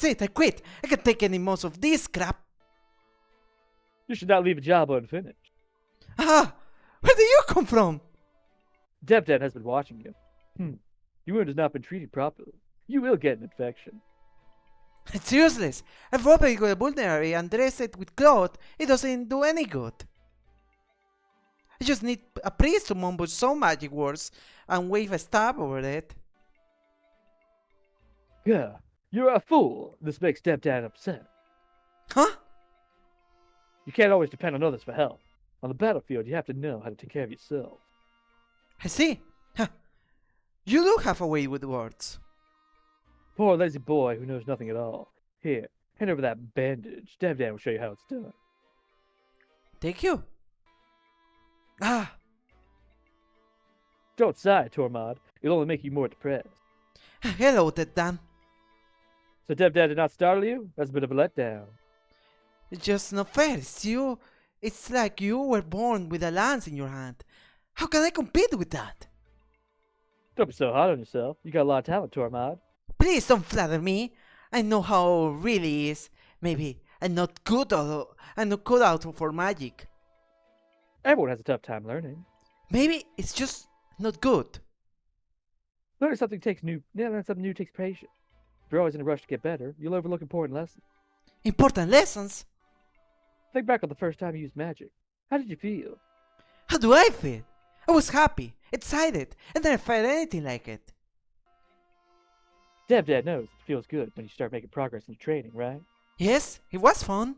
That's it, I quit. I can't take any more of this crap. You should not leave a job unfinished. Ah, where do you come from? Deb has been watching you. Your wound has not been treated properly. You will get an infection. It's useless. I've opened a vulnerary and dressed it with cloth. It doesn't do any good. I just need a priest to mumble some magic words and wave a staff over it. Yeah, you're a fool. This makes Deb upset. Huh? You can't always depend on others for help. On the battlefield, you have to know how to take care of yourself. I see. Huh. You do have a way with words. Poor lazy boy who knows nothing at all. Here, hand over that bandage. Deb will show you how it's done. Thank you. Ah, Don't sigh, Tormod. It'll only make you more depressed. hello, Dead Dan. So Deb did not startle you? That's a bit of a letdown. It's just not fair. It's like you were born with a lance in your hand. How can I compete with that? Don't be so hard on yourself. You got a lot of talent, Tormod. Please don't flatter me. I know how it really is. Maybe I'm not good out for magic. Everyone has a tough time learning. Maybe it's just not good. Learning something new takes patience. If you're always in a rush to get better, you'll overlook important lessons. Important lessons? Think back on the first time you used magic. How did you feel? How do I feel? I was happy, excited, and never felt anything like it. Deb knows it feels good when you start making progress in your training, right? Yes, it was fun.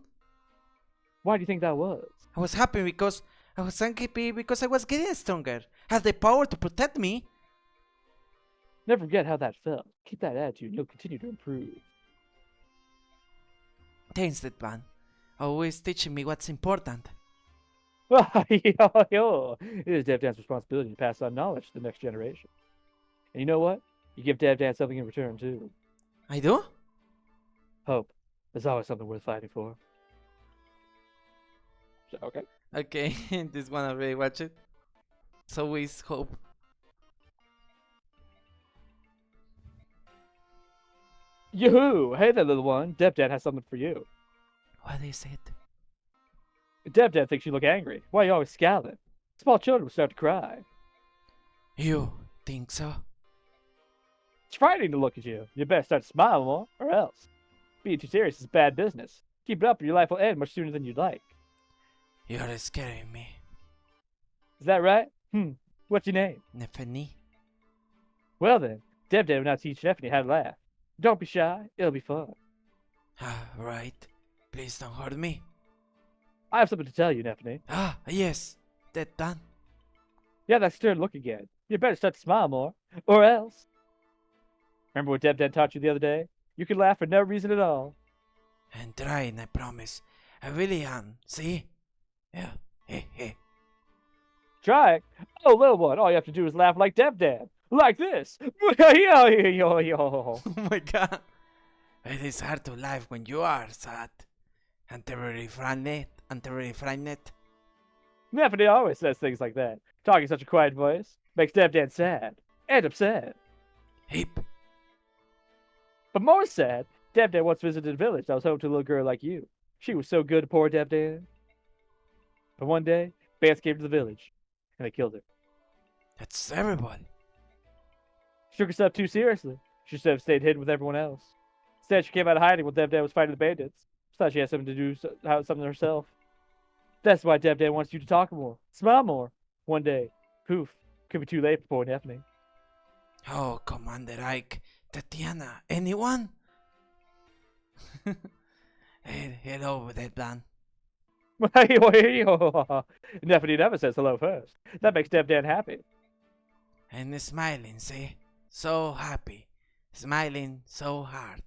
Why do you think that was? I was happy because I was happy because I was getting stronger. Had the power to protect me. Never forget how that felt. Keep that attitude and you'll continue to improve. Thanks, that man. Always teaching me what's important. It is Deb responsibility to pass on knowledge to the next generation. And you know what? You give Deb something in return, too. I do? Hope. There's always something worth fighting for. So, okay. Okay, this one already watched it. It's always hope. Yoo-hoo! Hey there, little one. Deb has something for you. What is it? Deb thinks you look angry. Why are you always scowling? Small children will start to cry. You think so? It's frightening to look at you. You better start to smile more, or else. Being too serious is bad business. Keep it up or your life will end much sooner than you'd like. You're scaring me. Is that right? What's your name? Nefeni. Well then, Deb will now teach Stephanie how to laugh. Don't be shy. It'll be fun. Right. Please don't hurt me. I have something to tell you, Stephanie. Yes. That done. Yeah, that stern look again. You better start to smile more, or else. Remember what Deb taught you the other day? You can laugh for no reason at all. I'm trying, I promise. I really am. See? Yeah. Try it. Oh, little one, all you have to do is laugh like Deb. Like this. Oh my god. It is hard to laugh when you are sad. And temporarily frightened. Stephanie always says things like that. Talking such a quiet voice makes Deb sad and upset. Hip. But more sad, Deb once visited a village that was home to a little girl like you. She was so good to poor Deb. But one day, bandits came to the village, and they killed her. That's everybody. She took herself too seriously. She should have stayed hidden with everyone else. Instead, she came out of hiding while Deb was fighting the bandits. She thought she had something to do something herself. That's why Deb wants you to talk more, smile more. One day, poof, could be too late for poor Stephanie. Oh, Commander Ike, Tatiana, anyone? Hello, that man. Stephanie never says hello first. That makes Deb happy. And smiling, see? So happy. Smiling so hard.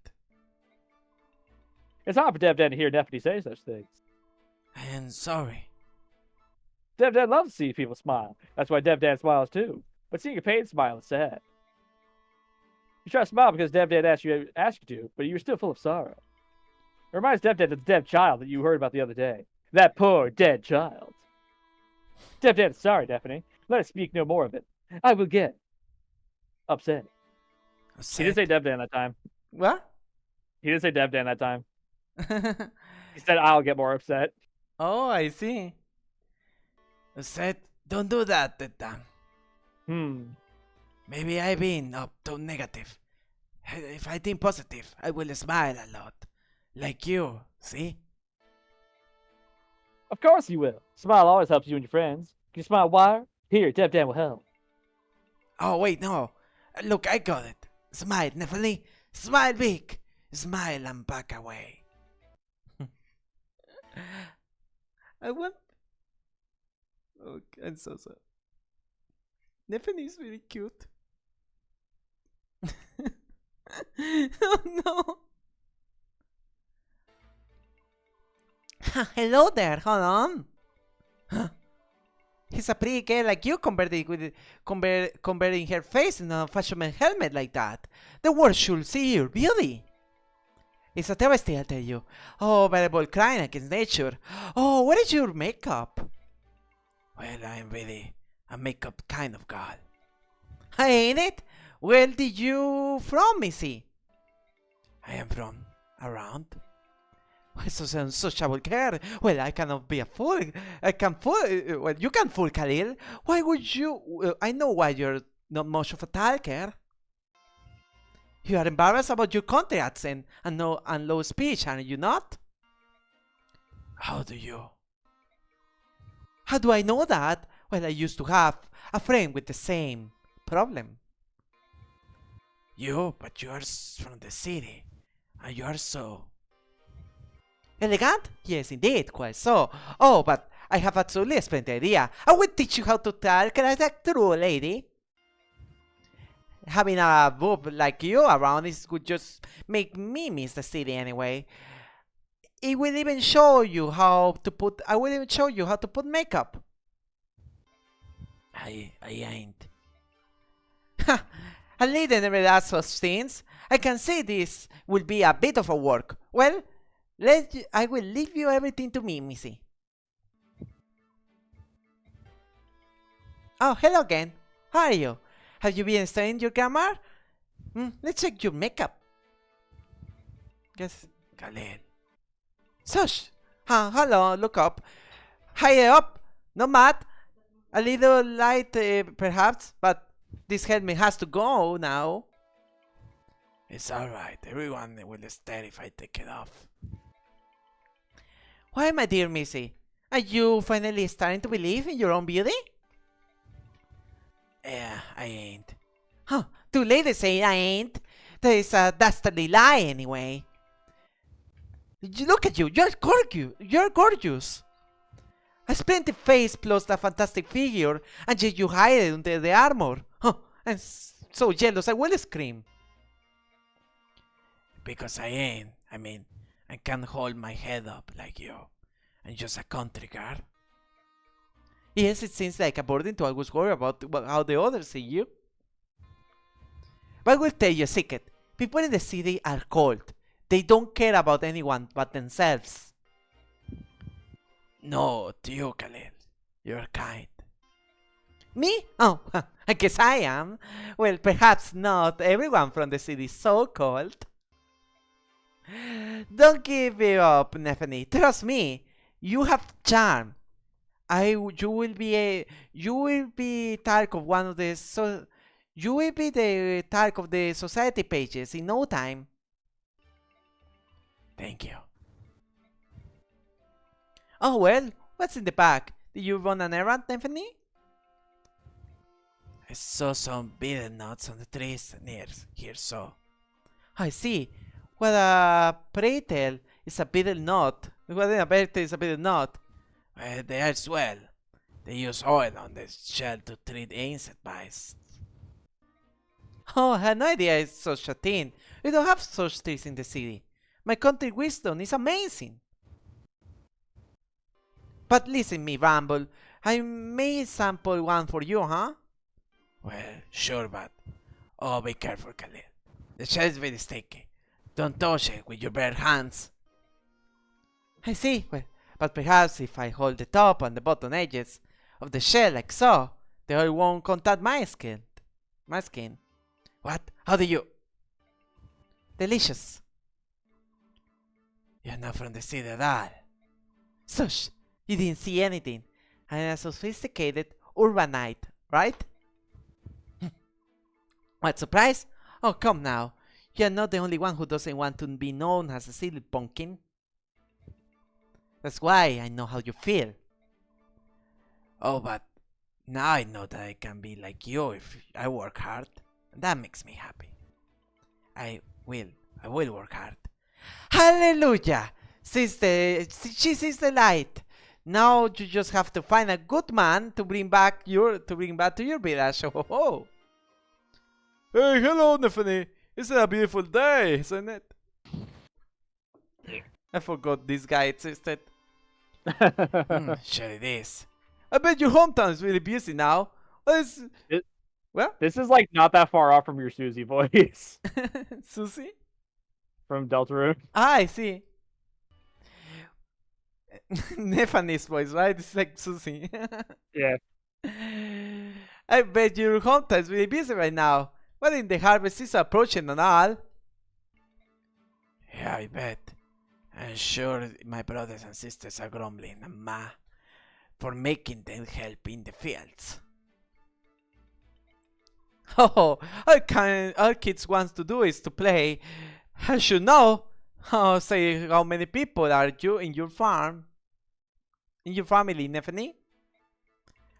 It's hard for Deb to hear Stephanie say such things. I am sorry. Deb loves to see people smile. That's why Deb smiles too. But seeing a pain smile is sad. You try to smile because Deb asked you to, but you're still full of sorrow. It reminds Deb of the dead child that you heard about the other day. That poor dead child. Deb is sorry, Stephanie. Let us speak no more of it. I will get upset. He didn't say Deb that time. What? He didn't say Dev Dan that time. He said I'll get more upset. Oh, I see. I said, don't do that time. Hmm. Maybe I've been up too negative. If I think positive, I will smile a lot. Like you, see? Of course you will. Smile always helps you and your friends. Can you smile wider? Here, Dev Dan will help. Oh, wait, no. Look, I got it. Smile, Nephilim. Smile big. Smile and back away. I want. Oh, I'm so sorry. Nephilim is really cute. Oh no. Hello there, hold on. He's a pretty girl like you converting her face in a fashionable helmet like that. The world should see your beauty. It's a travesty, I'll tell you. Oh, variable crying against nature. Oh, what is your makeup? Well, I'm really a makeup kind of girl. Ain't it? Where did you from, Missy? I am from around. Why so unsociable girl? Well, I cannot be a fool. I can fool. Well, you can fool Khalil. Why would you? I know why you're not much of a talker. You are embarrassed about your country accent and low speech, are you not? How do you? How do I know that? Well, I used to have a friend with the same problem. You, but you are from the city, and you are so elegant? Yes, indeed, quite so. Oh, but I have absolutely a splendid idea. I will teach you how to talk like a true lady. Having a boob like you around would just make me miss the city anyway. It will even show you how to put. I will even show you how to put makeup. I ain't. Ha! A lady never does such things. I can see this will be a bit of a work. Well, I will leave you everything to me, Missy. Oh, hello again. How are you? Have you been studying your grammar? Let's check your makeup. Yes, Khalil. Sush. Hello, look up. Higher up. No mad. A little light, perhaps, but this helmet has to go now. It's alright. Everyone will stare if I take it off. Why, my dear Missy? Are you finally starting to believe in your own beauty? Yeah, I ain't. Huh, too late to say I ain't. That is a dastardly lie anyway. Look at you, you're gorgeous. A splendid face plus a fantastic figure, and yet you hide it under the armor. Huh, I'm so jealous I will scream. Because I ain't. I mean, I can't hold my head up like you. I'm just a country girl. Yes, it seems like a burden to always worry about how the others see you. But I will tell you a secret. People in the city are cold. They don't care about anyone but themselves. No, to you, Khalil. You're kind. Me? Oh, I guess I am. Well, perhaps not everyone from the city is so cold. Don't give it up, Nephany. Trust me, you have charm. You will be talk of one of the you will be the talk of the society pages in no time. Thank you. Oh well, what's in the bag? Did you run an errand, Nephany? I saw some betel nuts on the trees near here, so. I see. What a pretel is a betel nut. What a pretel is a betel nut. Well, they are swell. They use oil on the shell to treat insect bites. Oh, I had no idea it's such a thing. We don't have such trees in the city. My country wisdom is amazing. But listen me, Ramble. I may sample one for you, huh? Well, sure, but... Oh, be careful, Khalil. The shell is very sticky. Don't touch it with your bare hands. I see. Well, but perhaps if I hold the top and the bottom edges of the shell like so, the oil won't contact my skin. My skin. What? How do you? Delicious. You're not from the city at all. Sush, you didn't see anything. I'm a sophisticated urbanite, right? What surprise? Oh, come now. You're not the only one who doesn't want to be known as a silly pumpkin. That's why I know how you feel. Oh, but now I know that I can be like you if I work hard. And that makes me happy. I will work hard. Hallelujah! She sees the light. Now you just have to find a good man to bring back to your village. Oh, ho, ho. Hey, hello, Nefany. Isn't it a beautiful day, isn't it? I forgot this guy existed. Sure it is. I bet your hometown is really busy now. Well, This is like not that far off from your Susie voice Susie? from Deltarune. Ah, I see. Nefany's voice, right? It's like Susie. Yeah. I bet your hometown is really busy right now. Well, in the harvest is approaching and all. Yeah, I bet. I'm sure my brothers and sisters are grumbling at Ma for making them help in the fields. Oh, all kids wants to do is to play. I should know. Oh, say how many people are you in your farm? In your family, Nefany?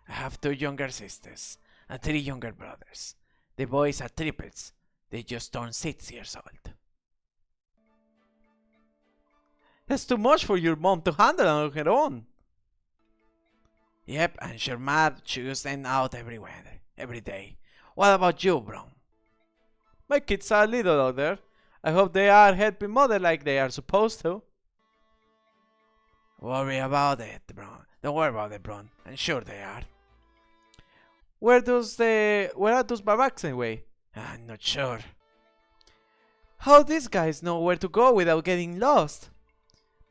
I have 2 younger sisters and 3 younger brothers. The boys are triples. They just turned 6 years old. That's too much for your mom to handle on her own. Yep, and your mom chews them out every day. What about you, bro? My kids are little older. I hope they are helping mother like they are supposed to. Worry about it, bro. Don't worry about it, bro. I'm sure they are. Where are those barracks anyway? I'm not sure. How these guys know where to go without getting lost?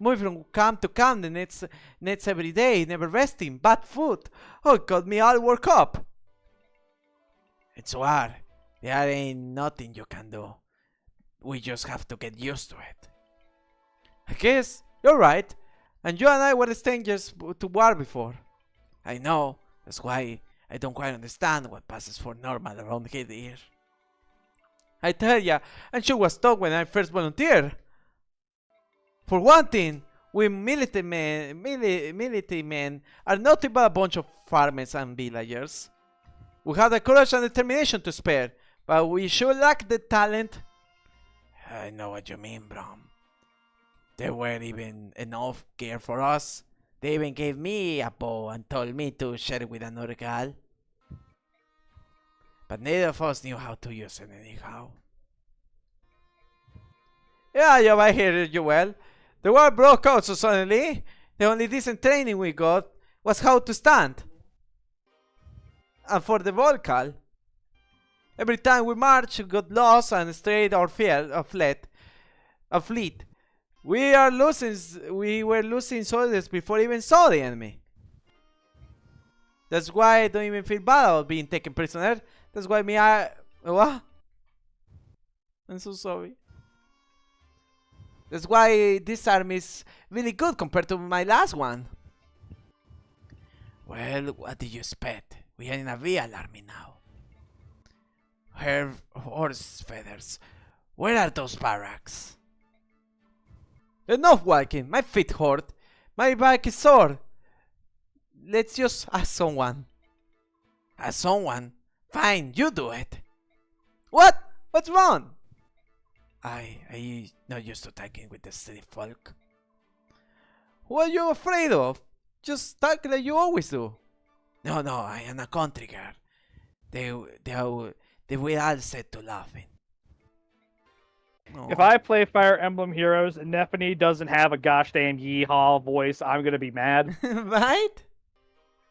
Moving from camp to camp, the nets every day, never resting, bad food. Oh, it got me all worked up. It's hard. There ain't nothing you can do. We just have to get used to it. I guess you're right. And you and I were strangers to war before. I know. That's why I don't quite understand what passes for normal around here. I tell ya, and she was stuck when I first volunteered. For one thing, we military men are nothing but a bunch of farmers and villagers. We have the courage and determination to spare, but we sure lack the talent. I know what you mean, Brom. There weren't even enough gear for us. They even gave me a bow and told me to share it with another gal. But neither of us knew how to use it anyhow. Yeah, I hear you well. The war broke out so suddenly. The only decent training we got was how to stand. And for the Volcal, every time we marched, we got lost and strayed or fleet. We were losing soldiers before we even saw the enemy. That's why I don't even feel bad about being taken prisoner. That's why what? I'm so sorry. That's why this army is really good compared to my last one. Well, what did you expect? We are in a real army now. Horse feathers. Where are those barracks? Enough walking. My feet hurt. My back is sore. Let's just ask someone. Ask someone? Fine, you do it. What? What's wrong? I not used to talking with the city folk. What are you afraid of? Just talk like you always do. No, I am a country girl. They will all set to laughing. If I play Fire Emblem Heroes and Nefany doesn't have a gosh damn yeehaw voice, I'm gonna be mad. Right?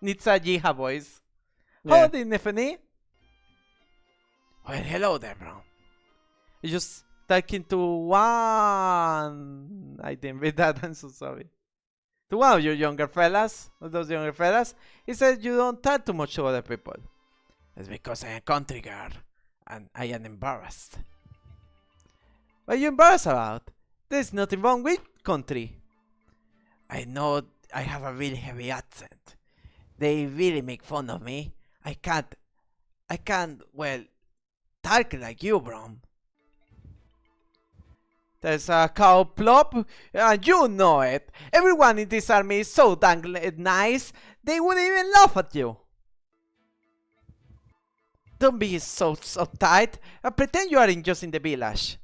Needs a Jiha voice. Yeah. Howdy, Nefany. Well, hello there, bro. You just talking to one. I didn't read that. I'm so sorry. To one of your younger fellas, those younger fellas, he said you don't talk too much to other people. It's because I'm a country girl and I am embarrassed. What are you embarrassed about? There's nothing wrong with country. I know I have a really heavy accent. They really make fun of me. Well, talk like you, Brom. There's a cow plop, and you know it. Everyone in this army is so dang nice, they wouldn't even laugh at you. Don't be so tight. Pretend you are just in the village.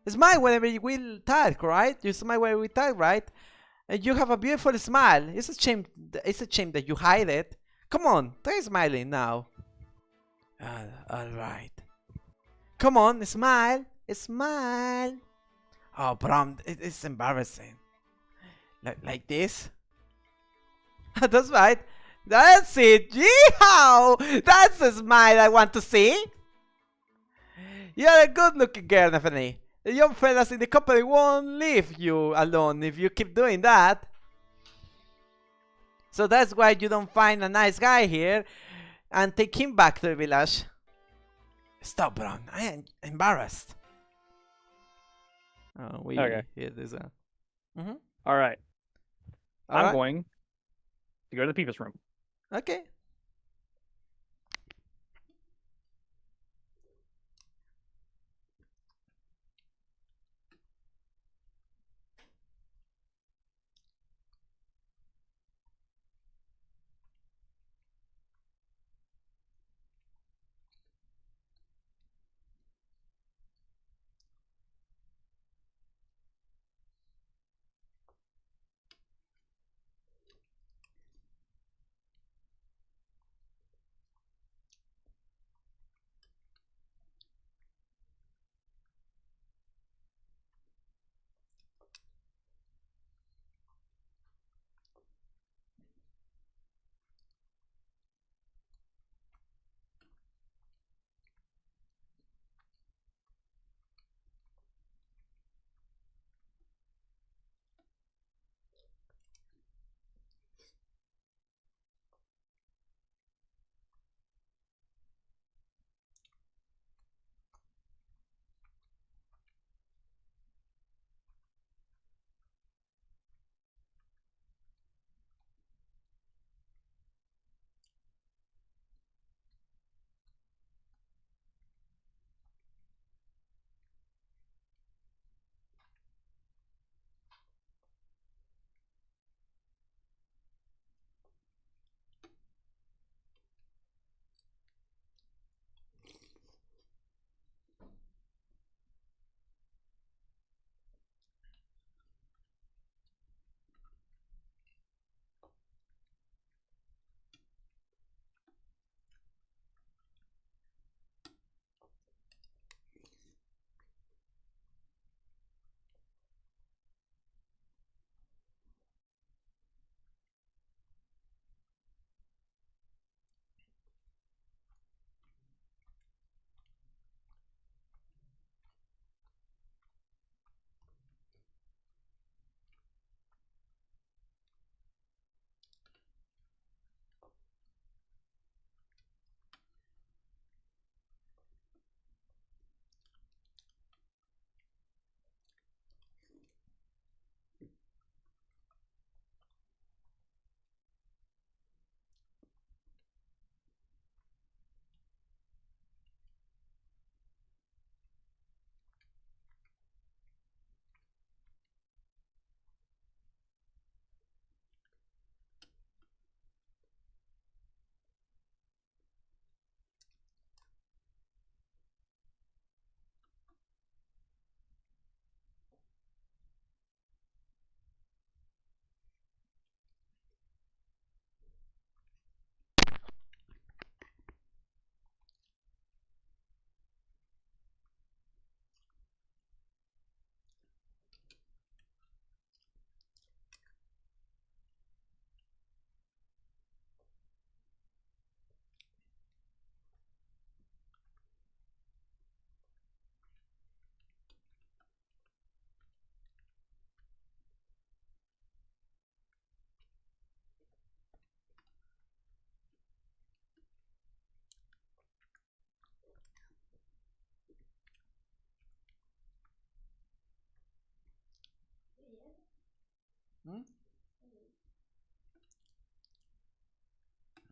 Smile whenever you will talk, right? You smile whenever we talk, right? And you have a beautiful smile. It's a shame. It's a shame that you hide it. Come on, try smiling now. All right. Come on, smile, smile. Oh, Brom, it's embarrassing. Like this. That's right. That's it. Yeehaw! That's the smile I want to see. You're a good-looking girl, Nathaniel. The young fellas in the company won't leave you alone if you keep doing that. So that's why you don't find a nice guy here and take him back to the village. Stop, Brown. I am embarrassed. Oh, we Okay. hear this. All right. All I'm right. going to go to the people's room. Okay.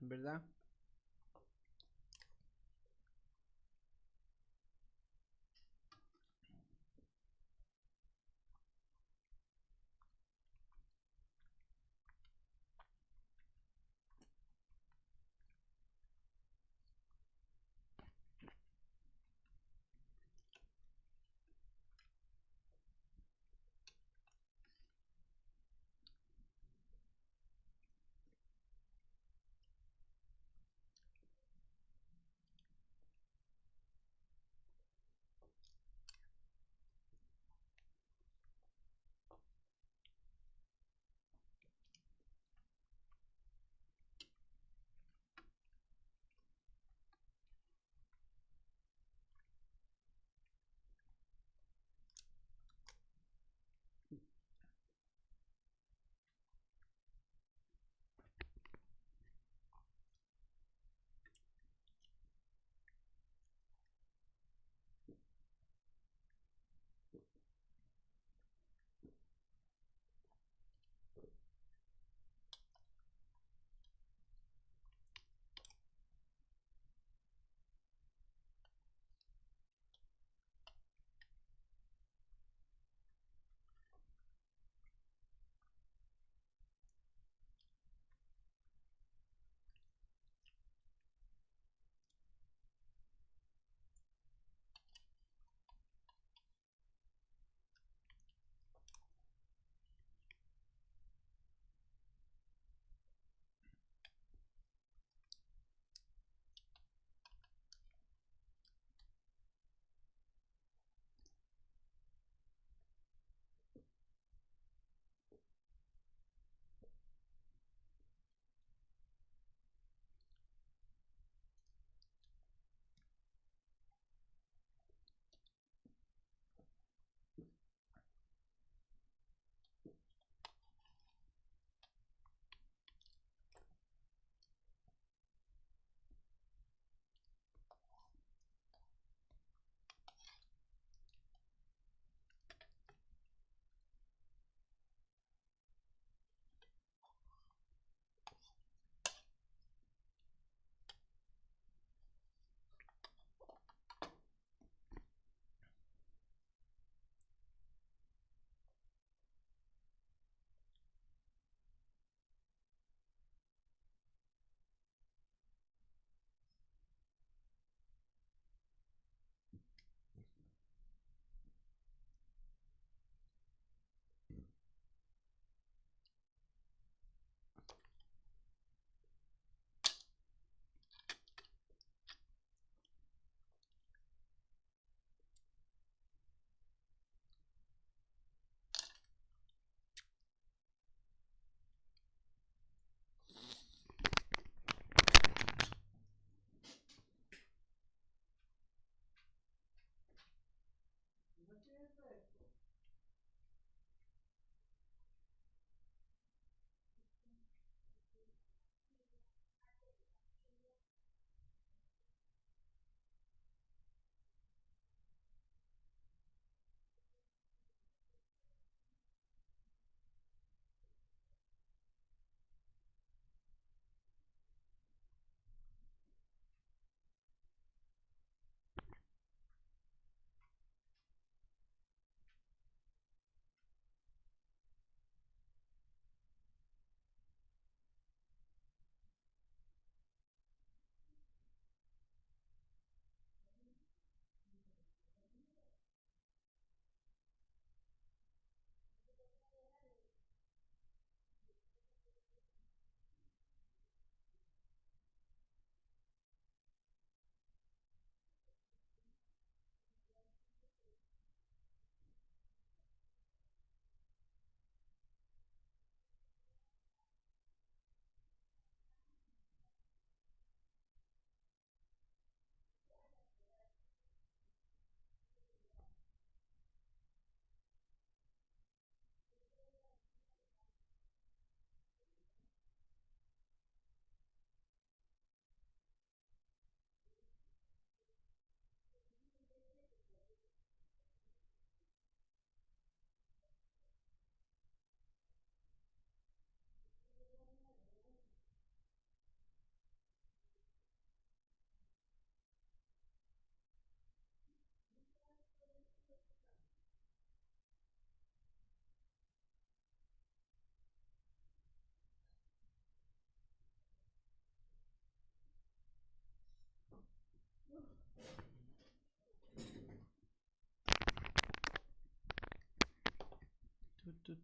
¿verdad?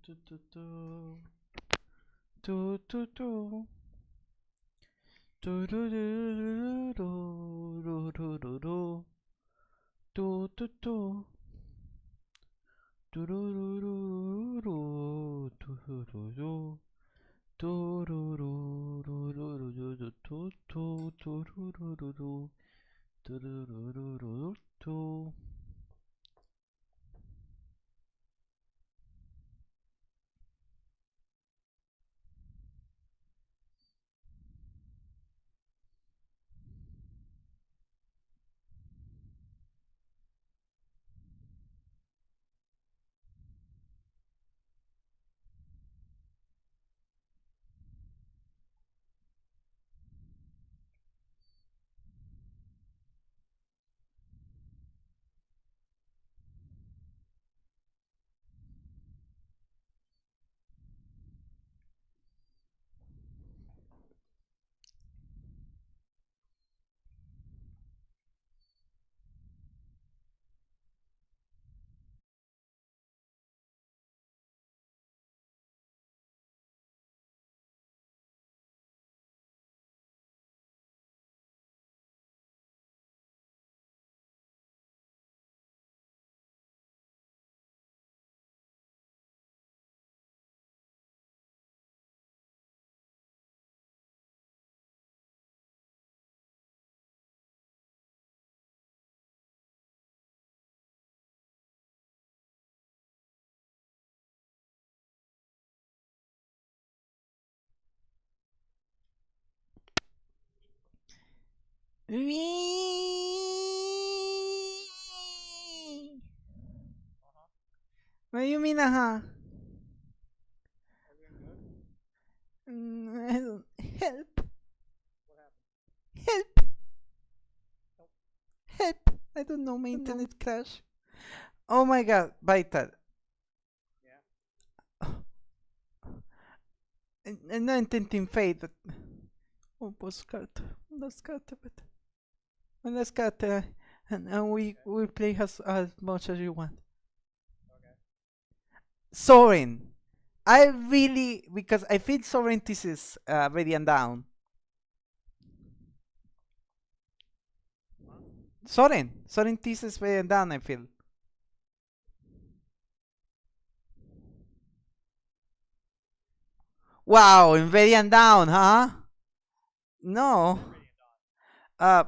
do, do, do. Do, do, do. Do, do, do, do, do, do, do, do. Do, do, do. Do, do, do, do, do, do, do, do. Do, do, do, do, do, do, do, do, do, do, do, do, do, do. Do, do, do, do, do, do. What do you mean, I don't help. Help. Help. I don't know, my internet crash. Oh my god, Vital. No intending fade. Oh, pues carta. Las cartas, but. Las cartas. And we play as much as you want. Soren. I really, because I feel Soren is Radiant down. Soren is Radiant down, I feel. Wow, Invadian down, huh? No. Uh,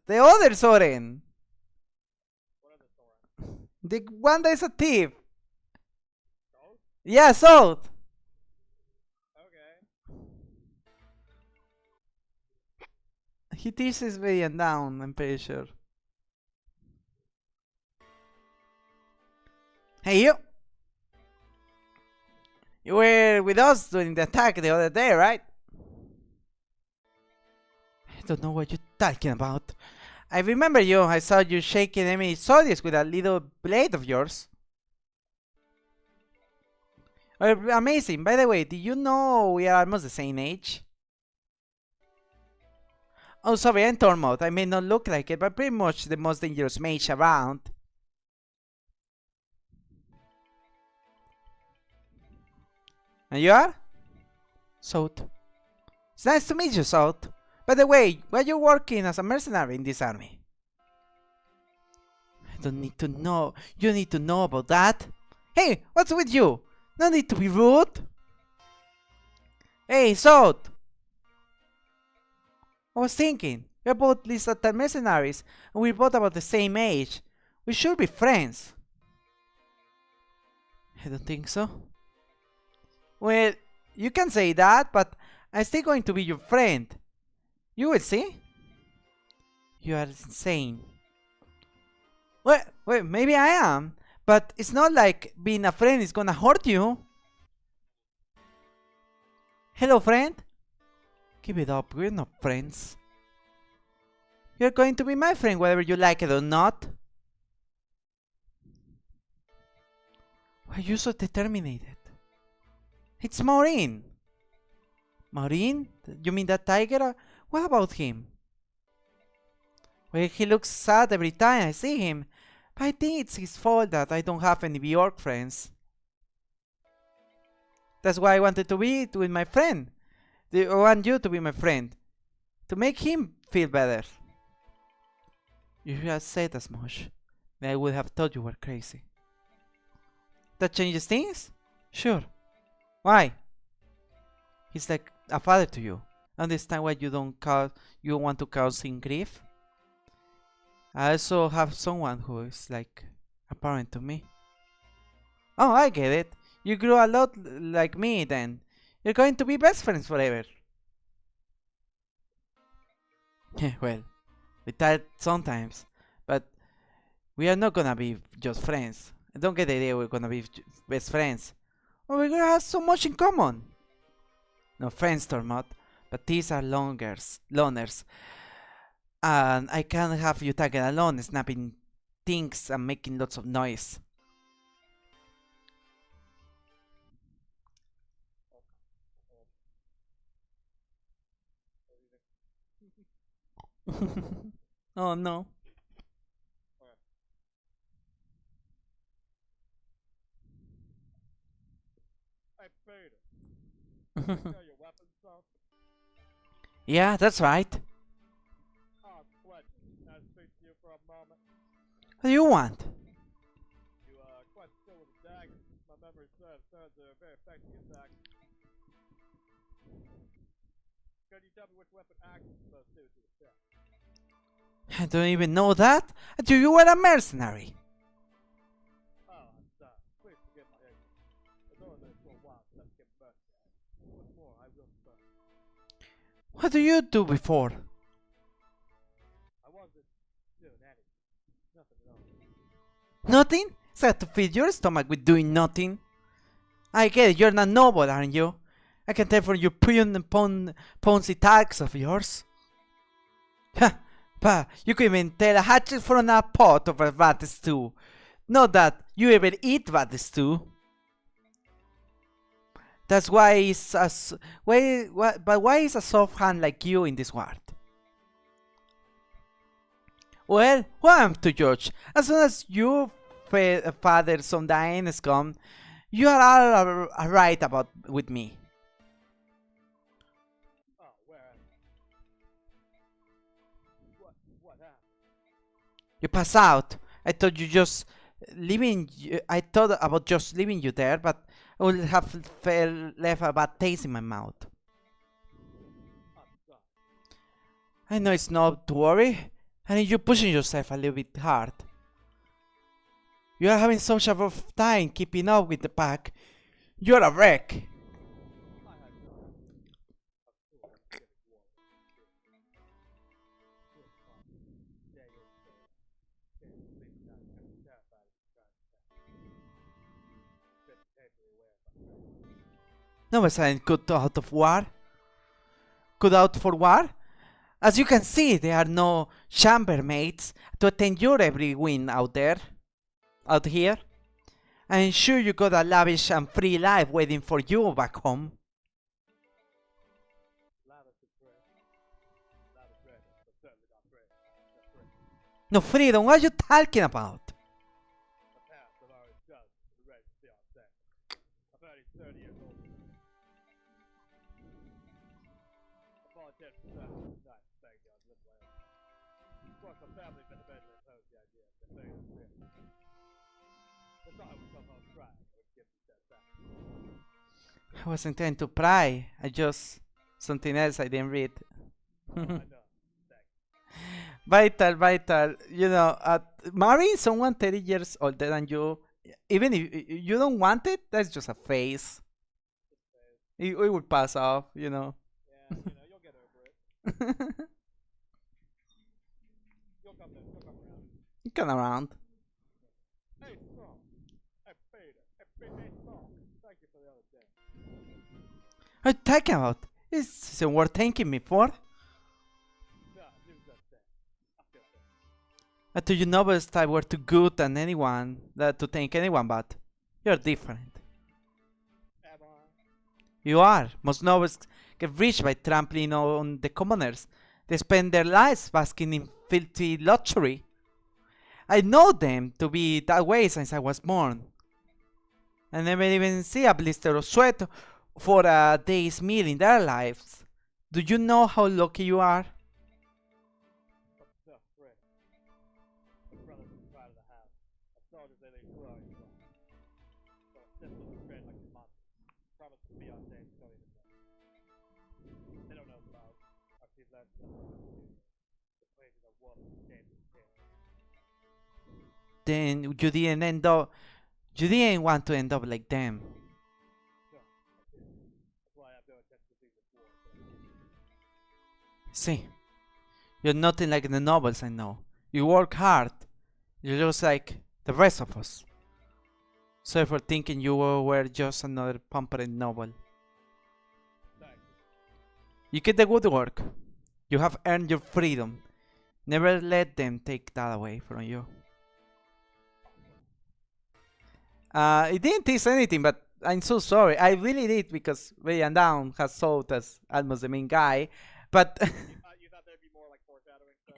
the other Soren. The one that is a thief. Yeah, Salt. He teases Invadian down, I'm pretty sure. Hey, you. You were with us during the attack the other day, right? I don't know what you're talking about. I remember you. I saw you shaking enemy soldiers with a little blade of yours. Amazing. By the way, do you know we are almost the same age? Oh, sorry, I'm Tormod. I may not look like it, but pretty much the most dangerous mage around. And you are? Salt. It's nice to meet you, Salt. By the way, why are you working as a mercenary in this army? I don't need to know. You need to know about that. Hey, what's with you? No need to be rude. Hey, Salt. I was thinking, we're both listed as mercenaries, and we're both about the same age. We should be friends. I don't think so. Well, you can say that, but I'm still going to be your friend. You will see. You are insane. Well, maybe I am, but it's not like being a friend is gonna hurt you. Hello, friend. Give it up, we're not friends. You're going to be my friend whether you like it or not. Why are you so determined? It's Maureen. Maureen? You mean that tiger? What about him? Well, he looks sad every time I see him. But I think it's his fault that I don't have any Bjork friends. That's why I wanted to be with my friend. I want you to be my friend. To make him feel better. If you had said as much, then I would have thought you were crazy. That changes things? Sure. Why? He's like a father to you. Understand why you want to cause him grief? I also have someone who is like a parent to me. Oh, I get it. You grew a lot like me then. You're going to be best friends forever. Well, we tried sometimes, but we are not gonna be just friends. I don't get the idea we're gonna be best friends. Well, we're gonna have so much in common. No friends, Tormod, but these are loners. And I can't have you tagging alone, snapping things and making lots of noise. Oh no. Hey, Peter. Got your weapons, son? Yeah, that's right. Oh, question. Can I speak to you for a moment? What do you want? You, quite skilled with a dagger. My memory serves, swords are a very effective attack. Can you tell me which weapon acts as opposed to the check? I don't even know that. I thought you were a mercenary. Oh, I'm sorry. Please forgive my ignorance. It's only been for a while since I became a mercenary. What's more, I will burn. What do you do before? I wasn't doing anything. Nothing at all. Nothing? Set to feed your stomach with doing nothing? I get it, you're not noble, aren't you? I can tell from your poncy tags of yours. Ha! Bah, you could even tell a hatchet from a pot of a rat stew. Not that you ever eat rat stew. That's why it's but why is a soft hand like you in this world? Well, who am to judge? As soon as your father, son dying is gone, you are all right about with me. Oh, where am I? What happened? You pass out. I thought you just I thought about just leaving you there, but I would have left a bad taste in my mouth. I'm sorry. I know it's not to worry. I need you pushing yourself a little bit hard. You are having such a rough time keeping up with the pack. You're a wreck. I had no. Of course, I'm getting warm. Good fun. Day in, day out. Can't sleep without getting terrified of trying to attack. Been painfully aware of my presence. No one's good out of war. Good out for war. As you can see, there are no chambermaids to attend your every win out here. I'm sure you got a lavish and free life waiting for you back home. Lavish and prayer. Lavish prayer, but certainly not prayer. Not prayer. No freedom, what are you talking about? My parents have already judged the race fiancé. I'm already 30 years old. I volunteered for service at night, thank God, live my own. Of course, my family vehemently opposed the idea of the thing of fear. They thought I would come home crying and would give me satisfaction. I wasn't trying to pry. I just something else I didn't read. I know. Thanks. Vital. You know, marrying someone 30 years older than you, even if you don't want it, that's just a phase. Just saying. It will pass off, you know. Yeah, you'll get over it. You'll come around. You come around. Hey, Saul. Hey, Peter. Hey, Saul. Thank you for the other day. What are you talking about? This isn't worth thanking me for. No, it was just that. I feel it. I thought you nobles I were too good and to thank anyone, but you're different. Am I? You are. Most nobles get rich by trampling on the commoners. They spend their lives basking in filthy luxury. I know them to be that way since I was born. I never even see a blister of sweat for a day's meal in their lives. Do you know how lucky you are? What the frick? My brother's inside of the house. I saw it as they flew out. So I stepped on the tread like a monster. Promised to be on day to tell you the best. They don't know about our people left the places of water came to care. Then you didn't end up. You didn't want to end up like them. No, I did. That's why I've no intention of being before. See, you're nothing like the nobles I know. You work hard. You're just like the rest of us. Sorry for thinking you were just another pampered noble. Thanks. You get the good work. You have earned your freedom. Never let them take that away from you. It didn't taste anything, but I'm so sorry. I really did because Radiant Down has sold as almost the main guy. But You thought there'd be more like foreshadowing stuff?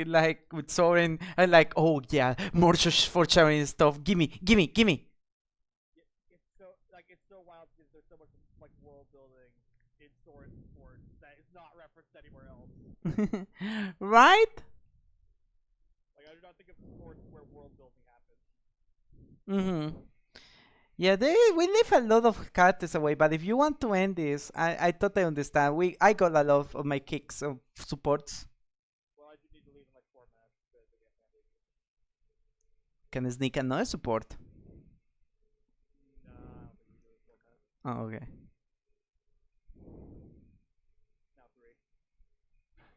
like with Soren, I like, oh yeah, more foreshadowing stuff. Gimme. It's so wild because there's so much like world building in Soren Sport that is not referenced anywhere else. Right? Like I do not think of sports where world building happens. Mm-hmm. Yeah, we leave a lot of characters away, but if you want to end this, I totally understand. I got a lot of my kicks of supports. Well, I do need to leave in like 4 minutes because I get foundation. Can sneak another support. Nah, I don't think we do it in 4 minutes. Oh, okay. Now 3.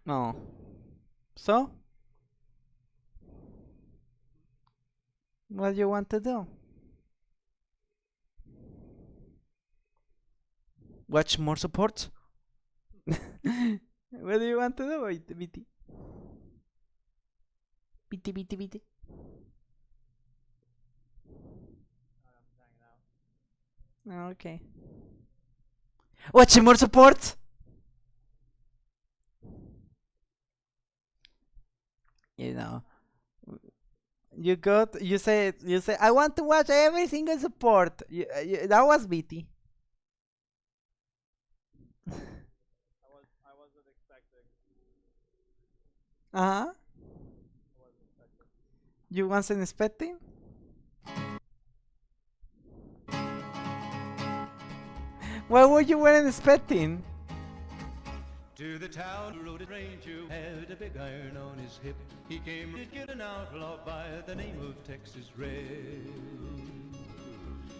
No. So, what do you want to do? Watch more supports? What do you want to do, BT? BT. I'm just hanging out. Oh, okay. Watch more supports? You know. You say I want to watch every single support. That was BT. I wasn't expecting. Uh-huh. I wasn't expecting. You wasn't expecting? What were you weren't expecting? To the town rode a ranger, had a big iron on his hip. He came to get an outlaw by the name of Texas Red.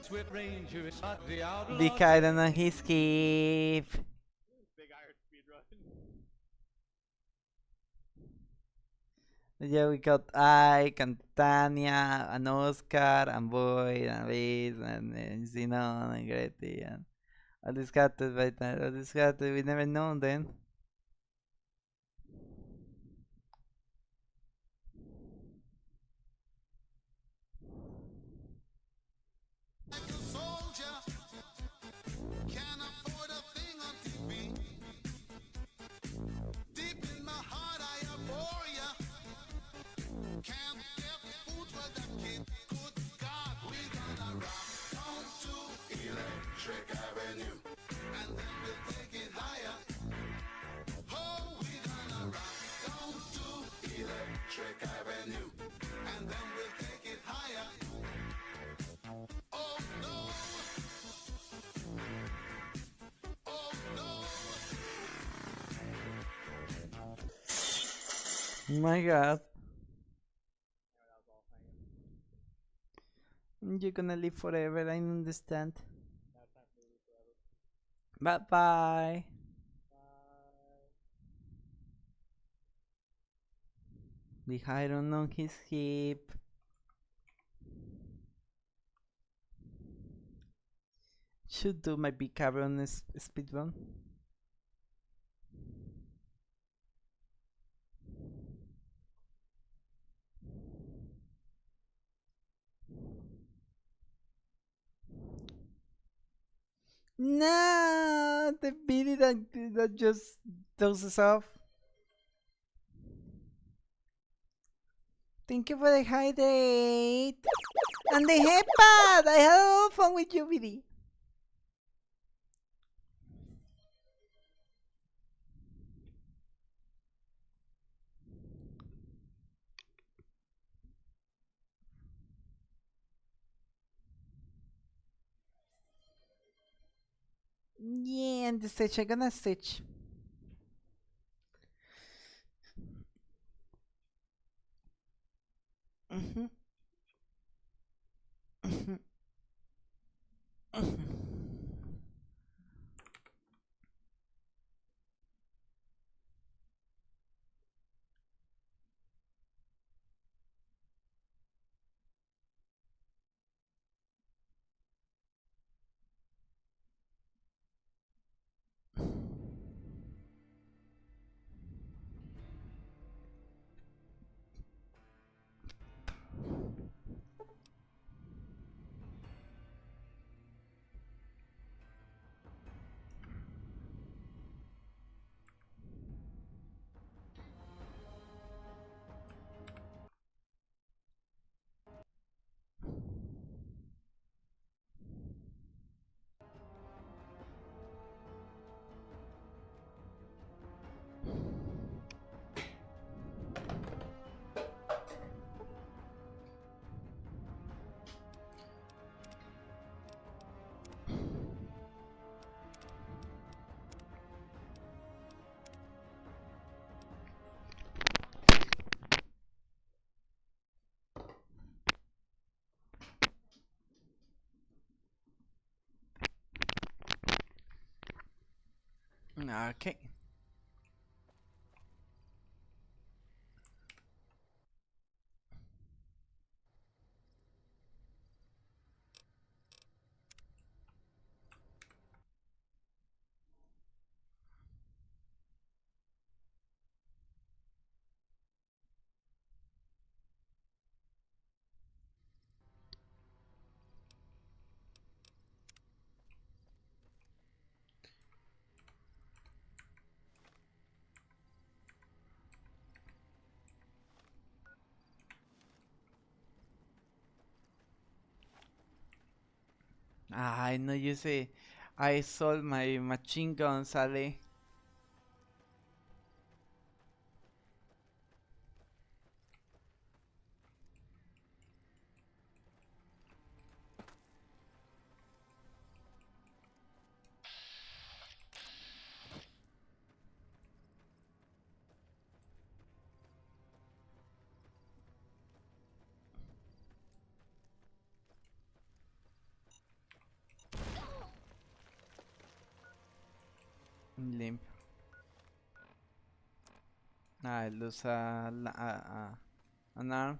Swift Ranger shot the outlaw. Big iron on his hip. Big iron speed run. Yeah, we got Ike and Tanya and Oscar and Boyd and Liz and Zinon and Greti and all these characters right now. All these characters we never known then. Oh my god. Anyway, that was all hanging. You're gonna live forever, I understand. Now it's time for me to leave forever. Bye bye. Bye. The iron on his hip. Should do my big cavern speedrun. No, the video that just doses off. Thank you for the hydrate. And the headpad! I had a lot of fun with you, BD. Yeah, and the stitch, I'm gonna stitch. Mhm. Mhm. Mhm. Okay. Ay, no, you say I sold my machine gun, Ale. Limpio. I lose an arm.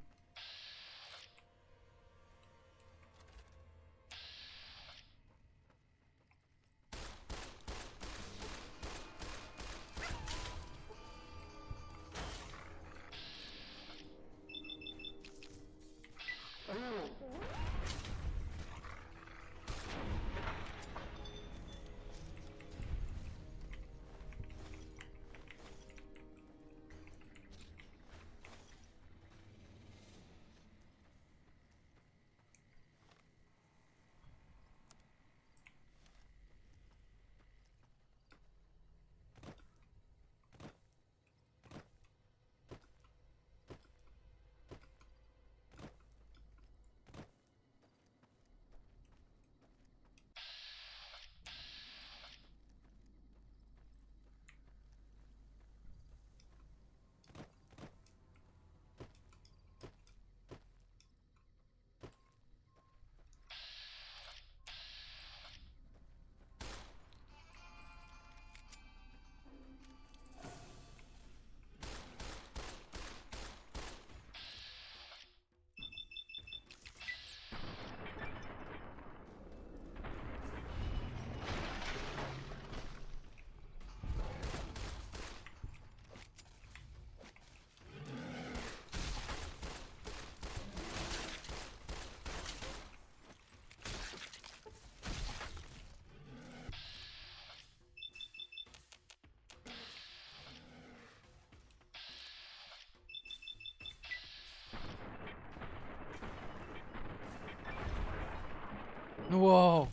Whoa.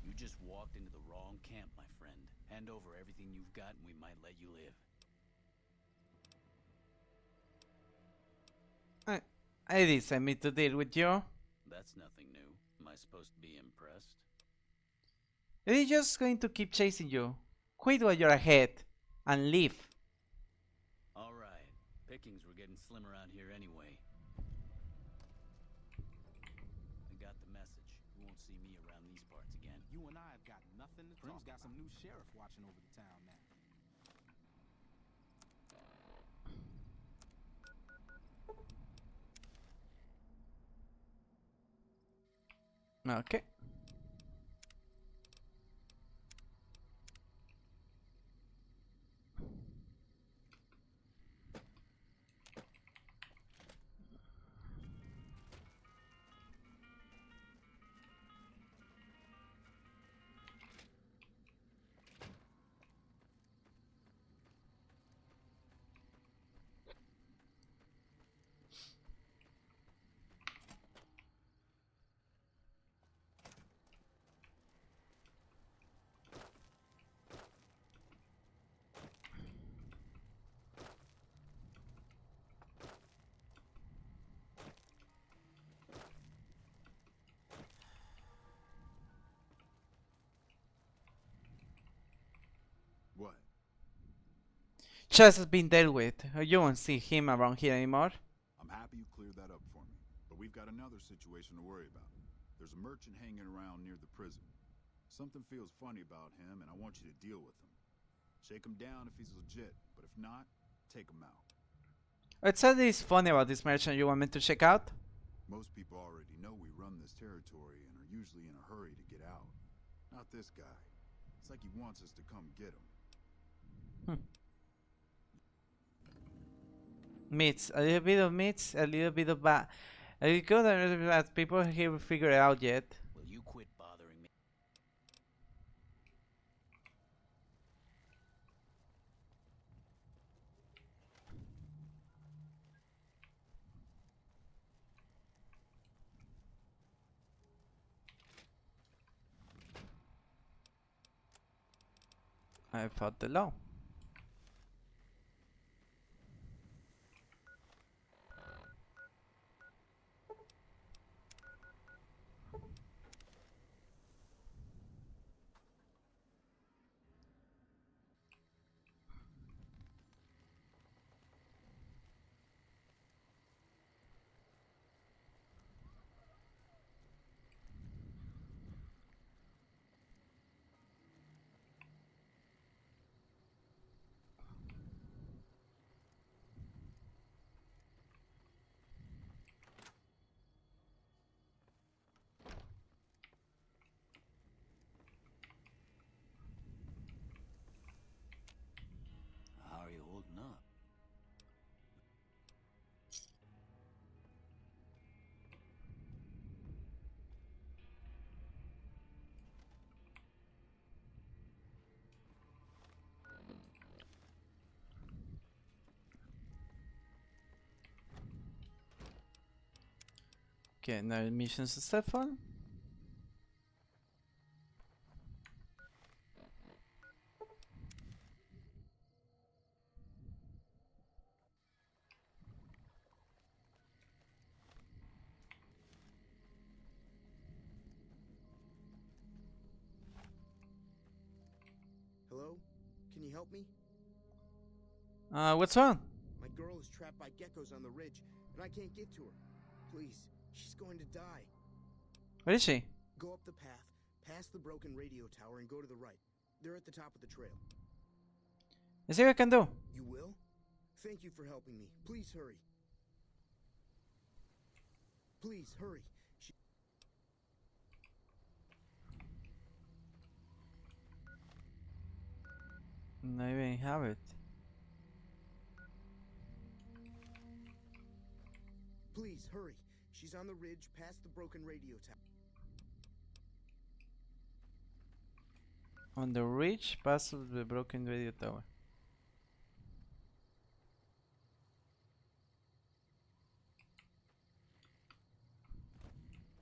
You just walked into the wrong camp, my friend. Hand over everything you've got and we might let you live. I didn't me to deal with you. That's nothing new. Am I supposed to be impressed? They're just going to keep chasing you. Quit while you're ahead and leave. Alright. Pickings were getting slim around here anyway. I got the message. You won't see me around these parts again. You and I have got nothing to talk about. Prim's got some new sheriff watching over the town now. Okay. What? Chess has been dealt with. You won't see him around here anymore. I'm happy you cleared that up for me. But we've got another situation to worry about. There's a merchant hanging around near the prison. Something feels funny about him, and I want you to deal with him. Shake him down if he's legit, but if not, take him out. What's at least funny about this merchant you want me to check out? Most people already know we run this territory and are usually in a hurry to get out. Not this guy. It's like he wants us to come get him. Meats. A little bit of meats, a little bit of bad. A little good, a little bit bad. People here figure it out yet. Will you quit bothering me? I fought the law. How are you holding up? Okay, now mission successful. Hello? Can you help me? What's wrong? My girl is trapped by geckos on the ridge, and I can't get to her. Please, she's going to die. Where is she? Go up the path, past the broken radio tower, and go to the right. They're at the top of the trail. Let's see what I can do. You will? Thank you for helping me. Please hurry. Please, hurry. No, I even have it. Please, hurry. She's on the ridge past the broken radio tower. On the ridge past the broken radio tower.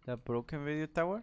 The broken radio tower?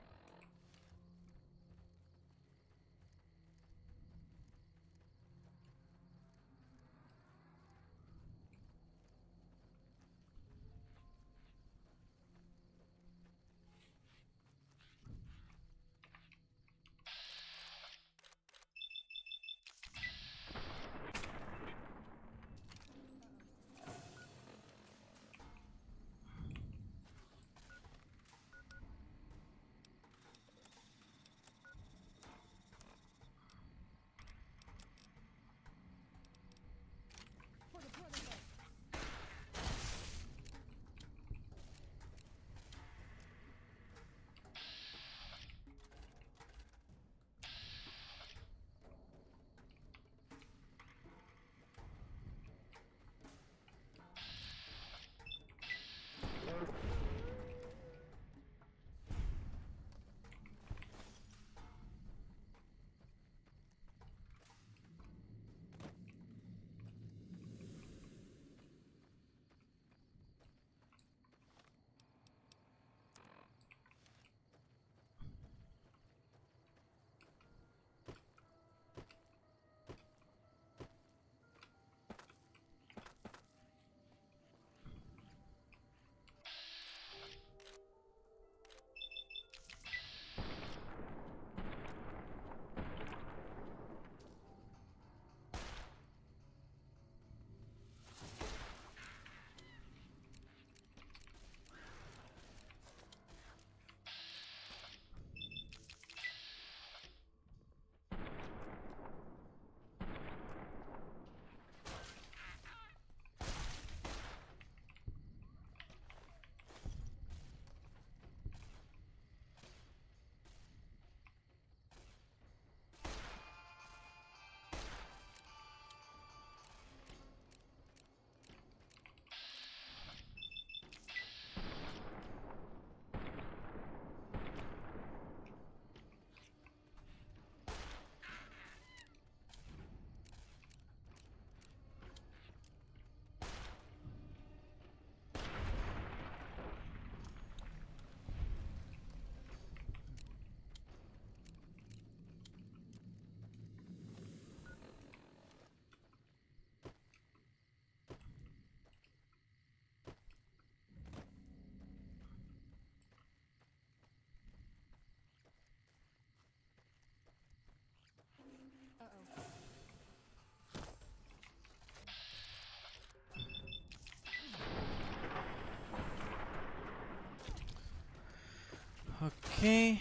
Okay.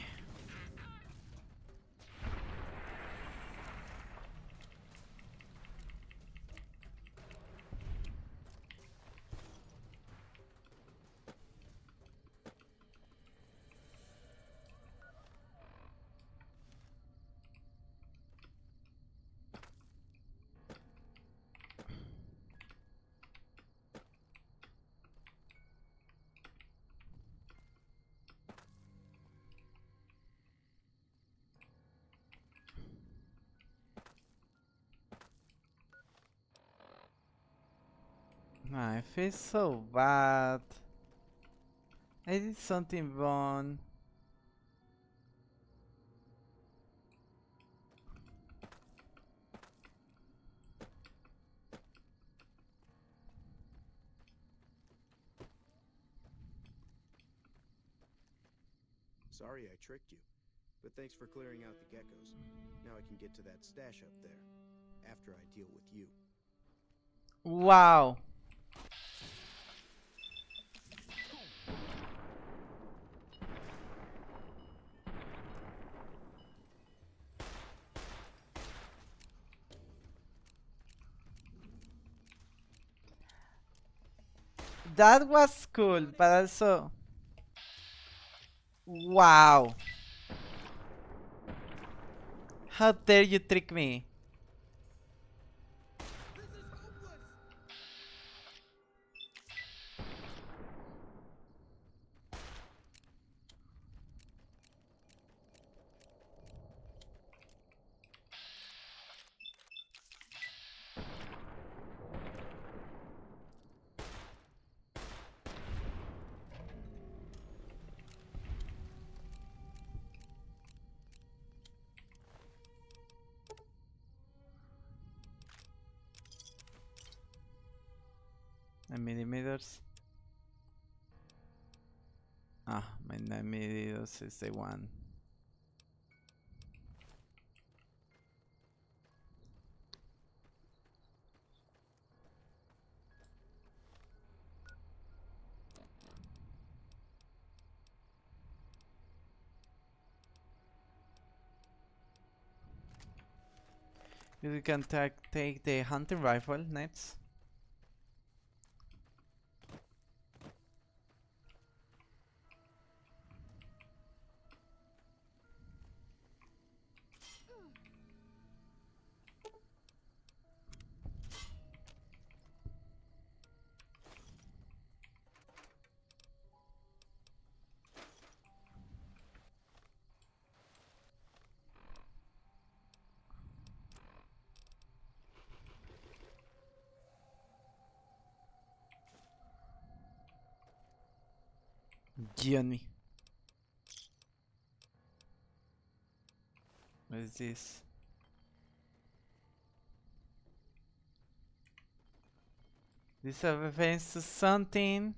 I feel so bad. I did something wrong. Sorry I tricked you, but thanks for clearing out the geckos. Now I can get to that stash up there, after I deal with you. Wow. That was cool, but also... Wow. How dare you trick me? And millimeters. Ah, my 9 millimeters is the one. You can take the hunting rifle next. G on me. What is this? This a reference to something.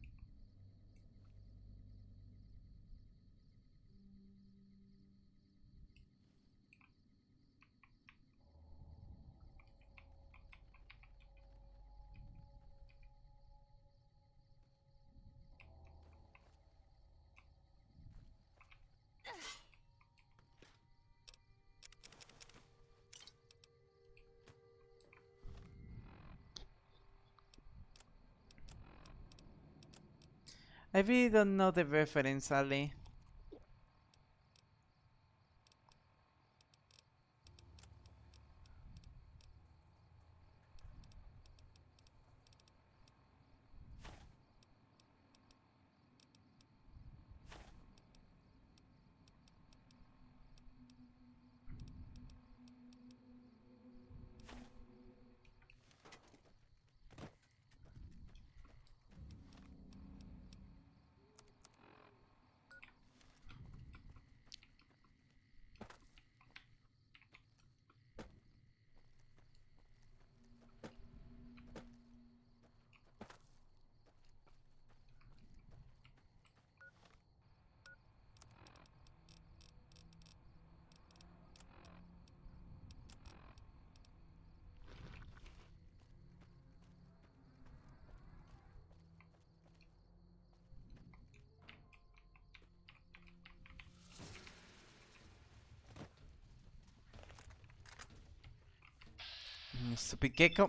I really don't know the reference, Ali. Stupid gecko.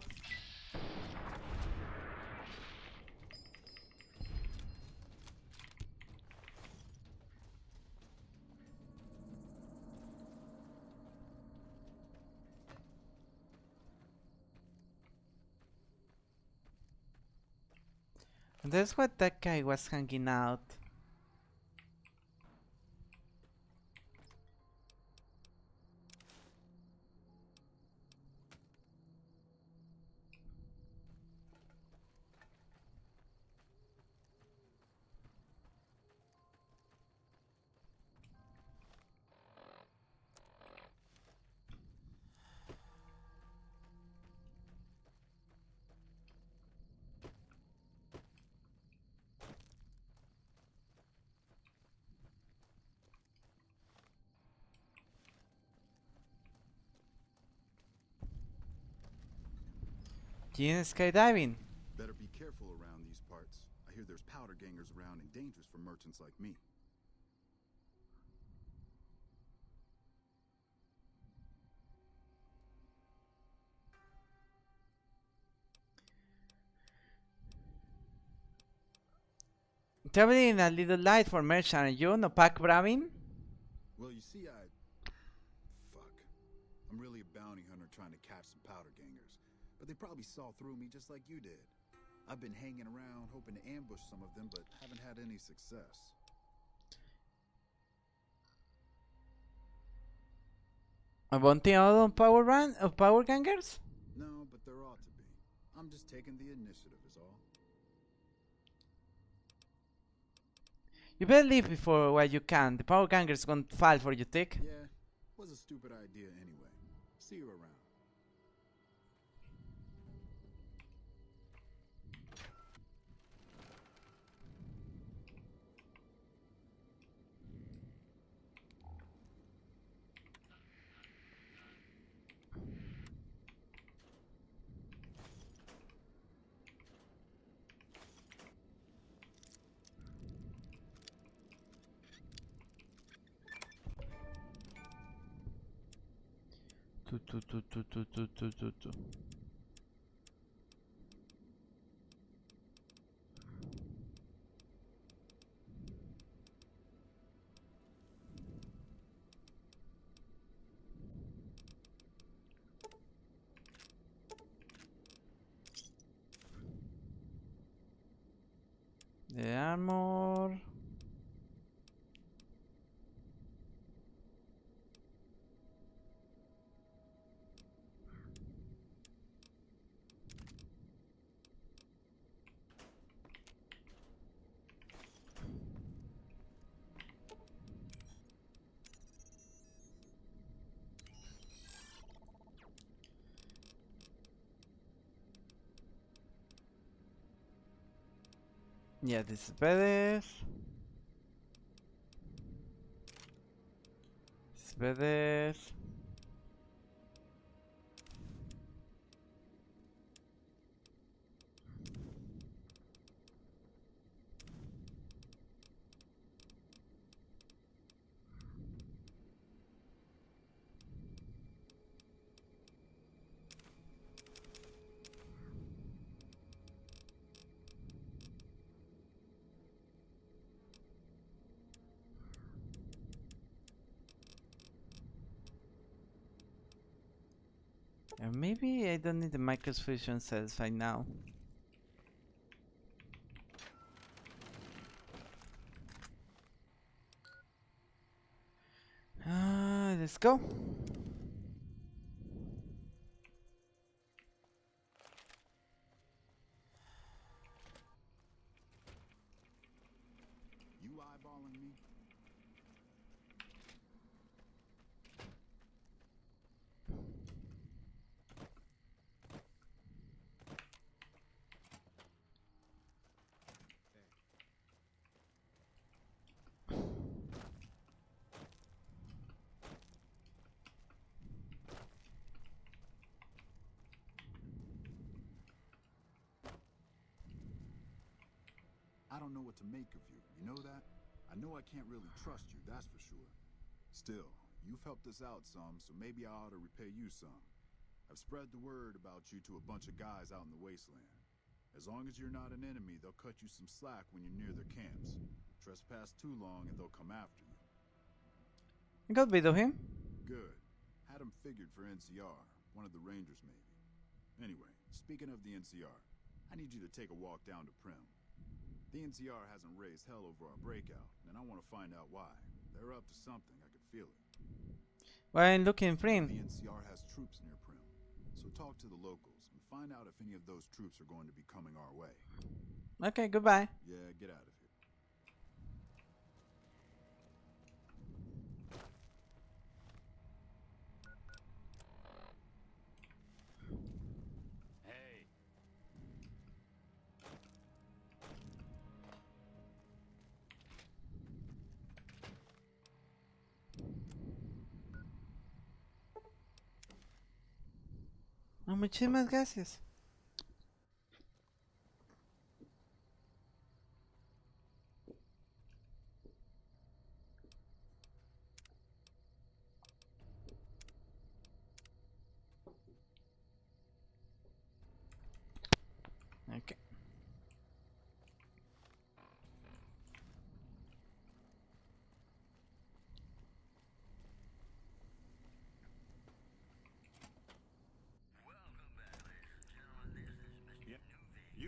And that's what that guy was hanging out. Gene skydiving. Better be careful around these parts. I hear there's powder gangers around and dangerous for merchants like me. Traveling a little light for merchant, and you no pack braving? Well, you see, fuck. I'm really a bounty hunter trying to catch some powder gangers. But they probably saw through me just like you did. I've been hanging around hoping to ambush some of them, but haven't had any success. A bounty out on power gangers? No, but there ought to be. I'm just taking the initiative is all. You better leave before while you can. The power gangers gonna fall for you, Tick. Yeah, was a stupid idea anyway. See you around. Tu. The armor. Yeah, this is better. This is better. Maybe I don't need the microfusion cells right now. Let's go. You eyeballing me? I don't know what to make of you. You know that? I know I can't really trust you, that's for sure. Still, you've helped us out some, so maybe I ought to repay you some. I've spread the word about you to a bunch of guys out in the wasteland. As long as you're not an enemy, they'll cut you some slack when you're near their camps. Trespass too long and they'll come after you. Got rid of him. Good. Had him figured for NCR. One of the Rangers, maybe. Anyway, speaking of the NCR, I need you to take a walk down to Prim. The NCR hasn't raised hell over our breakout, and I want to find out why. They're up to something, I could feel it. Why I'm looking for The him. NCR has troops near Prim, so talk to the locals and find out if any of those troops are going to be coming our way. Okay, goodbye. Yeah, get out of here. Hey, Oh, muchísimas gracias.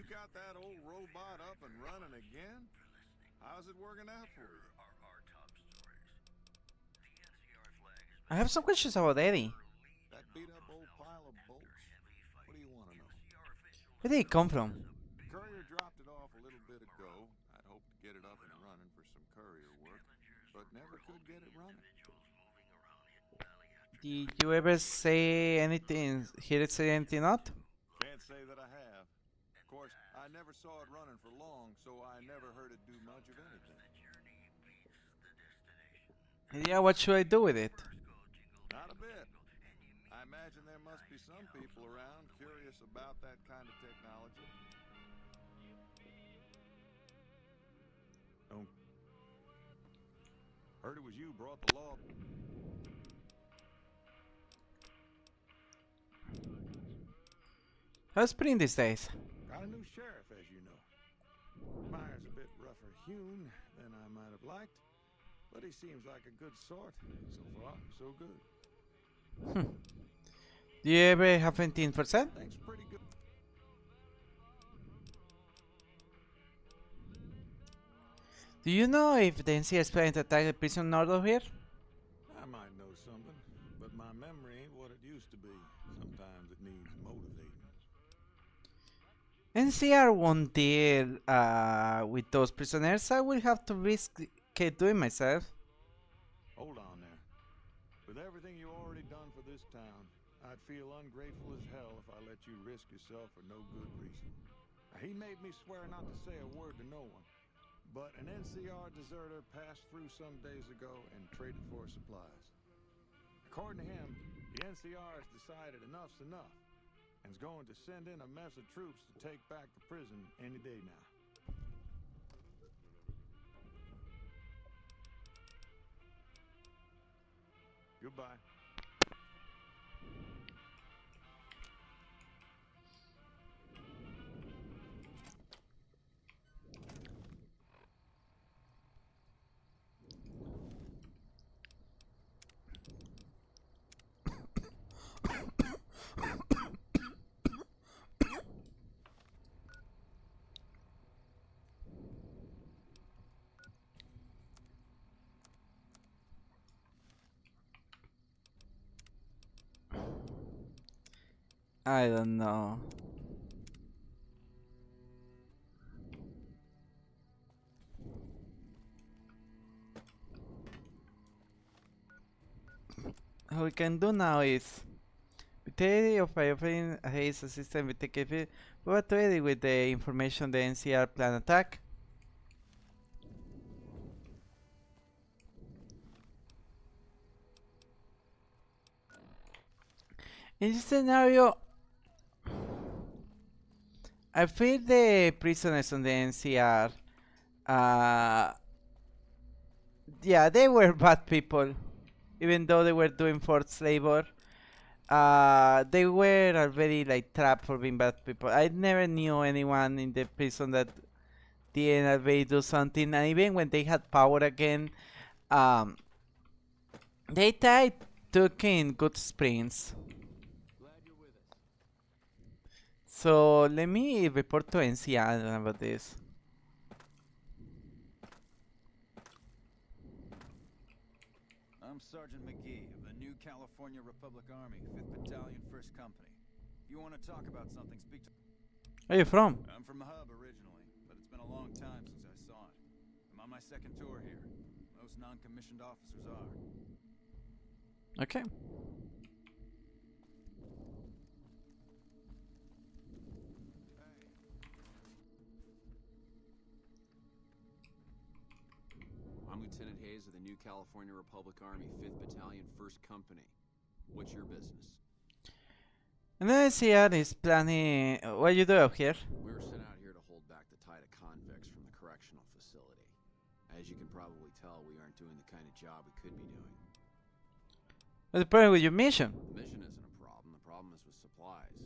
got that old robot up and running again? How's it working out for you? I have some questions about Eddie. That beat up old pile of bolts? What do you want to know? Where did it come from? Courier dropped it off a little bit ago. I'd hoped to get it up and running for some courier work, but never could get it running. Did you ever say anything? Hear it say anything out? Can't say that I have. Of course, I never saw it running for long, so I never heard it do much of anything. Yeah, what should I do with it? Not a bit. I imagine there must be some people around curious about that kind of technology. Oh. Heard it was you brought the law. How's Spring these days? Got a new sheriff, as you know. Myers a bit rougher hewn than I might have liked, but he seems like a good sort. So far, so good. Do you ever have 15%? Thanks pretty good. Do you know if the NCR is planning to attack the prison north of here? I might know something, but my memory ain't what it used to be. Sometimes it needs motivating. NCR won't deal with those prisoners. I will have to risk doing myself. Hold on there. With everything you already done for this town, I'd feel ungrateful as hell if I let you risk yourself for no good reason. He made me swear not to say a word to no one, but an NCR deserter passed through some days ago and traded for supplies. According to him, the NCR has decided enough's enough and is going to send in a mess of troops to take back the prison any day now. Goodbye. I don't know. What we can do now is with the idea of offering his assistant with the KP, we are ready with the information the NCR plan attack. In this scenario, I feel the prisoners on the NCR, yeah, they were bad people, even though they were doing forced labor. They were already like trapped for being bad people. I never knew anyone in the prison that didn't already do something, and even when they had power again, they took in good springs. So let me report to NCR about this. I'm Sergeant McGee of the New California Republic Army, 5th Battalion, 1st Company. If you want to talk about something, speak to... Where are you from? I'm from the hub originally, but it's been a long time since I saw it. I'm on my second tour here. Most non-commissioned officers are. Okay. I'm Lieutenant Hayes of the New California Republic Army, 5th Battalion, 1st Company. What's your business? And then NCR is planning. What you do out here? We were sent out here to hold back the tide of convicts from the correctional facility. As you can probably tell, we aren't doing the kind of job we could be doing. What's the problem with your mission? The mission isn't a problem. The problem is with supplies.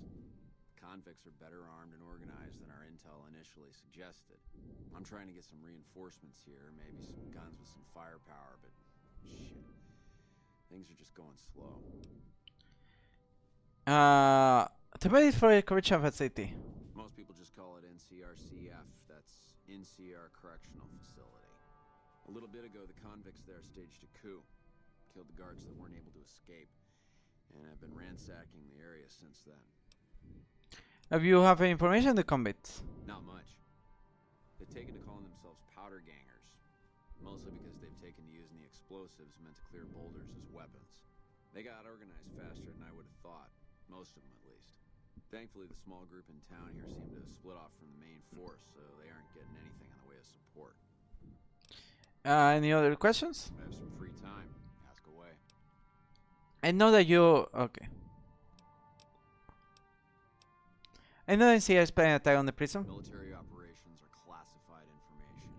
Convicts are better armed and organized than our intel initially suggested. I'm trying to get some reinforcements here, maybe some guns with some firepower, but shit. Things are just going slow. The base for a correctional facility. Most people just call it NC INCRCF, that's NCR Correctional Facility. A little bit ago, the convicts there staged a coup. Killed the guards that weren't able to escape. And I've been ransacking the area since then. Have you have any information on the convicts? Not much. They've taken to calling themselves powder gangers. Mostly because they've taken to using the explosives meant to clear boulders as weapons. They got organized faster than I would have thought. Most of them, at least. Thankfully, the small group in town here seem to have split off from the main force, so they aren't getting anything in the way of support. Any other questions? I have some free time. Ask away. I know that you... Okay. I know that NCR is planning an attack on the prison. Military operations are classified information.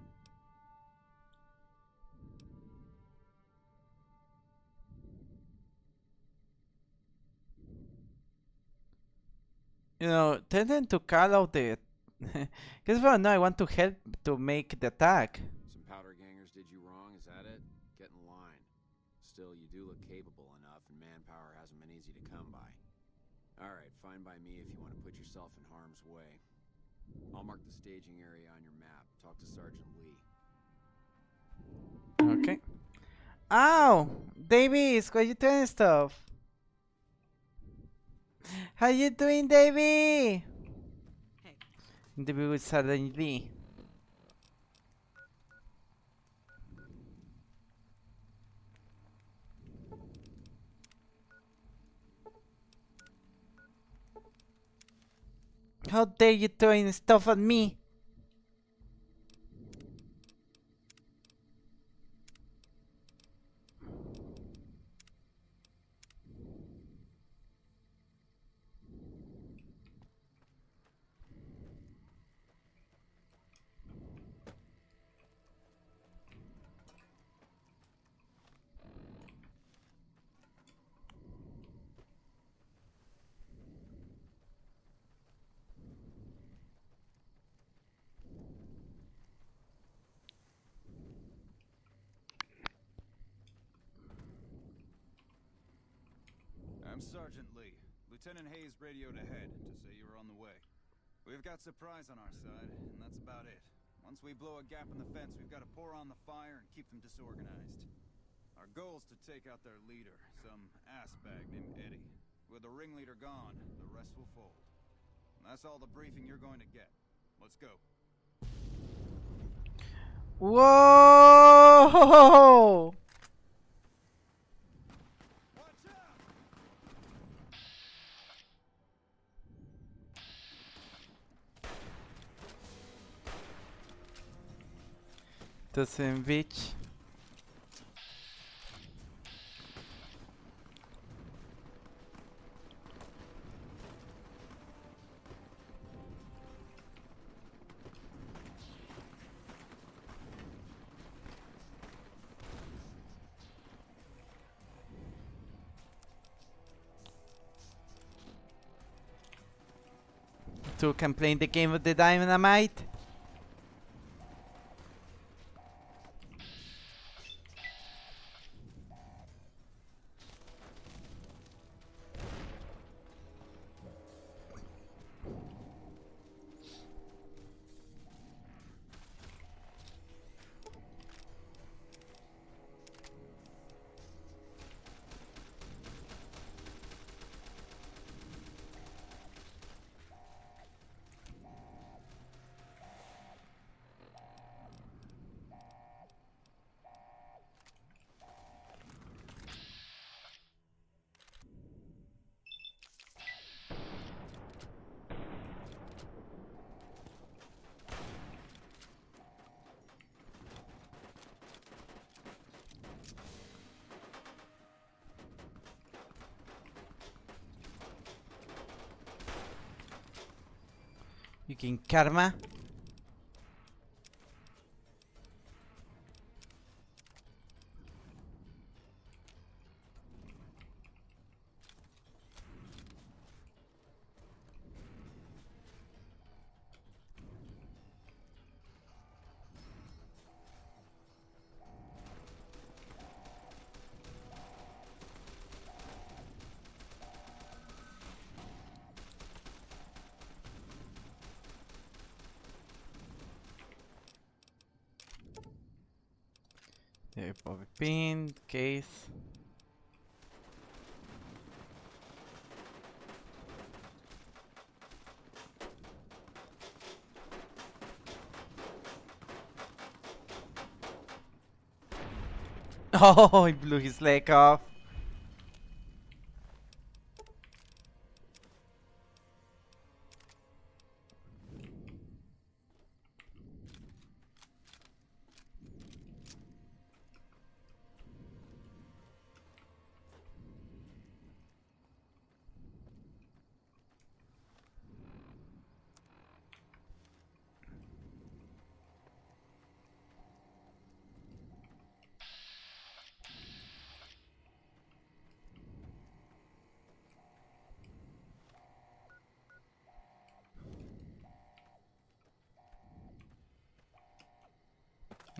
You know, tell them to call out the... Because for now I want to help to make the attack. Some powder gangers did you wrong, is that it? Get in line. Still, you do look capable enough, and manpower hasn't been easy to come by. Alright, fine by me if you want to put yourself in harm's way. I'll mark the staging area on your map. Talk to Sergeant Lee. Okay. Ow! Davis, why you doing stuff? How you doing, Davy? Hey. Davy with Sergeant Lee. How dare you throwing stuff at me? I'm Sergeant Lee. Lieutenant Hayes radioed ahead to say you were on the way. We've got supplies on our side, and that's about it. Once we blow a gap in the fence, we've got to pour on the fire and keep them disorganized. Our goal is to take out their leader, some assbag named Eddie. With the ringleader gone, the rest will fold. And that's all the briefing you're going to get. Let's go. Whoa! To sandwich. To can play the game of the dynamite. You can karma. Okay, Bobby pin, case. Oh, he blew his leg off.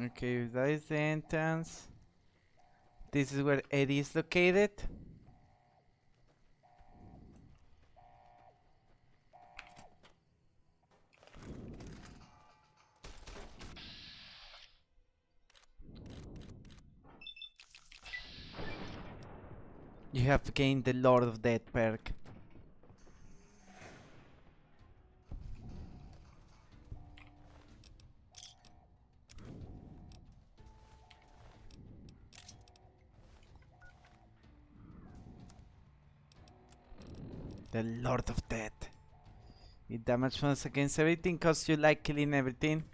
Okay, that is the entrance. This is where Eddie is located. You have gained the Lord of Death perk. The Lord of Death. It damage bonus against everything, cause you like killing everything.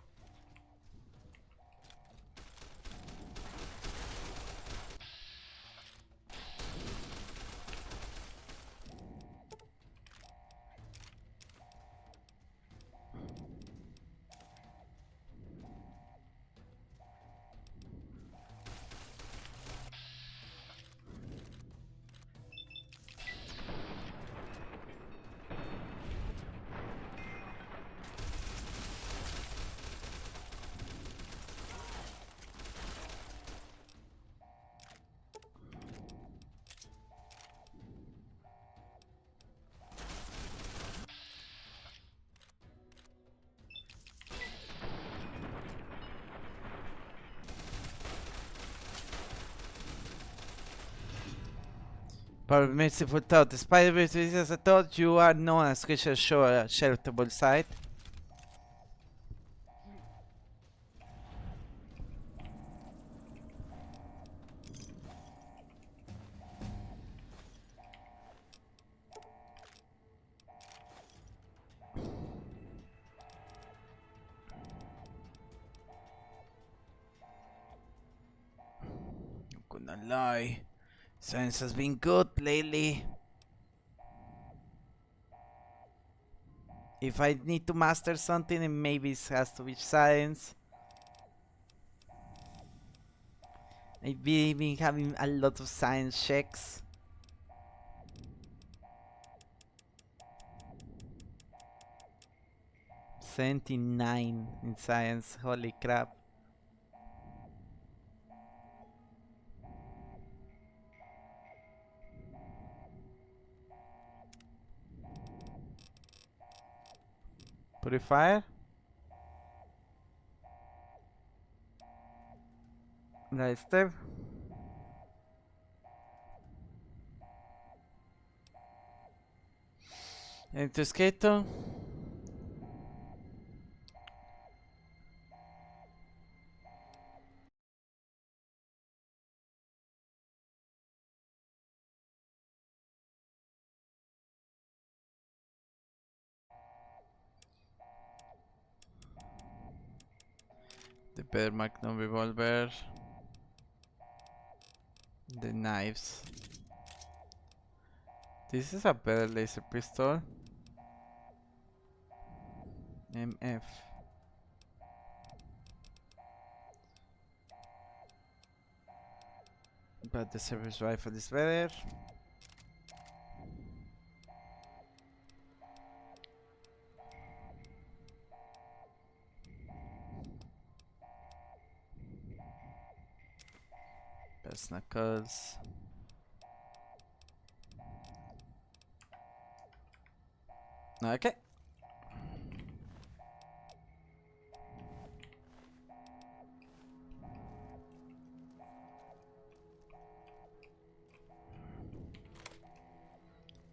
But merciful thought, despite the as I thought, you are known as Creature Show a charitable side. Not gonna lie, science has been good lately. If I need to master something, it maybe it has to be science. I've been having a lot of science checks. $79 in science, holy crap. Purifier? Right step. Entusqueto. The better Magnum revolver. The knives. This is a better laser pistol. MF. But the service rifle is better. Best knuckles. Okay.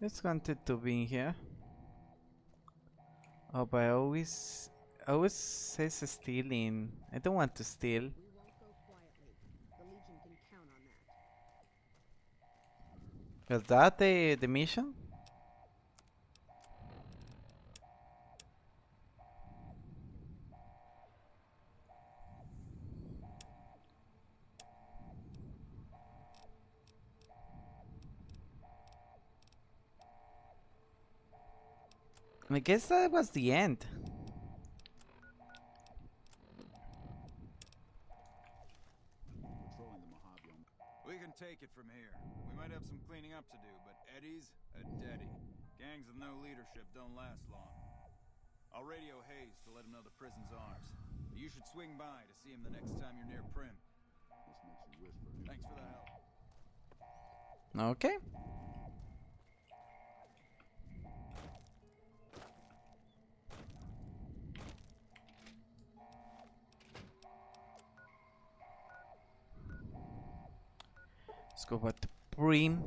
Just wanted to be here. Oh, but I always says stealing. I don't want to steal. We won't go quietly. The Legion can count on that. Was that the mission? I guess that was the end. Patrolling the Mojave on We can take it from here. We might have some cleaning up to do, but Eddie's a Deddy. Gangs with no leadership don't last long. I'll radio Hayes to let him know the prison's ours. But you should swing by to see him the next time you're near Prim. this makes you wish for a new Thanks for the help. Okay. Let's go back to Prim.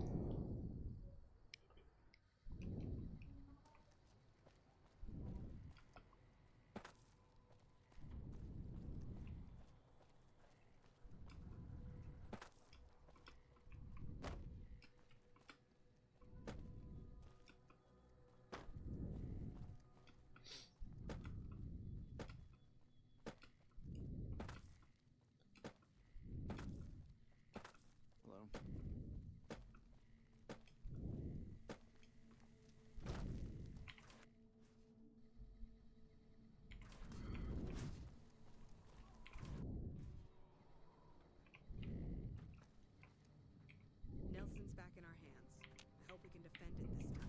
Hello? Nelson's back in our hands. I hope we can defend it this time.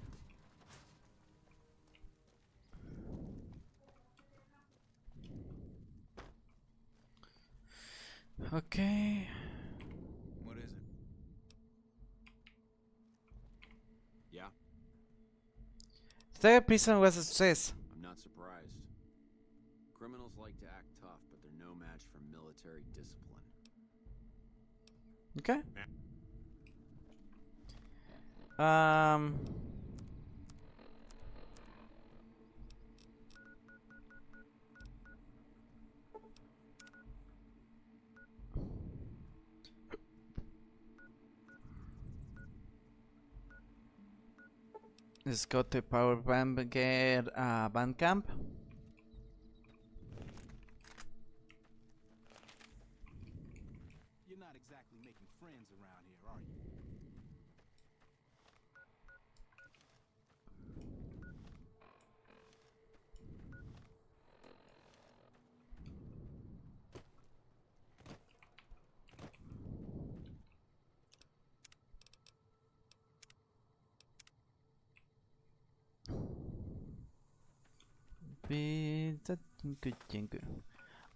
Okay. What is it? Yeah? Third prison was a success. I'm not surprised. Criminals like to act tough, but they're no match for military discipline. Okay. Um. Let's go to Power Band, get band camp. You're not exactly making friends around here, are you?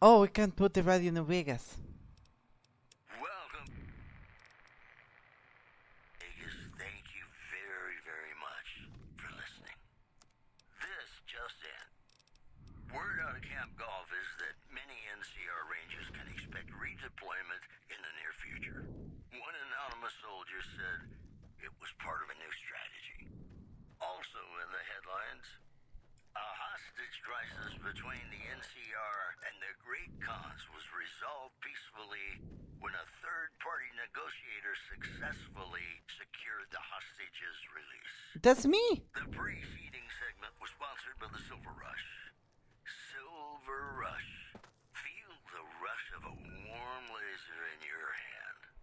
Oh, we can put the radio in Vegas. Welcome, Vegas. Thank you very, very much for listening. This just in. Word out of Camp Golf is that many NCR Rangers can expect redeployment in the near future. One anonymous soldier said it was part of a new strategy. Also in the headlines, a hostage crisis between the NCR and the Great Khans was resolved peacefully when a third-party negotiator successfully secured the hostage's release. That's me. The preceding segment was sponsored by the Silver Rush. Silver Rush. Feel the rush of a warm laser in your hand.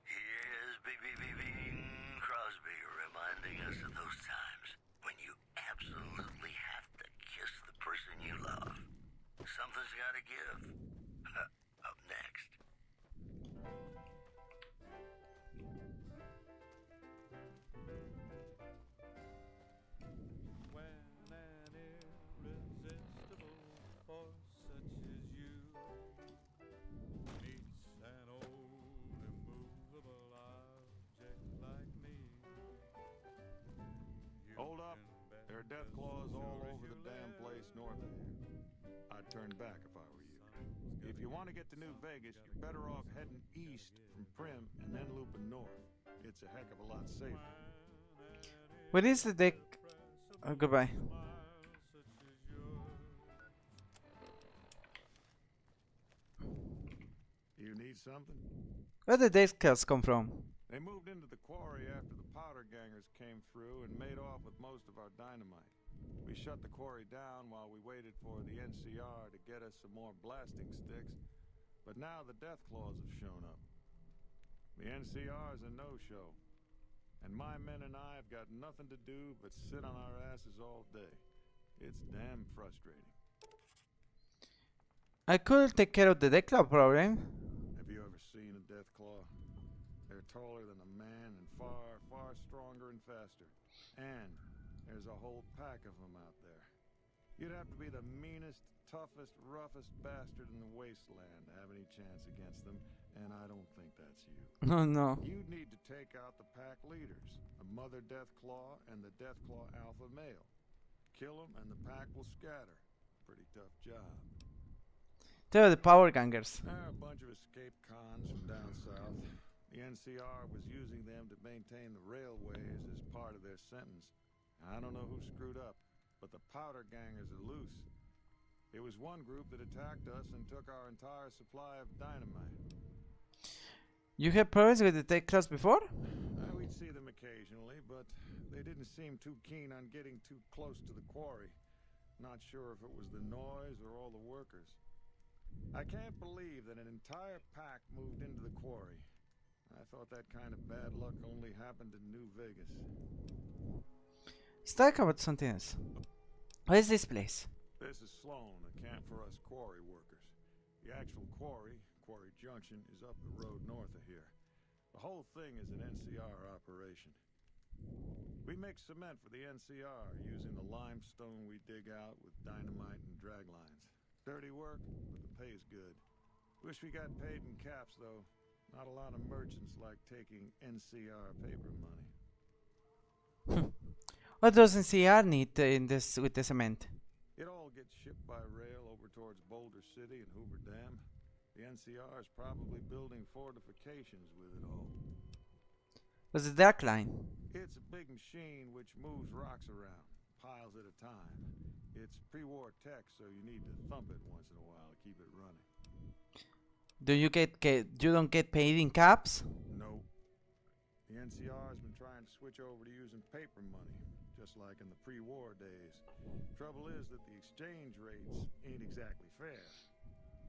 Here's Bing Crosby reminding us of those times when you absolutely have to kiss the person you love. Something's gotta give. Up next. When an irresistible force such as you meets an old immovable object like me. Hold up. There are death claws all over the damn place north of here. I'd turn back if I were you. If you want to get to New Vegas, you're better off heading east from Prim and then looping north. It's a heck of a lot safer. What is the deck? Oh, goodbye. You need something? Where did these kills come from? They moved into the quarry after the powder gangers came through and made off with most of our dynamite. We shut the quarry down while we waited for the NCR to get us some more blasting sticks, but now the Death Claws have shown up. The NCR's a no-show, and my men and I have got nothing to do but sit on our asses all day. It's damn frustrating. I could take care of the Deathclaw problem. Have you ever seen a Death Claw? They're taller than a man and far, far stronger and faster. And there's a whole pack of them out there. You'd have to be the meanest, toughest, roughest bastard in the wasteland to have any chance against them, and I don't think that's you. No, no. You'd need to take out the pack leaders, the Mother Deathclaw and the Deathclaw Alpha Male. Kill them and the pack will scatter. Pretty tough job. They're the power gangers. They're a bunch of escaped cons from down south. The NCR was using them to maintain the railways as part of their sentence. I don't know who screwed up, but the powder gangers are loose. It was one group that attacked us and took our entire supply of dynamite. You had problems with the Deathclaws before? We'd see them occasionally, but they didn't seem too keen on getting too close to the quarry. Not sure if it was the noise or all the workers. I can't believe that an entire pack moved into the quarry. I thought that kind of bad luck only happened in New Vegas. Let's talk about something else. What is this place? This is Sloan, a camp for us quarry workers. The actual quarry, Quarry Junction, is up the road north of here. The whole thing is an NCR operation. We make cement for the NCR using the limestone we dig out with dynamite and drag lines. Dirty work, but the pay's good. Wish we got paid in caps, though. Not a lot of merchants like taking NCR paper money. What does NCR need in this with the cement? It all gets shipped by rail over towards Boulder City and Hoover Dam. The NCR is probably building fortifications with it all. What's the dark line? It's a big machine which moves rocks around, piles at a time. It's pre-war tech, so you need to thump it once in a while to keep it running. Do you you don't get paid in caps? No. The NCR has been trying to switch over to using paper money, just like in the pre-war days. Trouble is that the exchange rates ain't exactly fair.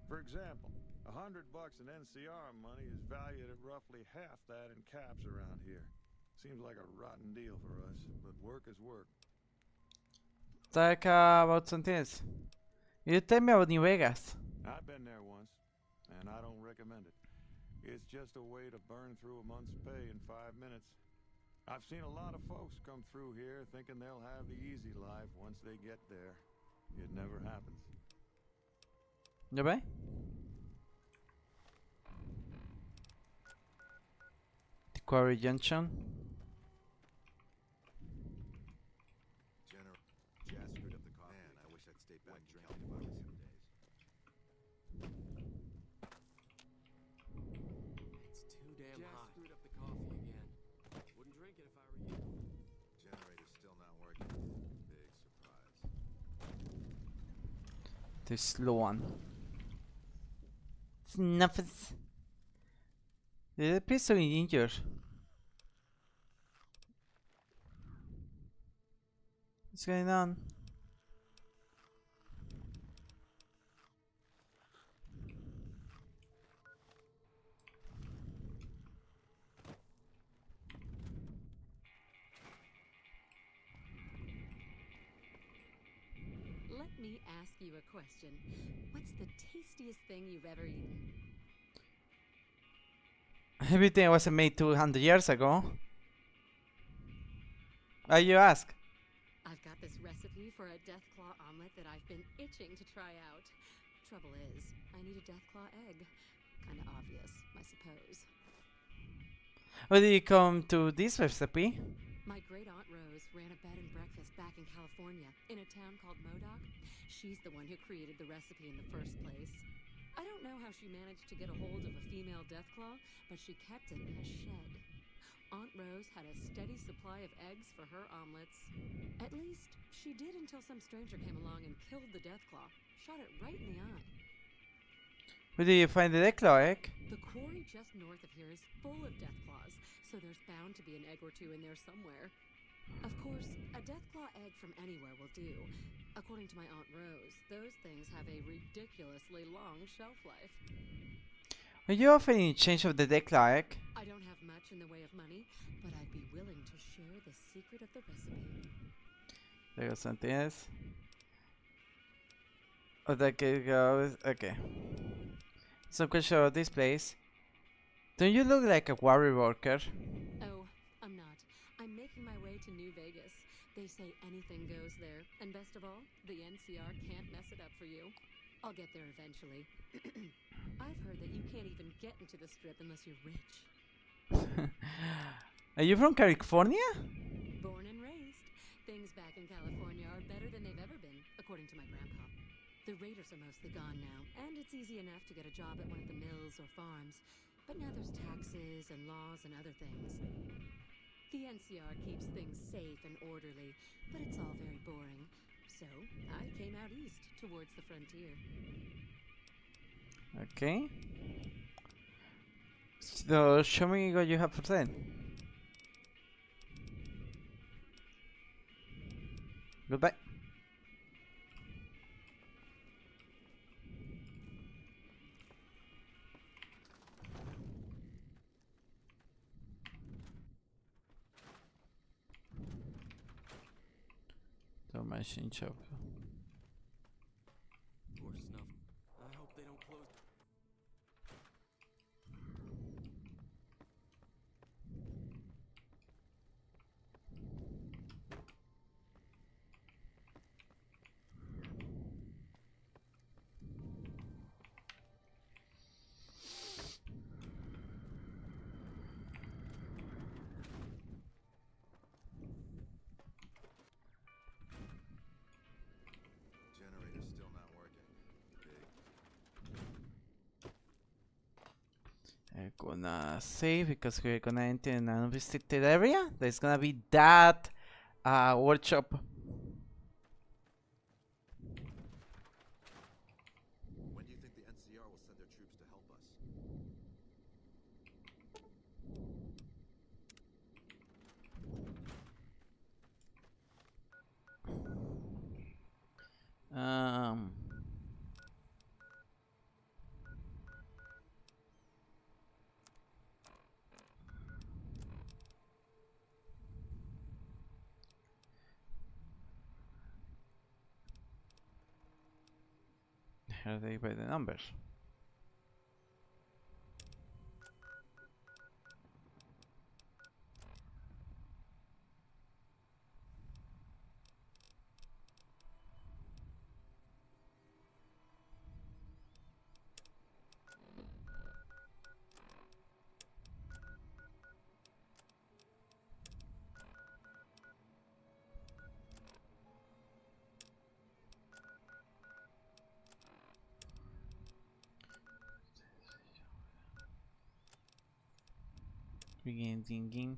For example, $100 in NCR money is valued at roughly half that in caps around here. Seems like a rotten deal for us, but work is work. Talk about something else. You tell me about New Vegas. I've been there once, and I don't recommend it. It's just a way to burn through a month's pay in 5 minutes. I've seen a lot of folks come through here thinking they'll have the easy life once they get there. It never happens. ¿Ya ve? The Quarry Junction. General, Jazz screwed up the coffee. Man, I wish I'd stayed back drinking if I was some days. It's too damn hot. Screwed up the coffee again. Wouldn't drink it if I were you. Generator's still not working. Big surprise. The slow one. Snuffles. It appears so injured. What's going on? Let me ask you a question. What's the tastiest thing you've ever eaten? Everything wasn't made 200 years ago. Why you ask? I've got this recipe for a Deathclaw omelet that I've been itching to try out. Trouble is, I need a Deathclaw egg. Kinda obvious, I suppose. How did you come to this recipe? My great-aunt Rose ran a bed and breakfast back in California, in a town called Modoc. She's the one who created the recipe in the first place. I don't know how she managed to get a hold of a female Deathclaw, but she kept it in a shed. Aunt Rose had a steady supply of eggs for her omelets. At least, she did until some stranger came along and killed the Deathclaw. Shot it right in the eye. Where did you find the Deathclaw egg? The quarry just north of here is full of Deathclaws, so there's bound to be an egg or two in there somewhere. Of course, a Deathclaw egg from anywhere will do. According to my Aunt Rose, those things have a ridiculously long shelf life. Are you offering in exchange of the Deathclaw egg? I don't have much in the way of money, but I'd be willing to share the secret of the recipe. There goes something else. Oh, that goes. Okay. Some question about this place. Don't you look like a quarry worker? Oh, I'm not. I'm making my way to New Vegas. They say anything goes there, and best of all, the NCR can't mess it up for you. I'll get there eventually. I've heard that you can't even get into the Strip unless you're rich. Are you from California? Born and raised. Things back in California are better than they've ever been, according to my grandpa. The raiders are mostly gone now, and it's easy enough to get a job at one of the mills or farms. But now there's taxes and laws and other things. The NCR keeps things safe and orderly, but it's all very boring. So, I came out east, towards the frontier. Okay. So, show me what you have for sale. Goodbye. The machine shop. More snuff. I hope they don't close. Generator's still not working. I'm gonna save because we're gonna enter an unrestricted area. There's gonna be that workshop. When do you think the NCR will send their troops to help us? Um. Here they by the numbers. Begin thinking.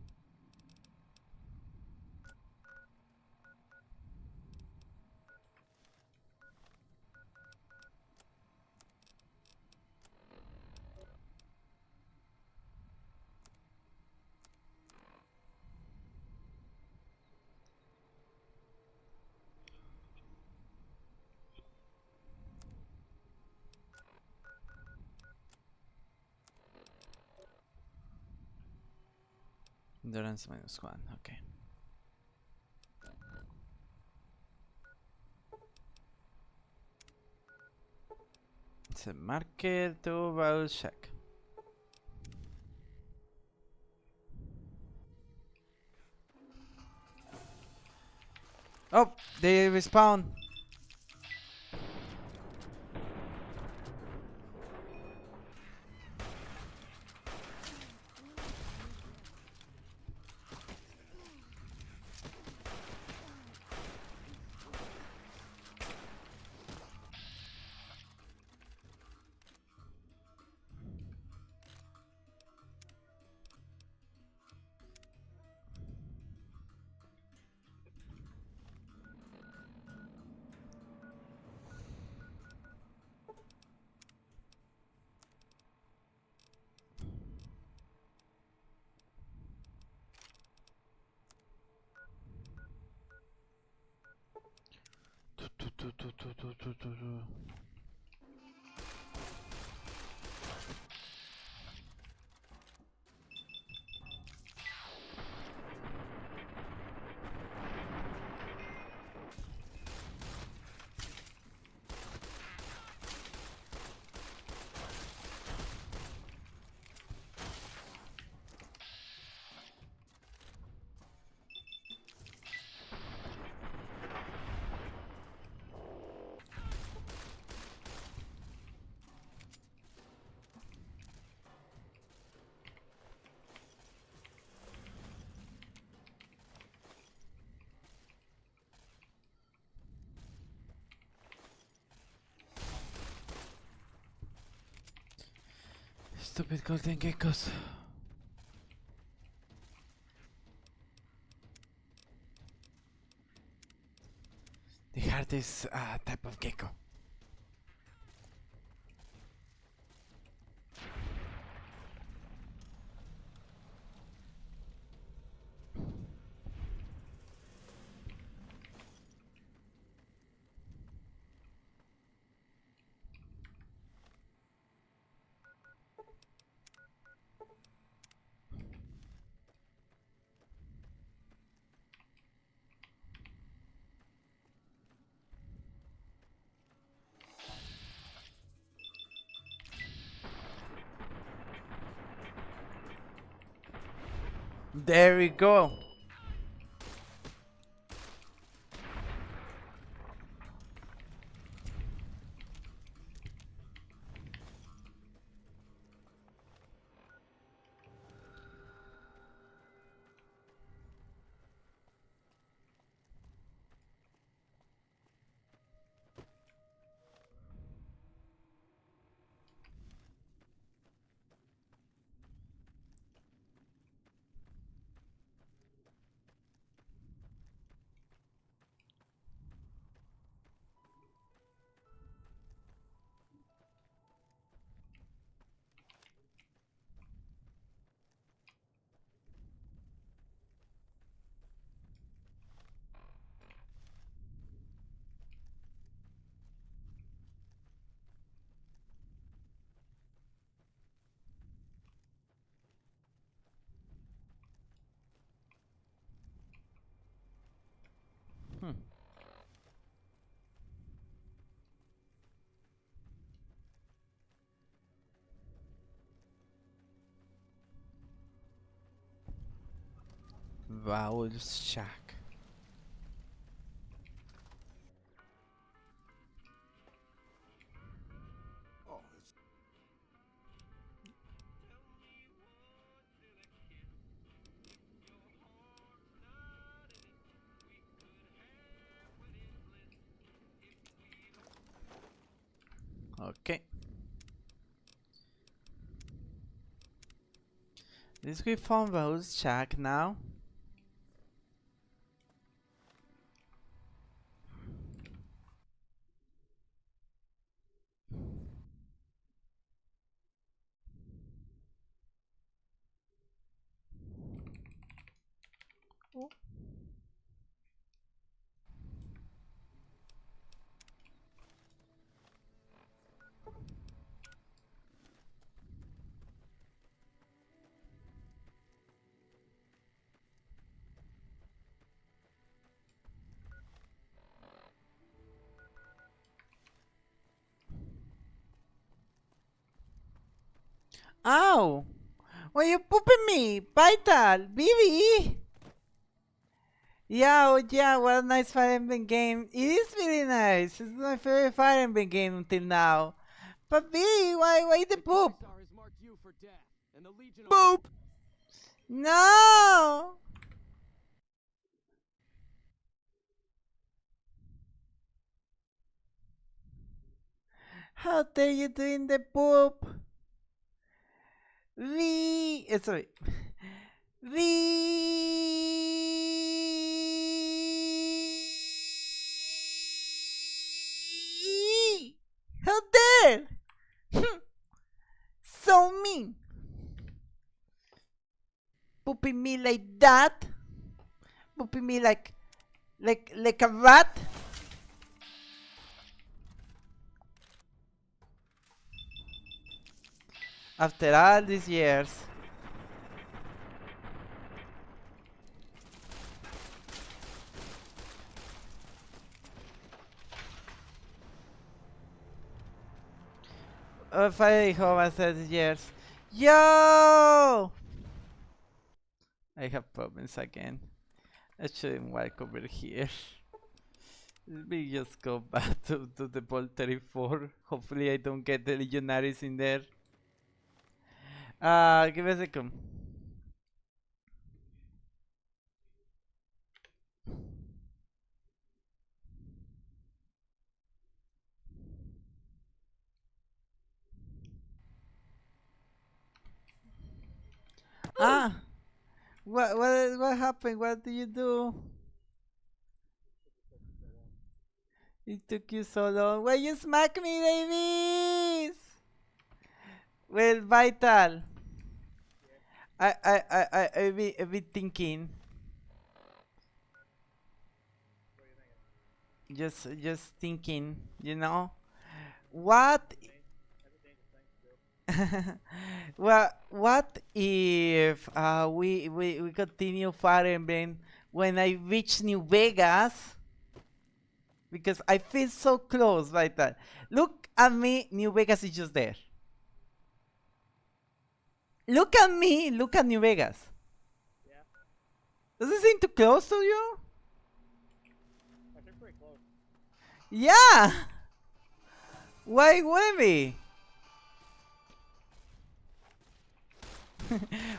Endurance -1, okay. It's a market to battle check. Oh, they respawn. Stupid golden geckos. The hardest type of gecko. There we go. Vowels shack. Okay. Let's go from Vowels shack now. Ow! Why you pooping me? Vital! Baby! Yeah, oh yeah, what a nice Fire Emblem game. It is really nice. It's my favorite Fire Emblem game until now. But Billy, why the poop? Boop! No! How dare you doing the poop? Sorry. How dare! So mean! Pooping me like that? Pooping me like a rat? After all these years. Finally home after these years. Yo! I have problems again. I shouldn't walk over here. Let me just go back to the ball 34. Hopefully I don't get the legionaries in there. Give me a second. Ah! What happened? What did you do? It took you so long. Why you smack me, Davis? Well, Vital. I be thinking. Just thinking, you know, what? What if we continue Fire Emblem when I reach New Vegas? Because I feel so close right there. Look at me, New Vegas is just there. Look at me, look at New Vegas. Does it seem too close to you? Pretty close. Yeah! Why wouldn't we?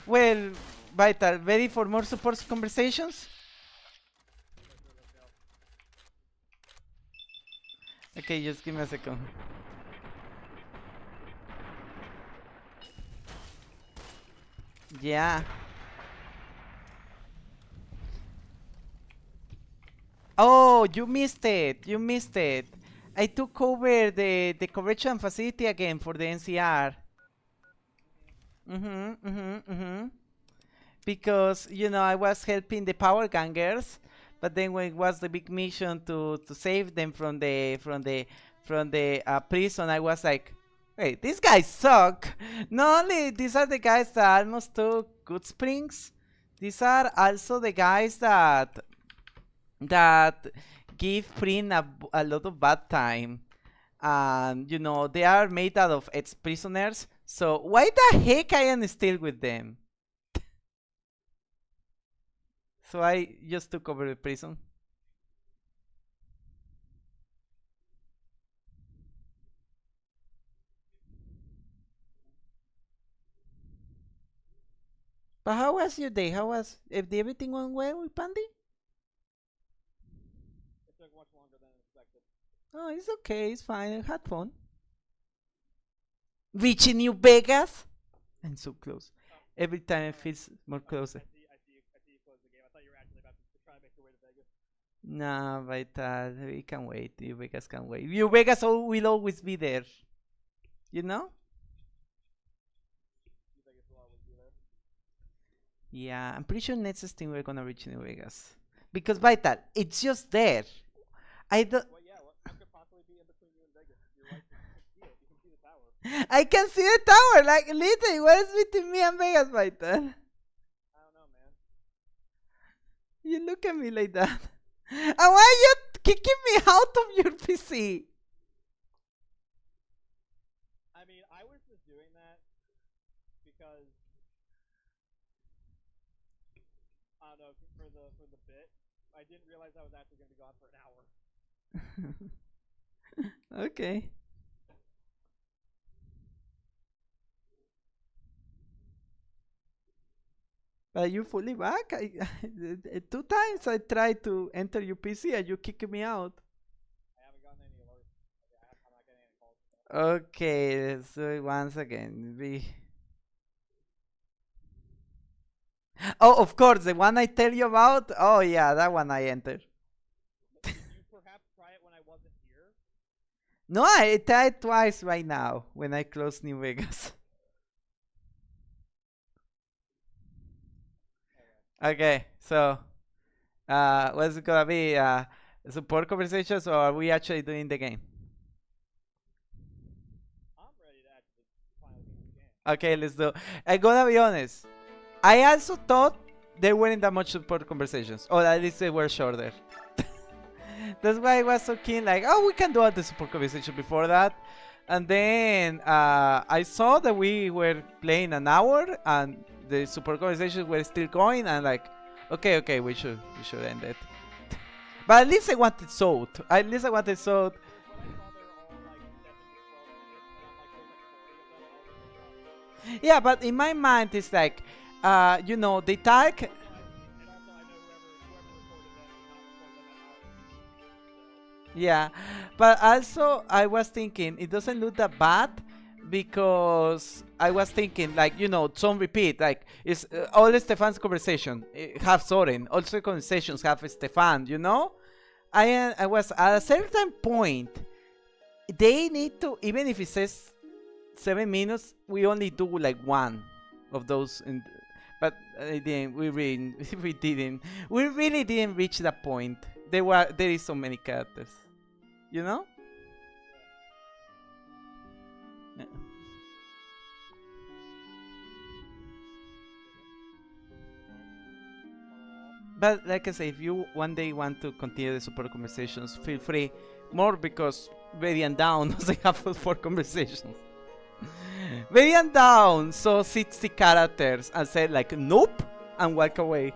Well, Vital, ready for more support conversations? Okay, just give me a second. Yeah. Oh, you missed it. You missed it. I took over the correction facility again for the NCR. Because, you know, I was helping the power gangers, but then when it was the big mission to save them from the prison, I was like, wait, these guys suck. Not only these are the guys that almost took Good Springs, these are also the guys that give Prin a lot of bad time. And, you know, they are made out of ex-prisoners. So why the heck I am still with them? So I just took over the prison. But how was your day? How was everything went well with Pandy? It took much longer than expected. Oh, it's okay. It's fine. I had fun. Reaching New Vegas? I'm so close. Every time it feels more closer. I see you close the game. I thought you were actually about to try to make your way to Vegas. Nah, Vital, we can wait. New Vegas can wait. New Vegas will always be there. You know? You Vegas will always be there. Yeah, I'm pretty sure next thing we're gonna reach New Vegas. Because Vital, it's just there. I don't. Well, yeah, what could possibly be in between you and Vegas? You're right. You can see it. You can see the tower. I can see the tower. Like, literally, what is between me and Vegas, Vital? I don't know, man. You look at me like that. And why are you kicking me out of your PC? I mean, I was just doing that because I don't know, for the bit. I didn't realize I was actually going to be gone for an hour. Okay. Are you fully back? 2 times I tried to enter your PC and you kicked me out. I haven't gotten any alerts. I'm not getting any calls. Okay, let's do it once again. Oh, of course, the one I tell you about. Oh yeah, that one I entered. Did you perhaps try it when I wasn't here? No, I tried twice right now when I closed New Vegas. Okay, so what's it gonna be? Support conversations, or are we actually doing the game? I'm ready to actually finally beat the game. Okay, let's do. I gotta be honest. I also thought there weren't that much support conversations, or at least they were shorter. That's why I was so keen, like, oh, we can do all the support conversation before that. And then I saw that we were playing an hour, and the support conversations were still going, and like, okay, we should end it. But at least I wanted Soul. At least I wanted Soul. Yeah, but in my mind, it's like, they talk. Yeah, but also I was thinking it doesn't look that bad because I was thinking like some repeat like it's all Stefan's conversation have Soren also conversations have Stefan. I was at a certain point they need to, even if it says 7 minutes, we only do like one of those but we really we really didn't reach that point. There is so many characters. You know? Yeah. But like I say, if you one day want to continue the support conversations, feel free. More because Radiant Down doesn't have for conversations. Radiant Down saw 60 characters and said like nope and walk away.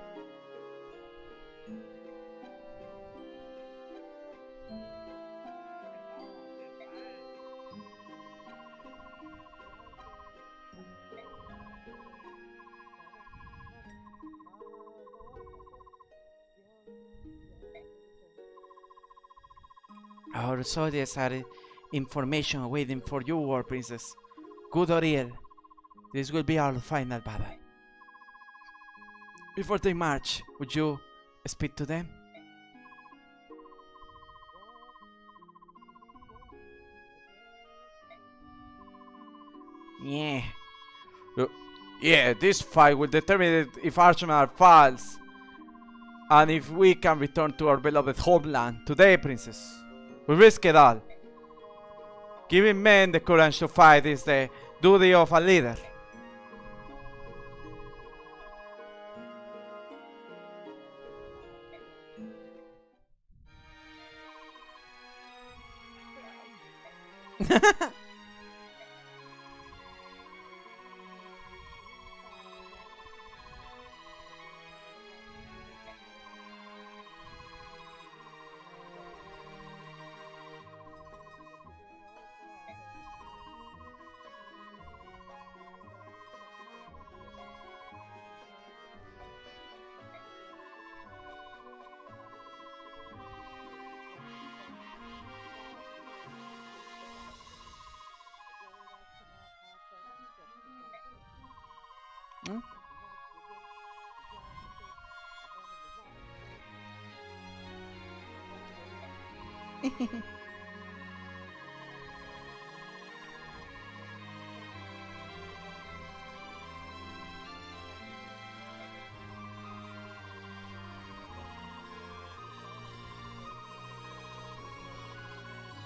Our soldiers are information waiting for you, War Princess. Good or ill, this will be our final battle. Before they march, would you speak to them? Yeah. Yeah, this fight will determine if Archimar falls. And if we can return to our beloved homeland today, Princess. We risk it all. Giving men the courage to fight is the duty of a leader.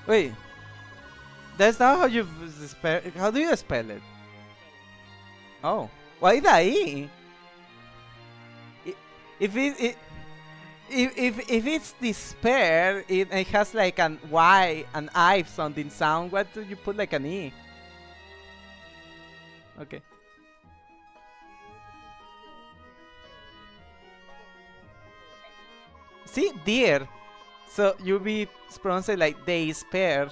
Wait, that's not how you spell. How do you spell it? Oh, why daí? If if it's despair, it has like an Y, an I sounding sound. What do you put like an E? Okay. See, dear. So you be pronounced like despair.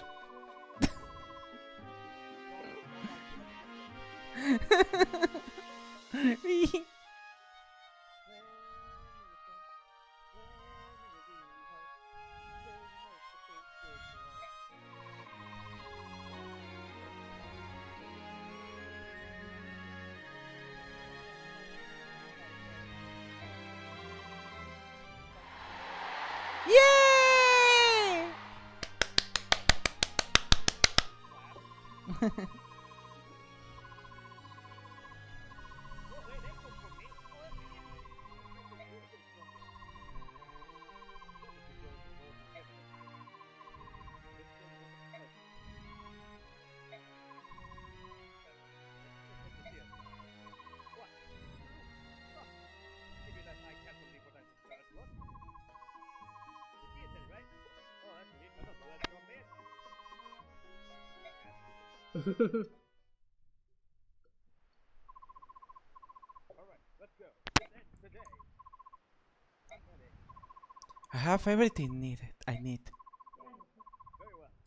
Yay! I have everything needed. I need.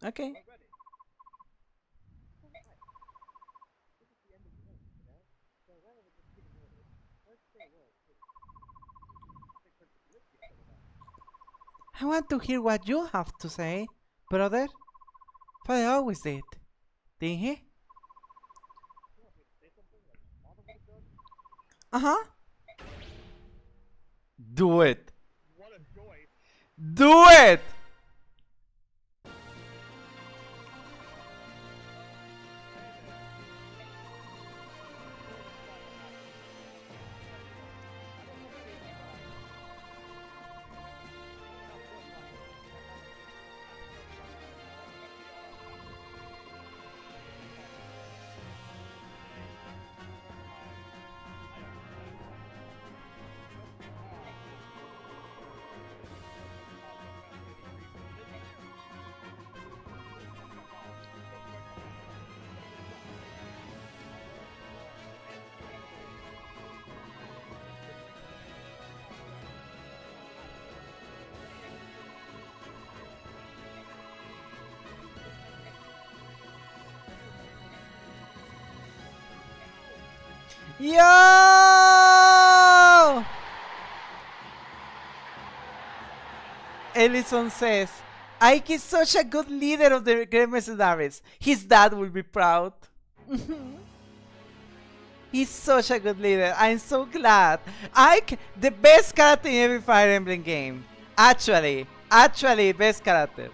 Okay. I want to hear what you have to say, brother. Father always did. Didn't he? Uh-huh. Do it. Do it! Yo! Ellison says, Ike is such a good leader of the Great Mercenaries. His dad will be proud. He's such a good leader. I'm so glad. Ike, the best character in every Fire Emblem game. Actually, best character.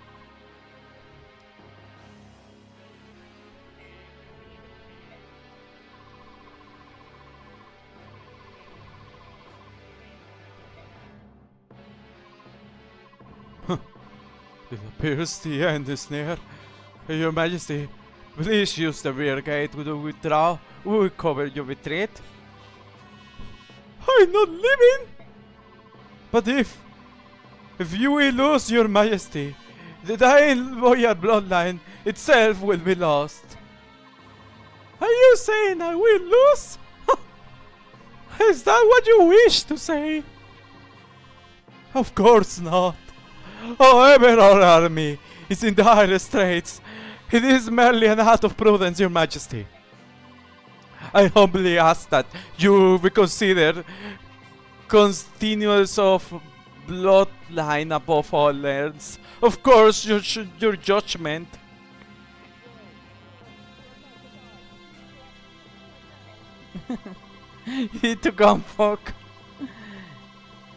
It appears the end is near. Your Majesty, please use the rear gate to withdraw. We will cover your retreat. I'm not leaving! But if you will lose, Your Majesty, the dying royal bloodline itself will be lost. Are you saying I will lose? Is that what you wish to say? Of course not. However, our army is in dire straits. It is merely an act of prudence, Your Majesty. I humbly ask that you reconsider continuance of bloodline above all else. Of course, your judgment. You need to come, fuck.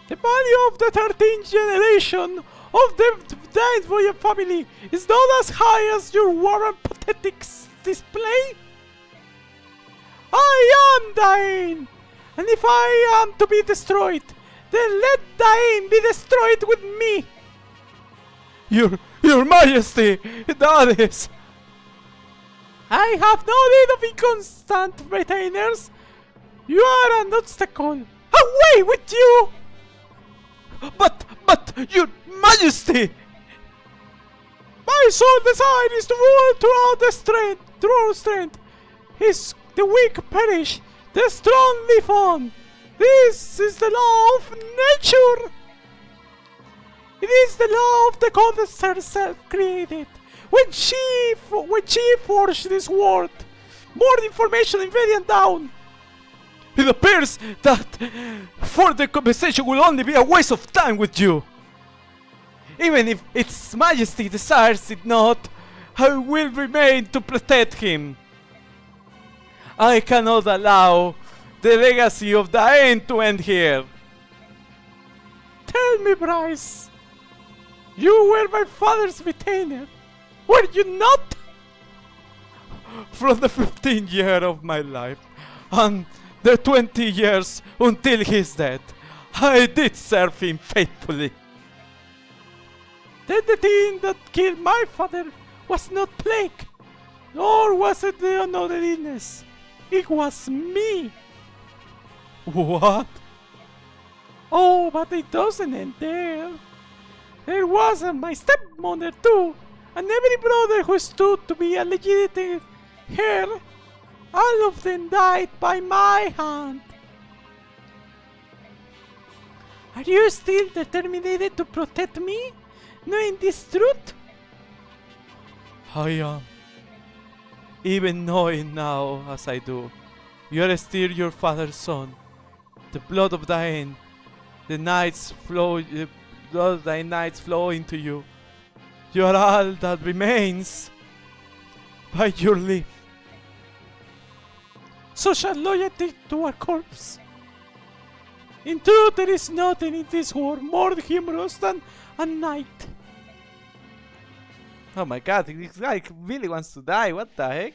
The body of the 13th generation of the died for your family is not as high as your warm pathetic display. I am dying, and if I am to be destroyed, then let dying be destroyed with me. Your Majesty, that is. I have no need of inconstant retainers. You are an obstacle. Away with you! But, Your Majesty! My sole desire is to rule throughout the strength, through strength. Is the weak perish, the strong live on. This is the law of nature. It is the law of the goddess herself created. When she forged this world, more information invading down. It appears that further conversation will only be a waste of time with you. Even if Its Majesty desires it not, I will remain to protect him. I cannot allow the legacy of the end to end here. Tell me, Bryce, you were my father's retainer, were you not? From the 15th year of my life and the 20 years until his death, I did serve him faithfully. Then the thing that killed my father was not plague, nor was it the another illness. It was me. What? Oh, but it doesn't end there. There was my stepmother too, and every brother who stood to be a legitimate Here, all of them died by my hand. Are you still determined to protect me, knowing this truth? I am. Even knowing now, as I do, you are still your father's son. The blood of thine, the blood of thy knights flow into you. You are all that remains. By your leave. So shall loyalty to our corpse. In truth, there is nothing in this world more humorous than a knight. Oh my god, this guy really wants to die. What the heck?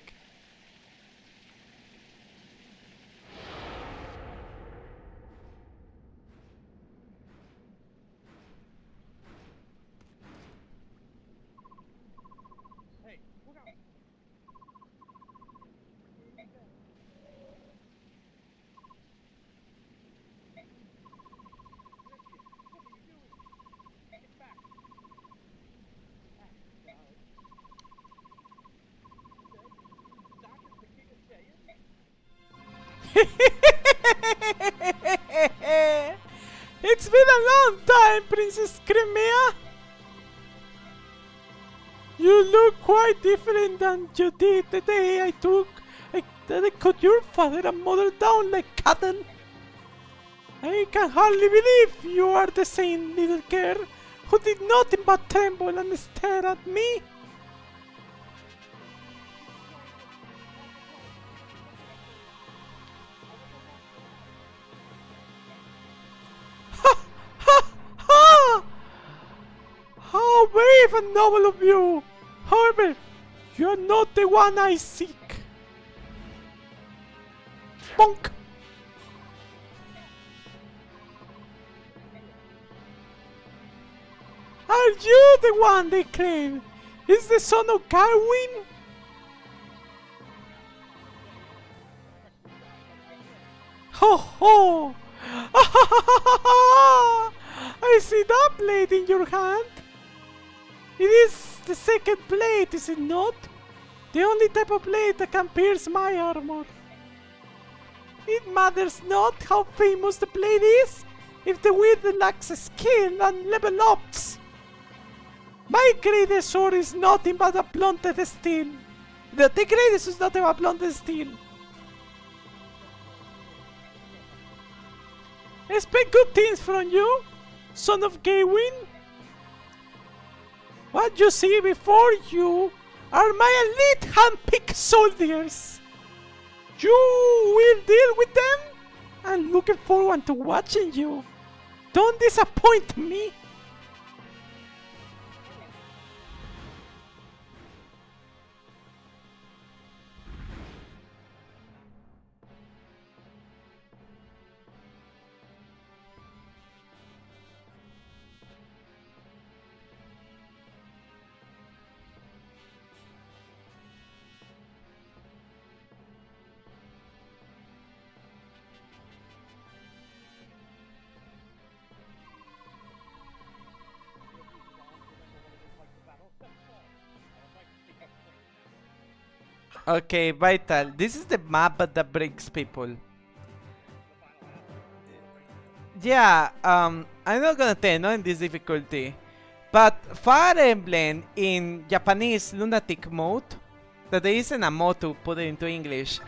It's been a long time, Princess Crimea. You look quite different than you did the day I cut your father and mother down like cattle. I can hardly believe you are the same little girl who did nothing but tremble and stare at me. How brave and noble of you! However, you are not the one I seek. Bonk! Are you the one they claim is the son of Gawain? Ho ho! I see that blade in your hand. It is the second blade, is it not? The only type of blade that can pierce my armor. It matters not how famous the blade is, if the wielder lacks skill and level ups. My greatest sword is nothing but a blunted steel. The greatest is nothing but blunted steel. Expect good things from you, son of Gawain. What you see before you are my elite hand-picked soldiers. You will deal with them? I'm looking forward to watching you. Don't disappoint me. Okay, Vital. This is the map that breaks people. Yeah, I'm not gonna tell, not in this difficulty. But Fire Emblem in Japanese lunatic mode, that there isn't a mode to put it into English.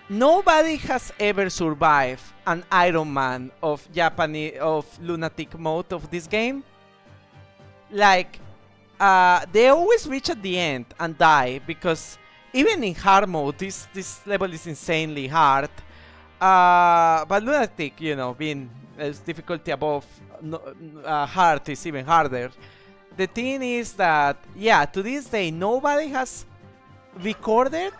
Nobody has ever survived an Iron Man of lunatic mode of this game. Like, they always reach at the end and die, because even in hard mode, this level is insanely hard. But lunatic, you know, being difficulty above hard is even harder. The thing is that, yeah, to this day, nobody has recorded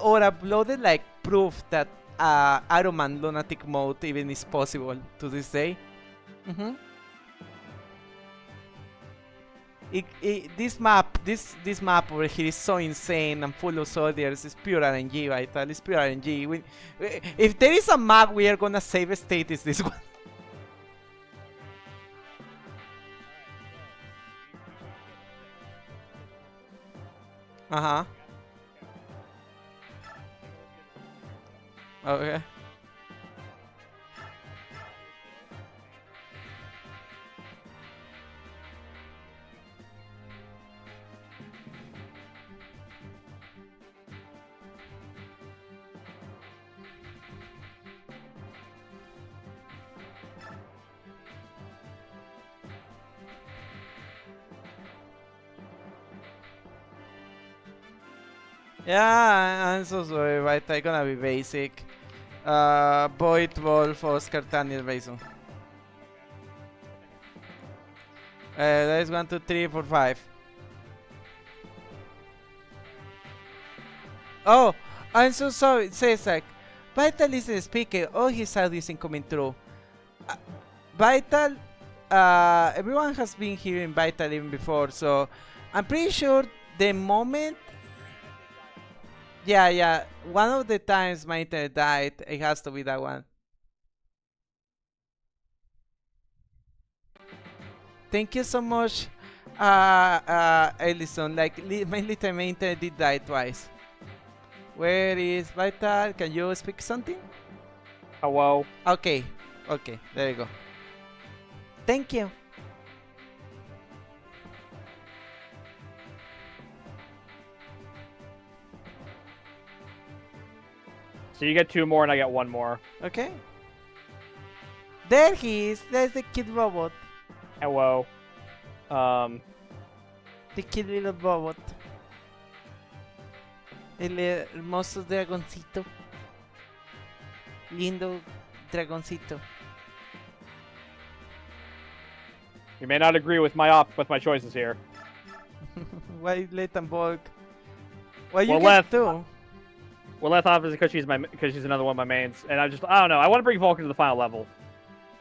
or uploaded like proof that Iron Man lunatic mode even is possible to this day. This map over here is so insane and full of soldiers. It's pure RNG, Vital. It's pure RNG. If there is a map we are gonna save a state, is this one. Uh-huh. Okay. Yeah, I'm so sorry, right? I'm gonna be basic. Void Wolf, Oscar, Daniel, Mason. That is 1, 2, 3, 4, 5. Oh, I'm so sorry. It says like, Vital isn't speaking. All his audio isn't coming through. Vital, everyone has been hearing Vital even before, so I'm pretty sure the moment. Yeah. One of the times my internet died, it has to be that one. Thank you so much, Ellison. Like, my little internet did die twice. Where is Vital? Can you speak something? Hello. Okay, there you go. Thank you. So you get 2 more and I get 1 more. Okay. There he is. There's the kid robot. Hello. The kid little robot. El hermoso dragoncito. Lindo dragoncito. You may not agree with my choices here. Why Lettenborg? Why you Well, get Leth, two? Well, Leth obviously because she's another one of my mains, and I don't know. I want to bring Vulcan to the final level.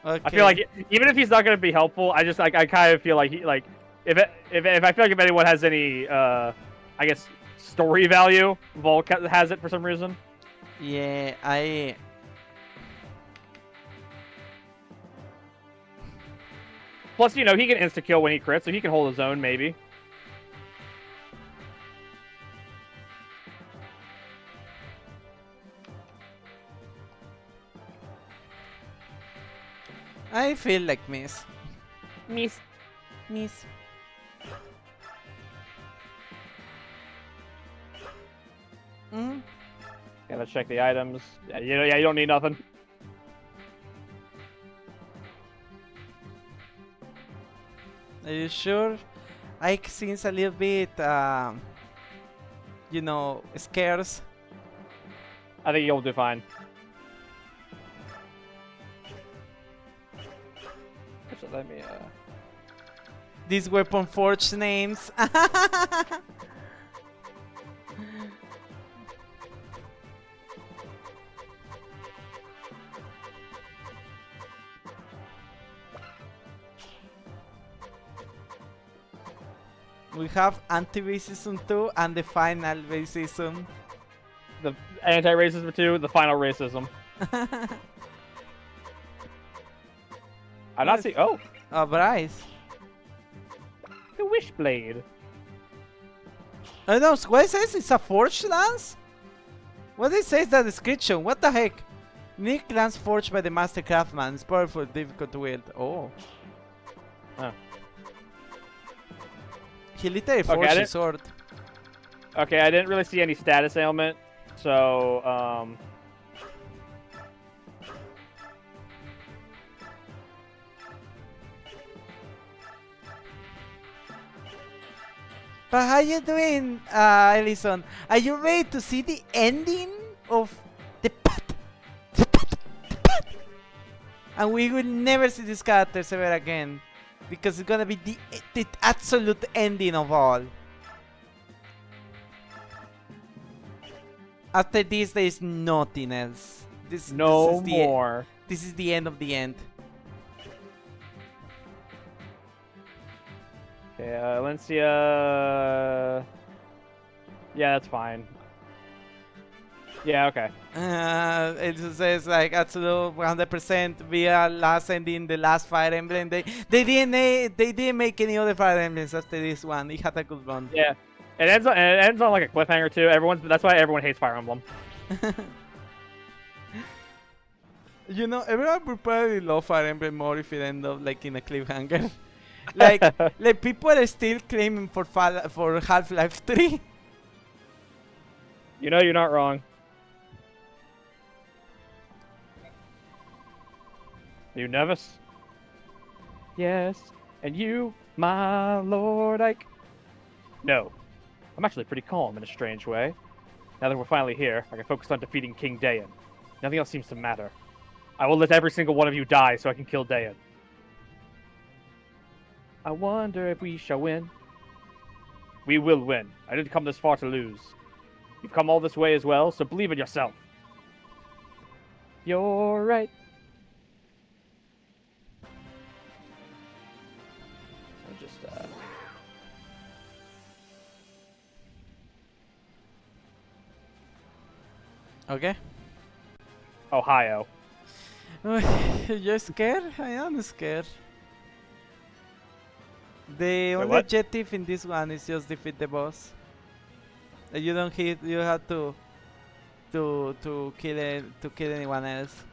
Okay. I feel like even if he's not going to be helpful, I kind of feel like if I feel like if anyone has any I guess story value, Volk has it for some reason. Yeah, Plus, he can insta kill when he crits, so he can hold his own maybe. I feel like miss. Miss. Mm. Gotta check the items. Yeah, you don't need nothing. Are you sure? Ike seems a little bit, scarce. I think you'll do fine. Actually, let me, These weapon forge names. We have anti-racism 2 and the final racism. The anti-racism 2, the final racism. I'm not seeing. Oh, Bryce. The Wishblade. I know. What it says? It's a forged lance. What it says the description? What the heck? Unique lance forged by the master craftsman. It's powerful, difficult to wield. Oh. Huh. He literally forged his sword. Okay, I didn't really see any status ailment, so But how you doing, Ellison? Are you ready to see the ending of the path? And we will never see these characters ever again. Because it's gonna be the absolute ending of all. After this, there is nothing else. This is more. This is the end of the end. Okay, Valencia. Yeah, that's fine. Yeah, okay. It says like absolute 100% via last ending, the last Fire Emblem. They didn't make any other Fire Emblems after this one. It had a good run. Yeah, it ends on like a cliffhanger too. That's why everyone hates Fire Emblem. You know, everyone would probably love Fire Emblem more if it ended up like in a cliffhanger. like people are still claiming for Half-Life 3. You know you're not wrong. Are you nervous? Yes. And you, my Lord Ike? No. I'm actually pretty calm in a strange way. Now that we're finally here, I can focus on defeating King Dayan. Nothing else seems to matter. I will let every single one of you die so I can kill Dayan. I wonder if we shall win. We will win. I didn't come this far to lose. You've come all this way as well, so believe in yourself. You're right. I'll just, Okay. Ohio. You're scared? I am scared. The only what? objective in this one is just defeat the boss. You don't hit. You have to kill anyone else.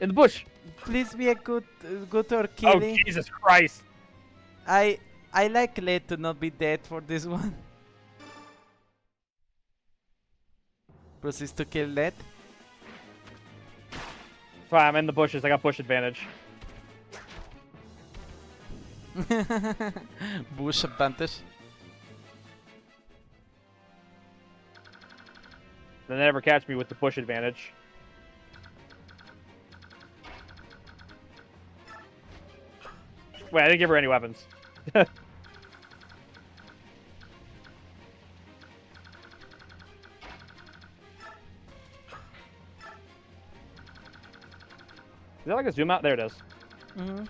In the bush. Please be a good or Oh killing. Jesus Christ! I like Led to not be dead for this one. Proceeds to kill Led. Fine, I'm in the bushes. I got bush advantage. Bush advantage. They never catch me with the bush advantage. Wait, I didn't give her any weapons. Is that like a zoom out? There it is. Mm-hmm.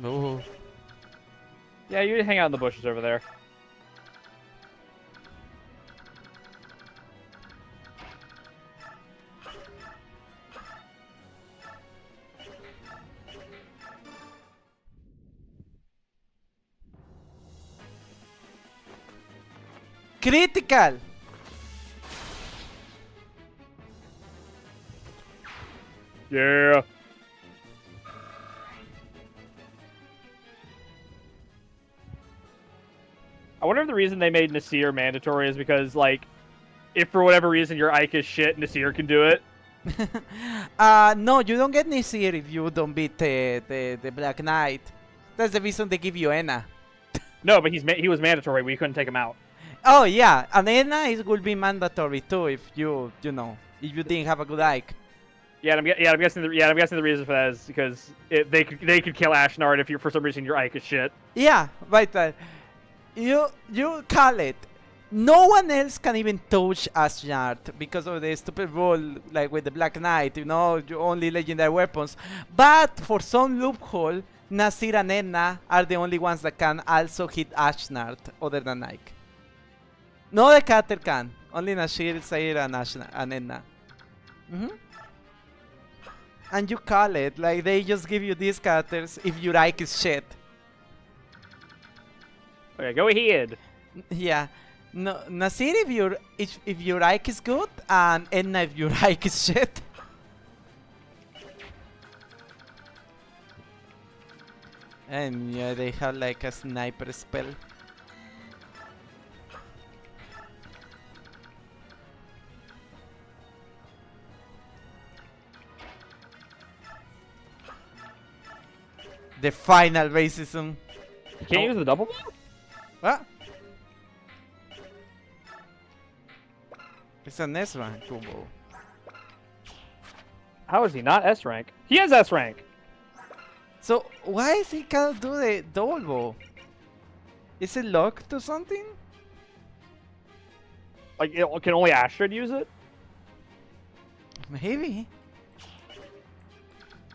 Oh. Yeah, you hang out in the bushes over there. Critical. Yeah. I wonder if the reason they made Nasir mandatory is because, like, if for whatever reason your Ike is shit, Nasir can do it. No, you don't get Nisir if you don't beat the Black Knight. That's the reason they give you Enna. No, but he was mandatory. We couldn't take him out. Oh yeah, and Enna will be mandatory too if you know if you didn't have a good Ike. Yeah, I'm guessing the reason for that is because they could kill Ashnard if you for some reason your Ike is shit. Yeah, right. You call it. No one else can even touch Ashnard because of the stupid rule, like with the Black Knight. You know, you only legendary weapons. But for some loophole, Nasir and Enna are the only ones that can also hit Ashnard other than Ike. No, the Cutter can. Only Nasir, Zaire, and Enna. And you call it, like they just give you these characters if your Ike is shit. Okay, go ahead. Yeah. No, Nasir if your Ike is good, and Enna if your Ike is shit. And yeah, they have like a sniper spell. The final racism. You can't use the double? What? It's an S rank combo. How is he not S rank? He has S rank. So why is he can't do the double bow? Is it locked to something? Like, can only Astrid use it? Maybe.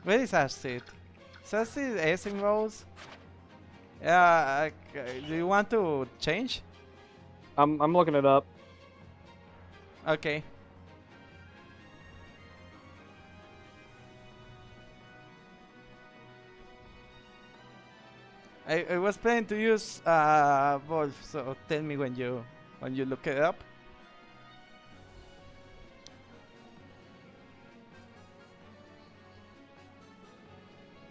Where is Astrid? Is Astrid S in rows? Yeah, do you want to change? I'm looking it up. Okay. I was planning to use Wolf, so tell me when you look it up.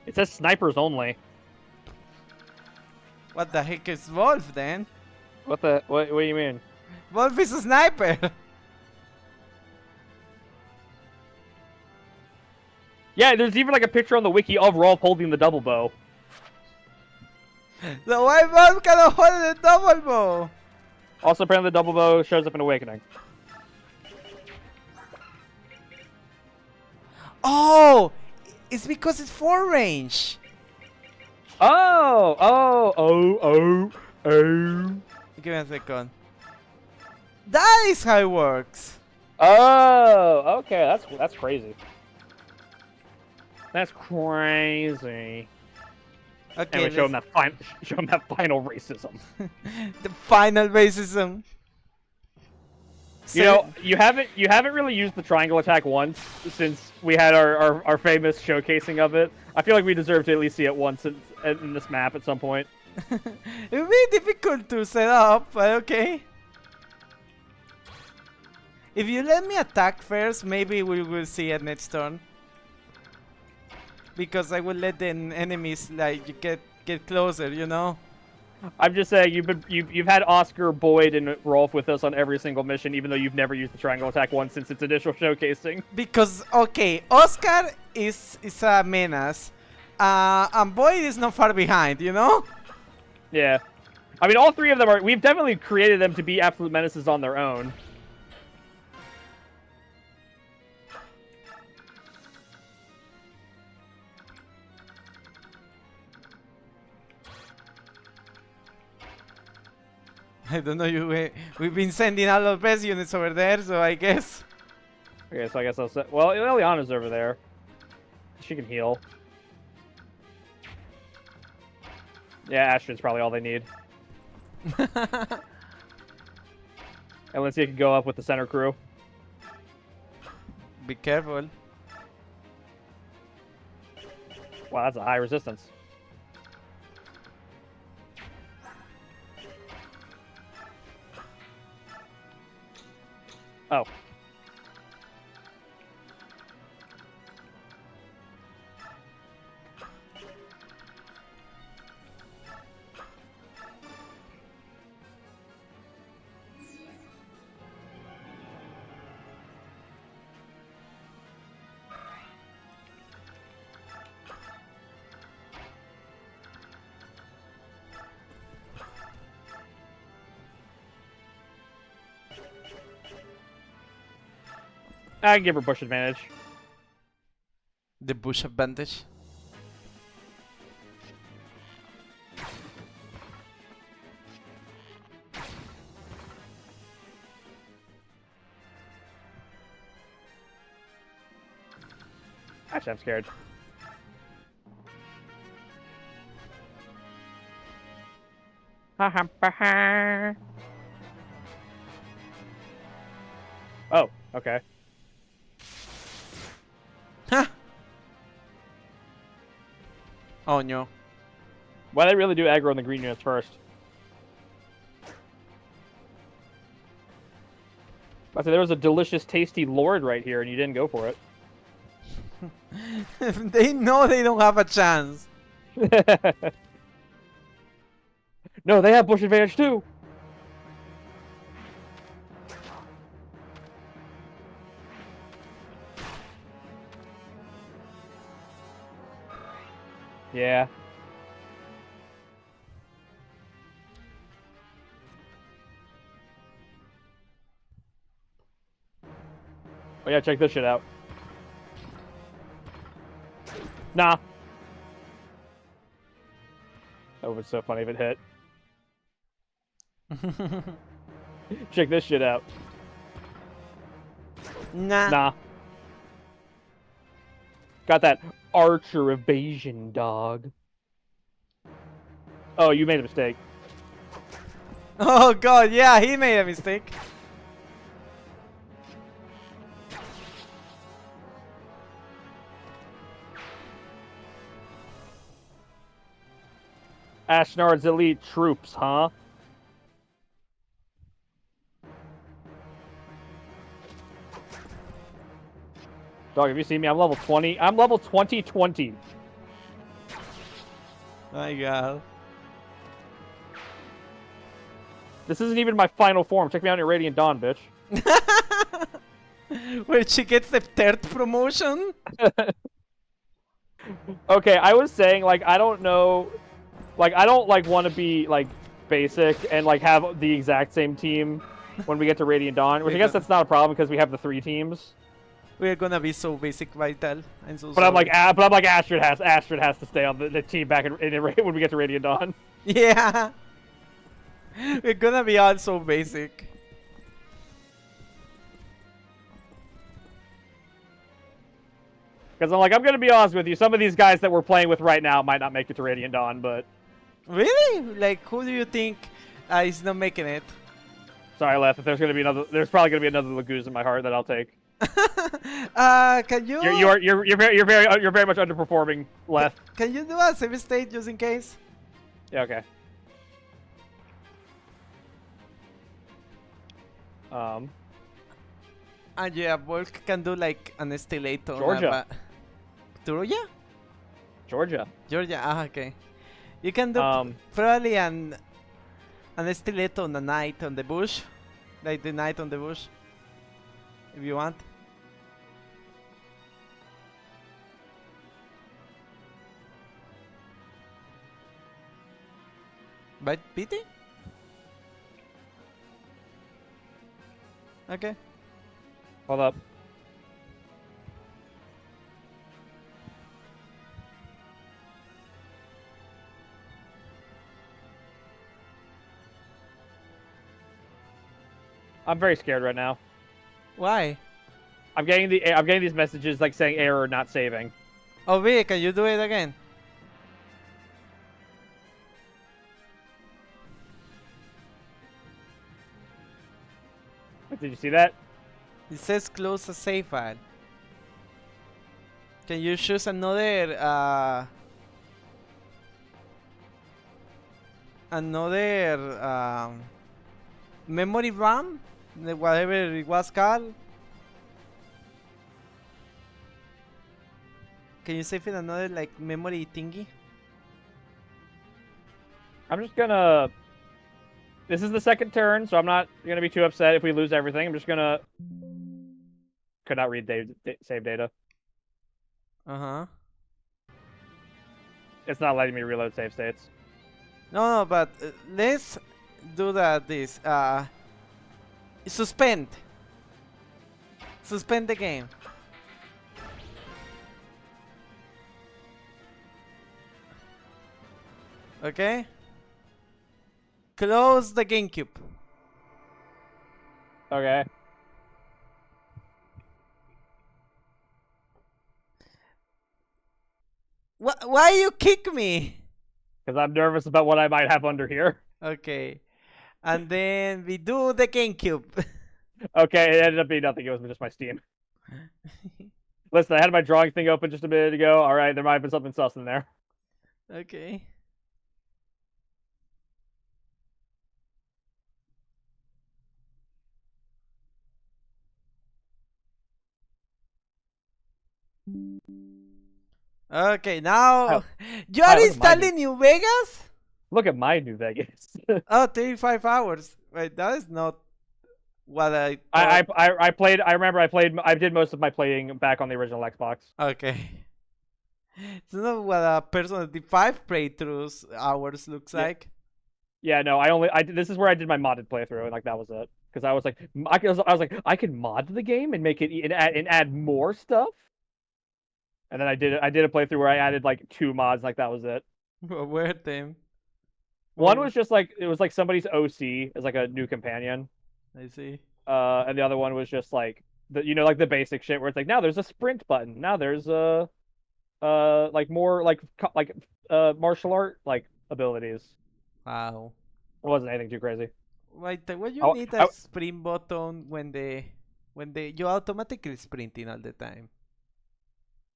It says snipers only. What the heck is Wolf then? What do you mean? Wolf is a sniper. Yeah, there's even like a picture on the wiki of Rolf holding the double bow. So why Wolf cannot hold the double bow? Also, apparently the double bow shows up in Awakening. Oh, it's because it's 4 range. Oh. Give me a second. That is how it works. Oh, okay, that's crazy. That's crazy. Okay, anyway, show him that final racism. The final racism. You know, you haven't really used the triangle attack once since we had our famous showcasing of it. I feel like we deserve to at least see it once in this map at some point. It would be difficult to set up, but okay. If you let me attack first, maybe we will see it next turn. Because I will let the enemies like get closer, you know. I'm just saying you've had Oscar, Boyd, and Rolf with us on every single mission, even though you've never used the triangle attack once since its initial showcasing. Because okay, Oscar is a menace, and Boyd is not far behind, you know. Yeah, I mean all three of them are. We've definitely created them to be absolute menaces on their own. I don't know, we've been sending a lot of best units over there, so I guess. Okay, so I guess I'll set. Well, Eliana's over there. She can heal. Yeah, Astrid's probably all they need. And let's see if it can go up with the center crew. Be careful. Wow, that's a high resistance. Oh. I can give her bush advantage. The bush advantage. Actually, I'm scared. Oh, okay. Huh. Oh no. Why they really do aggro on the green units first? I said there was a delicious, tasty lord right here, and you didn't go for it. They know they don't have a chance. No, they have bush advantage too. Yeah. Oh yeah, check this shit out. Nah. That would be so funny if it hit. Check this shit out. Nah. Nah. Got that archer evasion, dog. Oh, you made a mistake. Oh god, yeah, he made a mistake. Ashnard's elite troops, huh? Dog, have you seen me? I'm level 20. I'm level 20. My god. This isn't even my final form. Check me out in your Radiant Dawn, bitch. Where she gets the third promotion? Okay, I was saying, like, I don't know... Like, I don't, like, want to be, like, basic and, like, have the exact same team when we get to Radiant Dawn. Which I guess that's not a problem because we have the 3 teams. We're gonna be so basic, Vital. I'm so But sorry. I'm like, Astrid has to stay on the team back when we get to Radiant Dawn. Yeah. We're gonna be all so basic. Because I'm gonna be honest with you, some of these guys that we're playing with right now might not make it to Radiant Dawn, but... Really? Like, who do you think is not making it? Sorry, Leth, if there's probably gonna be another Laguz in my heart that I'll take. Can you... You're very much underperforming, Leth. Can you do a save state just in case? Yeah, okay. And yeah, Volk can do like an estilator. Georgia. Georgia? Georgia. Ah, okay. You can do probably an estilator on the night on the bush. Like the night on the bush. If you want. But PT? Okay. Hold up. I'm very scared right now. Why? I'm getting these messages like saying error, not saving. Oh, wait, can you do it again? Did you see that? It says close a save file. Can you choose another memory RAM? Whatever it was called. Can you save in another like memory thingy? I'm just gonna... This is the second turn, so I'm not gonna be too upset if we lose everything. I'm just gonna... Could not read save data. Uh-huh. It's not letting me reload save states. No, but let's do this. Suspend. Suspend the game. Okay? Close the GameCube. Okay. Why you kick me? Because I'm nervous about what I might have under here. Okay. And then we do the GameCube. Okay, it ended up being nothing. It was just my Steam. Listen, I had my drawing thing open just a minute ago. Alright, there might have been something sus in there. Okay. Okay, now you are installing New Vegas? Look at my New Vegas. Oh, 35 hours. Wait, that is not what I played. I remember I did most of my playing back on the original Xbox. Okay. It's not what a person with the 5 playthroughs hours looks like. Yeah, no, this is where I did my modded playthrough, and like that was it. Because I was like, I could mod the game and make it and add more stuff. And then I did a playthrough where I added like 2 mods, like that was it. What were them? One was just like, it was like somebody's OC as like a new companion. I see. And the other one was just like like the basic shit where it's like, now there's a sprint button, now there's like more like martial art like abilities. Wow. It wasn't anything too crazy. Wait, what you need a sprint button when you automatically sprinting all the time?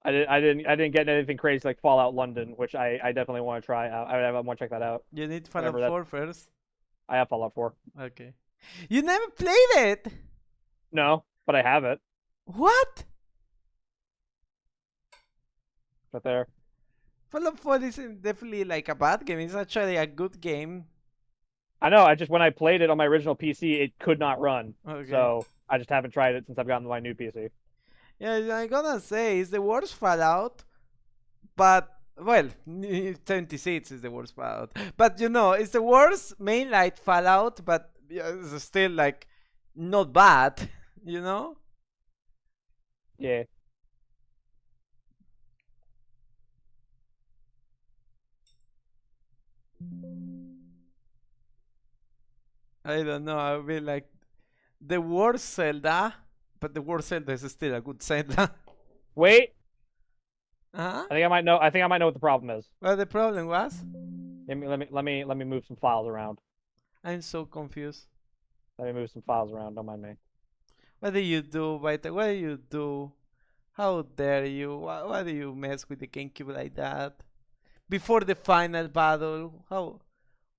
I didn't get anything crazy like Fallout London, which I definitely want to try out. I want to check that out. You need Whatever Fallout that- 4 first. I have Fallout 4. Okay. You never played it. No, but I have it. What? Right there. Fallout 4 isn't definitely like a bad game. It's actually a good game. I know. I just when I played it on my original PC, it could not run. Okay. So I just haven't tried it since I've gotten my new PC. Yeah, I'm gonna say it's the worst Fallout, but well, 76 is the worst Fallout. But you know, it's the worst mainline Fallout, but yeah, it's still like not bad, you know? Yeah. I don't know. I mean, like the worst Zelda, but the worst Zelda is still a good Zelda. Wait. Huh? I think I might know. I think I might know what the problem is. What the problem was? Let me move some files around. I'm so confused. Let me move some files around. Don't mind me. What do you do, Vita? What do you do? How dare you? Why do you mess with the GameCube like that? Before the final battle? How?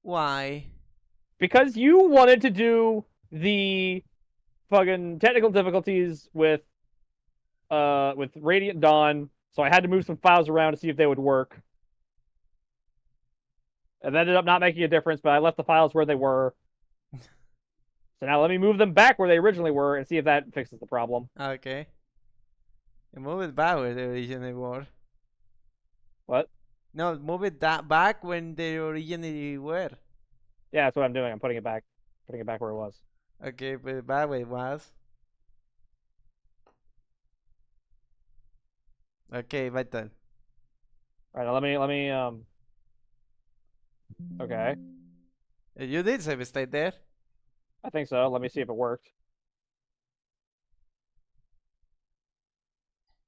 Why? Because you wanted to do the fucking technical difficulties with Radiant Dawn, so I had to move some files around to see if they would work. It ended up not making a difference, but I left the files where they were. So now let me move them back where they originally were and see if that fixes the problem. Okay. You move it back where they originally were. What? No, move it back when they originally were. Yeah, that's what I'm doing. I'm putting it back where it was. Okay, but back where it was. Okay, Vital. All right, now let me Okay. You did save state there. I think so. Let me see if it worked.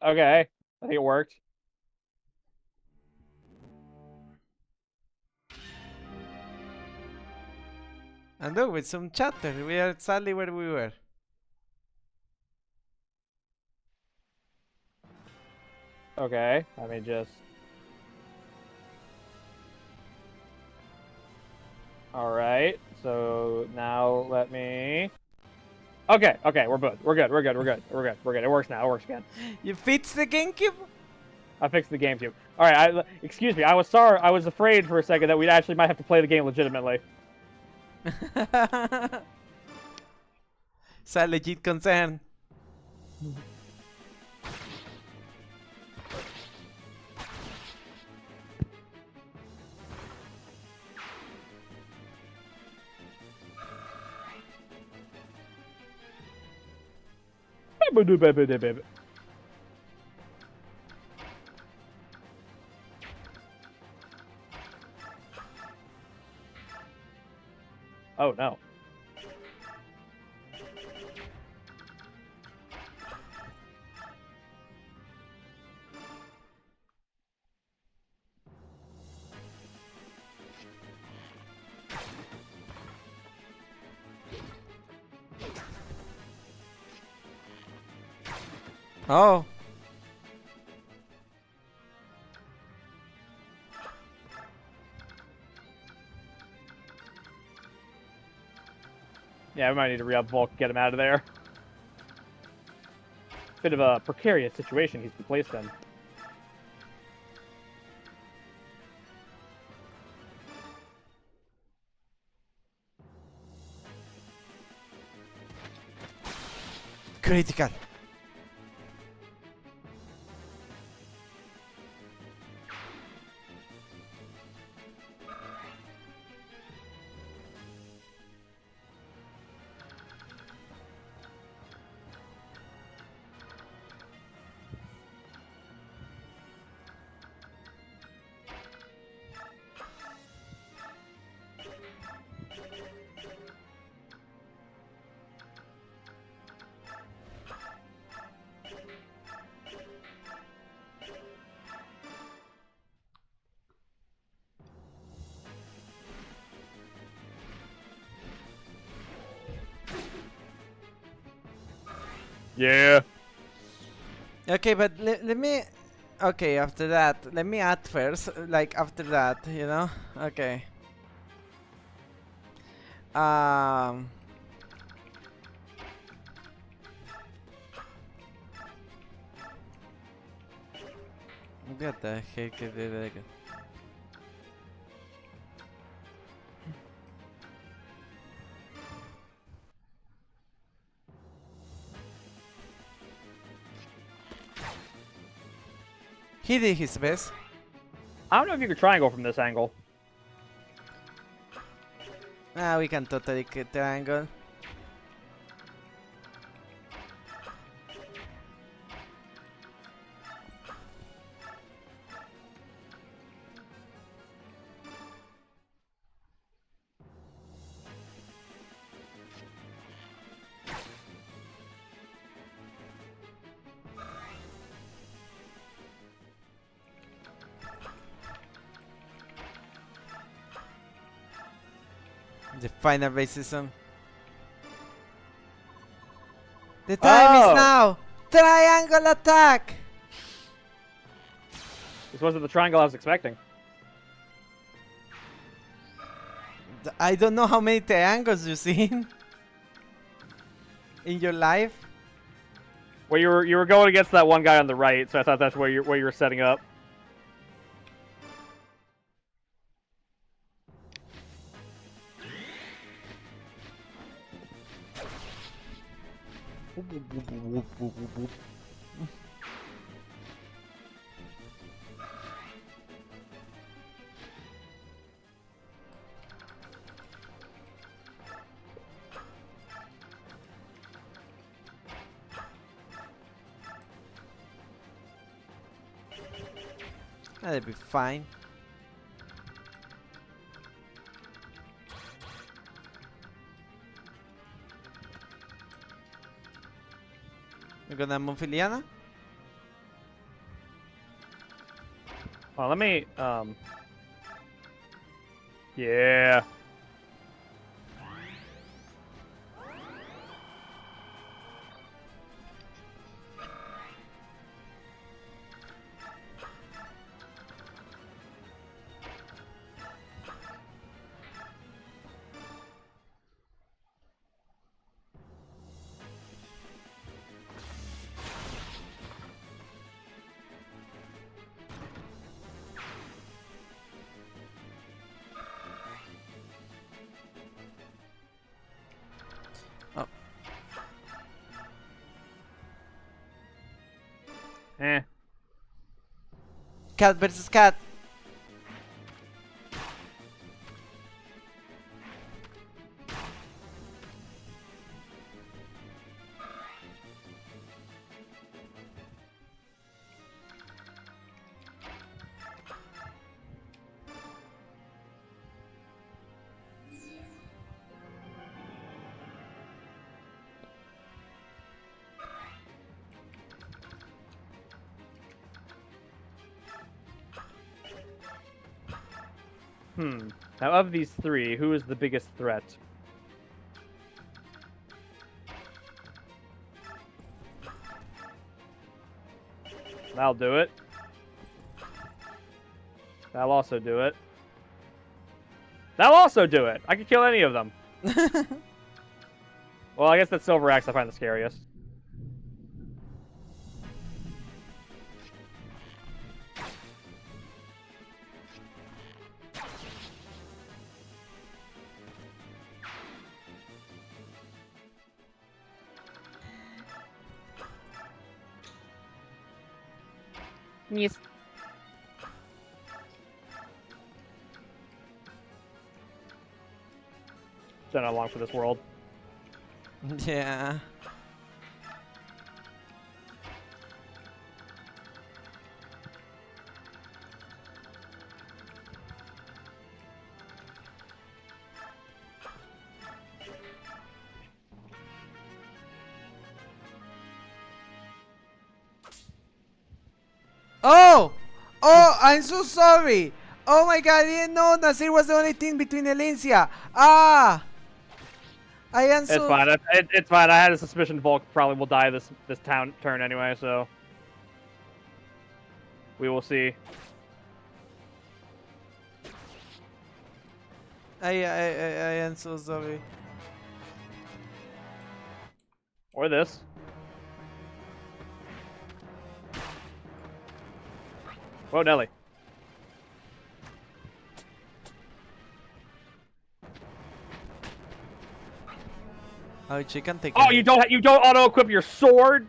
Okay. I think it worked. And look, with some chatter, we are exactly where we were. Okay. Let me just... Alright. So now let me... Okay, we're good. We're good. It works now. It works again. You fixed the GameCube? I fixed the GameCube. Alright, excuse me. I was sorry. I was afraid for a second that we actually might have to play the game legitimately. It's a legit concern. Oh no. Oh. Yeah, we might need to re-up Volk and get him out of there. Bit of a precarious situation he's been placed in. Critical. Yeah. Okay, but let me Okay, after that, let me add first. Like after that, you know. Okay. Um. What the heck is it? He did his best. I don't know if you could triangle from this angle. Ah, we can totally get triangle. The final racism. The time is now! Triangle attack! This wasn't the triangle I was expecting. I don't know how many triangles you've seen in your life. Well, you were going against that one guy on the right, so I thought that's where you were setting up. That'll be fine. We're gonna move Iliana? Well, let me, yeah. Oh. Eh. Cat versus cat. Now, of these three, who is the biggest threat? That'll do it. That'll also do it. That'll also do it! I could kill any of them. Well, I guess that Silver Axe I find the scariest. Yes. Done not long for this world. Yeah. Oh! Oh, I'm so sorry. Oh my god, I didn't know Nasir was the only thing between Elincia. Ah! I am so... It's fine. It's fine. I had a suspicion Volk probably will die this turn anyway, so... We will see. I am so sorry. Or this. Whoa, Nelly. Oh, she can take. Oh, you don't auto equip your sword.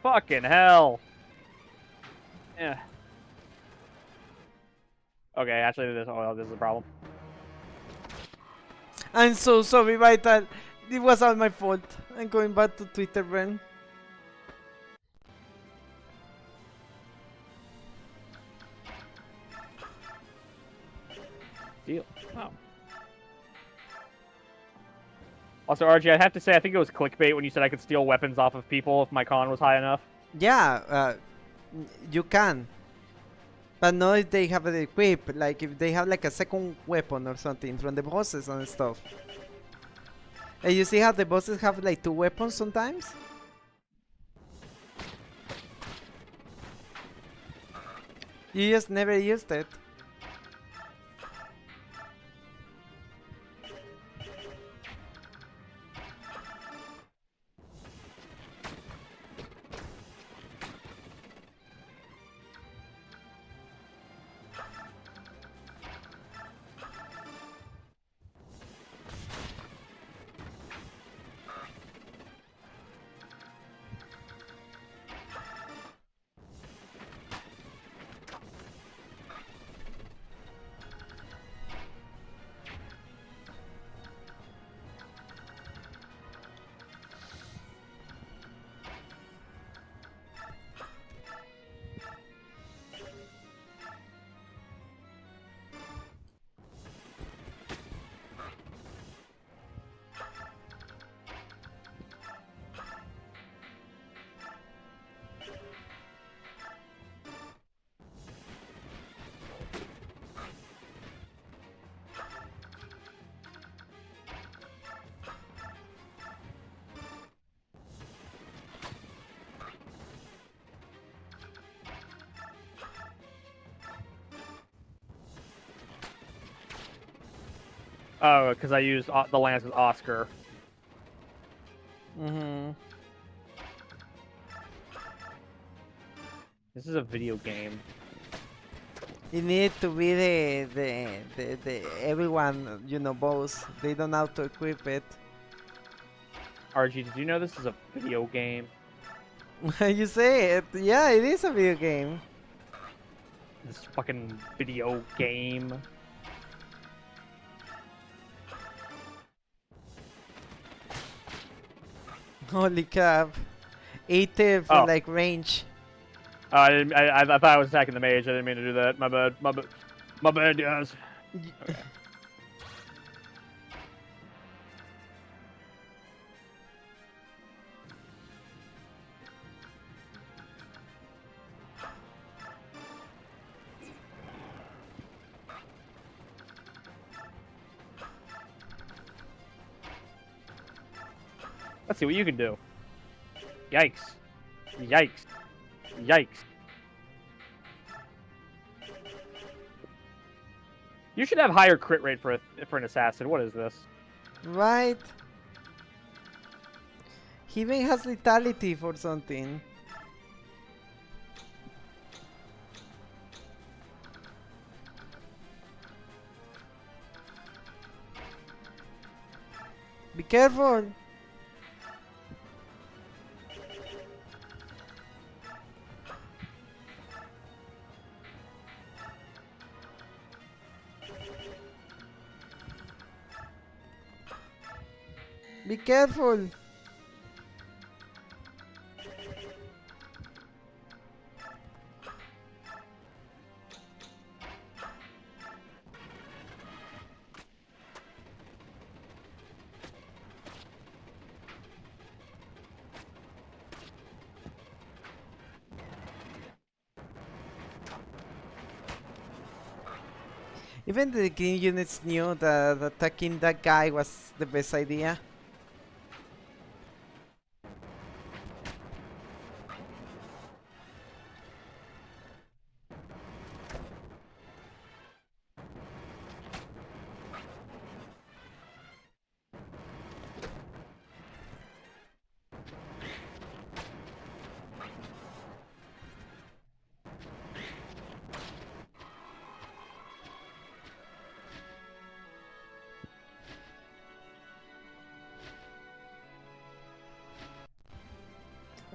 Fucking hell. Yeah. Okay, actually, this is a problem. I'm so sorry, Vital. It was all my fault. I'm going back to Twitter, Ben. Deal. Oh. Also, RG, I have to say, I think it was clickbait when you said I could steal weapons off of people if my con was high enough. Yeah, you can. But not if they have it equipped. Like if they have like a second weapon or something from the bosses and stuff. And you see how the bosses have like 2 weapons sometimes? You just never used it. Oh, because I used the lance with Oscar. Mm-hmm. This is a video game. You need to be the everyone, you know, boss. They don't know how to equip it. RG, did you know this is a video game? You say it. Yeah, it is a video game. This fucking video game. Holy crap. 80 from like range. I thought I was attacking the mage. I didn't mean to do that. My bad. My bad, guys. Okay. Let's see what you can do. Yikes. Yikes. Yikes. You should have higher crit rate for an assassin. What is this? Right. He even has lethality for something. Be careful. Be careful. Even the green units knew that attacking that guy was the best idea.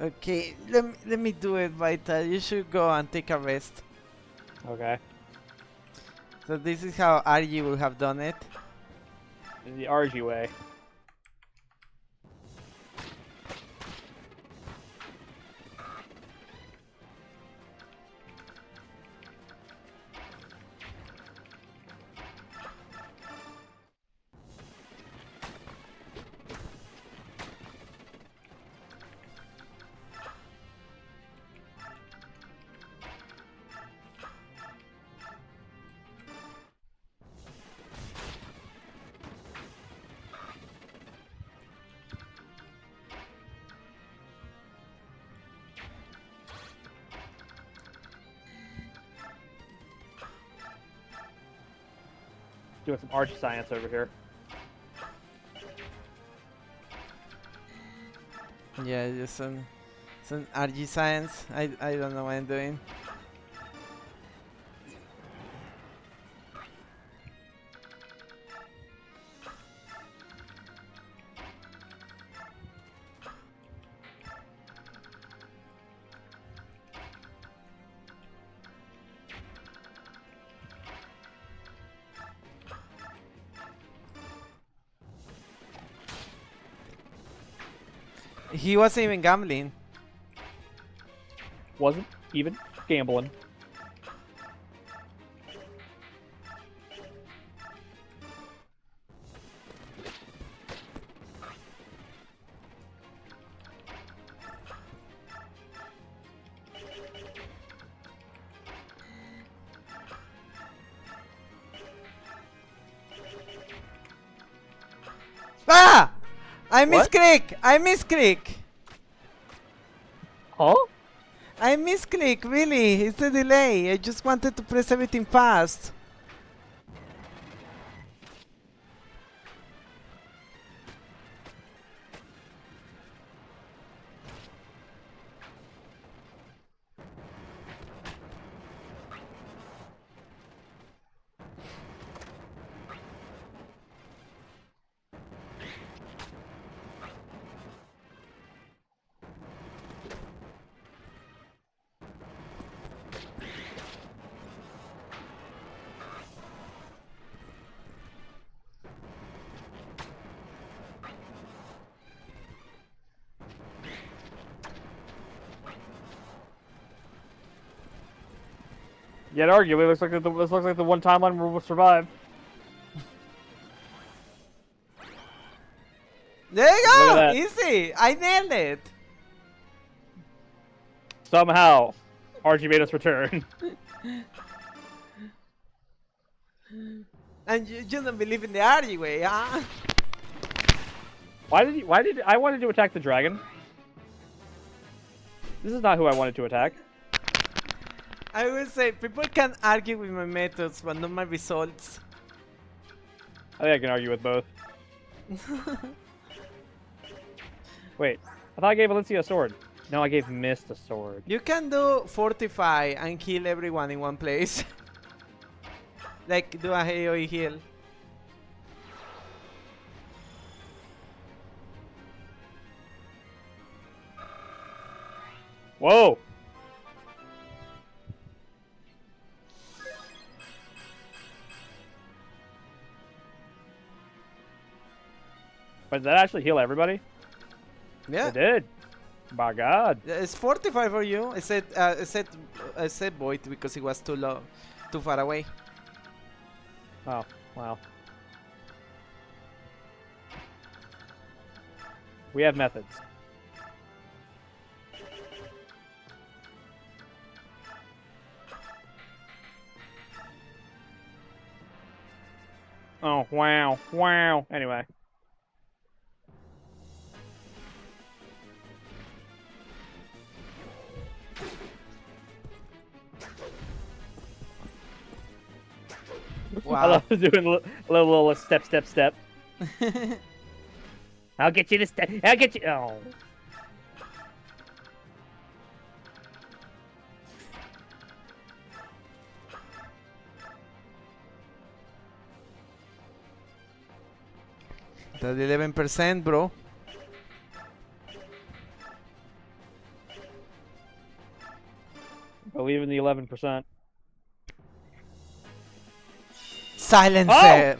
Okay, let me do it, Vita. You should go and take a rest. Okay. So this is how RG would have done it. In the RG way. Doing some arch science over here. Yeah, just some RG science. I don't know what I'm doing. He wasn't even gambling. Wasn't even gambling. Ah! I What? misclick! I misclick! Huh? I misclick, really. It's the delay. I just wanted to press everything fast. Yet arguably, this looks like the one timeline where we'll survive. There you Look go! at that. Easy! I nailed it! Somehow, RG made us return. And you don't believe in the RG way, huh? Why did I wanted to attack the dragon? This is not who I wanted to attack. I will say, people can argue with my methods, but not my results. I think I can argue with both. Wait, I thought I gave Valencia a sword. No, I gave Mist a sword. You can do fortify and heal everyone in one place. Like, do a AoE heal. Whoa! But did that actually heal everybody? Yeah. It did. My God. It's fortify for you. I said void because it was too low, too far away. Oh, wow. We have methods. Oh, wow. Wow. Anyway. I Wow. love doing a little step, step, step. I'll get you to step. I'll get you. Oh. That's 11%, bro. Believe in the 11%. Silencer.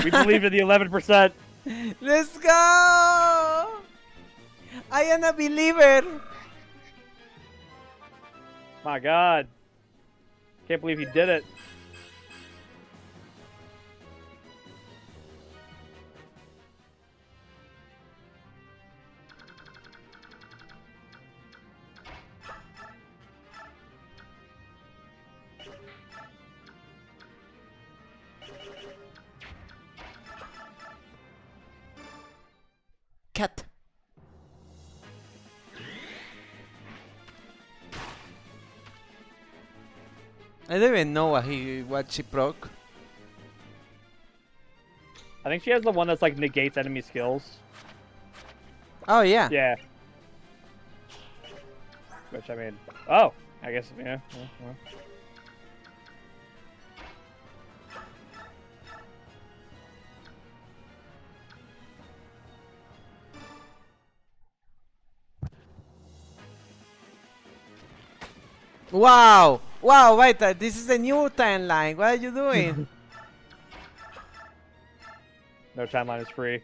We believe in the 11%. Let's go. I am a believer. My God. Can't believe he did it. Cat. I don't even know what she broke. I think she has the one that's like negates enemy skills. Oh yeah. Yeah. Which I mean, oh, I guess yeah. Well. Wow! Wow, wait, this is a new timeline. What are you doing? No timeline is free.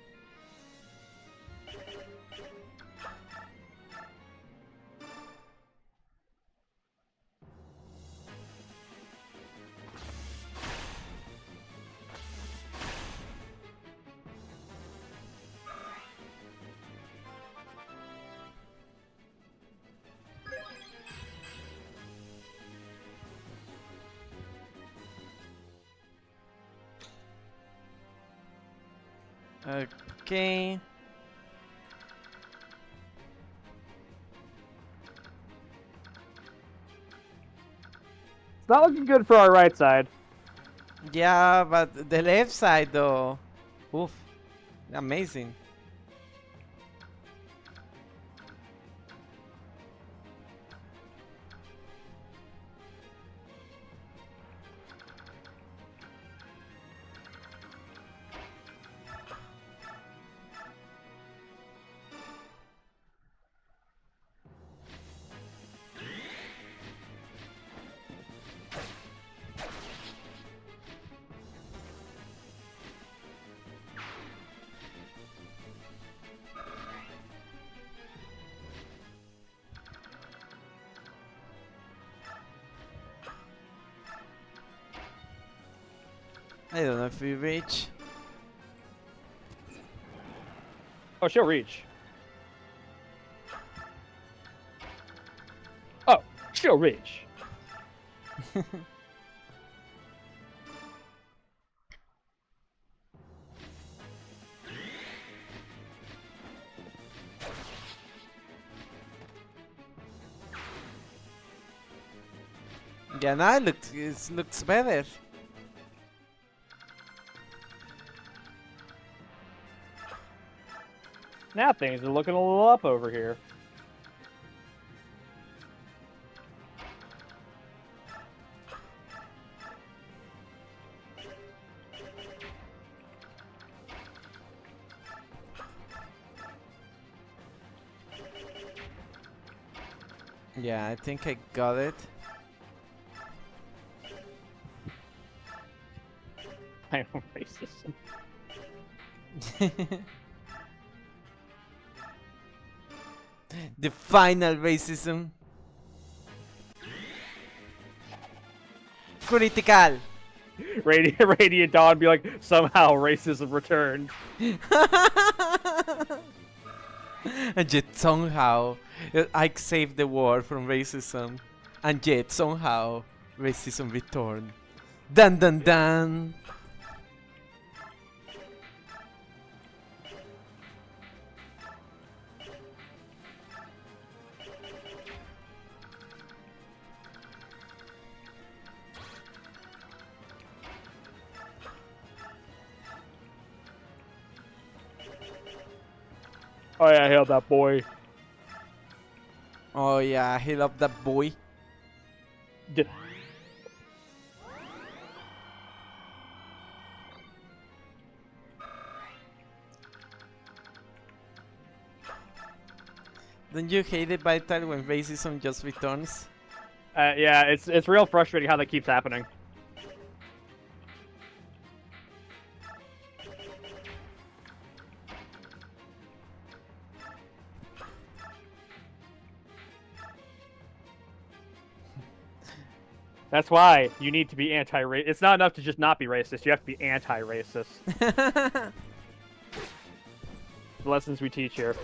Okay. It's not looking good for our right side. Yeah, but the left side though. Oof. Amazing. I don't know if we reach. Oh, she'll reach. Oh, she'll reach. Yeah, now it looks better. Now things are looking a little up over here. Yeah, I think I got it. I am racist. The final racism. Critical. Radiant Dawn be like, somehow racism returned. And yet somehow I saved the world from racism. And yet somehow racism returned. Dun dun dun. Oh yeah, hell that boy. Oh yeah, he loved that boy. Don't you hate it, Vital, when racism just returns? Yeah, it's real frustrating how that keeps happening. That's why you need to be anti-racist. It's not enough to just not be racist. You have to be anti-racist. The lessons we teach here.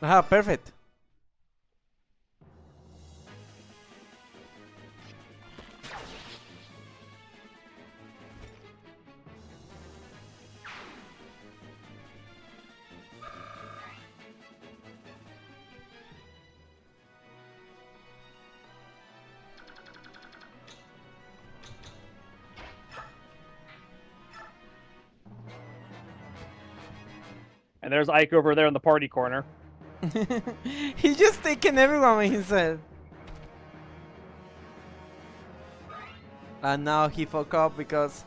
Ah, perfect. And there's Ike over there in the party corner. He just taken everyone with himself. And now he fuck up because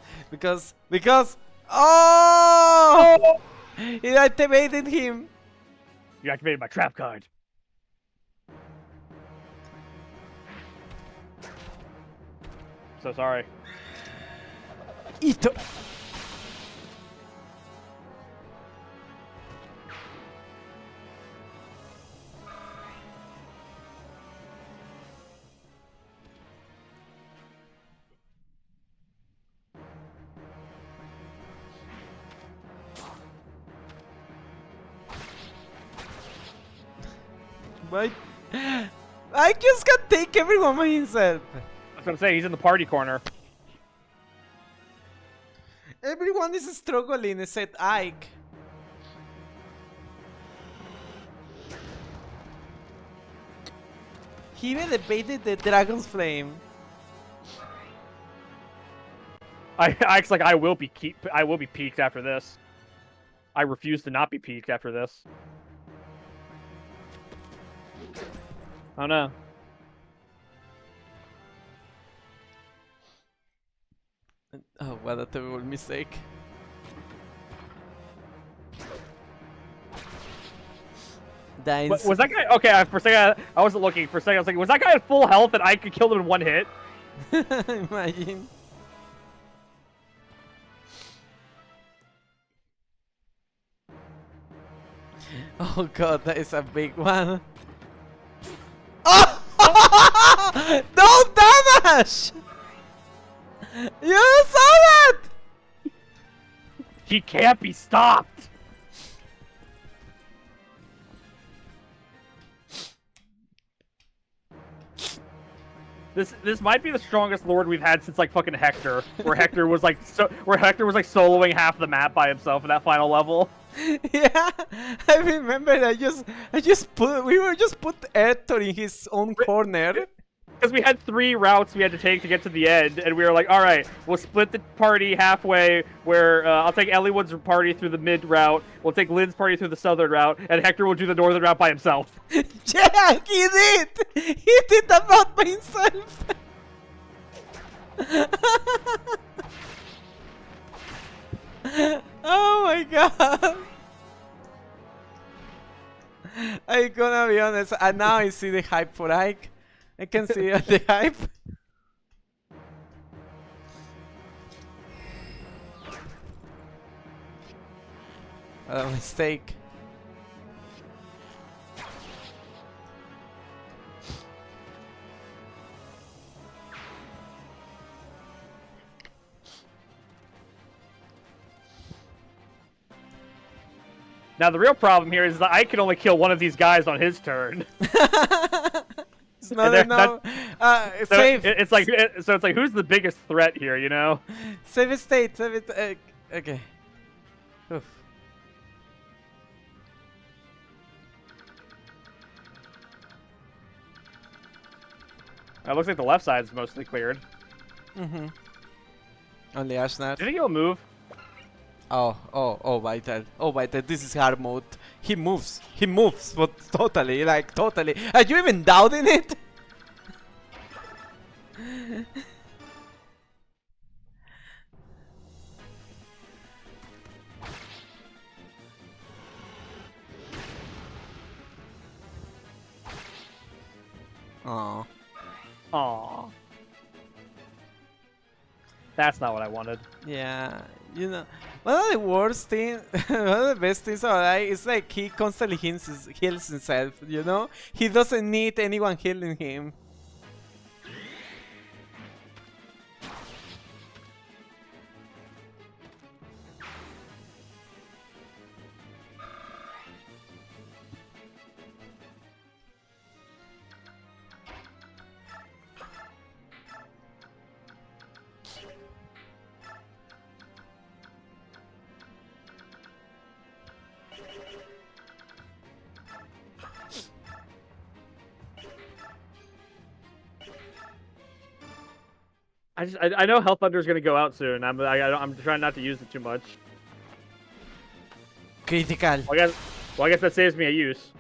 oh! He activated him. You activated my trap card. So sorry. Ito. But I just can take everyone by himself. That's what I'm saying. He's in the party corner. Everyone is struggling except Ike. He even debated the Dragon's Flame. Ike's like, I will be peaked after this. I refuse to not be peaked after this. Oh no. Oh, what a terrible mistake. Was that guy okay? For a second, I wasn't looking. For a second, I was like, was that guy at full health and I could kill him in one hit? Imagine. Oh god, that is a big one. Oh! Don't damage! You saw that! He can't be stopped! This might be the strongest lord we've had since like fucking Hector, where Hector was like soloing half the map by himself in that final level. Yeah, I remember. We were just put Hector in his own corner. Because we had 3 routes we had to take to get to the end, and we were like, all right, we'll split the party halfway. Where I'll take Elliewood's party through the mid route, we'll take Lynn's party through the southern route, and Hector will do the northern route by himself. Yeah, he did. He did that both by himself. Oh my god. I'm gonna be honest, and now I see the hype for Ike. I can see the hype. What a mistake. Now the real problem here is that I can only kill one of these guys on his turn. It's not enough. Save. It's like who's the biggest threat here, you know? Save state. Save it. Okay. Oof. It looks like the left side's mostly cleared. Mm-hmm. Only Ashnard. Do you think he'll move? Oh, Vital. Oh, Vital, this is hard mode. He moves. He moves, but totally, like, totally. Are you even doubting it? Oh. Aw. That's not what I wanted. Yeah, you know, one of the worst thing, one of the best things about I is like he constantly heals himself, you know? He doesn't need anyone healing him. I know Health Thunder is gonna go out soon. I'm trying not to use it too much. Critical. Well, I guess that saves me a use.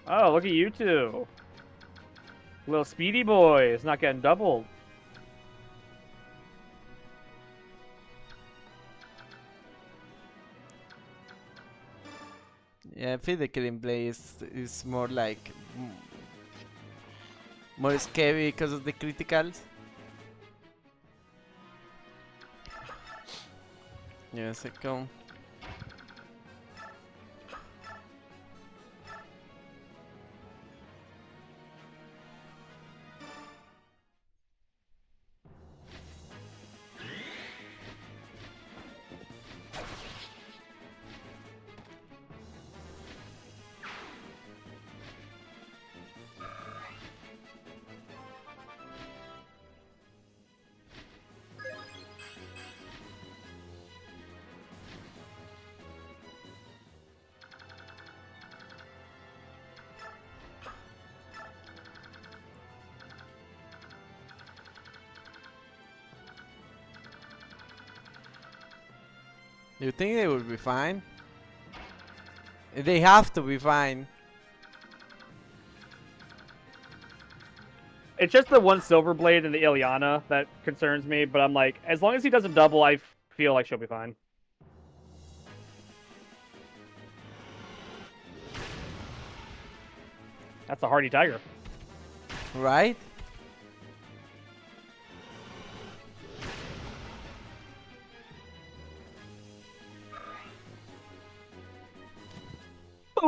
Oh, look at you two. Little speedy boy is not getting doubled. Yeah, I feel the killing play is more like more scary because of the criticals. Yes, I come. You think they will be fine? They have to be fine. It's just the one Silver Blade and the Ileana that concerns me, but I'm like, as long as he doesn't double, I feel like she'll be fine. That's a hardy tiger. Right?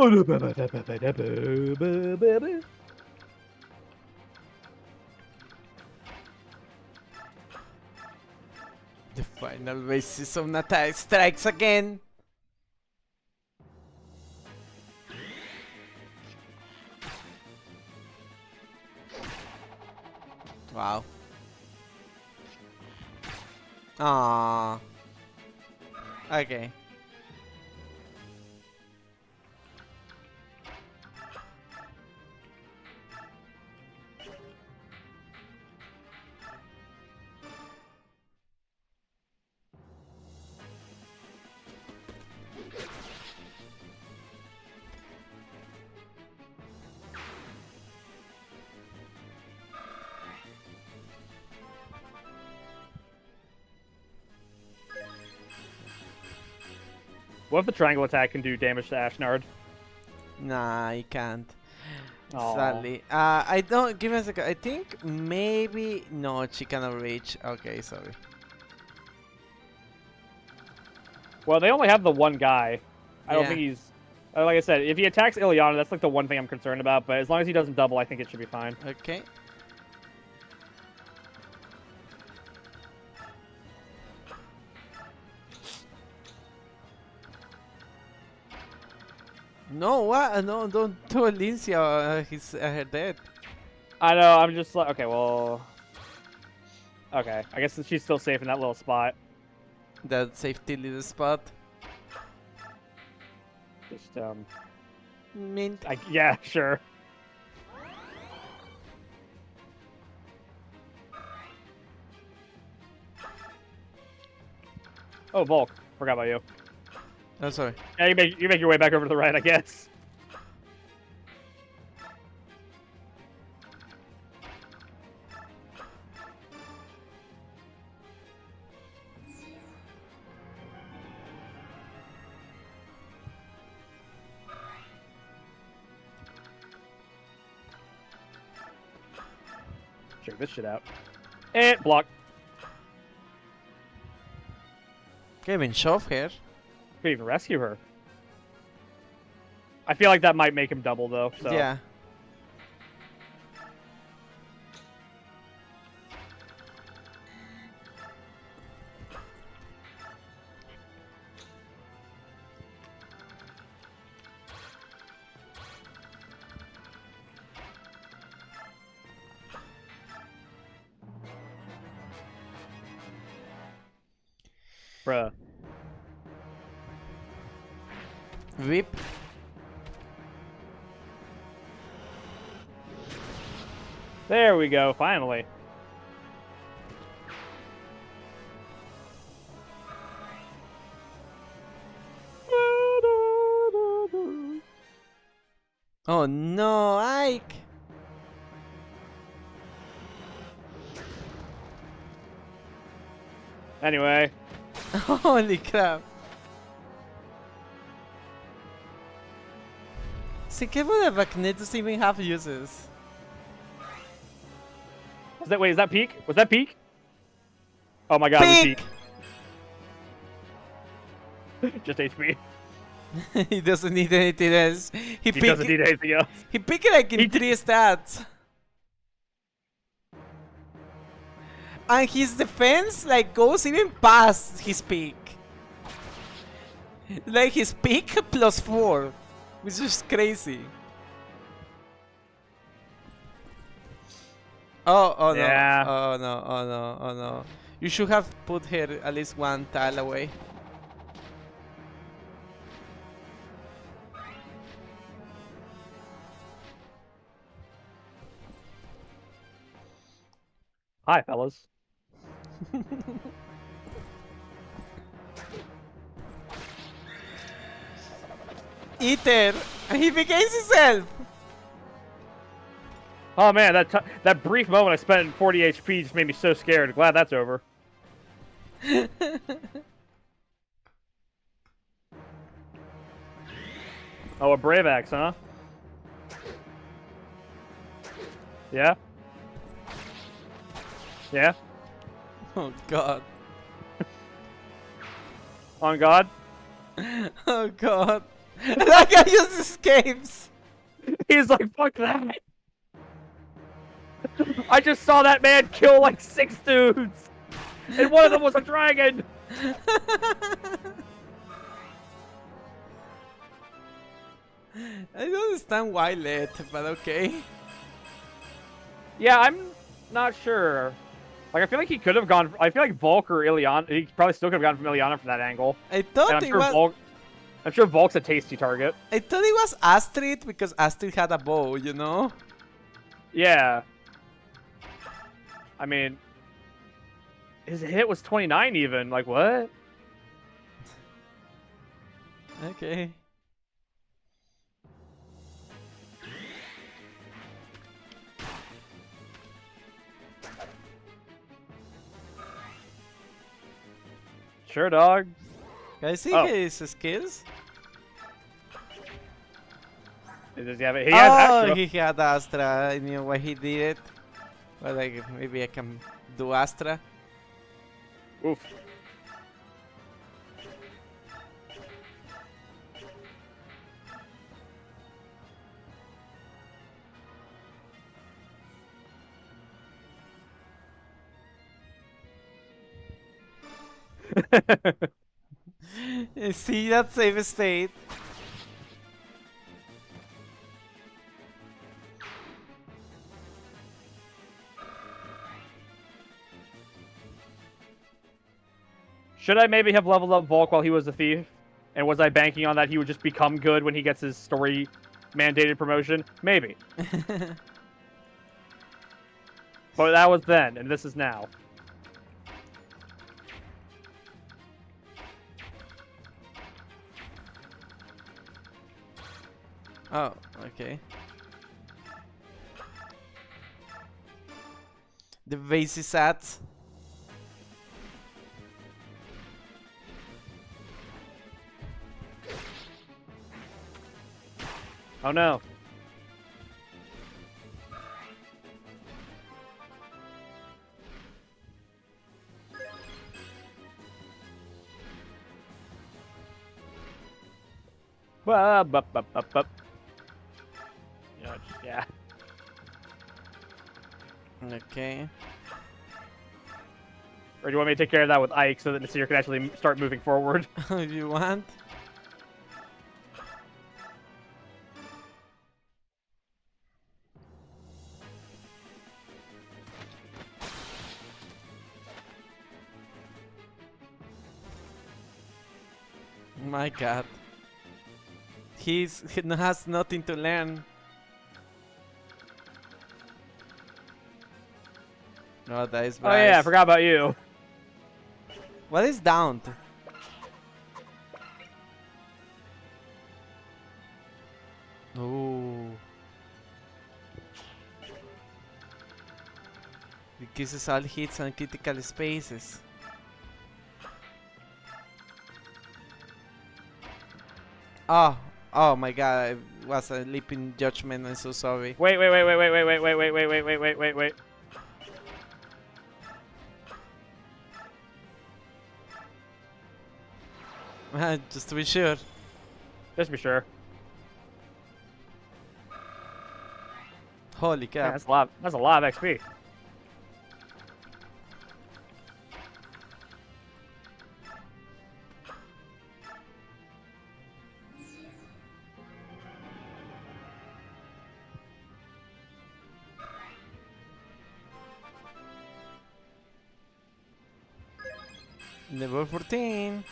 The final basis of Natai strikes again. Wow. Ah. Okay. What if the triangle attack can do damage to Ashnard? Nah, he can't. Aw. Sadly. I don't. Give me a second. I think maybe. No, she cannot reach. Okay, sorry. Well, they only have the one guy. I don't Yeah. think he's... Like I said, if he attacks Ileana, that's like the one thing I'm concerned about, but as long as he doesn't double, I think it should be fine. Okay. No, what? No, don't do Alicia. He's her dead. I know, I'm just like... Okay, well... Okay, I guess she's still safe in that little spot. That safety little spot. Just Mint. yeah, sure. Oh, Volk. Forgot about you. Oh, sorry. Yeah, you make your way back over to the right, I guess. Check this shit out. And block. Can't even shove her. Could even rescue her. I feel like that might make him double though. So. Yeah. Bruh. Whip. There we go, finally. Oh no, Ike! Anyway. Holy crap. See, careful that Vacnet doesn't even have uses. Wait, is that peak? Was that peak? Oh my god, Peak! we peak. Just HP. He doesn't need anything else. He doesn't need anything else. He picked it like in 3 stats. And his defense like goes even past his peak. Like his peak +4, which is crazy. Oh no. Yeah. Oh no, oh no, oh no. You should have put her at least 1 tile away. Hi, fellas. Eater! And he regains himself! Oh man, that brief moment I spent in 40 HP just made me so scared. Glad that's over. Oh, a Brave Axe, huh? Yeah? Yeah? Oh god. On God? Oh god. That guy just escapes! He's like, fuck that! I just saw that man kill like 6 dudes! And one of them was a dragon! I don't understand why let, but okay. Yeah, I'm not sure. Like, I feel like he could have gone. I feel like Volk or Ileana. He probably still could have gone from Ileana from that angle. I thought it was. I'm sure Volk's a tasty target. I thought it was Astrid because Astrid had a bow, you know? Yeah. I mean, his hit was 29 even. Like, what? Okay. Sure, dog. Can I see his skills? Does he have it? He has Astra. He had Astra. I knew why he did it. But like, maybe I can do Astra. Oof. See that save state? Should I maybe have leveled up Volk while he was a thief? And was I banking on that he would just become good when he gets his story mandated promotion? Maybe. But that was then, and this is now. Oh, okay. The base is at. Oh no. Yeah. Okay. Or do you want me to take care of that with Ike so that Nasir can actually start moving forward? If you want. My god. He has nothing to learn. No, that is Oh yeah, I forgot about you. What is down? Oh. Decreases all hits and critical spaces. Oh my god, I was a leaping judgment, I'm so sorry. Wait. Just to be sure. Just to be sure. Holy cow. Yeah, that's a lot of XP. Level 14.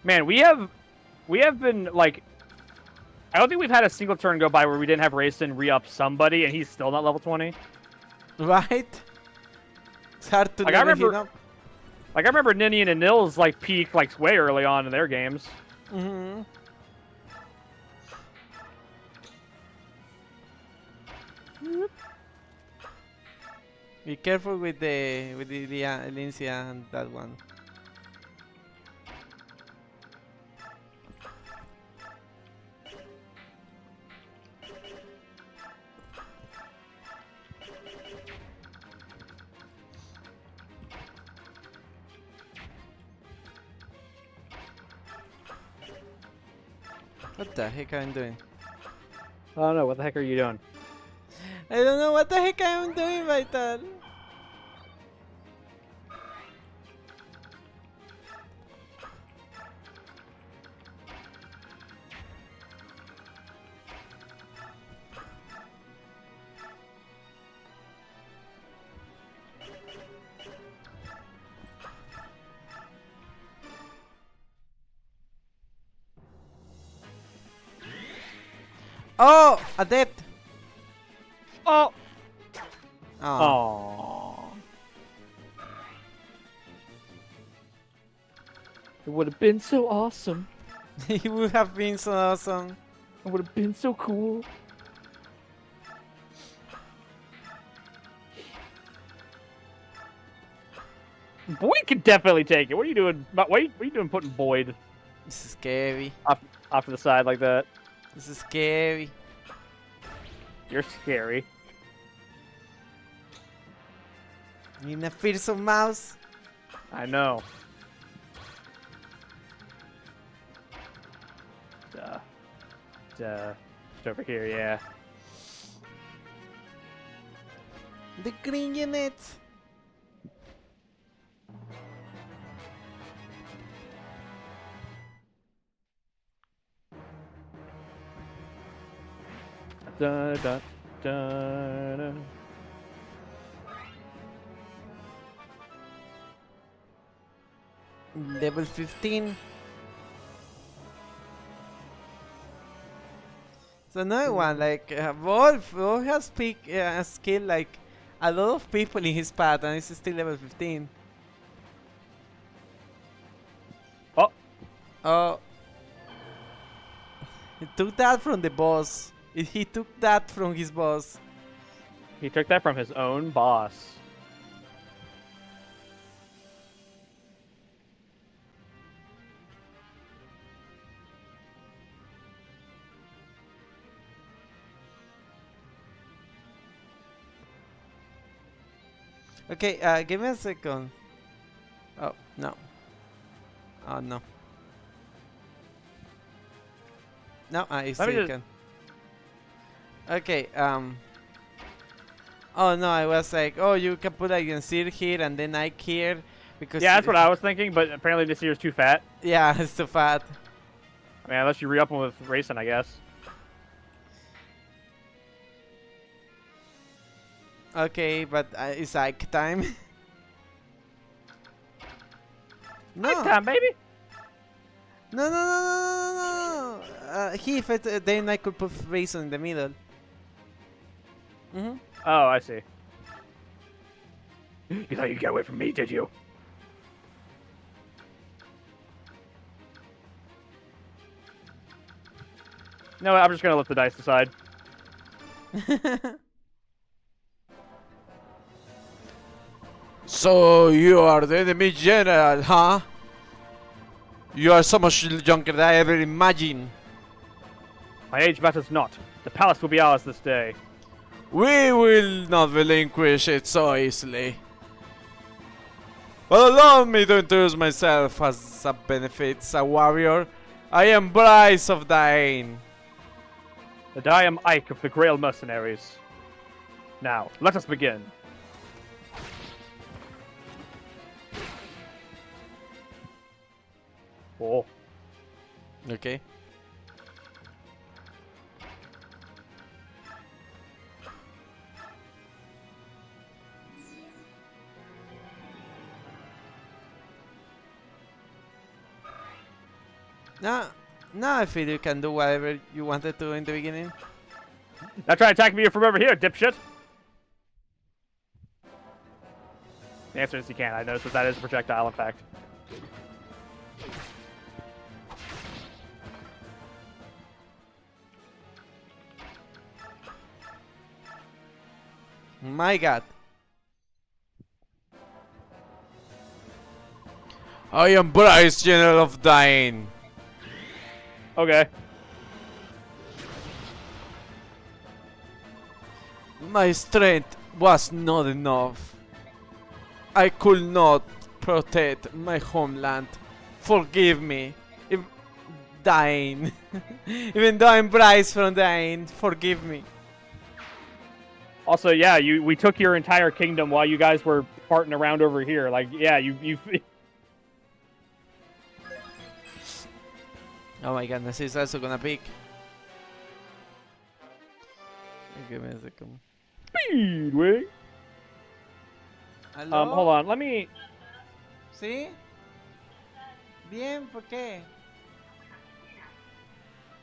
Man, we have been like, I don't think we've had a single turn go by where we didn't have Rayson re-up somebody and he's still not level 20. Right? It's hard to like I level remember, him up. Like I remember Ninian and Nils like peak like way early on in their games. Mm-hmm. Be careful with the Alicia and that one. What the heck am I doing? I don't know, what the heck are you doing? I don't know what the heck I'm doing, Vital. Oh, a death. Oh. Oh. It would have been so awesome. It would have been so awesome. It would have been so cool. Boyd could definitely take it. What are you doing? What are you doing putting Boyd? This is scary. Off to the side like that. This is scary. You're scary. You in a fearsome mouse? I know. Just over here, yeah. The green unit. Da, da, da, da. Level 15. So another one, like Wolf has picked a skill like a lot of people in his path, and it's still level 15. Oh. Oh. He took that from the boss. He took that from his boss. He took that from his own boss. Okay, give me a second. Oh, no. Oh, no. No, I Let me still just- can. Okay, oh no, I was like, oh, you can put like a seed here and then Ike here. Because Yeah, that's what I was thinking, but apparently this year's too fat. Yeah, it's too fat. I mean, unless you re-up him with racing, I guess. Okay, but it's Ike time. No. Ike time, baby! No, no, no, no, no, no, no. He fit, then I could put raisin in the middle. Mm-hmm. Oh, I see. You thought you'd get away from me, did you? No, I'm just gonna let the dice decide. So you are the enemy general, huh? You are so much younger than I ever imagined. My age matters not. The palace will be ours this day. We will not relinquish it so easily. But allow me to introduce myself as a benefits, a warrior. I am Bryce of Dane. And I am Ike of the Grail Mercenaries. Now, let us begin. Oh. Okay. Now I feel you can do whatever you wanted to in the beginning. Now try attacking me from over here, dipshit! The answer is you can't. I noticed that is a projectile, in fact. My god. I am Bryce, General of Dane. Okay. My strength was not enough. I could not protect my homeland. Forgive me. Dane. Even though I'm Bryce from Dane, forgive me. Also, yeah, we took your entire kingdom while you guys were farting around over here. Like, yeah, you Oh my goodness, he's also gonna pick. Give me a second. Speedway. Hello? Hold on, let me... ¿Sí? Bien, ¿por qué?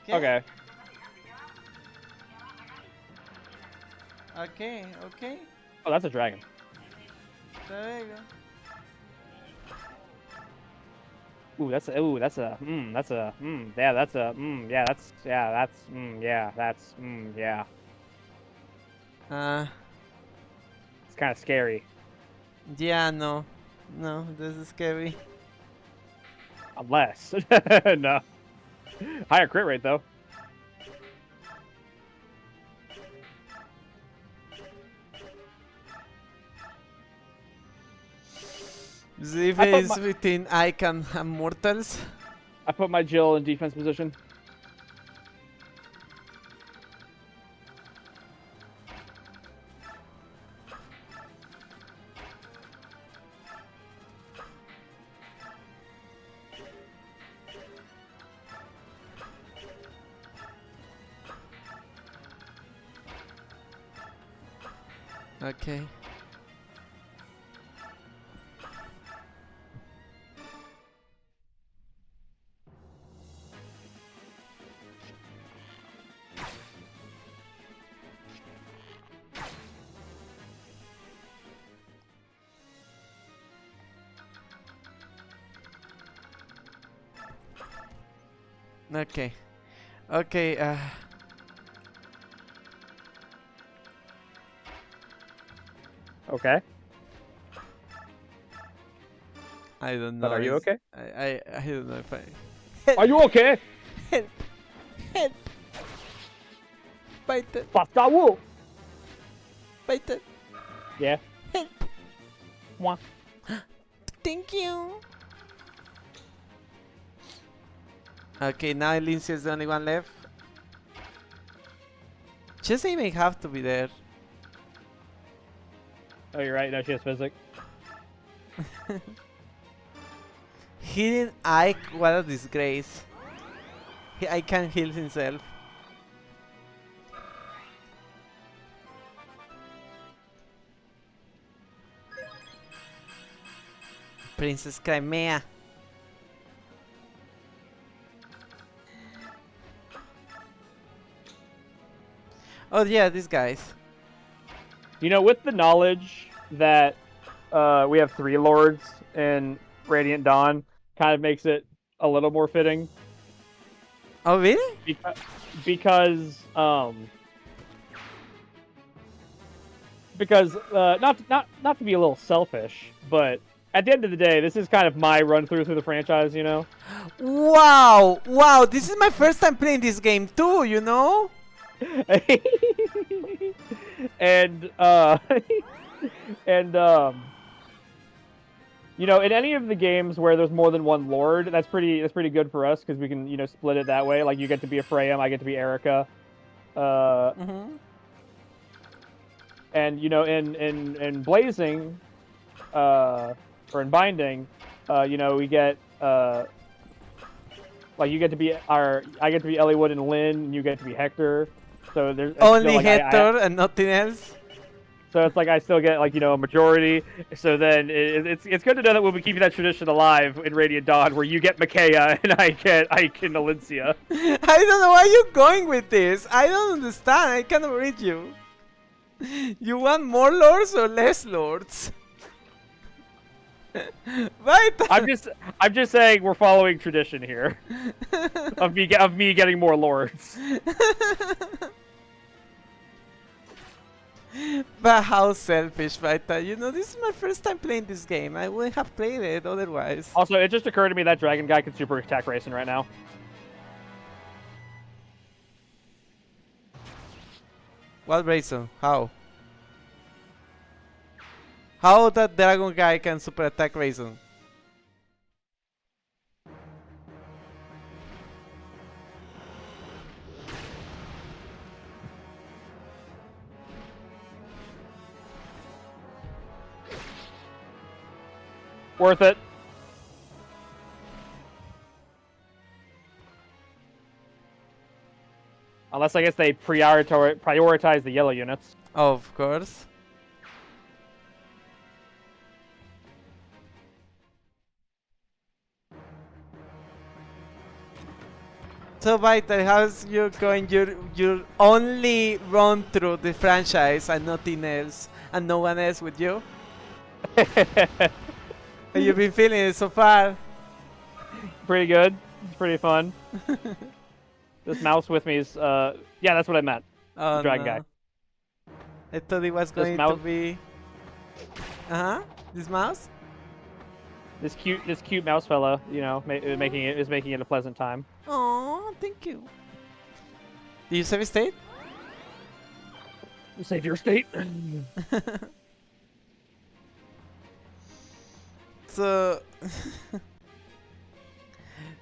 ¿Qué? Okay. Okay, okay. Oh, that's a dragon. There you go. Yeah, that's a, yeah, that's, yeah. It's kind of scary. Yeah, no. No, this is scary. Unless, no. Higher crit rate, though. The difference between Ike and Mortals. I put my Jill in defense position. Okay. Okay. Okay. Okay. I don't know. But are you okay? I don't know if I. Are you okay? Help! Help! Fighter! Pasta Wu! Fighter! Yeah. Help! Mwah. Thank you. Okay, now Lindsay is the only one left. Jesse may have to be there. Oh, you're right. No, she has physics. Healing Ike, what a disgrace. I can heal himself. Princess Crimea. Oh yeah, these guys. You know, with the knowledge that we have 3 lords in Radiant Dawn, kind of makes it a little more fitting. Oh really? Because not to be a little selfish, but at the end of the day, this is kind of my run through the franchise, you know. Wow! Wow! This is my first time playing this game too, you know. And and you know, in any of the games where there's more than one lord, that's pretty good for us because we can, you know, split it that way. Like you get to be Ephraim, I get to be Erica. And you know, in Blazing, or in Binding, you know, we get like you get to be I get to be Eliwood and Lynn, and you get to be Hector. So there's Only like, Hector and nothing else. So it's like I still get, like, you know, a majority. So then it's good to know that we'll be keeping that tradition alive in Radiant Dawn, where you get Micaiah and I get Ike and Alencia. I don't know why you're going with this. I don't understand. I cannot read you. You want more lords or less lords? Right? I'm just saying we're following tradition here of me getting more lords. But how selfish, right? You know, this is my first time playing this game. I wouldn't have played it otherwise. Also, it just occurred to me that dragon guy can super attack racing right now. What reason? How? How that dragon guy can super attack Raisin? Worth it. Unless I guess they prioritize the yellow units. Of course. So Vital, how's you going? You only run through the franchise and nothing else, and no one else with you. How you been feeling it so far? Pretty good. It's pretty fun. This mouse with me is yeah, that's what I meant. Oh, the dragon no. guy. I thought it was going to be. This mouse. This cute mouse fella, you know, making it a pleasant time. Oh, thank you. Do you save state? Save your state. So,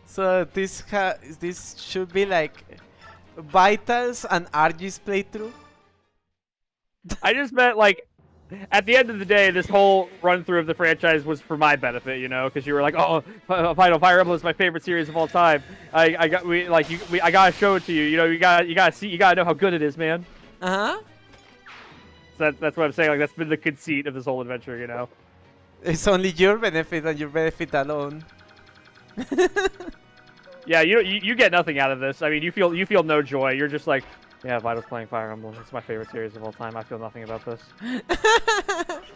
so this should be like Vitals and Argie's playthrough. I just meant, like, at the end of the day, this whole run through of the franchise was for my benefit, you know, because you were like, "Oh, Fire Emblem is my favorite series of all time." I gotta show it to you. You know, you gotta know how good it is, man. So that's what I'm saying. Like, that's been the conceit of this whole adventure, you know. It's only your benefit and your benefit alone. Yeah, you get nothing out of this. I mean, you feel no joy. You're just like, yeah, Vital's playing Fire Emblem. It's my favorite series of all time. I feel nothing about this.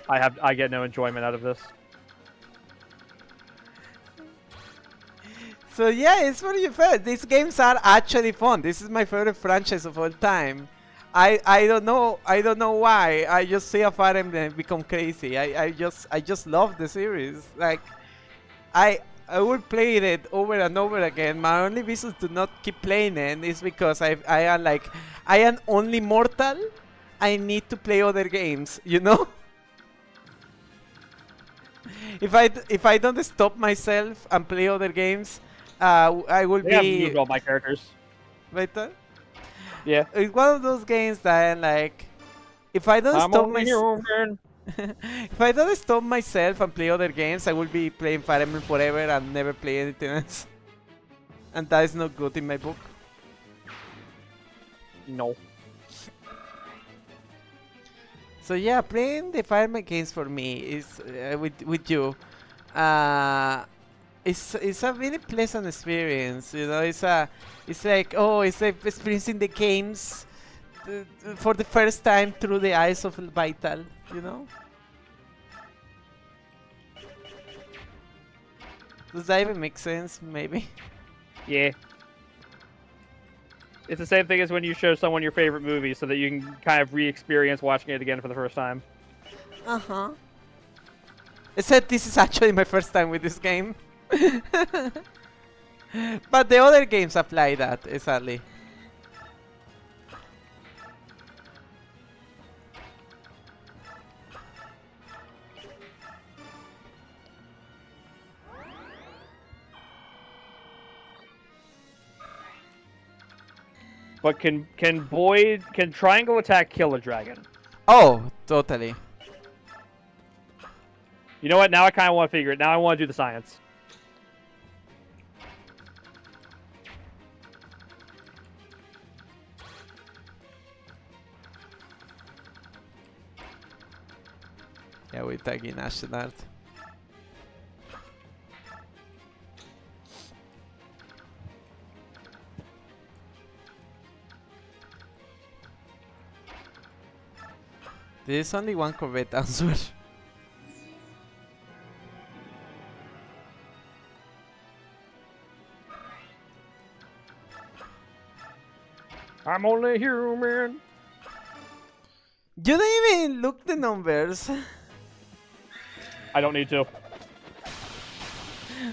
I get no enjoyment out of this. So yeah, it's pretty fair. These games are actually fun. This is my favorite franchise of all time. I don't know why. I just see a Fire Emblem become crazy. I just love the series. Like I would play it over and over again. My only reason to not keep playing it is because I am only mortal. I need to play other games, you know? If I don't stop myself and play other games, I will I think I've be moved all my characters. right there. Yeah. It's one of those games that like if I don't I'm stop only myself human. if I don't stop myself and play other games, I will be playing Fire Emblem forever and never play anything else. And that is not good in my book. No. So yeah, playing the Fire Emblem games for me is with you. Uh, it's a really pleasant experience. You know, it's like it's like experiencing the games for the first time through the eyes of Vital. You know. Does that even make sense? Maybe. Yeah. It's the same thing as when you show someone your favorite movie so that you can kind of re-experience watching it again for the first time. Uh-huh. Except this is actually my first time with this game. But the other games apply that, exactly. But can triangle attack kill a dragon? Oh, totally. You know what? Now I kind of want to figure it. Now I want to do the science. Yeah, we're tagging astronaut. There's only one correct answer. I'm only human. You don't even look the numbers. I don't need to.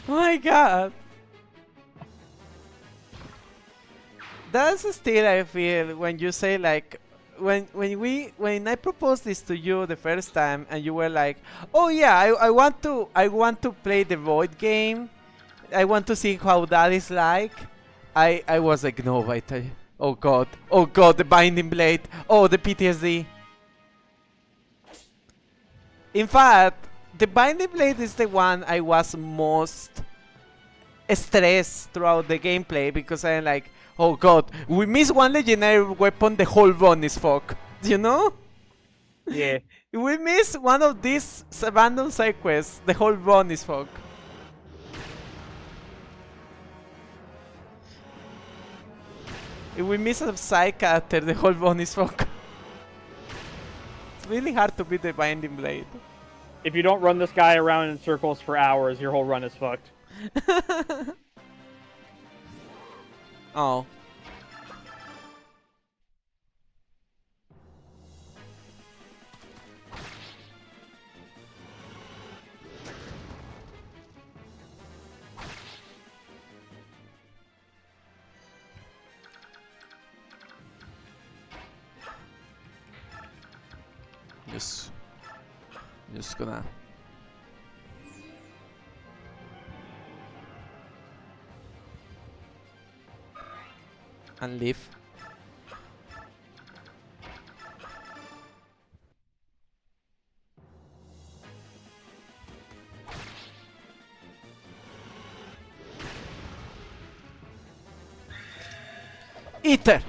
Oh my god. That's still I feel when you say like when I proposed this to you the first time and you were like, oh yeah, I want to play the Void game. I want to see how that is like. I was like, no, I tell you. Oh god, the Binding Blade. Oh, the PTSD. In fact, the Binding Blade is the one I was most stressed throughout the gameplay because I'm like, oh god, we miss one legendary weapon, the whole run is fucked. You know? Yeah. If we miss one of these random side quests, the whole run is fucked. If we miss a side character, the whole run is fucked. It's really hard to beat the Binding Blade. If you don't run this guy around in circles for hours, your whole run is fucked. Oh. Just gonna and leave. Eater.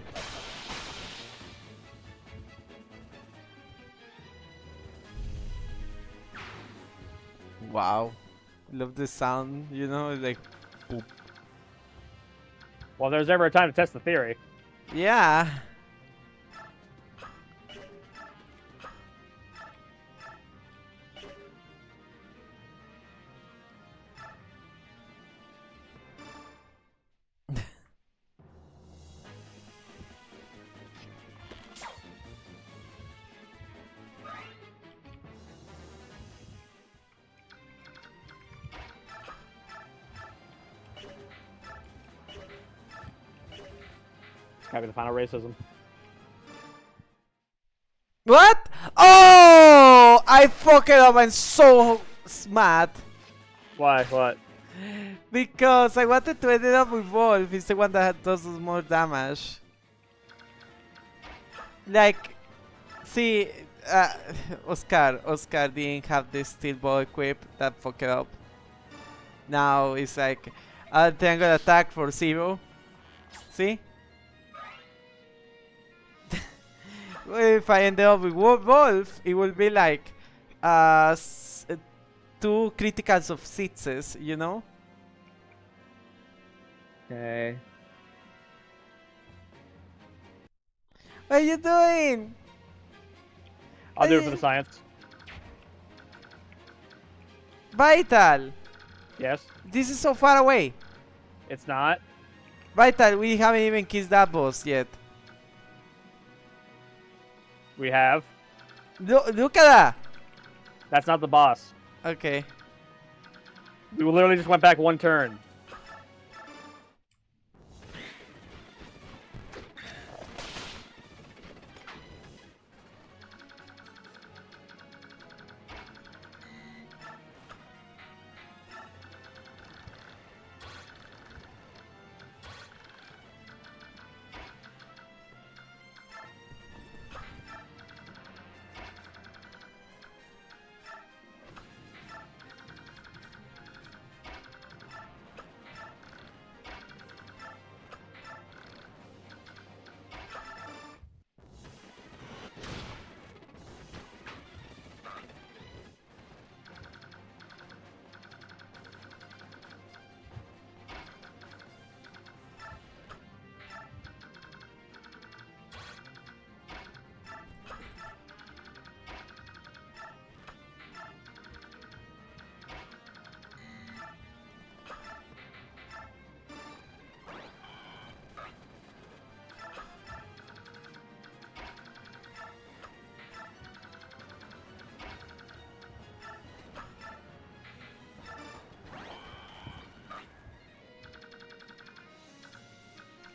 Wow. Love the sound, you know, like boop. Well, there's ever a time to test the theory. Yeah. It's gotta be the final racism. What? Oh! I fucked it up. I'm so mad. Why? What? Because I wanted to end it up with Wolf. He's the one that does more damage. Like, see, Oscar didn't have this steel ball equipped. That fucked it up. Now it's like triangle attack for 0. See? If I end up with Wolf, it will be like 2 criticals of 6s, you know? Okay. What are you doing? I'll do it for the science. Vital! Yes. This is so far away. It's not. Vital, we haven't even kissed that boss yet. We have. Look at that! That's not the boss. Okay. We literally just went back 1 turn.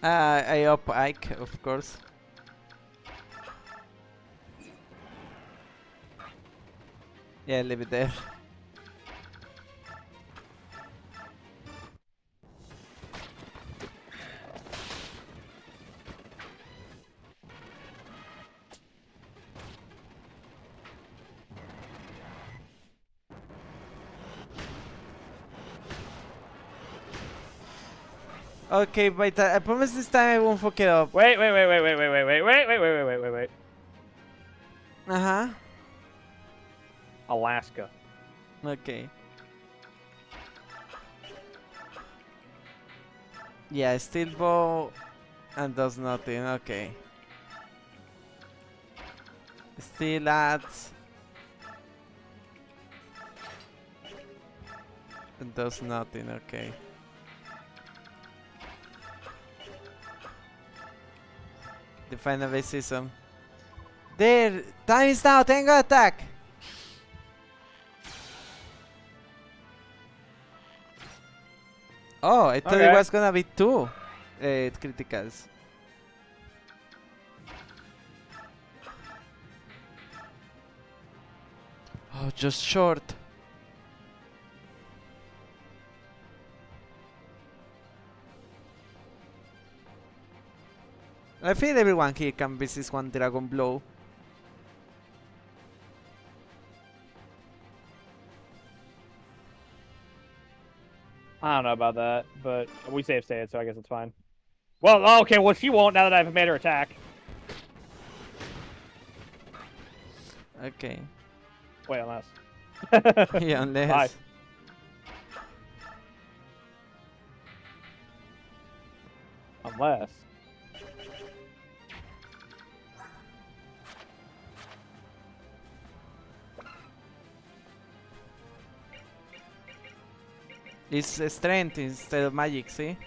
I up Ike, of course. Yeah, leave it there. Okay, but I promise this time I won't fuck it up. Wait. Uh-huh. Alaska. Okay. Yeah, steel bow and does nothing. Okay. Steel adds and does nothing. Okay. The final racism. There! Time is now! Tango attack! Oh, I thought it was gonna be 2 criticals. Oh, just short. I feel everyone here can resist 1 Dragon Blow. I don't know about that, but we safe state, so I guess it's fine. Well, okay, well she won't now that I've made her attack. Okay. Wait, unless. Yeah, unless. Bye. Unless. It's strength instead of magic, see?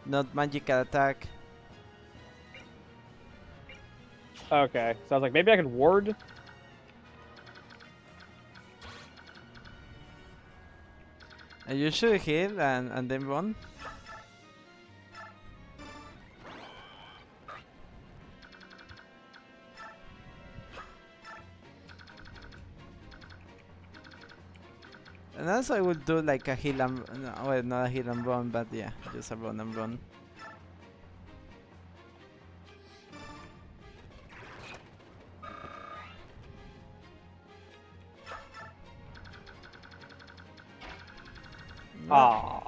Not magical attack. Okay, so I was like, maybe I could ward. You should heal and then run. And also I would do like a heal and no, well, not a heal and run, but yeah, just a run and run. Ah.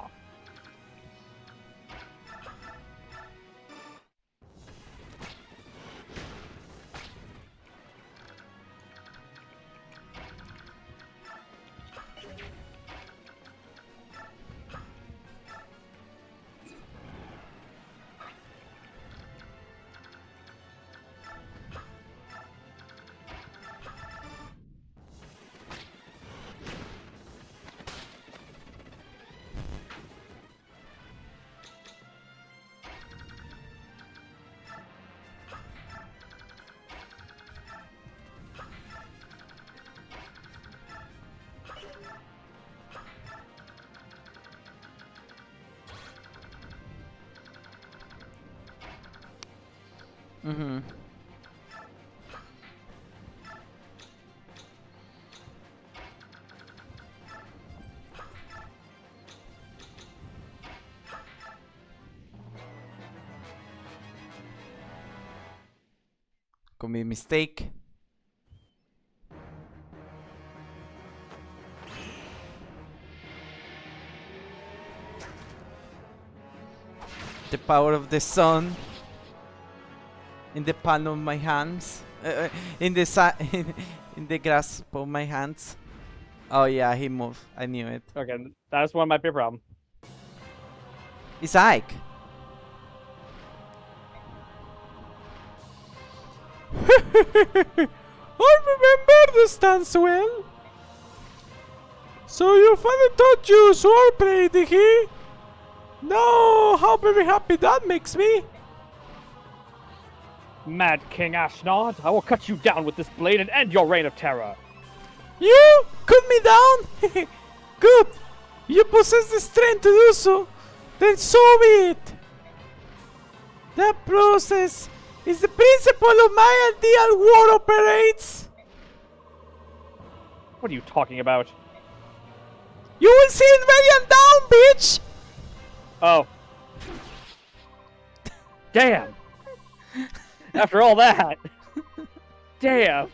Mm-hmm. Could be a mistake. The power of the sun in the palm of my hands, in the in the grasp of my hands. Oh yeah, he moved. I knew it. Okay, that's one might be a problem. It's Ike. I remember this dance well. So your father taught you swordplay, did he? No, how very happy that makes me. Mad King Ashnod, I will cut you down with this blade and end your reign of terror. You cut me down? Good. You possess the strength to do so. Then so be it. That process is the principle of my ideal war operates. What are you talking about? You will see it ready and down, bitch! Oh. Damn! After all that! Damn!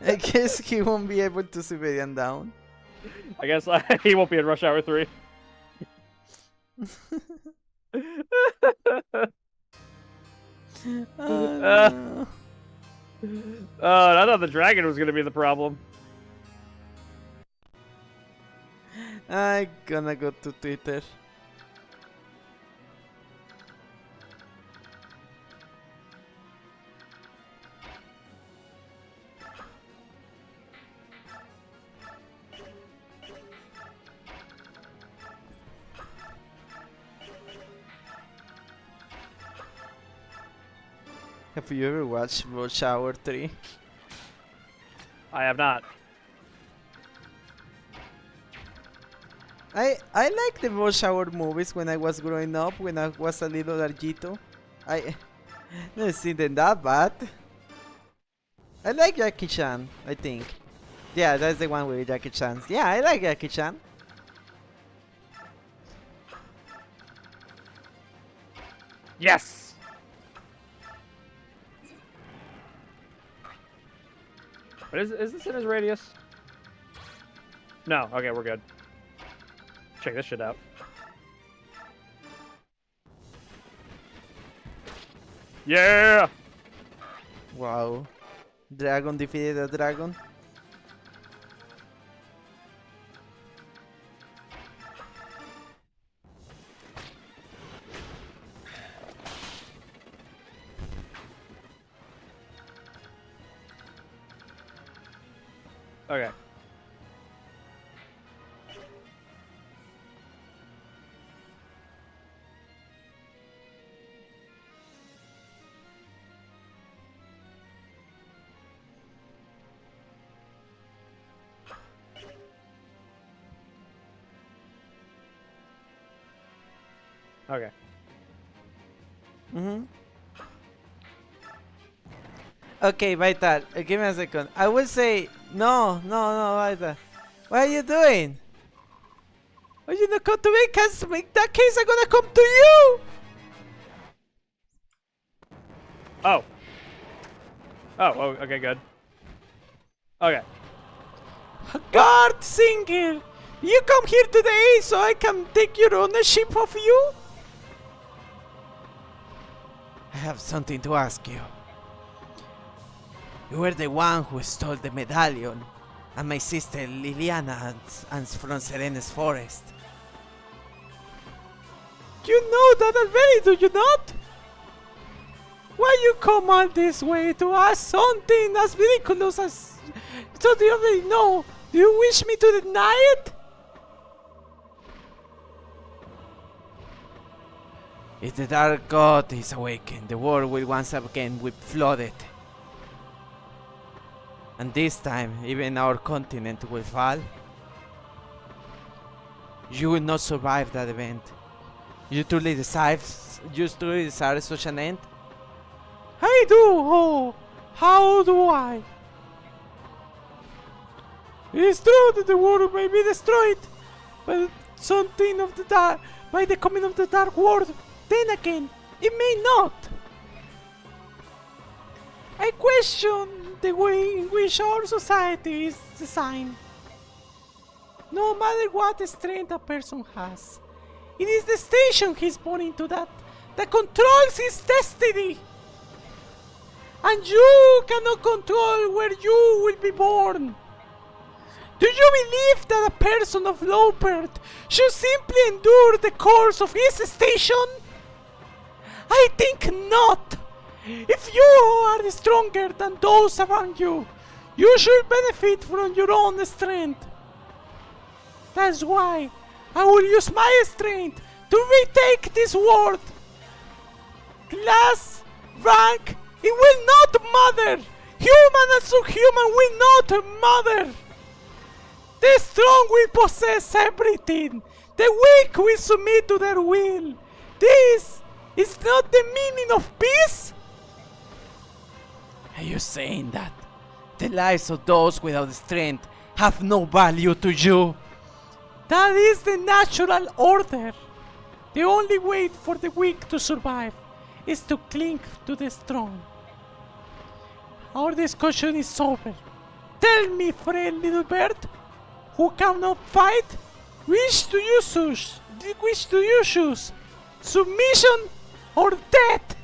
I guess he won't be able to civilian down. I guess he won't be in Rush Hour 3. No. I thought the dragon was gonna be the problem. I'm gonna go to Twitter. Have you ever watched Rush Hour 3? I have not. I like the Rush Hour movies when I was growing up, when I was a little largito. I never seen them that bad. I like Jackie Chan, I think. Yeah, that's the one with Jackie Chan. Yeah, I like Jackie Chan. Yes! But is this in his radius? No. Okay, we're good. Check this shit out. Yeah! Wow. Dragon defeated a dragon. Okay. Okay. Okay, Vital, give me a second. I will say no, Vital. What are you doing? Are you not come to me? Cause in that case, I'm gonna come to you. Oh. Oh, okay, good. Okay. Guard Singer! You come here today so I can take your ownership of you? I have something to ask you. You were the one who stole the medallion and my sister Liliana and from Serene's forest. You know that already, do you not? Why you come all this way to ask something as ridiculous as... So do you already know? Do you wish me to deny it? If the Dark God is awakened, the world will once again be flooded. And this time, even our continent will fall. You will not survive that event. You truly desire such an end? I do. Oh, how do I? It is true that the world may be destroyed by something of the dark, by the coming of the Dark World. Then again, it may not. I question the way in which our society is designed. No matter what strength a person has, it is the station he's born into that controls his destiny. And you cannot control where you will be born. Do you believe that a person of low birth should simply endure the course of his station? I think not. If you are stronger than those around you, you should benefit from your own strength. That's why I will use my strength to retake this world. Class, rank, it will not matter. Human and subhuman will not matter. The strong will possess everything. The weak will submit to their will. This is not the meaning of peace. Are you saying that the lives of those without strength have no value to you? That is the natural order. The only way for the weak to survive is to cling to the strong. Our discussion is over. Tell me, friend little bird, who cannot fight, which do you choose? Which do you choose? Submission or death?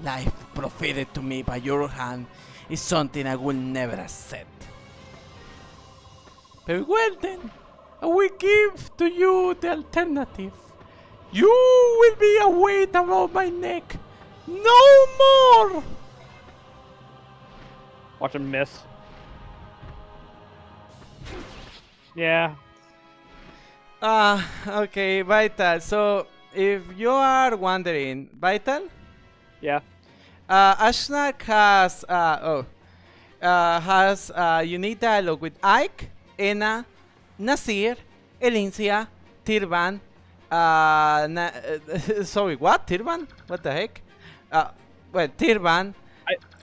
Life provided to me by your hand is something I will never accept. Very well then, I will give to you the alternative. You will be a weight around my neck. No more! Watch him miss. Yeah. Okay, Vital. So, if you are wondering, Vital? Yeah. Ashnak has unique dialogue with Ike, Enna, Nasir, Elincia, Tirvan. Sorry, what? Tirvan? What the heck? Well, Tirvan.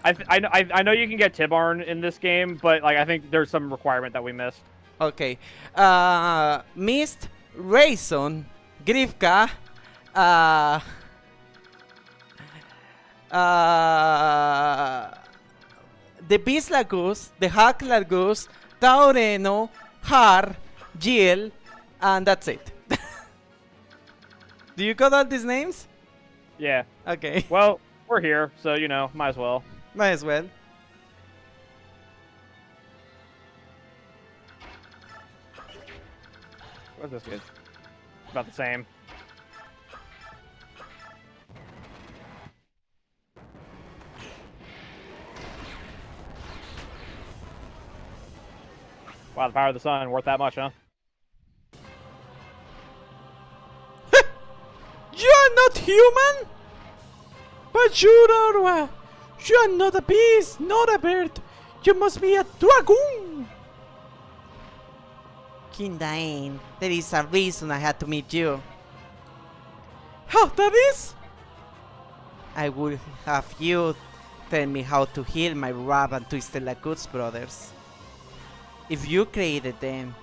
I know you can get Tibarn in this game, but like I think there's some requirement that we missed. Okay. Mist, Rayson, Grifka, the Bisla Goose, the Hackler Goose, Taureno, Har, Jill, and that's it. Do you got all these names? Yeah. Okay. Well, we're here, so you know, might as well. Might as well. What's this good? About the same. Wow, the power of the sun worth that much, huh? You are not human? But you are not a beast, not a bird. You must be a dragoon. Kindain, there is a reason I had to meet you. How that is? I would have you tell me how to heal my Rab and Twisted Like Goods brothers. If you created them,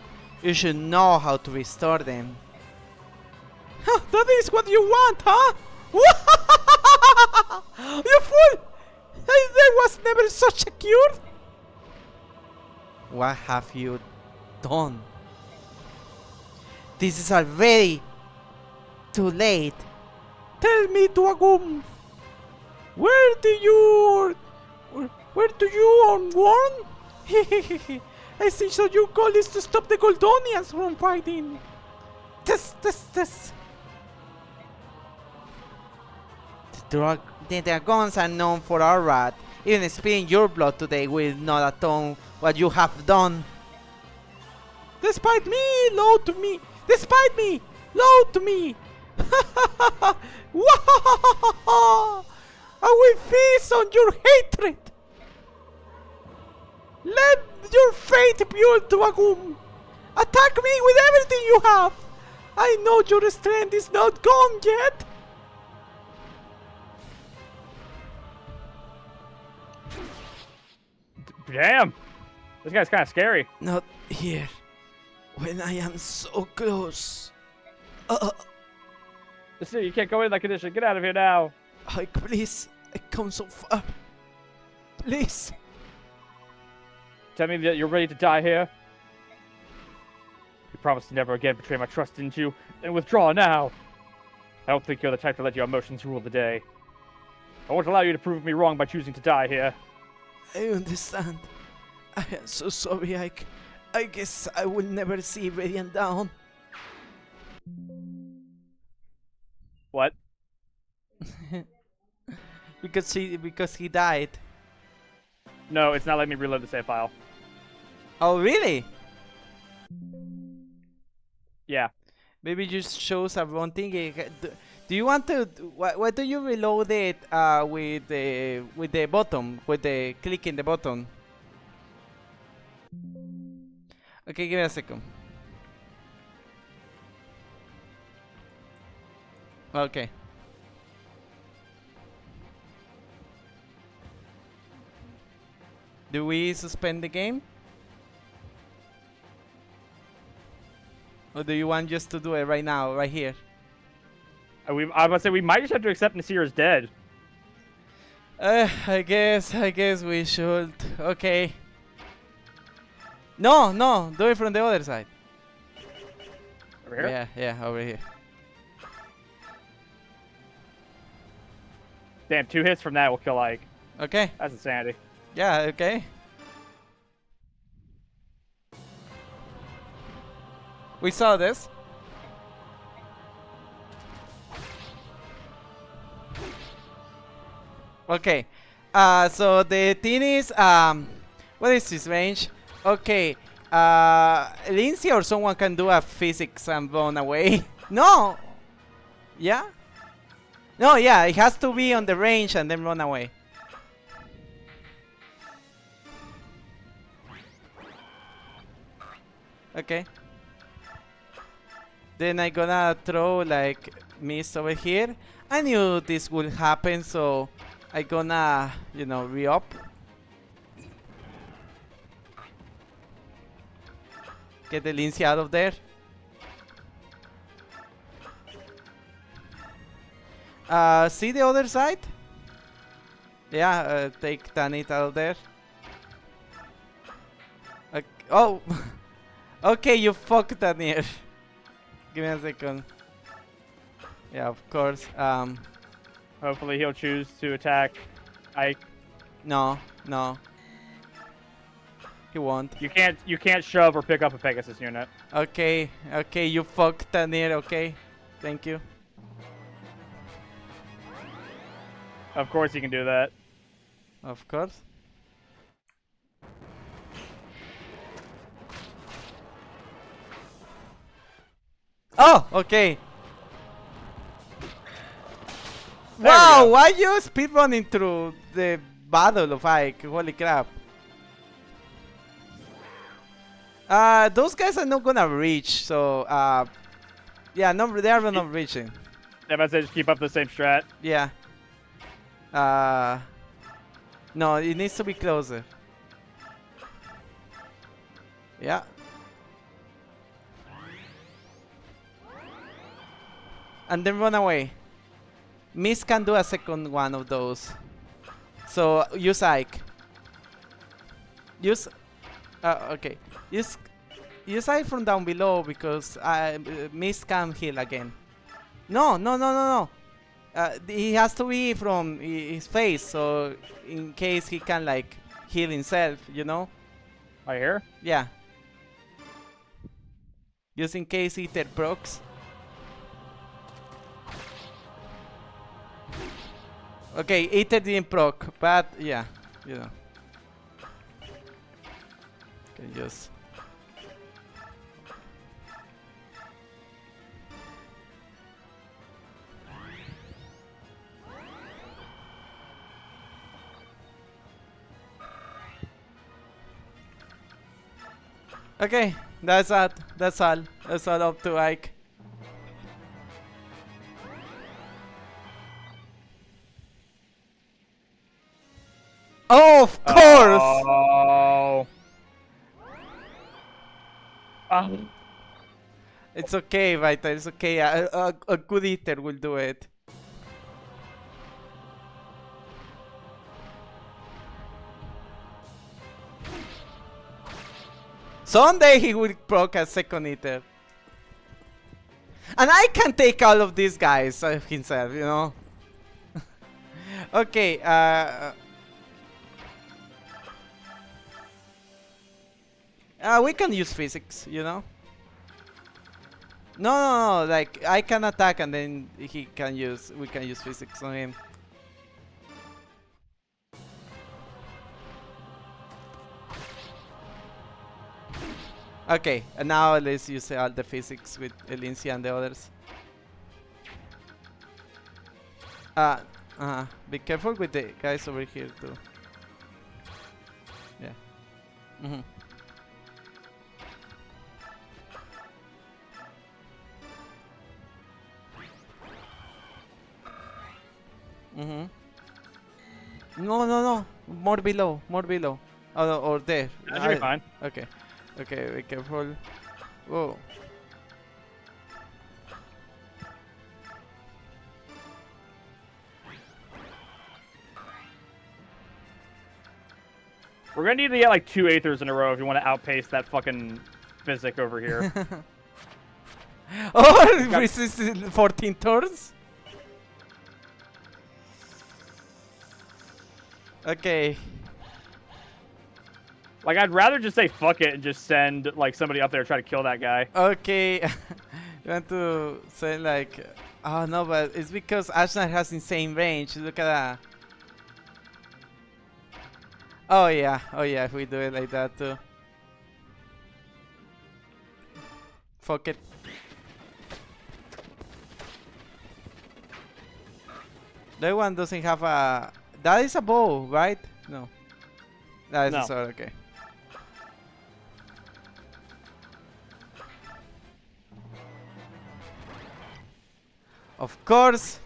you should know how to restore them. That is what you want, huh? You fool! There was never such a cure! What have you done? This is already too late. Tell me, Tuagum, where do you warn? I think so your goal is to stop the Goldonians from fighting. This. The dragons are known for our wrath. Even spilling your blood today will not atone what you have done. Despite me, load to me. Despite me, load to me. I will feast on your hatred. Let your fate be Tuagum. Attack me with everything you have. I know your strength is not gone yet. Damn! This guy's kind of scary. Not here. When I am so close. You can't go in that condition. Get out of here now. Please, I come so far. Please. Tell me that you're ready to die here. You promised to never again betray my trust, didn't you? And withdraw now. I don't think you're the type to let your emotions rule the day. I won't allow you to prove me wrong by choosing to die here. I understand. I am so sorry, Ike. I guess I will never see Radiant down. What? because he died. No, it's not letting me reload the save file. Oh, really? Yeah. Maybe just shows a wrong thing. Do you want to? Why do you reload it with the button, with the clicking the button? Okay, give me a second. Okay. Do we suspend the game? Or do you want just to do it right now, right here? I was about to say we might just have to accept Nasir is dead. I guess we should. Okay. No, do it from the other side. Over here? Yeah, over here. Damn, 2 hits from that will kill Ike. Okay. That's insanity. Yeah, okay. We saw this. Okay. So the thing is, what is this range? Okay. Lindsay or someone can do a physics and run away. No. Yeah. No, yeah, it has to be on the range and then run away. Okay. Then I gonna throw like mist over here. I knew this would happen, so I gonna, you know, re-up. Get the Lindsay out of there. See the other side? Yeah, take Tanit out of there. Okay. Oh! Okay, you fucked Tanir. Give me a second. Yeah, of course. Hopefully he'll choose to attack Ike. No. He won't. You can't shove or pick up a Pegasus unit. Okay, you fucked Tanir, okay. Thank you. Of course you can do that. Of course. Oh, okay. Wow, why you speedrunning through the battle of Ike? Holy crap. Those guys are not gonna reach, so yeah, no, they are not reaching. Yeah, but I say just keep up the same strat. Yeah. No, it needs to be closer. Yeah. And then run away. Miss can do a second one of those. So use Ike. Use. Okay. Use Ike from down below because Miss can heal again. No, no, no, no, no. He has to be from his face, so in case he can like heal himself, you know. Right here? Yeah. Just in case Ether procs. Okay, Ether didn't proc, but yeah, you know. Okay, just. Okay, that's that. That's all. That's all up to Ike. Oh, of course! Oh. It's okay, Vita. It's okay. A good eater will do it. Someday he will proc a second eater. And I can take all of these guys himself, you know. Okay, we can use physics, you know. No, no, no, like I can attack and then we can use physics on him. Okay, and now let's use all the physics with Elincia and the others. Be careful with the guys over here too. Yeah. No, no, no. More below. More below. Oh, no, or there. That should be fine. Okay. Okay, be careful. Whoa. We're gonna need to get like 2 Aethers in a row if you want to outpace that fucking physic over here. Oh, this is 14 turns? Okay. Like, I'd rather just say fuck it and just send like somebody up there to try to kill that guy. Okay. You want to say like... Oh no, but it's because Ashnar has insane range. Look at that. Oh yeah, if we do it like that too. Fuck it. That one doesn't have a... That is a bow, right? No. That is a sword, okay. Of course.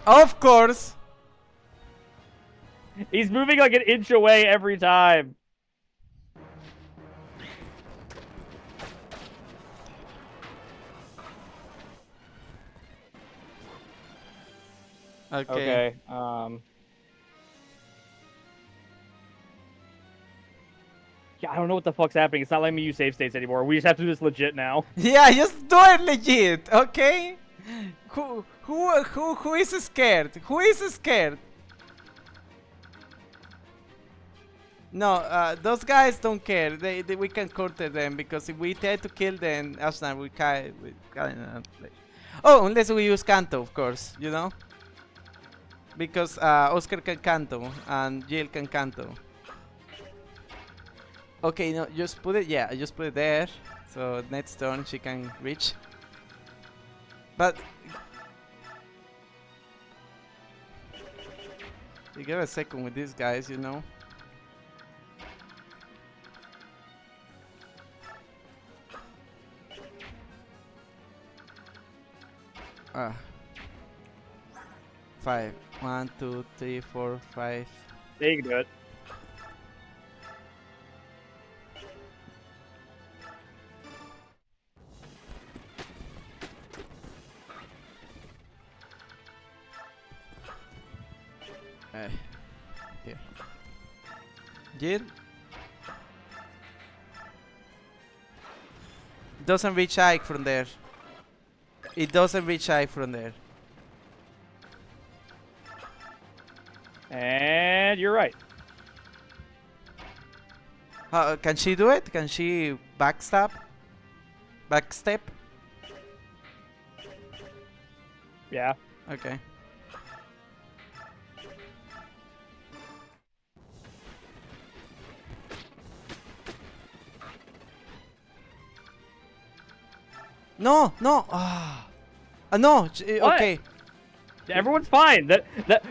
Of course. He's moving like an inch away every time. Okay. Yeah, I don't know what the fuck's happening. It's not letting me use save states anymore. We just have to do this legit now. Yeah, just do it legit, okay? Who is scared? Who is scared? No, those guys don't care. We can counter them because if we try to kill them, Ashnar we can't. Oh, unless we use Kanto, of course, you know. Because Oscar can Kanto and Jill can Kanto. Okay, no, just put it. Yeah, just put it there. So next turn she can reach. But you give a second with these guys, you know. Ah. 5. 1, 2, 3, 4, 5. Yeah, you can do it. Here. Jid? Doesn't reach Ike from there. It doesn't reach Ike from there. And you're right. Can she do it? Can she backstab? Backstep? Yeah. Okay. No, no. No. Okay. Everyone's fine. That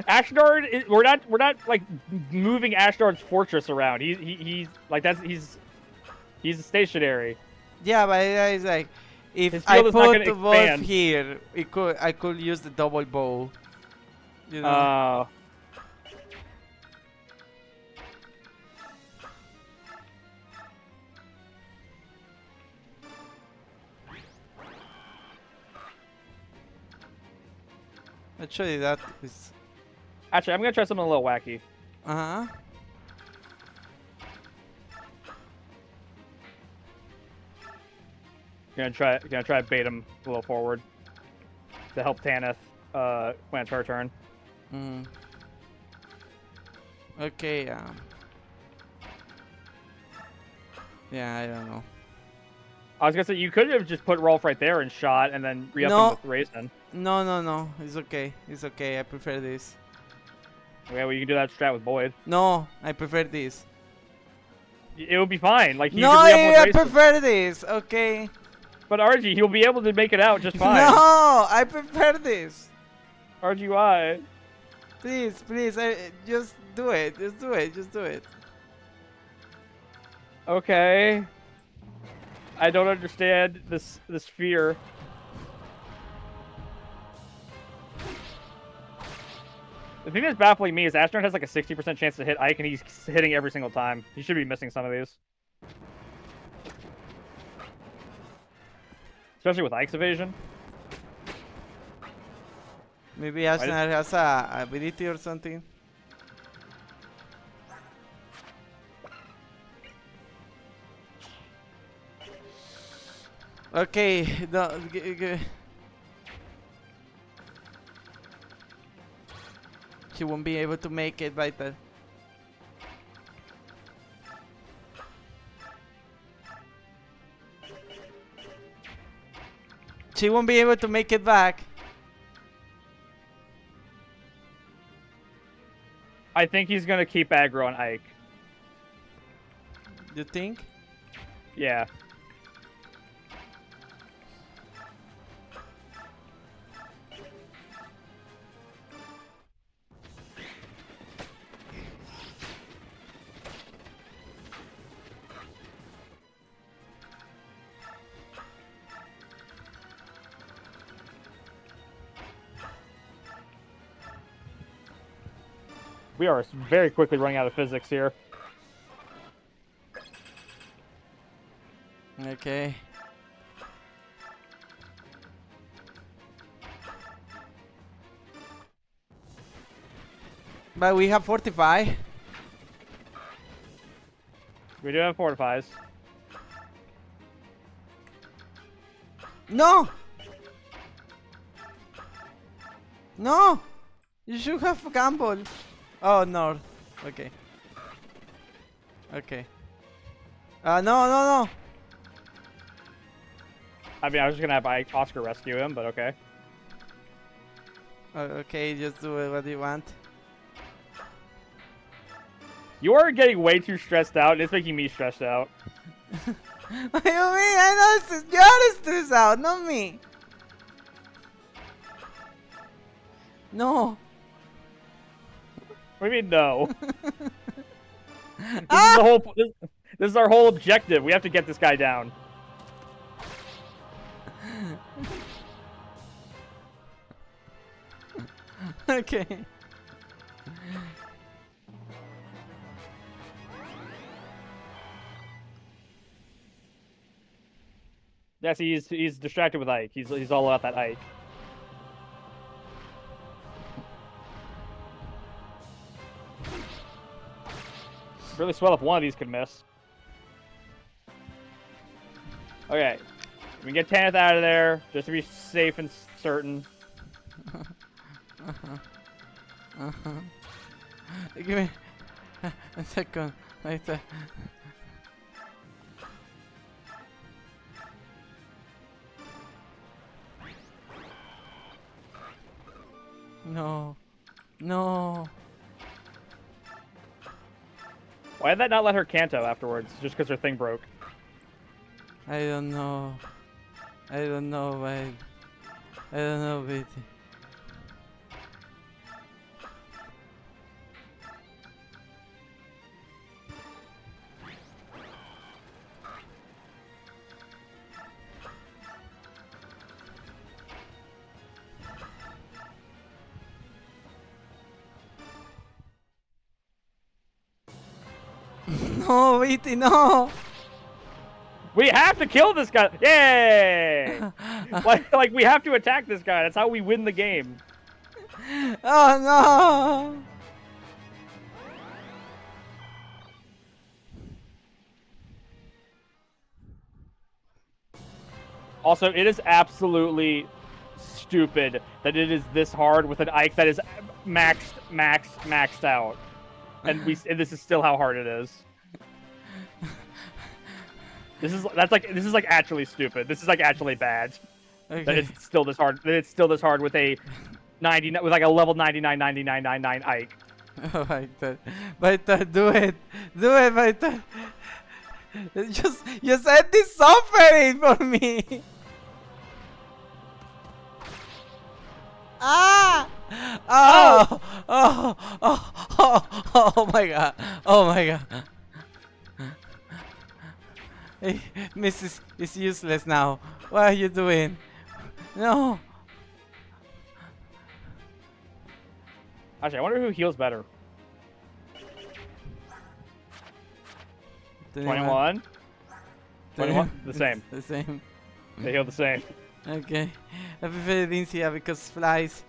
Ashdard is, we're not like moving Ashdard's fortress around. He's like he's stationary. Yeah, but it's like if His I field is not put gonna the wolf expand. here, I could use the double bow. You know. Actually, that is. Actually, I'm gonna try something a little wacky. Uh huh. Gonna try to bait him a little forward to help Tanith when it's her turn. Mm. Okay. Yeah, I don't know. I was gonna say you could have just put Rolf right there and shot, and then re-up him with Raisin. No. It's okay. It's okay. I prefer this. Yeah, well, you can do that strat with Boyd. No, I prefer this. It would be fine. Like No, I prefer this. Okay. But RG, he'll be able to make it out just fine. No, I prefer this. RGY. Please, just do it. Just do it. Just do it. Okay. I don't understand this fear. The thing that's baffling me is Ashnard has like a 60% chance to hit Ike, and he's hitting every single time. He should be missing some of these. Especially with Ike's evasion. Maybe Ashnard has a ability or something. Okay, no, she won't be able to make it by the. She won't be able to make it back. I think he's gonna keep aggro on Ike. You think? Yeah. We are very quickly running out of physics here. Okay. But we have fortify. We do have fortifies. No! No! You should have gambled. Oh, no. Okay. Okay. No. I mean, I was just gonna have Oscar rescue him, but okay. Okay, just do it what you want. You are getting way too stressed out, and it's making me stressed out. What do you mean? I know you're stressed out, not me. No. What do you mean, no? This is the whole. This is our whole objective. We have to get this guy down. Okay. Yes, he's distracted with Ike. He's all about that Ike. Really swell if one of these could miss. Okay. We can get Tanith out of there, just to be safe and certain. Give me a second. Later. No. No. Why did that not let her canto afterwards? Just because her thing broke. I don't know. I don't know, babe. I don't know, baby. No, Viti, no! We have to kill this guy! Yay! like we have to attack this guy. That's how we win the game. Oh no! Also, it is absolutely stupid that it is this hard with an Ike that is maxed out. And this is still how hard it is. This is like actually stupid. This is like actually bad. Okay. That it's still this hard. That it's still this hard with a 90 with like a level 99 Ike. Oh my god. Vita, do it! Do it, Vita! You said this suffering for me! Ah! Oh! Oh! Oh! Oh! Oh my god! Oh my god! Hey, Mrs. is useless now. What are you doing? No! Actually, I wonder who heals better. 21? 21? The same. The same. They heal the same. Okay. I prefer Vincia because flies.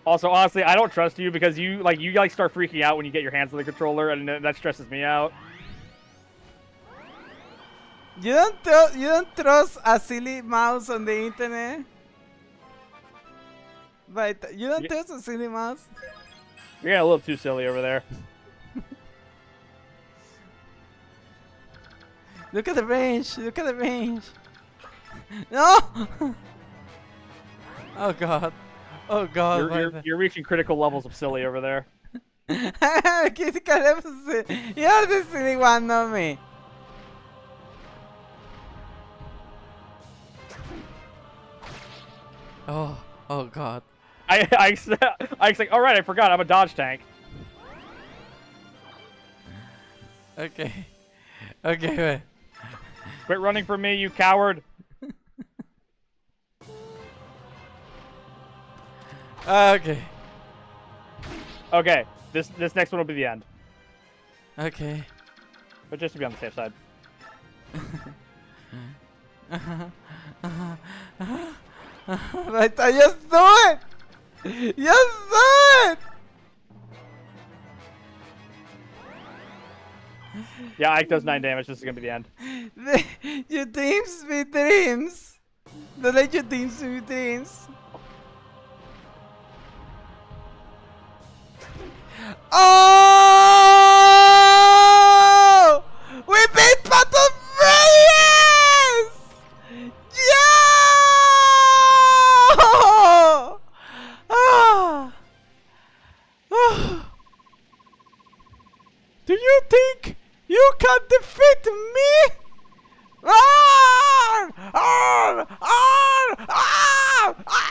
Also, honestly, I don't trust you because you start freaking out when you get your hands on the controller, and that stresses me out. You don't trust a silly mouse on the internet? But you don't trust a silly mouse? You're getting a little too silly over there. Look at the range! Look at the range! No! Oh god. Oh god. You're reaching critical levels of silly over there. Critical levels. You're the silly one, not me. Oh god. Ike's like, alright, I forgot, I'm a dodge tank. Okay. Okay, wait. Quit running from me, you coward. Okay. Okay, this next one will be the end. Okay. But just to be on the safe side. Right, just do it! Just do it! Yeah, Ike does 9 damage. This is gonna be the end. Your dreams be dreams. Don't let your dreams be dreams. Oh! We beat Battle Reyes! Yeah! Ah! Ah! Do you think you can defeat me? Arr! Arr! Arr! Arr! Ah!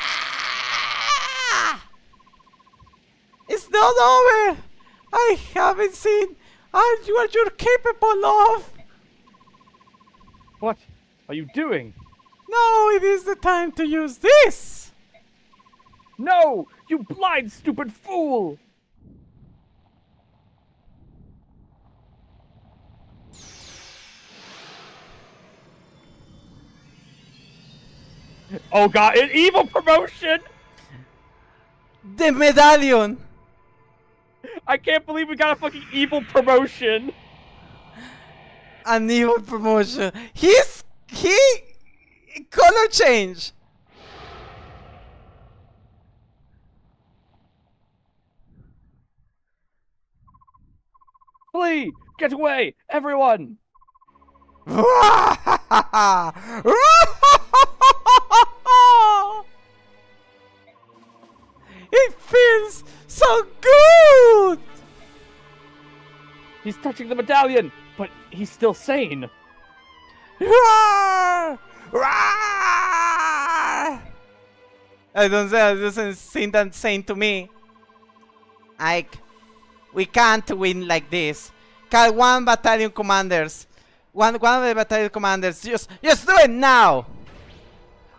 It's not over! I haven't seen what you're capable of! What are you doing? Now it is the time to use this! No! You blind, stupid fool! Oh god, an evil promotion! The medallion! I can't believe we got a fucking evil promotion! An evil promotion. He color change. Flee! Get away! Everyone! It feels so good! He's touching the medallion, but he's still sane. I don't say it doesn't seem that same to me. Ike, we can't win like this. Call one battalion commanders. One of the battalion commanders. Just do it now.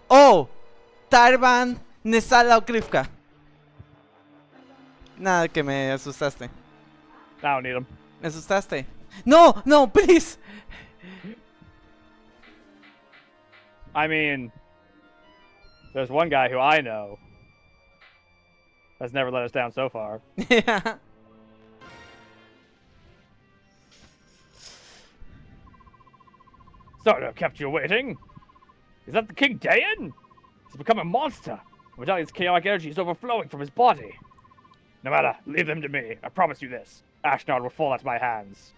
Oh, Tarban, Nesala o Krivka. Nada, que me asustaste. I don't need him. Me asustaste. No, no, please. I mean, there's one guy who I know has never let us down so far. Yeah. Sorry to have kept you waiting. Is that the King Dayan? He's become a monster. Medallion's chaotic energy is overflowing from his body. No matter, leave them to me. I promise you this. Ashnard will fall at my hands.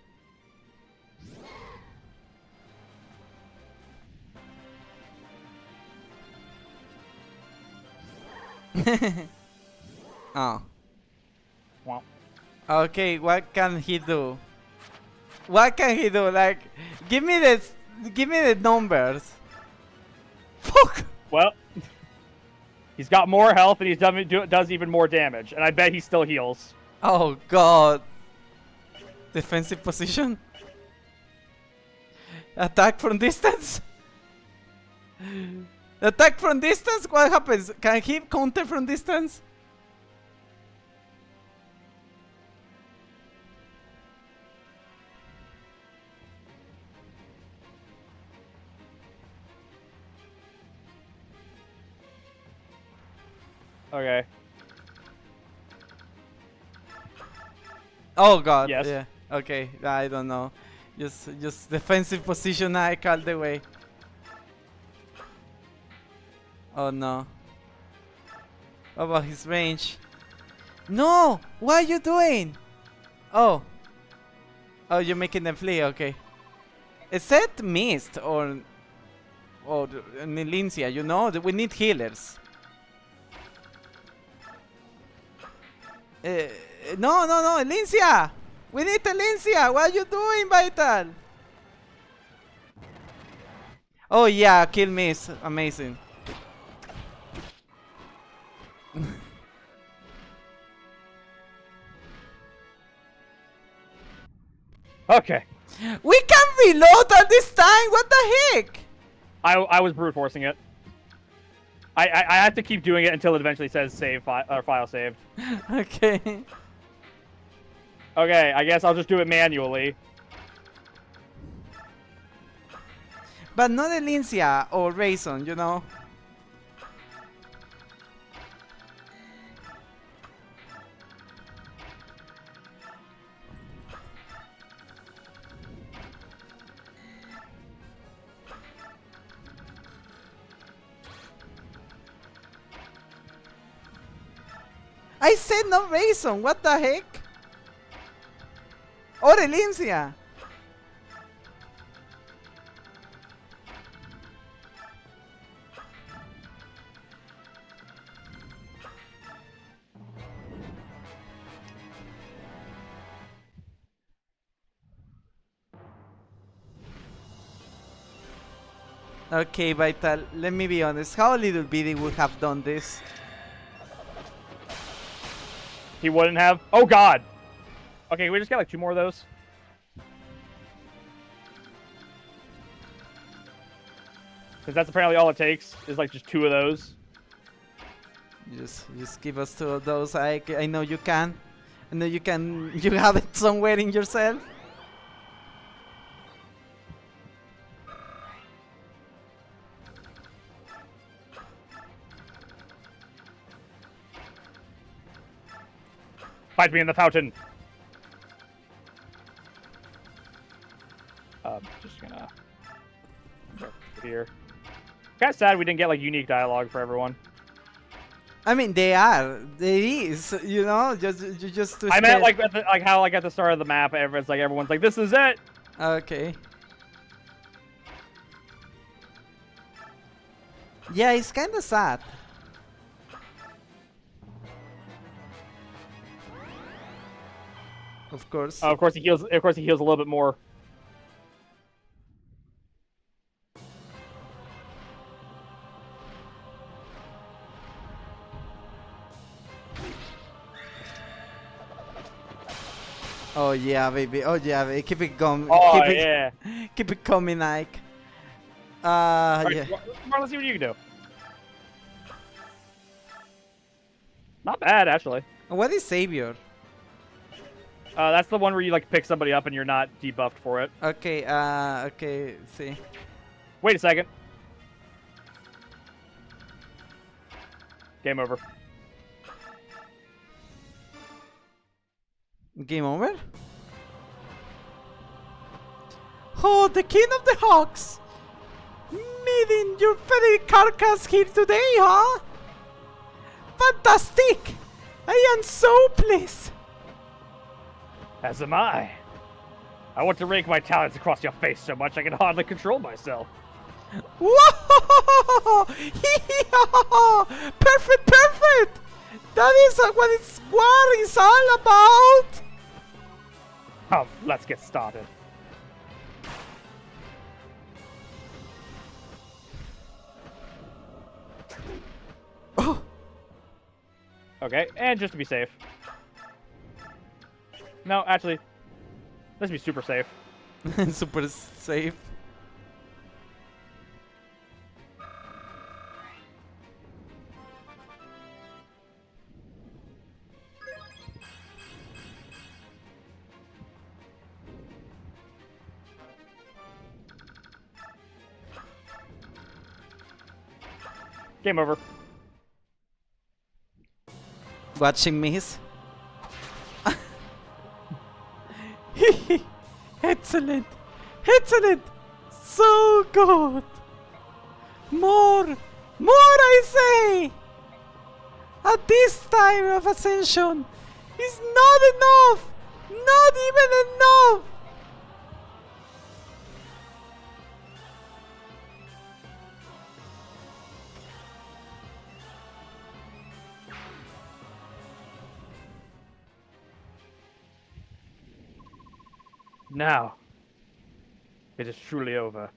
Oh. Well. Okay, what can he do? What can he do? Like, give me the numbers. Fuck. Well, he's got more health and he's does even more damage, and I bet he still heals. Oh god. Defensive position. Attack from distance. Attack from distance? What happens? Can he counter from distance? Okay. Oh god. Yes. Yeah. Okay. I don't know. Just defensive position. I all the way. Oh no. What about his range? No! What are you doing? Oh. Oh, you're making them flee. Okay. Is that mist or Nilincia? You know, we need healers. No, Elincia! We need Elincia! What are you doing, Vital? Oh yeah, kill miss. Amazing. Okay. We can reload at this time. What the heck? I was brute forcing it. I have to keep doing it until it eventually says save file saved. Okay. Okay, I guess I'll just do it manually. But not Elincia or Rayson, you know? I said no Rayson, what the heck? Or Elincia. Okay, Vital, let me be honest. How little Biddy would have done this? He wouldn't have? Oh god! Okay, we just got like 2 more of those. Because that's apparently all it takes, is like just 2 of those. Just give us two of those. I know you can. I know you can. You have it somewhere in yourself. Fight me in the fountain. Just gonna here. Kind of sad we didn't get like unique dialogue for everyone. I mean, there is, you know, just to. I meant like how at the start of the map, everyone's like, "This is it." Okay. Yeah, it's kind of sad. Of course. Of course he heals. Of course he heals a little bit more. Oh yeah, baby. Oh yeah, baby. Keep it going. Oh keep yeah. Keep it coming, Ike. Right, Yeah. Let's see what you can do. Not bad, actually. What is Savior? That's the one where you like pick somebody up and you're not debuffed for it. Okay. Okay. See. Wait a second. Game over. Game over? Oh, the King of the Hawks! Meeting your feathery carcass here today, huh? Fantastic! I am so pleased! As am I. I want to rake my talons across your face so much I can hardly control myself. Whoa! Perfect, perfect! That is what it's all about! Come, let's get started. Oh. Okay, and just to be safe. No, actually, let's be super safe. Super safe. Game over. Watching miss. Excellent. Excellent. So good. More. More, I say. At this time of ascension is not enough. Not even enough. Now, it is truly over.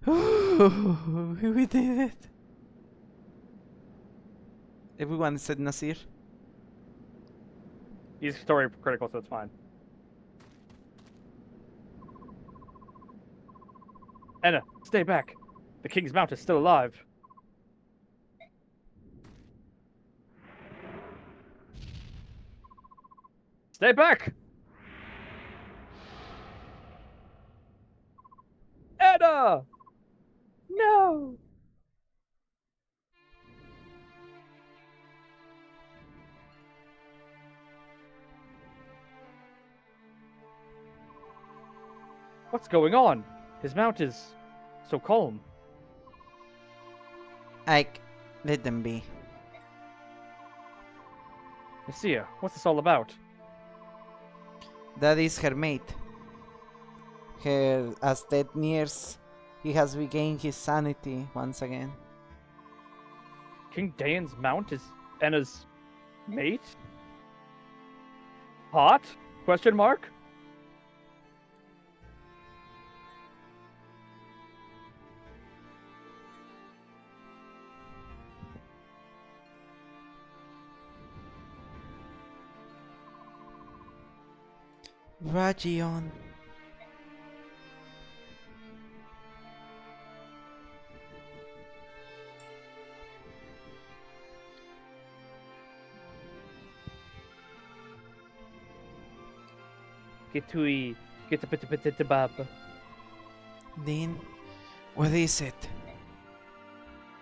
We did it. Everyone said Nasir. He's story critical, so it's fine. Anna, stay back. The King's Mount is still alive. Stay back! Anna! No! What's going on? His mount is so calm. Ike, let them be. Messiah, what's this all about? That is her mate. As death nears, he has regained his sanity once again. King Daemon's mount is Anna's mate? Hot? Question mark? Rajion. Get to get the bab. Dean, what is it?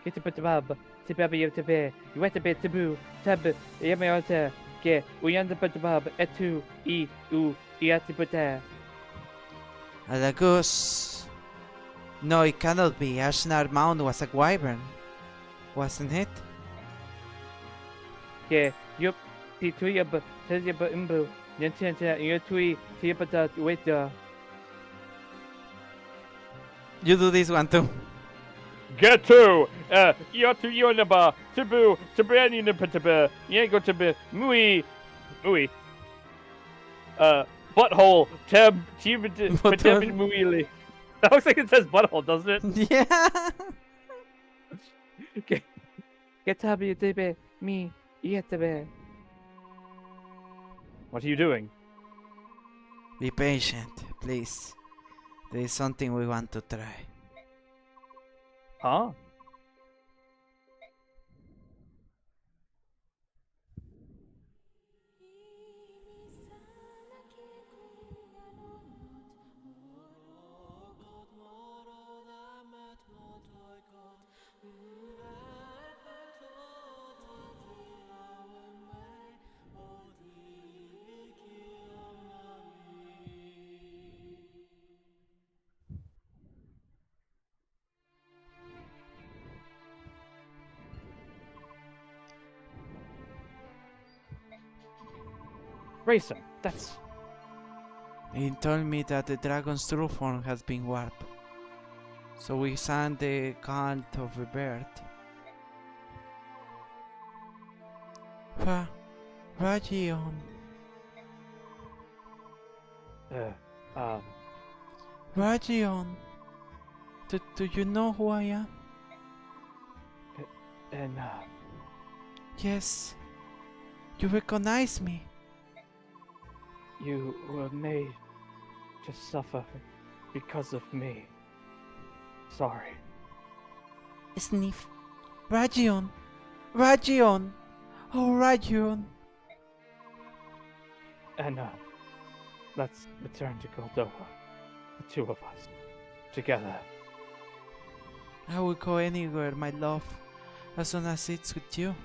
Get the bab. Tibab yabtabe. You went to bed taboo. Tab yamayota. Get uyanda bab. Etu u iatibata. Alagus. No, it cannot be. Ashnar Mound was a wyvern, wasn't it? Get yup. Tituyab. Tizaba imbu. Yantanta. Yatui. Tibata. Wait. You do this one too. Get to Yotu Yonaba Tabu Tabrani Nipataba Yango Tabi Mui Butthole Tab Tabi Muili. That looks like it says butthole, doesn't it? Yeah. Get Tabi Tabi Me Yetabe. What are you doing? Be patient, please. There is something we want to try. Huh? Racer, that's... He told me that the dragon's true form has been warped. So we sang the cult of rebirth. Rajion. Rajion. Do you know who I am? Yes. You recognize me. You were made to suffer because of me. Sorry. Sniff. Rajion. Rajion. Oh, Rajion. Anna, let's return to Goldova. The two of us. Together. I will go anywhere, my love, as long as it's with you.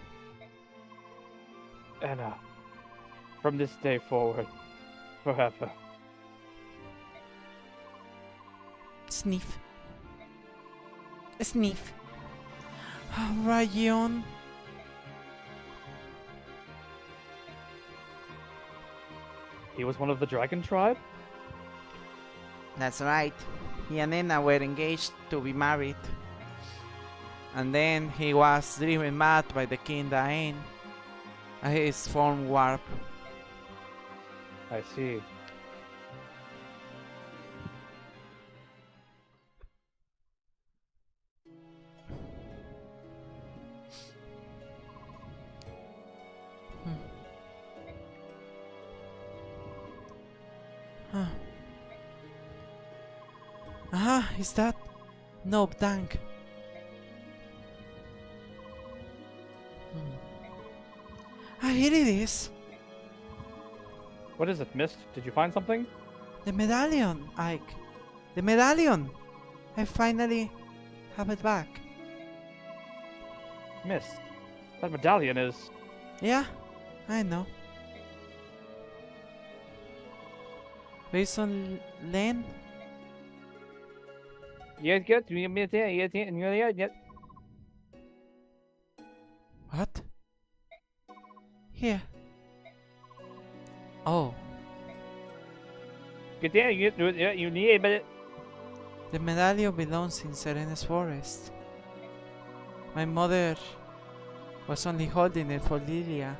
Anna, from this day forward, forever. Sniff. Sniff. Oh, Rajion. He was one of the dragon tribe? That's right. He and Enna were engaged to be married. And then he was driven mad by the king Dain. And his form warped. I see. Is that? No, tank. Here it is. What is it, Mist? Did you find something? The medallion, Ike. The medallion! I finally have it back. Mist, that medallion is... Yeah, I know. Based on Len? Yes, good. What? Here. Oh. You need it. The medallion belongs in Serena's forest. My mother was only holding it for Lilia.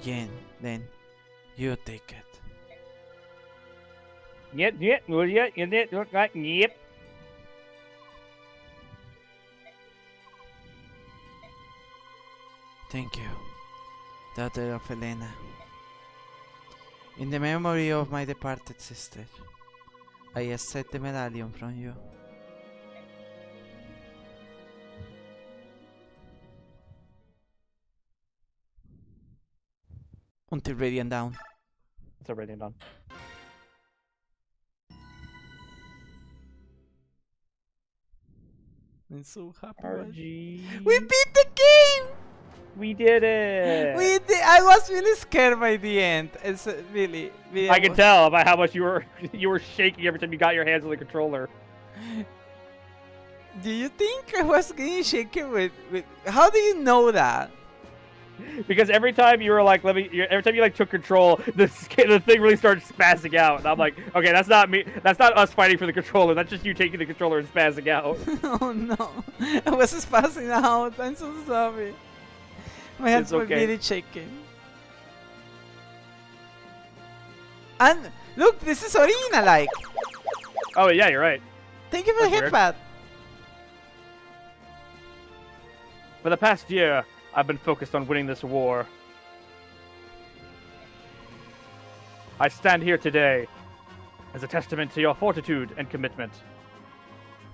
Jen, then you take it. Yep. Thank you, daughter of Elena. In the memory of my departed sister, I accept the medallion from you. Until Radiant down. It's already done. I'm so happy. RG. We beat the game! We did it! We did. I was really scared by the end. It's really. I can tell by how much you were shaking every time you got your hands on the controller. Do you think I was getting shaken with? How do you know that? Because every time you were like, every time you like took control, the thing really started spazzing out, and I'm like, okay, that's not me. That's not us fighting for the controller. That's just you taking the controller and spazzing out. Oh no, I was spazzing out. I'm so sorry. My hands were really shaking. And look, this is Arena like. Oh yeah, you're right. Thank you for the headpad. For the past year, I've been focused on winning this war. I stand here today as a testament to your fortitude and commitment.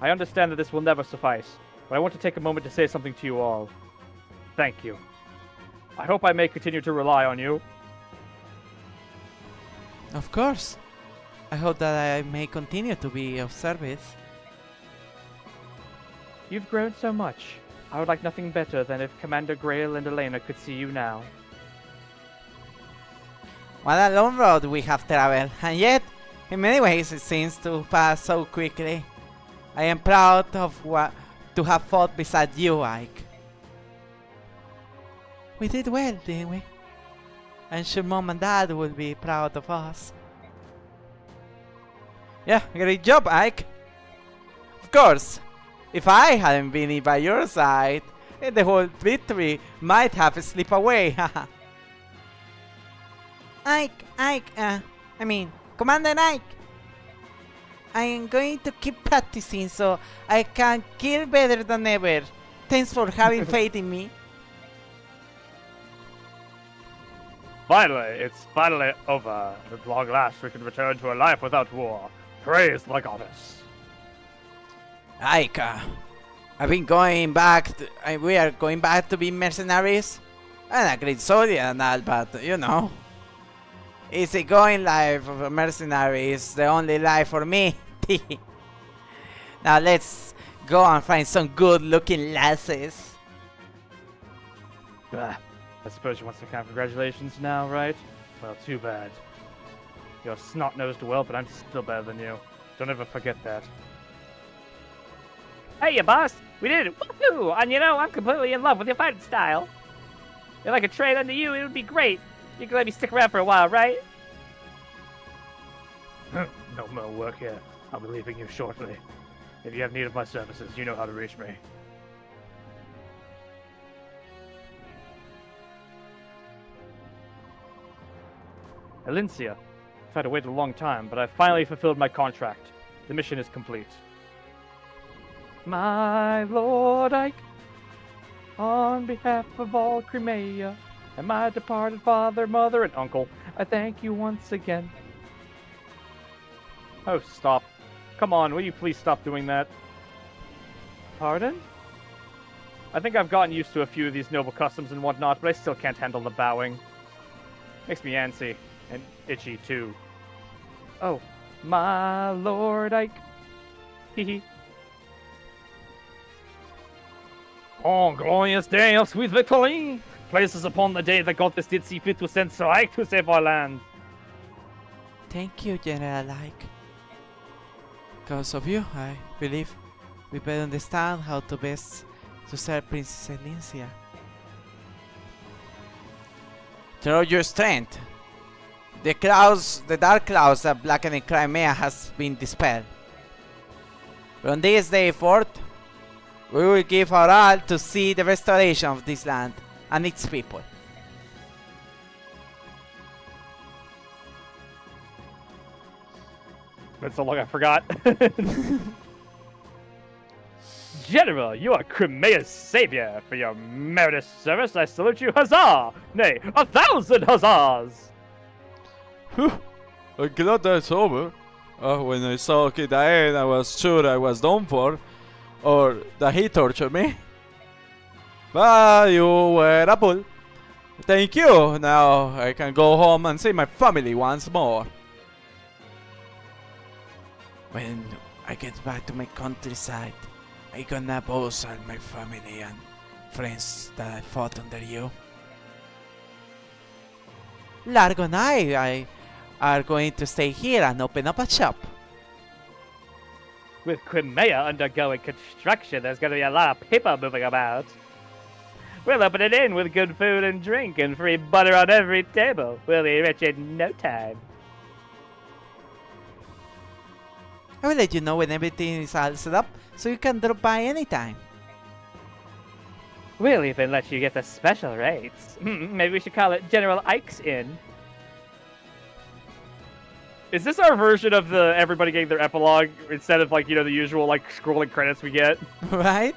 I understand that this will never suffice, but I want to take a moment to say something to you all. Thank you. I hope I may continue to rely on you. Of course. I hope that I may continue to be of service. You've grown so much. I would like nothing better than if Commander Grail and Elena could see you now. What a long road we have traveled, and yet, in many ways, it seems to pass so quickly. I am proud of to have fought beside you, Ike. We did well, didn't we? I'm sure Mom and Dad will be proud of us. Yeah, great job, Ike. Of course, if I hadn't been by your side, the whole victory might have slipped away. Commander Ike. I am going to keep practicing so I can kill better than ever. Thanks for having faith in me. Finally, it's finally over. At long last, we can return to a life without war. Praise the goddess. Ike, I've been going back. We are going back to be mercenaries. I'm a great soldier and all, but you know, easy going life of a mercenary is the only life for me. Now let's go and find some good-looking lasses. I suppose you want some kind of congratulations now, right? Well, too bad. You're snot-nosed whelp, but I'm still better than you. Don't ever forget that. Hey, boss! We did it! Woohoo! And you know, I'm completely in love with your fighting style. If I could trade under you, it would be great. You can let me stick around for a while, right? No more work here. I'll be leaving you shortly. If you have need of my services, you know how to reach me. Elincia, I've had to wait a long time, but I finally fulfilled my contract. The mission is complete. My Lord Ike, on behalf of all Crimea, and my departed father, mother, and uncle, I thank you once again. Oh, stop. Come on, will you please stop doing that? Pardon? I think I've gotten used to a few of these noble customs and whatnot, but I still can't handle the bowing. Makes me antsy. And itchy, too. Oh, my Lord Ike. Hehe. On glorious day of sweet victory, places upon the day that goddess did see fit to send Sir Ike to save our land. Thank you, General Ike. Because of you, I believe we better understand how to best to serve Princess Elincia. Through your strength, the dark clouds that blacken Crimea has been dispelled. From this day forth, we will give our all to see the restoration of this land and its people. Been so long I forgot. General, you are Crimea's savior. For your meritorious service, I salute you, huzzah! Nay, 1,000 huzzahs! I'm glad that's over. When I saw Kid Aen, I was sure I was done for, or that he tortured me. But you were a bull. Thank you. Now I can go home and see my family once more. When I get back to my countryside, I gonna boast all my family and friends that I fought under you. Largo and I are going to stay here and open up a shop. With Crimea undergoing construction, there's going to be a lot of people moving about. We'll open it in with good food and drink and free butter on every table. We'll be rich in no time. I will let you know when everything is all set up, so you can drop by anytime. We'll even let you get the special rates. Maybe we should call it General Ike's Inn. Is this our version of the everybody getting their epilogue instead of like, you know, the usual like scrolling credits we get? Right?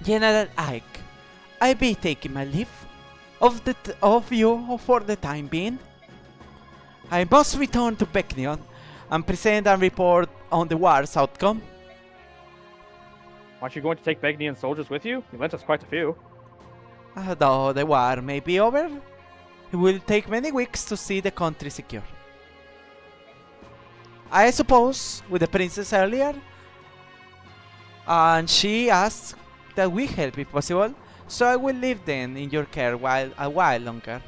General Ike, I be taking my leave of you for the time being. I must return to Becnion and present and report on the war's outcome. Aren't you going to take Begnian soldiers with you? You lent us quite a few. Though the war may be over, it will take many weeks to see the country secure. I suppose with the princess earlier, and she asked that we help if possible, so I will leave them in your care a while longer.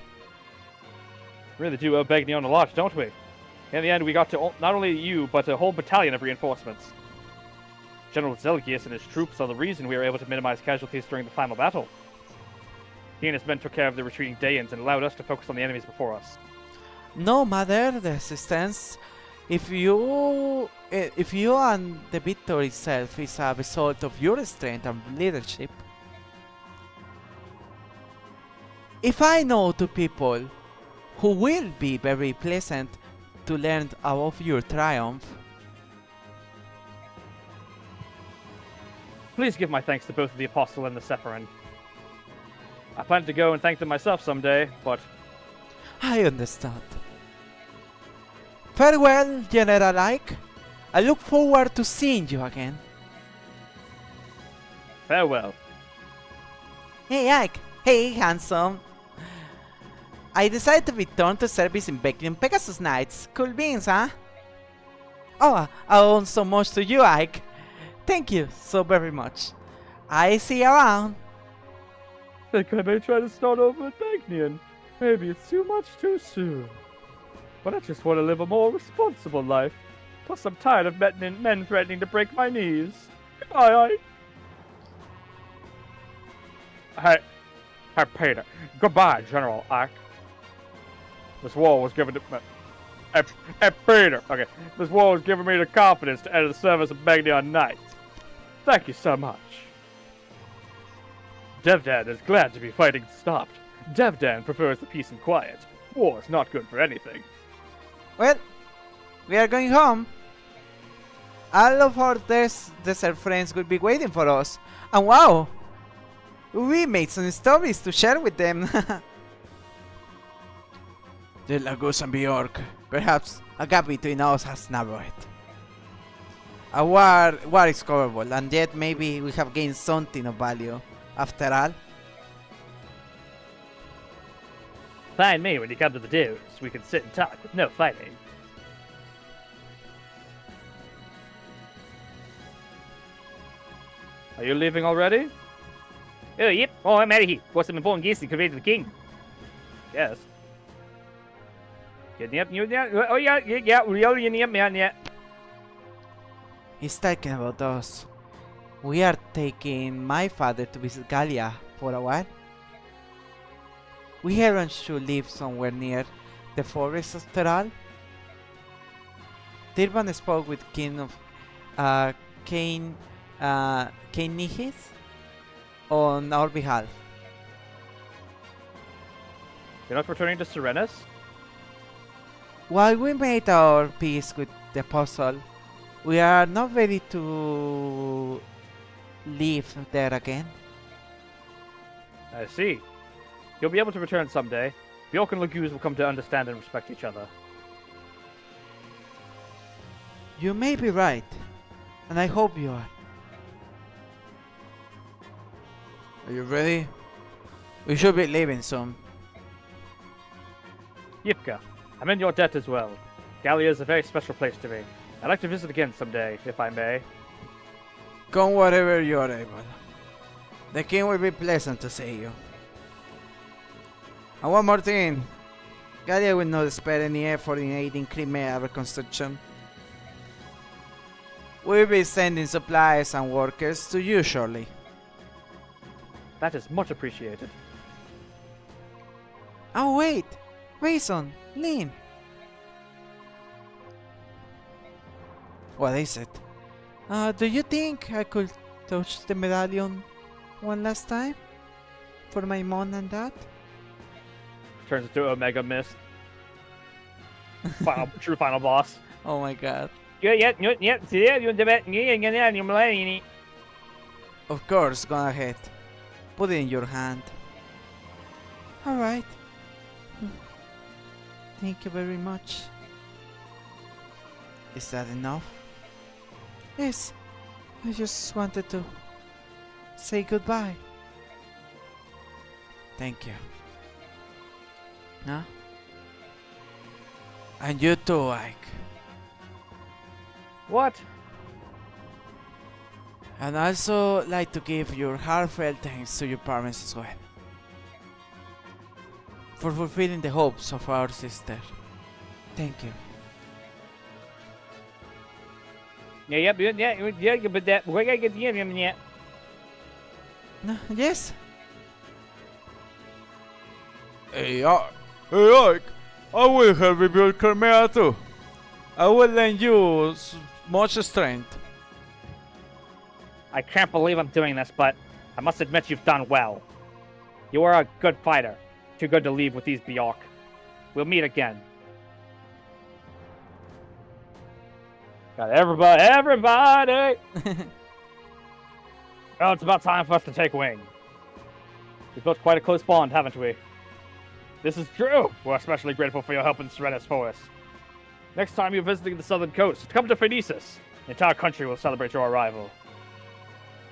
Really do owe Begnion a lot, don't we? In the end, we got to not only you, but a whole battalion of reinforcements. General Zelgius and his troops are the reason we were able to minimize casualties during the final battle. He and his men took care of the retreating Daeans and allowed us to focus on the enemies before us. No matter the resistance, if you and the victory itself is a result of your strength and leadership. If I know two people who will be very pleasant to learn of your triumph. Please give my thanks to both the Apostle and the Sephirin. I plan to go and thank them myself someday, but... I understand. Farewell, General Ike. I look forward to seeing you again. Farewell. Hey Ike. Hey handsome. I decided to return to service in Becklin Pegasus Knights. Cool beans, huh? Oh, I owe so much to you, Ike. Thank you so very much. I see you around. Think I may try to start over at Bagnian. Maybe it's too much too soon. But I just want to live a more responsible life. Plus I'm tired of men threatening to break my knees. Goodbye, Ike. Hey, Peter. Goodbye, General Ike. This war was given to... Hey, Peter. Okay. This war was given me the confidence to enter the service of Bagnian Knights. Thank you so much. Devdan is glad to be fighting stopped. Devdan prefers the peace and quiet. War is not good for anything. Well, we are going home. All of our desert friends will be waiting for us. And wow! We made some stories to share with them. The Lagos and Bjork. Perhaps a gap between us has narrowed. A war is coverable, and yet maybe we have gained something of value. After all. Find me when you come to the dunes. We can sit and talk with no fighting. Are you leaving already? Oh, yep. Oh, I'm out of here. Got some important guests to convey to the king. Yes. Yep. Oh, yeah. Yeah. He's talking about us. We are taking my father to visit Gallia for a while. We aren't should live somewhere near the forest after all. Tirban spoke with King of Cain Nihis on our behalf. You're not returning to Serenus? While we made our peace with the apostle, we are not ready to live there again. I see. You'll be able to return someday. Bjork and Laguz will come to understand and respect each other. You may be right, and I hope you are. Are you ready? We should be leaving soon. Yipka, I'm in your debt as well. Gallia is a very special place to me. I'd like to visit again someday, if I may. Come wherever you are able. The king will be pleasant to see you. And one more thing. Gallia will not spare any effort in aiding Crimea reconstruction. We'll be sending supplies and workers to you shortly. That is much appreciated. Oh wait! Reason! Lynn! What is it? Do you think I could touch the medallion one last time? For my mom and dad? Turns into Omega Mist. True final boss. Oh my god. Of course, go ahead. Put it in your hand. Alright. Thank you very much. Is that enough? Yes. I just wanted to say goodbye. Thank you. Huh? And you too, Ike. What? And also like to give your heartfelt thanks to your parents as well. For fulfilling the hopes of our sister. Thank you. No, yes. Hey, Ike, I will help rebuild Crimea too. I will lend you much strength. I can't believe I'm doing this, but I must admit you've done well. You are a good fighter. Too good to leave with these Bjork. We'll meet again. Got everybody! Well, it's about time for us to take wing. We've built quite a close bond, haven't we? This is true. We're especially grateful for your help in Serenus Forest. Next time you're visiting the southern coast, come to Phoenicis. The entire country will celebrate your arrival.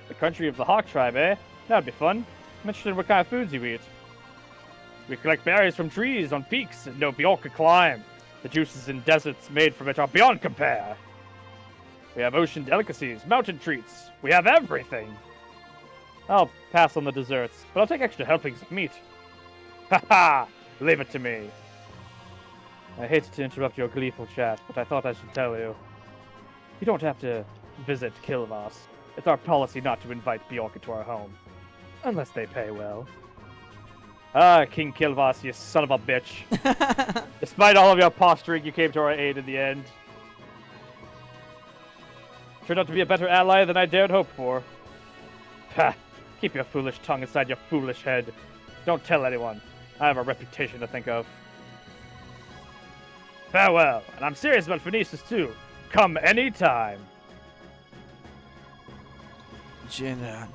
The country of the Hawk tribe, eh? That'd be fun. I'm interested in what kind of foods you eat. We collect berries from trees on peaks and no Bjork can climb. The juices in deserts made from it are beyond compare. We have ocean delicacies, mountain treats. We have everything. I'll pass on the desserts, but I'll take extra helpings of meat. Haha! Leave it to me. I hate to interrupt your gleeful chat, but I thought I should tell you. You don't have to visit Kilvas. It's our policy not to invite Bjork into our home. Unless they pay well. Ah, King Kilvas, you son of a bitch. Despite all of your posturing, you came to our aid in the end. Turned out to be a better ally than I dared hope for. Pah! Keep your foolish tongue inside your foolish head. Don't tell anyone. I have a reputation to think of. Farewell, and I'm serious about Phoenicis too. Come anytime. General,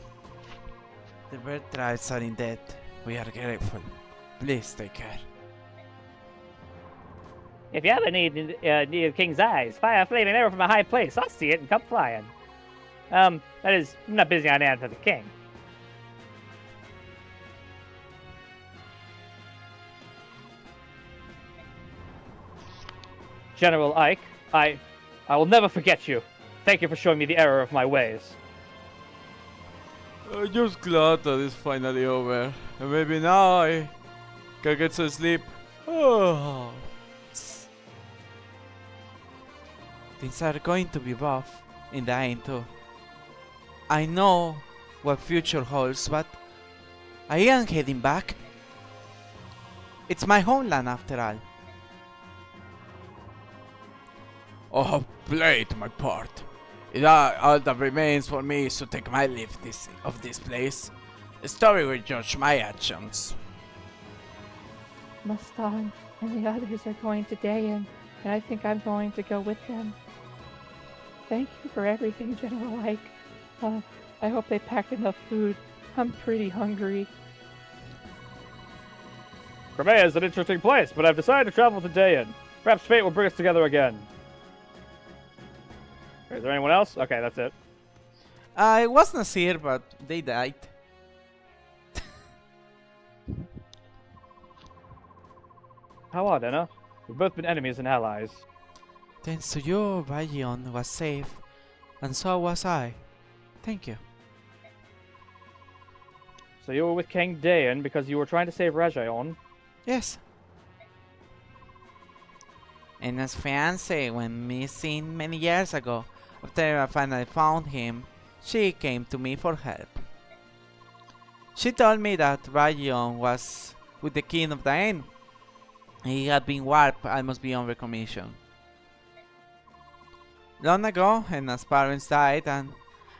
the bird tribes are in debt. We are grateful. Please take care. If you ever need the king's eyes, fire a flaming arrow from a high place. I'll see it and come flying. That is, I'm not busy on hand for the king. General Ike, I will never forget you. Thank you for showing me the error of my ways. I'm just glad that it's finally over. And maybe now I can get some sleep. Oh. Things are going to be rough in the end too. I know what future holds, but I am heading back. It's my homeland after all. Oh, played my part. All that remains for me is to take my leave of this place. The story will judge my actions. Mustang and the others are going to Dayan, and I think I'm going to go with them. Thank you for everything, General Ike. I hope they packed enough food. I'm pretty hungry. Crimea is an interesting place, but I've decided to travel to Dayan. Perhaps fate will bring us together again. Is there anyone else? Okay, that's it. I was Nasir, but they died. How odd, Anna. We've both been enemies and allies. Thanks to you, Rayon was safe, and so was I. Thank you. So you were with King Dayan because you were trying to save Rajayon? Yes. And his fiancée went missing many years ago. After I finally found him, she came to me for help. She told me that Rayon was with the king of Daen. He had been warped almost beyond recognition. Long ago, Henna's parents died, and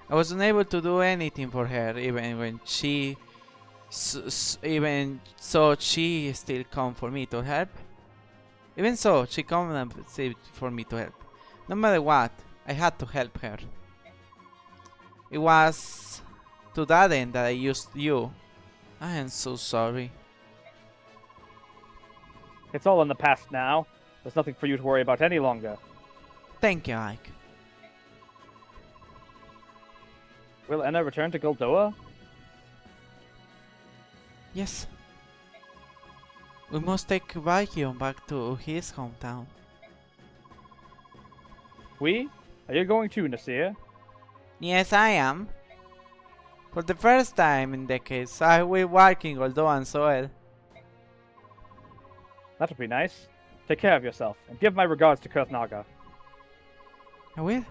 I was unable to do anything for her, even when she, even so, she still come for me to help. Even so, she come and say for me to help. No matter what, I had to help her. It was to that end that I used you. I am so sorry. It's all in the past now. There's nothing for you to worry about any longer. Thank you, Ike. Will Enna return to Goldoa? Yes. We must take Rayon back to his hometown. We? Are you going too, Nasir? Yes, I am. For the first time in decades, I will work in Goldoan soil. That'll be nice. Take care of yourself, and give my regards to Kurthnaga. I will.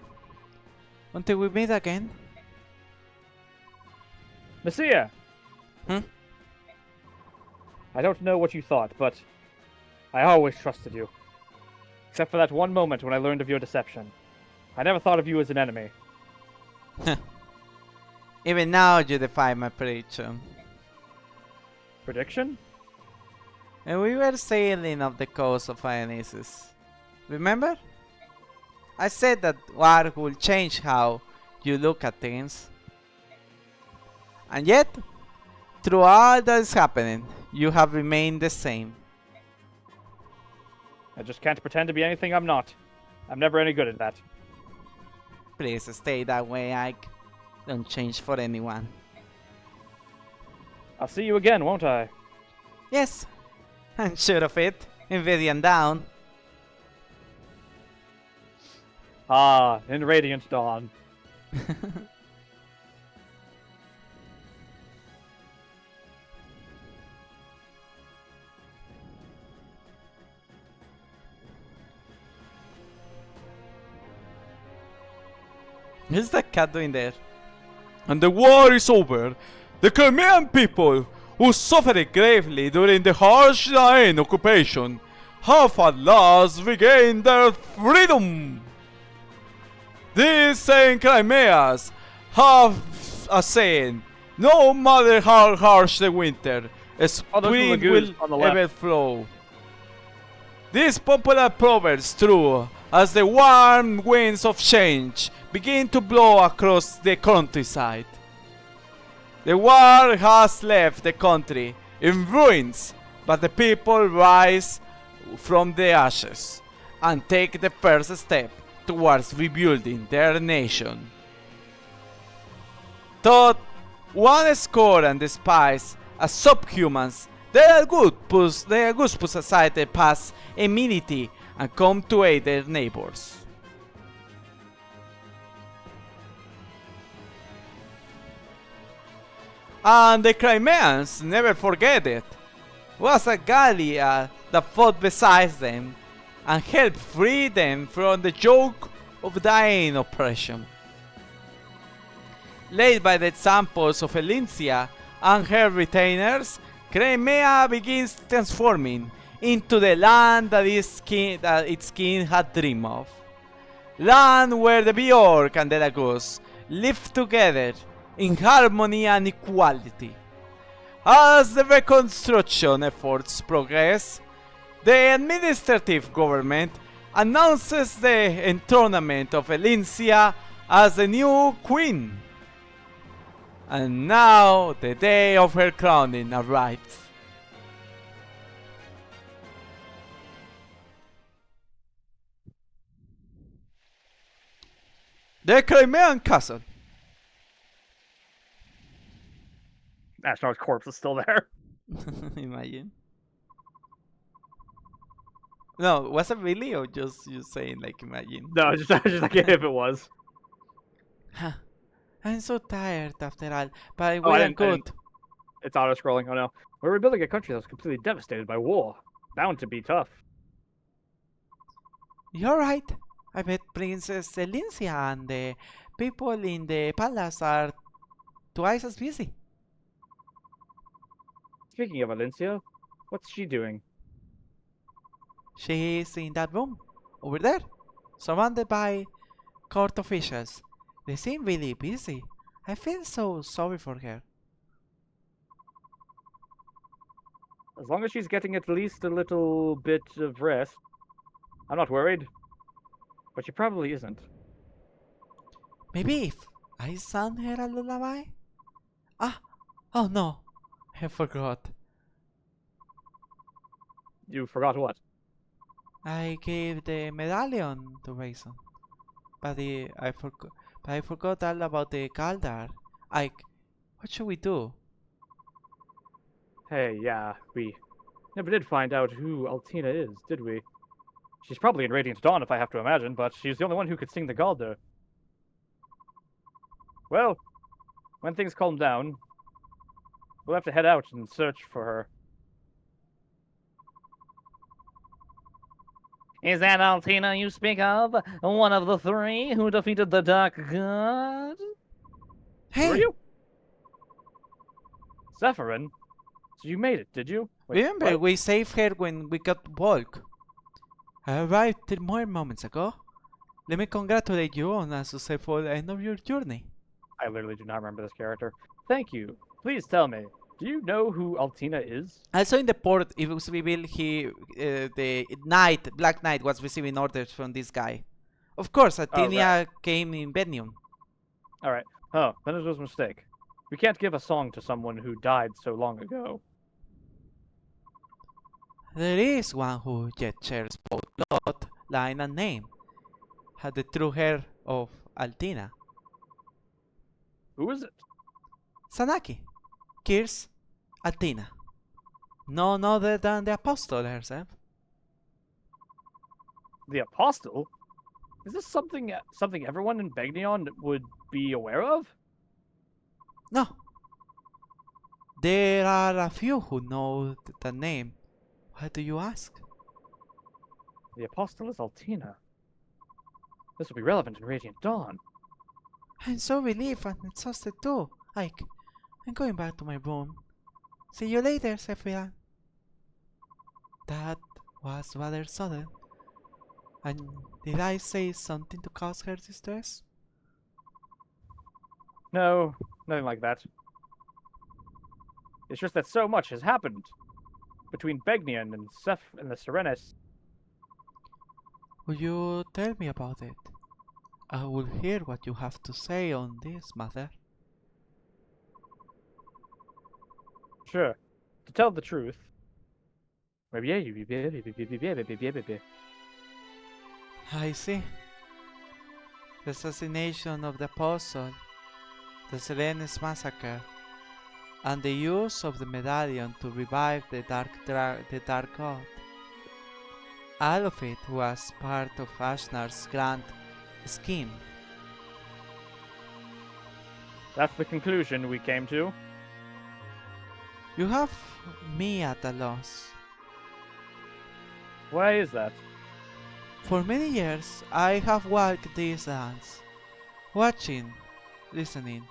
Until we meet again. Nasir! Hmm? I don't know what you thought, but I always trusted you. Except for that one moment when I learned of your deception. I never thought of you as an enemy. Even now you defy my prediction. Prediction? And we were sailing off the coast of Dionysus. Remember? I said that war will change how you look at things. And yet, through all that is happening, you have remained the same. I just can't pretend to be anything I'm not. I'm never any good at that. Please stay that way, Ike. Don't change for anyone. I'll see you again, won't I? Yes, I'm sure of it. In Vidian Down. Ah, in Radiant Dawn. What's that cat doing there? And the war is over. The Crimean people, who suffered gravely during the harsh Daen occupation, have at last regained their freedom. These same Crimeas have a saying: no matter how harsh the winter, spring will ever flow. This popular proverb is true as the warm winds of change begin to blow across the countryside. The war has left the country in ruins, but the people rise from the ashes and take the first step towards rebuilding their nation. Though one scorn and despise as subhumans, they are good put aside their past enmity and come to aid their neighbors. And the Crimeans never forget it. Was a Gallia that fought beside them and helped free them from the yoke of Daen oppression. Led by the examples of Elincia and her retainers, Crimea begins transforming into the land that its king had dreamed of. Land where the Bjork and the Lagos live together in harmony and equality. As the reconstruction efforts progress, the administrative government announces the enthronement of Elincia as the new queen. And now the day of her crowning arrives. The Crimean castle. Ashnar's corpse is still there. Imagine. No, was it really or just you saying like imagine? No, just like if it was. Huh. I'm so tired after all, but Oh, we are good. It's auto-scrolling. Oh no. We're rebuilding a country that was completely devastated by war. Bound to be tough. You're right. I bet Princess Elincia and the people in the palace are twice as busy. Speaking of Valencia, what's she doing? She's in that room, over there, surrounded by court officials. They seem really busy. I feel so sorry for her. As long as she's getting at least a little bit of rest, I'm not worried. But she probably isn't. Maybe if I sang her a lullaby? Ah, oh no, I forgot. You forgot what? I gave the medallion to Raisin, but I forgot all about the Galdar. Ike, what should we do? Hey, yeah, we never did find out who Altina is, did we? She's probably in Radiant Dawn, if I have to imagine, but she's the only one who could sing the Galder. Well, when things calm down, we'll have to head out and search for her. Is that Altina you speak of? One of the three who defeated the Dark God? Hey! Who are you? Zephyrin? So you made it, did you? Wait, Remember, what? we saved her when we got Bulk. I arrived 10 more moments ago. Let me congratulate you on a successful end of your journey. I literally do not remember this character. Thank you. Please tell me, do you know who Altina is? Also in the port, it was revealed the Black Knight was receiving orders from this guy. Of course, Atinia came in Venium. Alright. Oh, then it was a mistake. We can't give a song to someone who died so long ago. There is one who yet shares both blood, line, and name. Had the true hair of Altina. Who is it? Sanaki. Kir's Altina. None other than the Apostle herself. The Apostle? Is this something everyone in Begnion would be aware of? No. There are a few who know the name. Why do you ask? The Apostle is Altina. This will be relevant in Radiant Dawn. I'm so relieved and exhausted too. Ike, I'm going back to my room. See you later, Sephiroth. That was rather sudden. And did I say something to cause her distress? No, nothing like that. It's just that so much has happened between Begnion and the Serenis. Will you tell me about it? I will hear what you have to say on this matter. Sure. To tell the truth. I see. The assassination of the Apostle, the Serenes massacre, and the use of the medallion to revive the Dark God. All of it was part of Ashnar's grand scheme. That's the conclusion we came to. You have me at a loss. Why is that? For many years, I have walked these lands, watching, listening,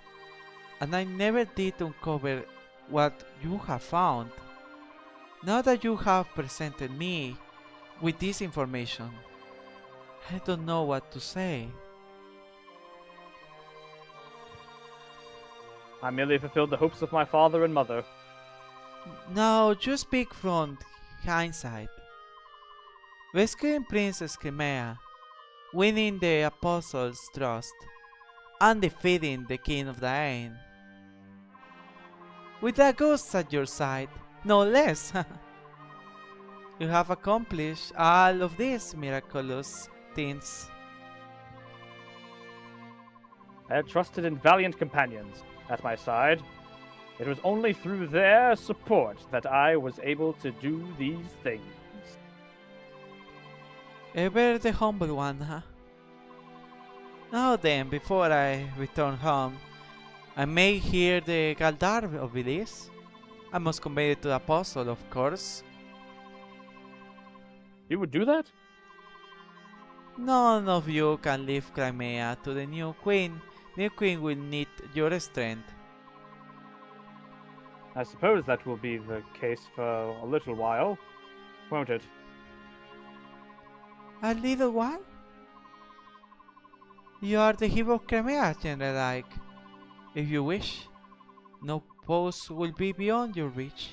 and I never did uncover what you have found. Now that you have presented me with this information, I don't know what to say. I merely fulfilled the hopes of my father and mother. Now you speak from hindsight. Rescuing Princess Crimea, winning the Apostles' trust, and defeating the King of the Ain. With a ghost at your side, no less. You have accomplished all of these miraculous things. I had trusted and valiant companions at my side. It was only through their support that I was able to do these things. Ever the humble one, huh? Now then, before I return home, I may hear the Galdar of this. I must convey it to the apostle, of course. You would do that? None of you can leave Crimea to the new queen. The new queen will need your strength. I suppose that will be the case for a little while, won't it? A little while? You are the hero of Crimea, General Ike. If you wish, no post will be beyond your reach.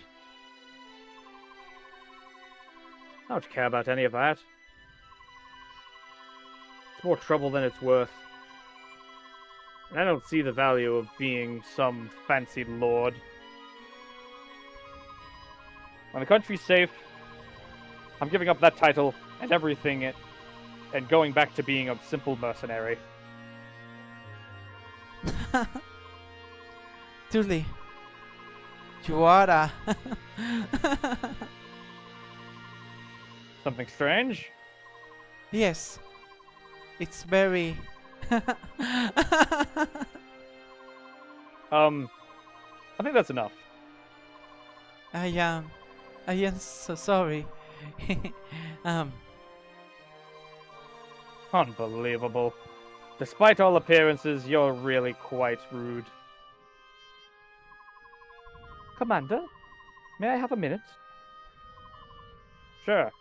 I don't care about any of that. It's more trouble than it's worth. And I don't see the value of being some fancy lord. When the country's safe, I'm giving up that title and everything and going back to being a simple mercenary. Truly, you are a... Something strange? Yes, it's very... I think that's enough. I am so sorry. Unbelievable. Despite all appearances, you're really quite rude. Commander, may I have a minute? Sure.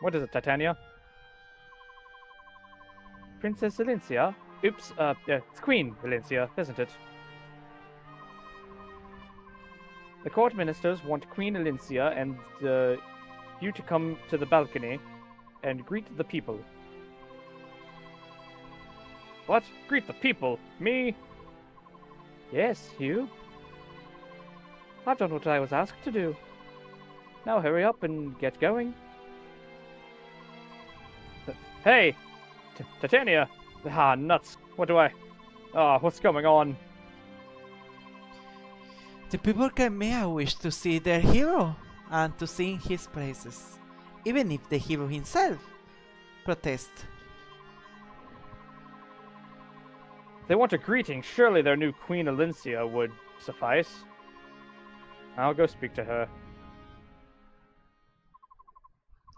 What is it, Titania? Princess Valencia? Oops, it's Queen Valencia, isn't it? The court ministers want Queen Valencia and you to come to the balcony and greet the people. What? Greet the people? Me? Yes, you. I've done what I was asked to do. Now hurry up and get going. Hey! Titania! Ah, nuts. What do I... Ah, what's going on? The people of Crimea wish to see their hero and to sing his praises, even if the hero himself protests. If they want a greeting, surely their new Queen Valencia would suffice. I'll go speak to her.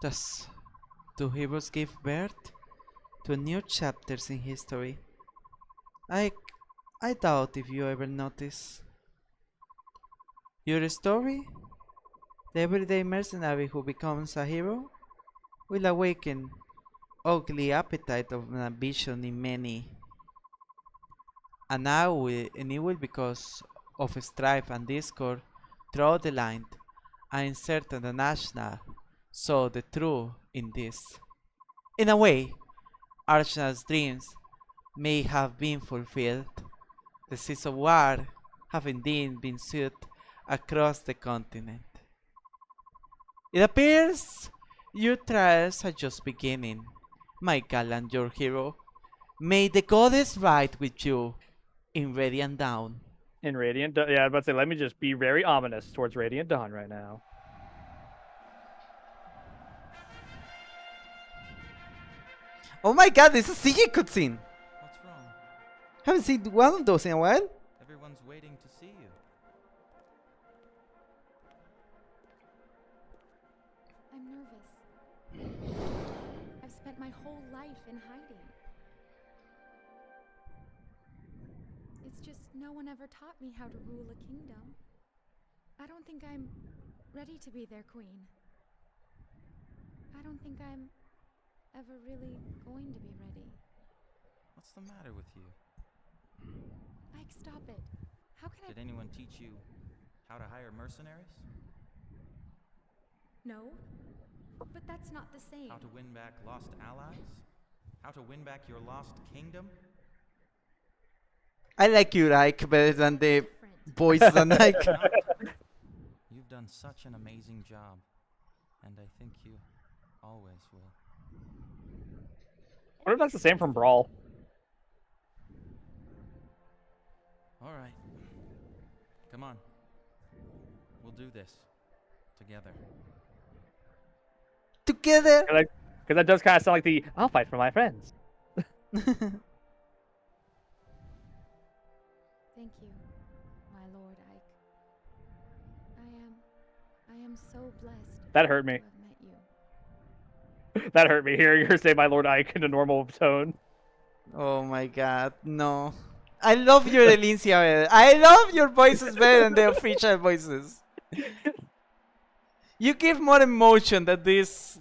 Thus, two heroes give birth to new chapters in history. I doubt if you ever notice. Your story, the everyday mercenary who becomes a hero, will awaken ugly appetite of ambition in many. And it will because of strife and discord throughout the land. I am certain the National saw the truth in this. In a way, Arsenal's dreams may have been fulfilled. The seas of war have indeed been soothed across the continent. It appears your trials are just beginning, my gallant your hero. May the goddess ride with you in Radiant Dawn. In Radiant Dawn? Yeah, I was about to say, let me just be very ominous towards Radiant Dawn right now. Oh my god, this is a CG cutscene! What's wrong? Haven't seen one of those in a while. Everyone's waiting to see you. I'm nervous. I've spent my whole life in hiding. It's just no one ever taught me how to rule a kingdom. I don't think I'm ready to be their queen. I don't think I'm ever really going to be ready. What's the matter with you? Ike, stop it. How can Did anyone teach you how to hire mercenaries? No, but that's not the same. How to win back lost allies? How to win back your lost kingdom? I like you, Ike, better than the voice than Ike. You've done such an amazing job, and I think you always will. What if that's the same from Brawl? All right. Come on. We'll do this. Together. Together? Can because that does kind of sound like the "I'll fight for my friends." Thank you, my Lord Ike. I am so blessed That hurt to me. have met you. That hurt me hearing her say "my Lord Ike" in a normal tone. Oh my god, no. I love your Elincia. I love your voices better than the official voices. You give more emotion than these,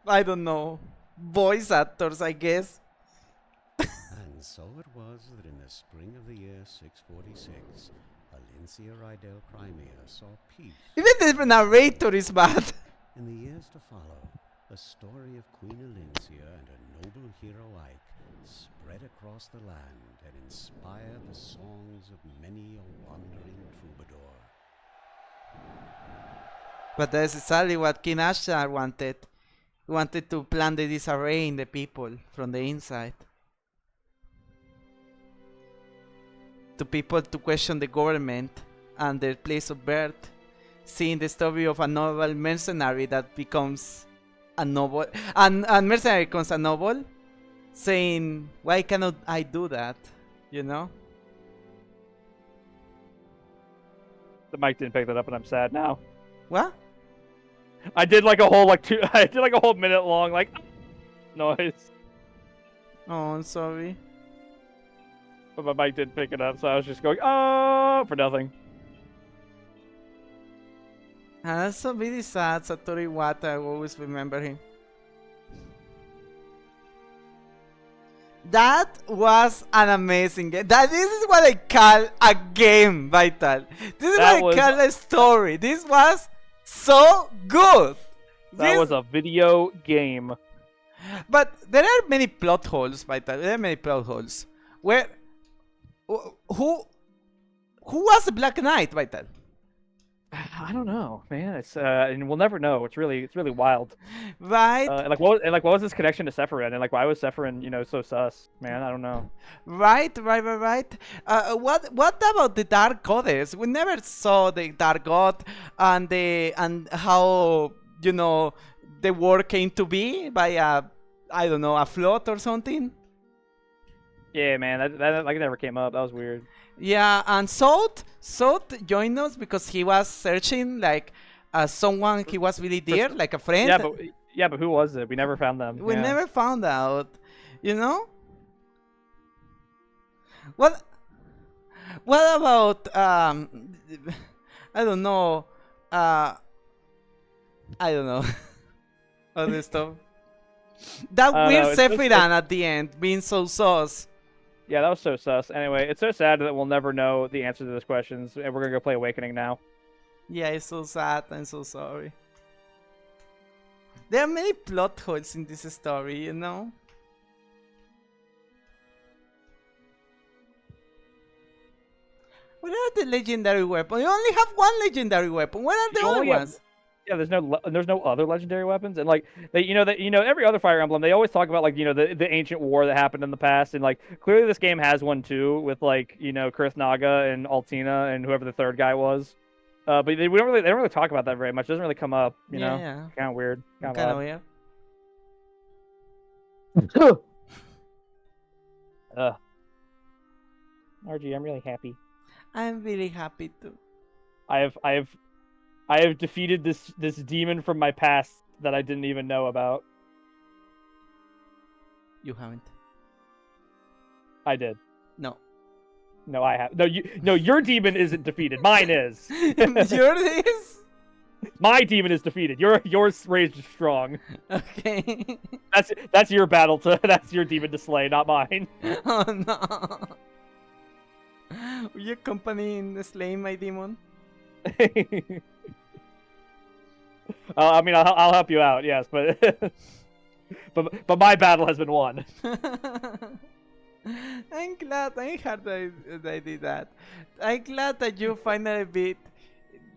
I don't know, voice actors, I guess. And so it was that in the spring of the year 646, Valencia Rydell Crimea saw peace. Even the narrator is bad. In the years to follow, the story of Queen Elincia and her noble hero Ike spread across the land and inspired the songs of many a wandering troubadour. But that's exactly what King Ashtar wanted. He wanted to plant the disarray in the people from the inside. To people to question the government and their place of birth. Seeing the story of a noble mercenary that becomes a noble, and mercenary becomes a noble, saying, why cannot I do that? You know? The mic didn't pick that up, and I'm sad now. What? I did like a whole I did like a whole minute long noise. Oh, I'm sorry. But my mic didn't pick it up, so I was just going oh for nothing. And that's so really sad. Satoru Iwata, I always remember him. That was an amazing game. This is what I call a game, Vital. This is what I call a story. This was so good. That was a video game. But there are many plot holes, Vital. There are many plot holes. Where who was the Black Knight, Vital? I don't know, man. It's and we'll never know. It's really wild, right? And what was his connection to Sephiroth? And like, why was Sephiroth, so sus? Man, I don't know. Right. What about the Dark Goddess? We never saw the Dark God and how the war came to be by a flood or something. Yeah, man, that like never came up. That was weird. Yeah, and Salt joined us because he was searching like someone he was really dear, like a friend. Yeah, but who was it? We never found them. We never found out. What about I don't know. Other stuff. That weird Sephiroth at the end being so sus. Yeah, that was so sus. Anyway, it's so sad that we'll never know the answer to those questions, and we're gonna go play Awakening now. Yeah, it's so sad. I'm so sorry. There are many plot holes in this story, What are the legendary weapons? You only have one legendary weapon. What are the other ones? Yeah, there's no other legendary weapons, and like every other Fire Emblem, they always talk about the ancient war that happened in the past, and like clearly this game has one too with Kurith Naga and Altina and whoever the third guy was, but they don't really talk about that very much. It doesn't really come up, you know. Yeah. Kind of weird. Kind of weird. RG, I'm really happy. I'm really happy too. I have defeated this demon from my past that I didn't even know about. You haven't. I did. No. No, I have. No, your demon isn't defeated. Mine is. Yours is? My demon is defeated. Yours raised strong. Okay. That's your battle that's your demon to slay, not mine. Oh no. Will you accompany in slaying my demon? I mean, I'll help you out, yes, but but my battle has been won. I'm glad. I'm hard that I did that. I'm glad that you finally beat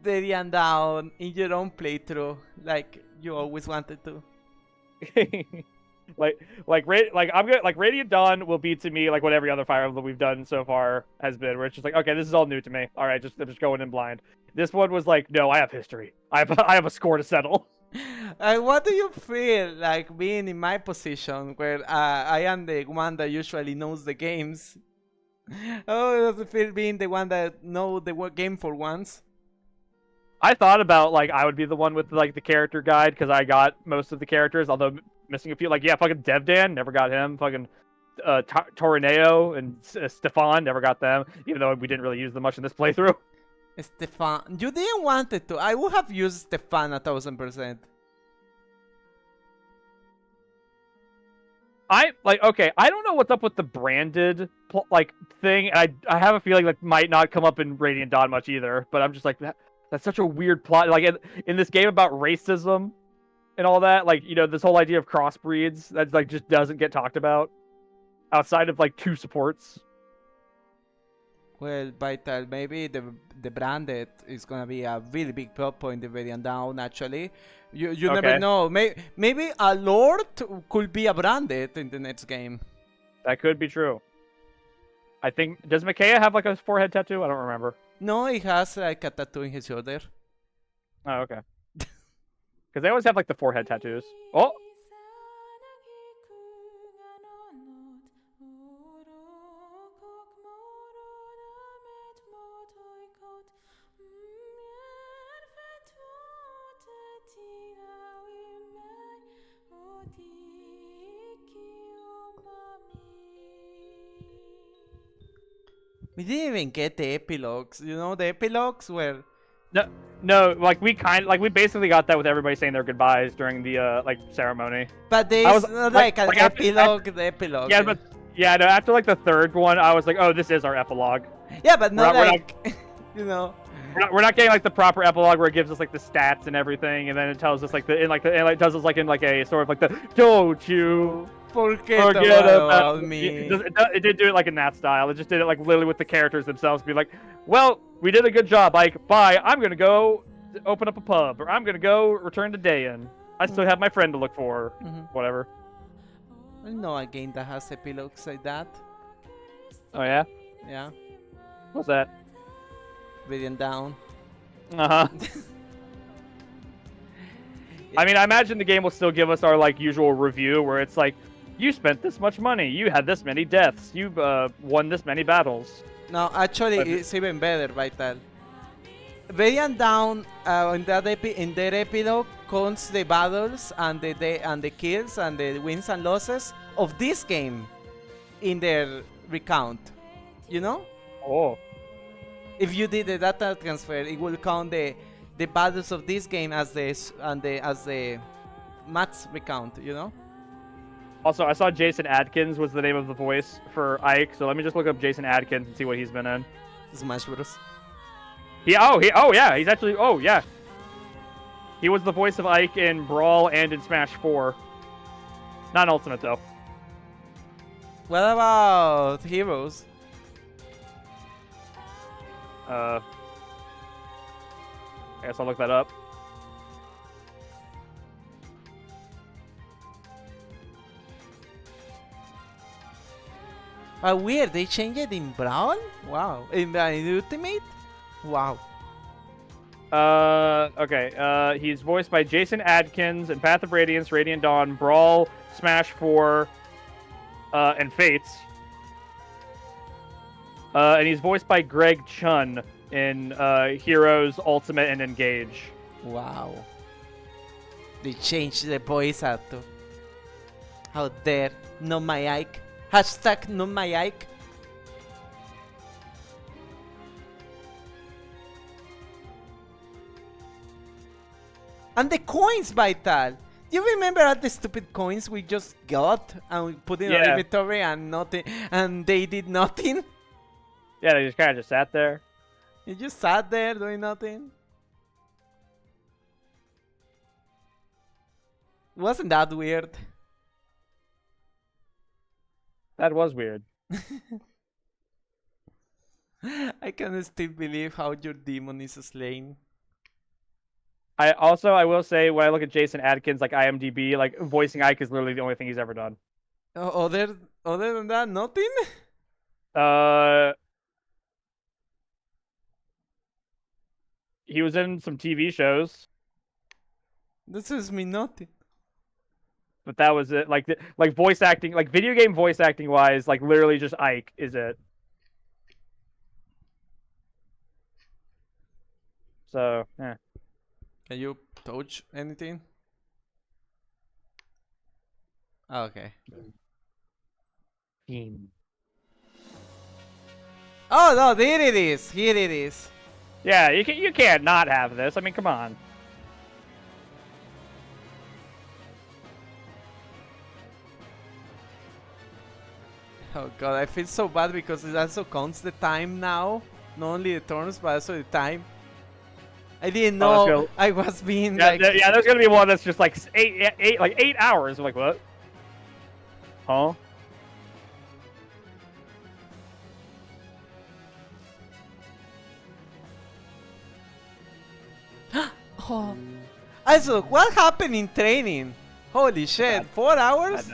Radiant down in your own playthrough, like you always wanted to. Radiant Dawn will be to me like what every other Fire Emblem we've done so far has been, where it's just like, okay, this is all new to me. All right, I'm just going in blind. This one was like, no, I have history. I have a score to settle. What do you feel like being in my position where I am the one that usually knows the games? How does it feel being the one that know the game for once? I thought about like I would be the one with like the character guide because I got most of the characters, although missing a few. Like yeah, fucking Devdan, never got him. Fucking Torneo and Stefan, never got them. Even though we didn't really use them much in this playthrough. Stefan, you didn't want it to. I would have used Stefan 1000%. I like okay. I don't know what's up with the branded like thing, and I have a feeling that might not come up in Radiant Dawn much either. But I'm just like that's such a weird plot. Like in this game about racism and all that, like you know this whole idea of crossbreeds that like just doesn't get talked about outside of like 2 supports. Well, Vital, maybe the branded is gonna be a really big plot point in Radiant Dawn. Actually, you never Okay. know. Maybe a lord could be a branded in the next game. That could be true. I think does Micaiah have like a forehead tattoo? I don't remember. No, he has like a tattoo in his shoulder. Oh, okay. Because they always have like the forehead tattoos. Oh, We didn't even get the epilogues. You know, the epilogues were. no, like we basically got that with everybody saying their goodbyes during the like ceremony. But I there's was not like an after- epilogue. The epilogue. Yeah, but yeah, no, after like the 3rd one, I was like, oh, this is our epilogue. Yeah, but not We're not- like you know. We're not getting like the proper epilogue where it gives us like the stats and everything, and then it tells us like and it does us like in like a sort of like the don't you Forget about me. It didn't do it like in that style. It just did it like literally with the characters themselves, be like, well, we did a good job, Ike. Bye. I'm gonna go open up a pub, or I'm gonna go return to Dayan. I still have my friend to look for. Whatever. I know a game that has epilogues like that. Oh yeah. Yeah. What's that? Radiant Down. Uh huh. I mean, I imagine the game will still give us our like usual review where it's like, you spent this much money, you had this many deaths, you won this many battles. No, actually, it's even better, Vital. Radiant Down in that epilogue counts the battles and the kills and the wins and losses of this game in their recount. You know? Oh. If you did the data transfer, it will count the battles of this game as the match recount. You know? Also, I saw Jason Adkins was the name of the voice for Ike, so let me just look up Jason Adkins and see what he's been in. Smash Bros. Yeah, he's actually, yeah. He was the voice of Ike in Brawl and in Smash 4. Not in Ultimate, though. What about Heroes? I guess I'll look that up. Weird, they changed it in Brawl? Wow. In Ultimate? Wow. Okay. He's voiced by Jason Adkins in Path of Radiance, Radiant Dawn, Brawl, Smash 4, and Fates. And he's voiced by Greg Chun in Heroes, Ultimate, and Engage. Wow. They changed the voice actor. How dare. Not my Ike. Hashtag not my Ike. And the coins, Vital. You remember all the stupid coins we just got and we put in our inventory and nothing, and they did nothing? Yeah, they just kind of just sat there. You just sat there doing nothing? Wasn't that weird? That was weird. I can still believe how your demon is slain. I will say, when I look at Jason Adkins, like IMDb, like voicing Ike is literally the only thing he's ever done. Other than that, nothing? He was in some TV shows. This is me nothing. But that was it. Like voice acting, like video game voice acting wise, like literally just Ike is it. So, yeah. Can you touch anything? Okay. Oh no, there it is. Here it is. Yeah, you can't not have this. I mean, come on. Oh god, I feel so bad because it also counts the time now. Not only the turns, but also the time. I didn't know I was being yeah, like... yeah, there's gonna be one that's just like 8 hours. I'm like, what? Huh? Oh. Also, what happened in training? Holy shit, 4 hours?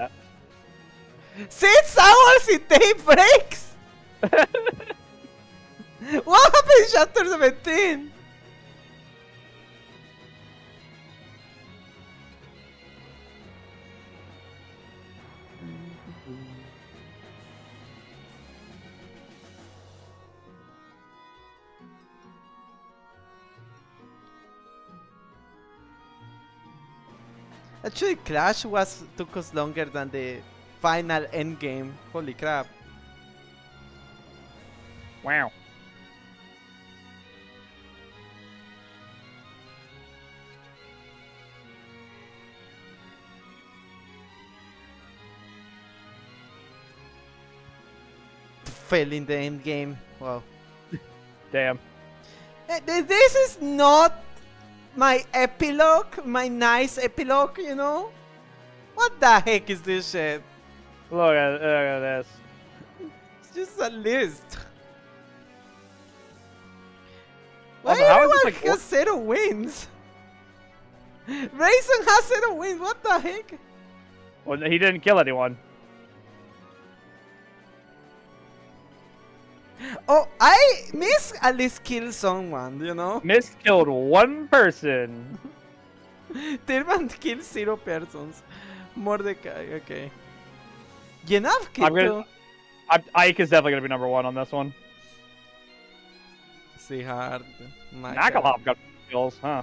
6 hours in day breaks? What happened in chapter 17? Actually, Clash took us longer than the final end game. Holy crap. Wow. Fell in the end game. Wow. Damn. This is not my epilogue, my nice epilogue, you know? What the heck is this shit? Look at this. It's just a list. Why Also, how is this, everyone like, has 0 wins? Raisin has 0 wins, what the heck? Well, he didn't kill anyone. Oh, I miss at least kill someone, you know? Miss killed one person. Tirman killed 0 persons. Mordecai, okay. Enough killed Ike is definitely gonna be number 1 on this one. See hard. Nakalov got kills, huh?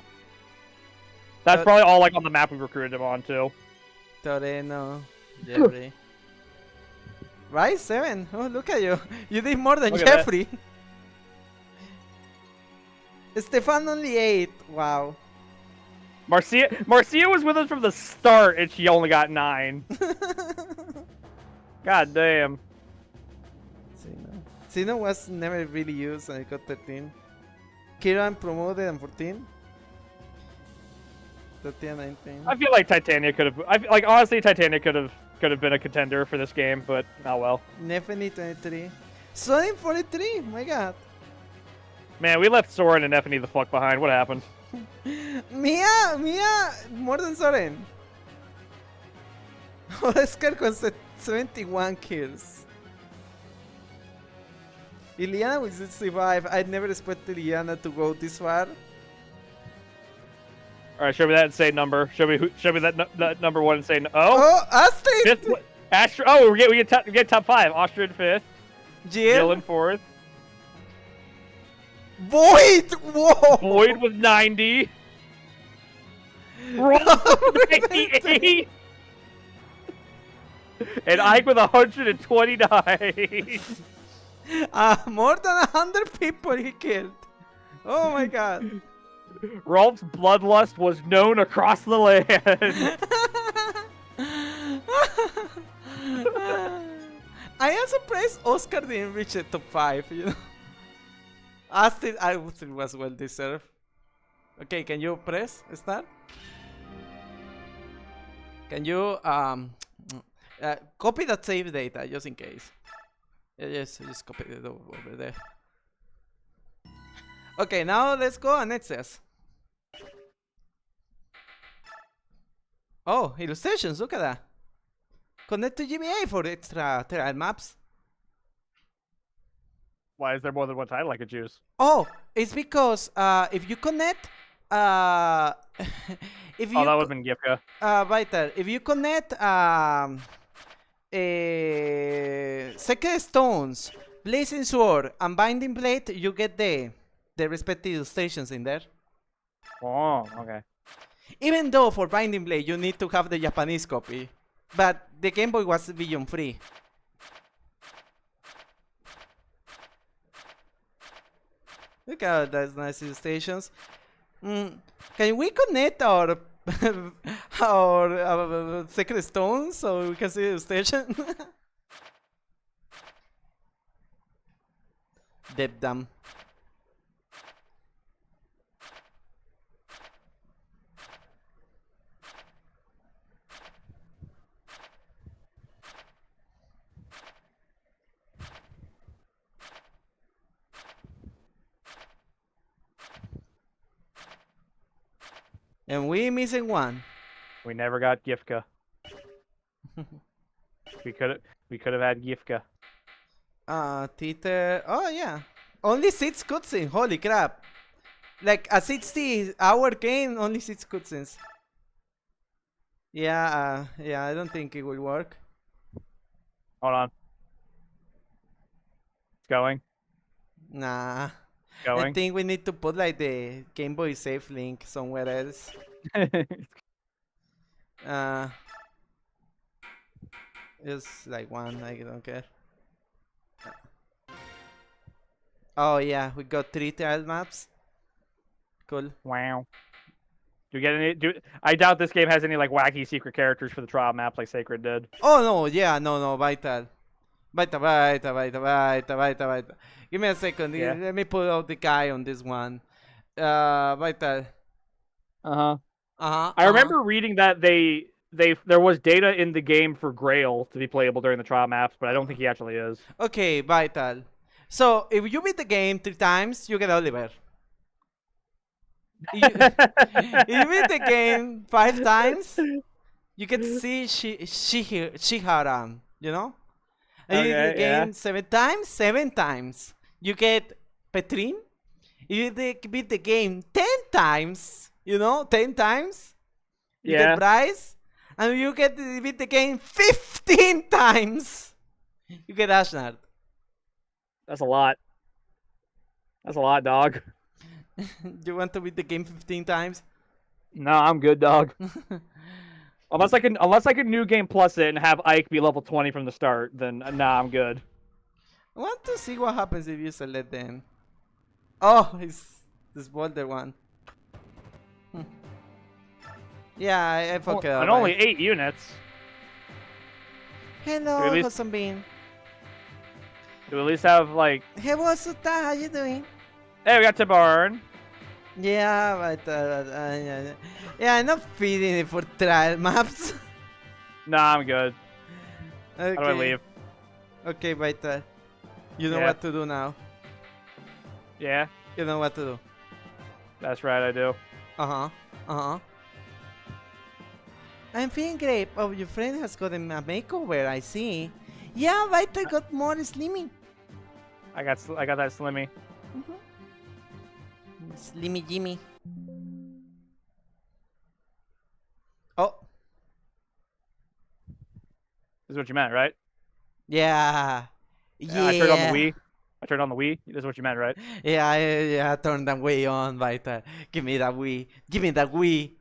That's probably all like on the map we recruited him on too. Toreno, Jeffrey. Right, 7. Oh, look at you. You did more than Jeffrey. Stefan only 8. Wow. Marcia was with us from the start and she only got 9. God damn. Sino was never really used and I got 13. Kiran promoted and 14. 13 and 19. I feel like Titania could have. I feel like honestly, Titania could have been a contender for this game, but oh well. Nefany 23. Soren 43. My God. Man, we left Soren and Nefany the fuck behind. What happened? Mia, more than Soren. Oscar con 71 kills. Iliana with 65. I never expected Iliana to go this far. All right, show me that insane number. Show me that number 1 insane. Oh, Astrid. Astrid. Oh, we get top 5. Astrid 5th. Jill in 4th. Void. Whoa. Void with 90. Roll with 98. And Ike with 129. More than 100 people he killed. Oh my God. Rolf's bloodlust was known across the land. I am surprised Oscar didn't reach the top 5, you know. Astrid, I would think was well deserved. Okay, can you press start? Can you copy that save data just in case? Yeah, just copy it over there. Okay, now let's go and it says. Oh, illustrations, look at that. Connect to GBA for extra trial maps. Why is there more than one title I could choose? Oh, it's because if you connect if Oh, you that would have been Gifka. Vital, if you connect Sacred Stones, Blazing Sword, and Binding Blade, you get the respective stations in there. Oh, okay. Even though for Binding Blade you need to have the Japanese copy, but the Game Boy was vision free. Look at those nice stations. Can we connect our Sacred Stones so we can see the station? Depdam. And we missing one. We never got Gifka. we could have had Gifka. Teeter. Oh yeah. Only 6 cutscenes. Holy crap. Like a 60-hour game, only 6 cutscenes. Yeah, yeah, I don't think it will work. Hold on. It's going. Nah. I Going. think we need to put like the Game Boy save link somewhere else. Just like one, I don't care. Oh yeah, we got 3 trial maps. Cool. Wow. Do we get any? I doubt this game has any like wacky secret characters for the trial map like Sacred did. Oh no, yeah, no, Vital. Vital. Give me a second. Yeah. Let me pull out the guy on this one. Vital. I remember reading that there was data in the game for Grail to be playable during the trial maps, but I don't think he actually is. Okay, Vital. So if you beat the game 3 times, you get Oliver. If you beat the game 5 times, you get to see Shiharam, you know? And you beat the game 7 times, 7 times. You get Petrin. If you beat the game 10 times, you know, 10 times, you get Bryce. And you get to beat the game 15 times, you get Ashnard. That's a lot. That's a lot, dog. You want to beat the game 15 times? No, I'm good, dog. unless I can new game plus it and have Ike be level 20 from the start, then nah, I'm good. I want to see what happens if you select them. Oh, it's this boulder one. Yeah, I fucked it up. And only 8 units. Hello, Hosam Bean. Do we at least have like? Hey, what's up? How you doing? Hey, we got Tabarn. Yeah, but yeah, I'm not feeding it for trial maps. Nah, I'm good. Okay. How do I leave? Okay, Vital. You know what to do now. Yeah. You know what to do. That's right, I do. I'm feeling great. Oh, your friend has gotten a makeover, I see. Yeah, Vital got more slimming. I got that Slimmy. Slimmy Jimmy. Oh. This is what you meant, right? Yeah. Yeah. I turned on the Wii. I turned on the Wii. This is what you meant, right? Yeah, I turned that Wii on, Vital. Give me that Wii. Give me that Wii.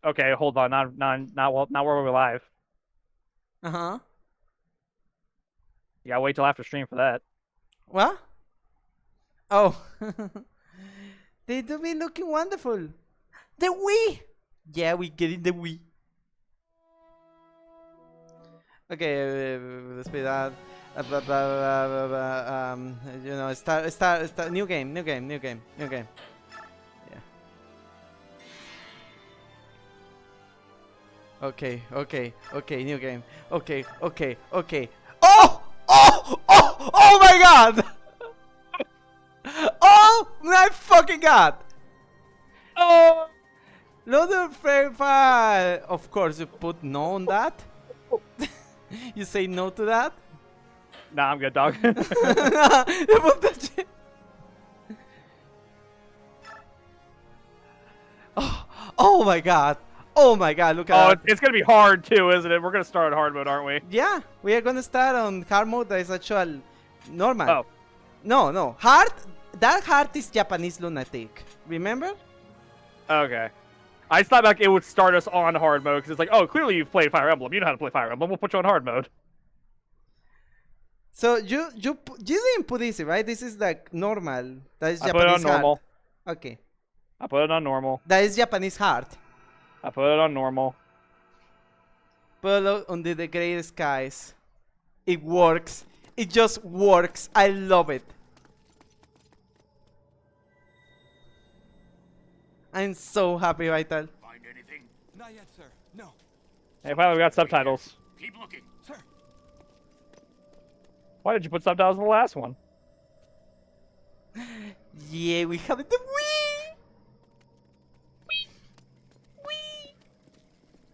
Okay, hold on. Not while we're live. You gotta wait till after stream for that. What? Oh. They do be looking wonderful. The Wii! Yeah, we getting the Wii. Okay, let's be that. You know, start. New game. Yeah. Okay, new game. Okay. Oh my god! Oh my fucking god! Oh! Loader frame file! Of course, you put no on that? You say no to that? Nah, I'm good, dog. You put that shit. Oh my god. Oh my god, look at Oh, that. it's gonna be hard too, isn't it? We're gonna start on hard mode, aren't we? Yeah, we are gonna start on hard mode that is actual normal. Oh. No. Hard, that hard is Japanese lunatic. Remember? Okay. I just thought like it would start us on hard mode because it's like, oh, clearly you've played Fire Emblem. You know how to play Fire Emblem. We'll put you on hard mode. So you didn't put easy, right? This is like normal. That is I put it Japanese on normal. hard. Okay. I put it on normal. That is Japanese hard. I put it on normal. Put it under the gray skies. It works. It just works. I love it. I'm so happy, Vital. Find anything? Not yet, sir. No. Hey, finally we got subtitles. Keep looking, sir. Why did you put subtitles in the last one? Yeah, we have the Wii.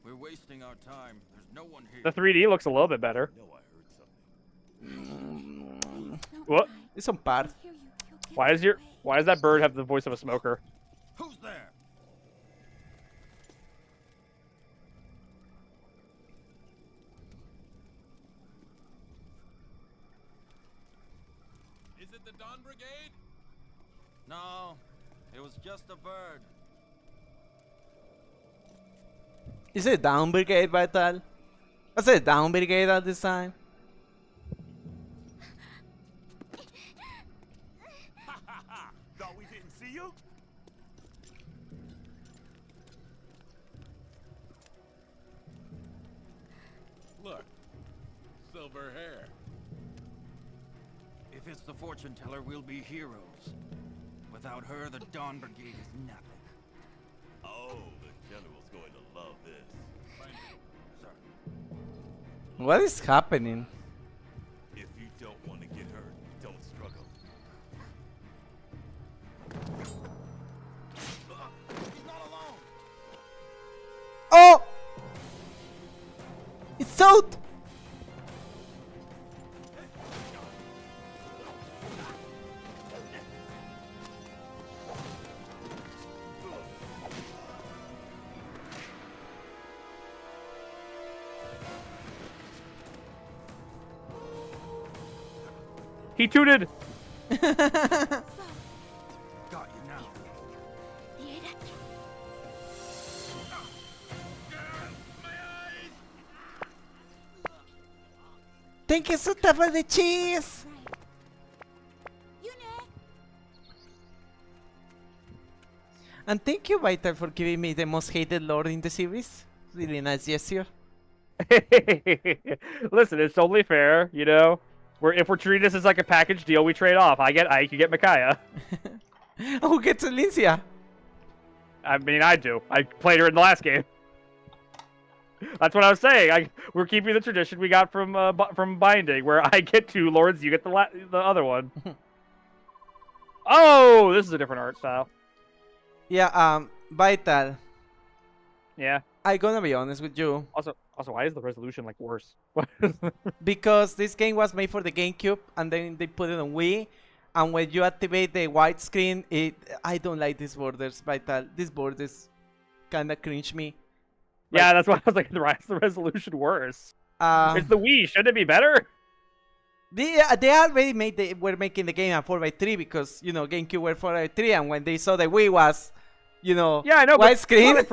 We're wasting our time. There's no one here. The 3D looks a little bit better. What? It's on par. Why does that bird have the voice of a smoker? Who's there? Is it the Dawn Brigade? No, it was just a bird. Is it down brigade, Vital? I said down brigade at this time. Thought we didn't see you? Look, silver hair. If it's the fortune teller, we'll be heroes. Without her, the Dawn Brigade is nothing. Oh, the general's going to love this. Sir. What is happening? If you don't want to get hurt, don't struggle. He's not alone. Oh! It's out! He tooted! Got you now. Thank you so much for the cheese! And thank you, Vital, for giving me the most hated lord in the series. Really nice gesture. Listen, it's totally fair, you know? If we're treating this as like a package deal, we trade off. I get Ike, you get Micaiah. Who gets Alicia? I mean, I do. I played her in the last game. That's what I was saying. We're keeping the tradition we got from Binding, where I get 2 lords, you get the other one. Oh, this is a different art style. Yeah, Vital. Yeah. I gonna be honest with you. Also, why is the resolution like worse? Because this game was made for the GameCube, and then they put it on Wii. And when you activate the widescreen, I don't like these borders, Vital. These borders kind of cringe me. Yeah, that's why I was like, why is the resolution worse? It's the Wii. Shouldn't it be better? They already were making the game at 4x3 because, you know, GameCube were 4x3, and when they saw the Wii was, you know, yeah, I know, widescreen.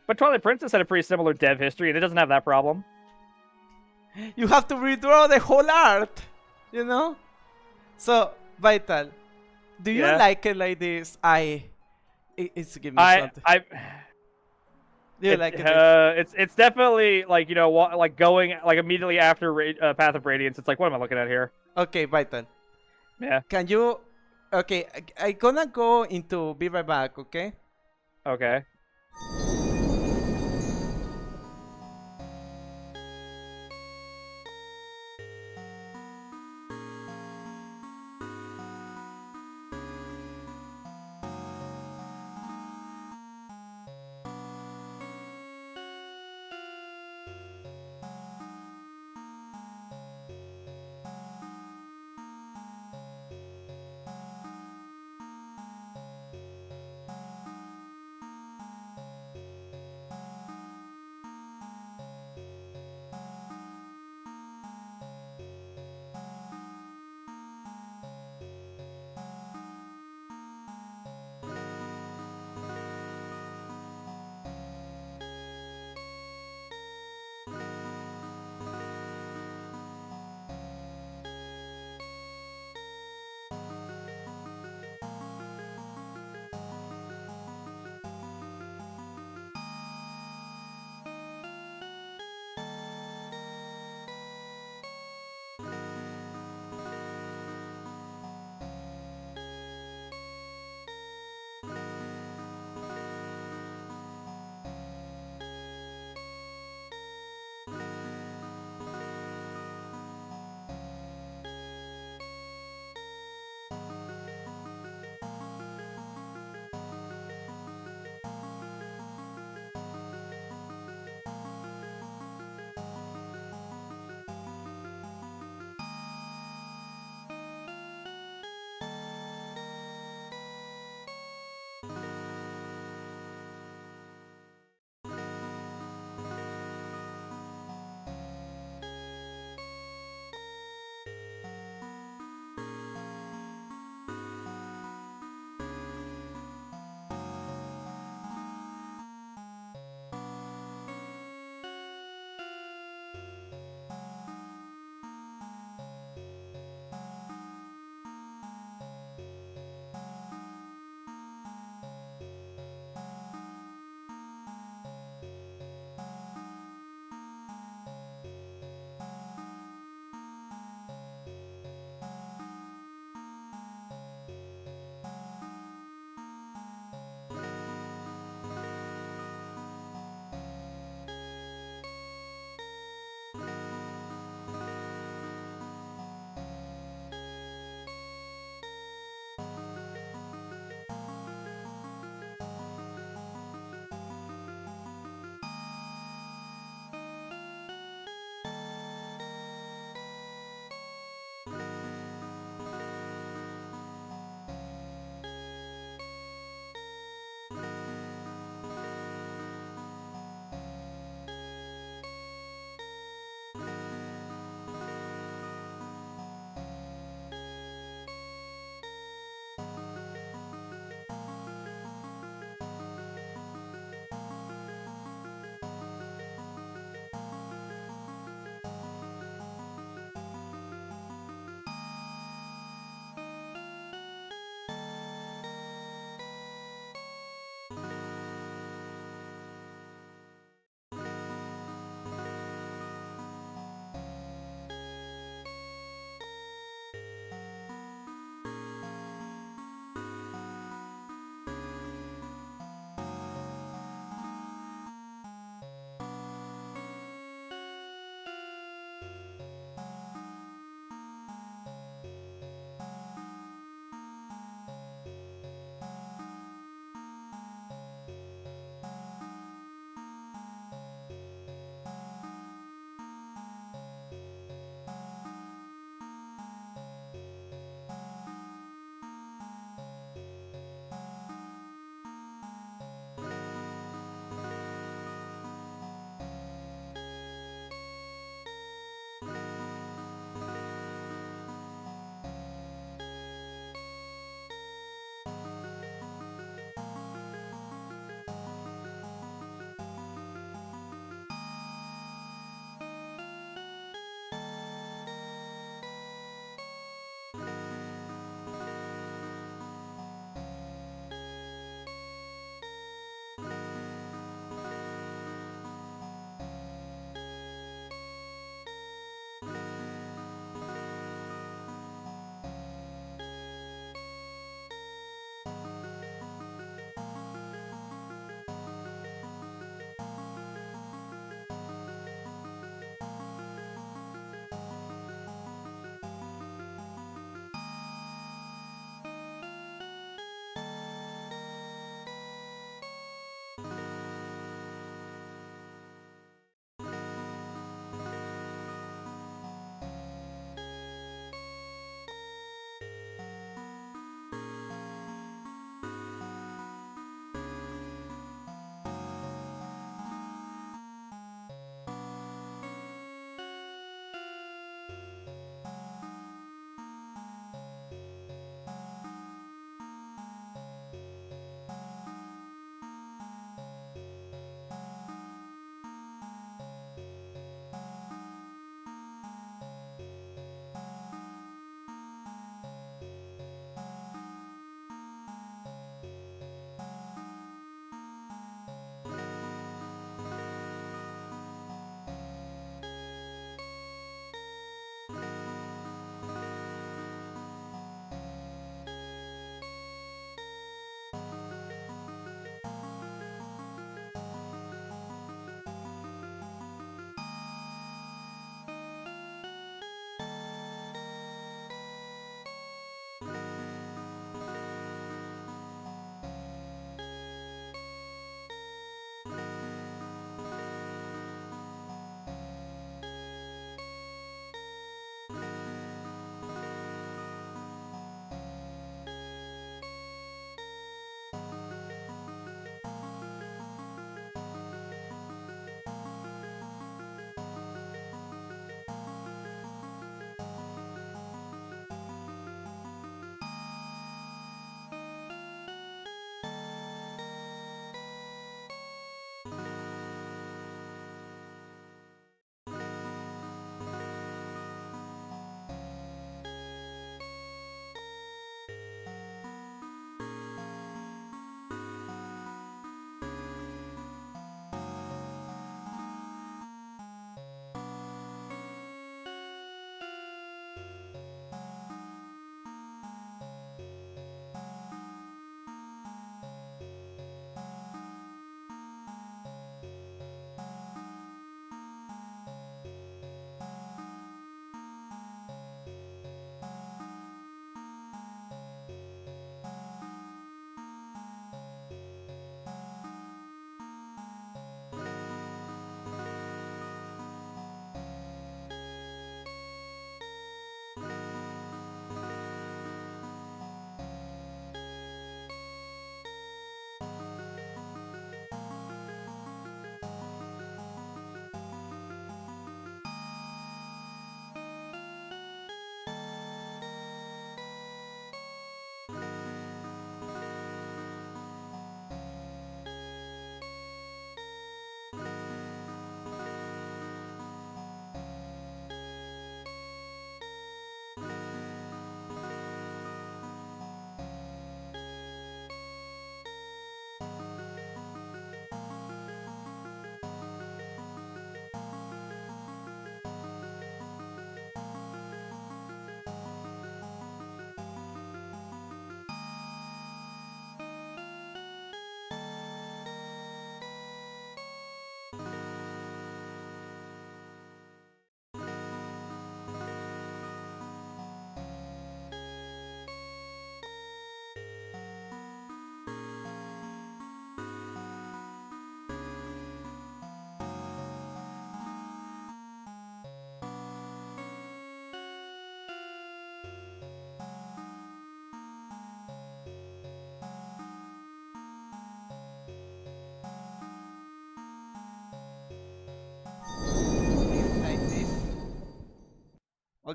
But Twilight Princess had a pretty similar dev history, and it doesn't have that problem. You have to redraw the whole art, you know? So, Vital, do you like it like this? It's giving me something. Do you like it? It's definitely like, you know, like going like immediately after Path of Radiance. It's like, what am I looking at here? Okay, Vital. Yeah. Can you? Okay, I gonna go into be right back. Okay. Okay.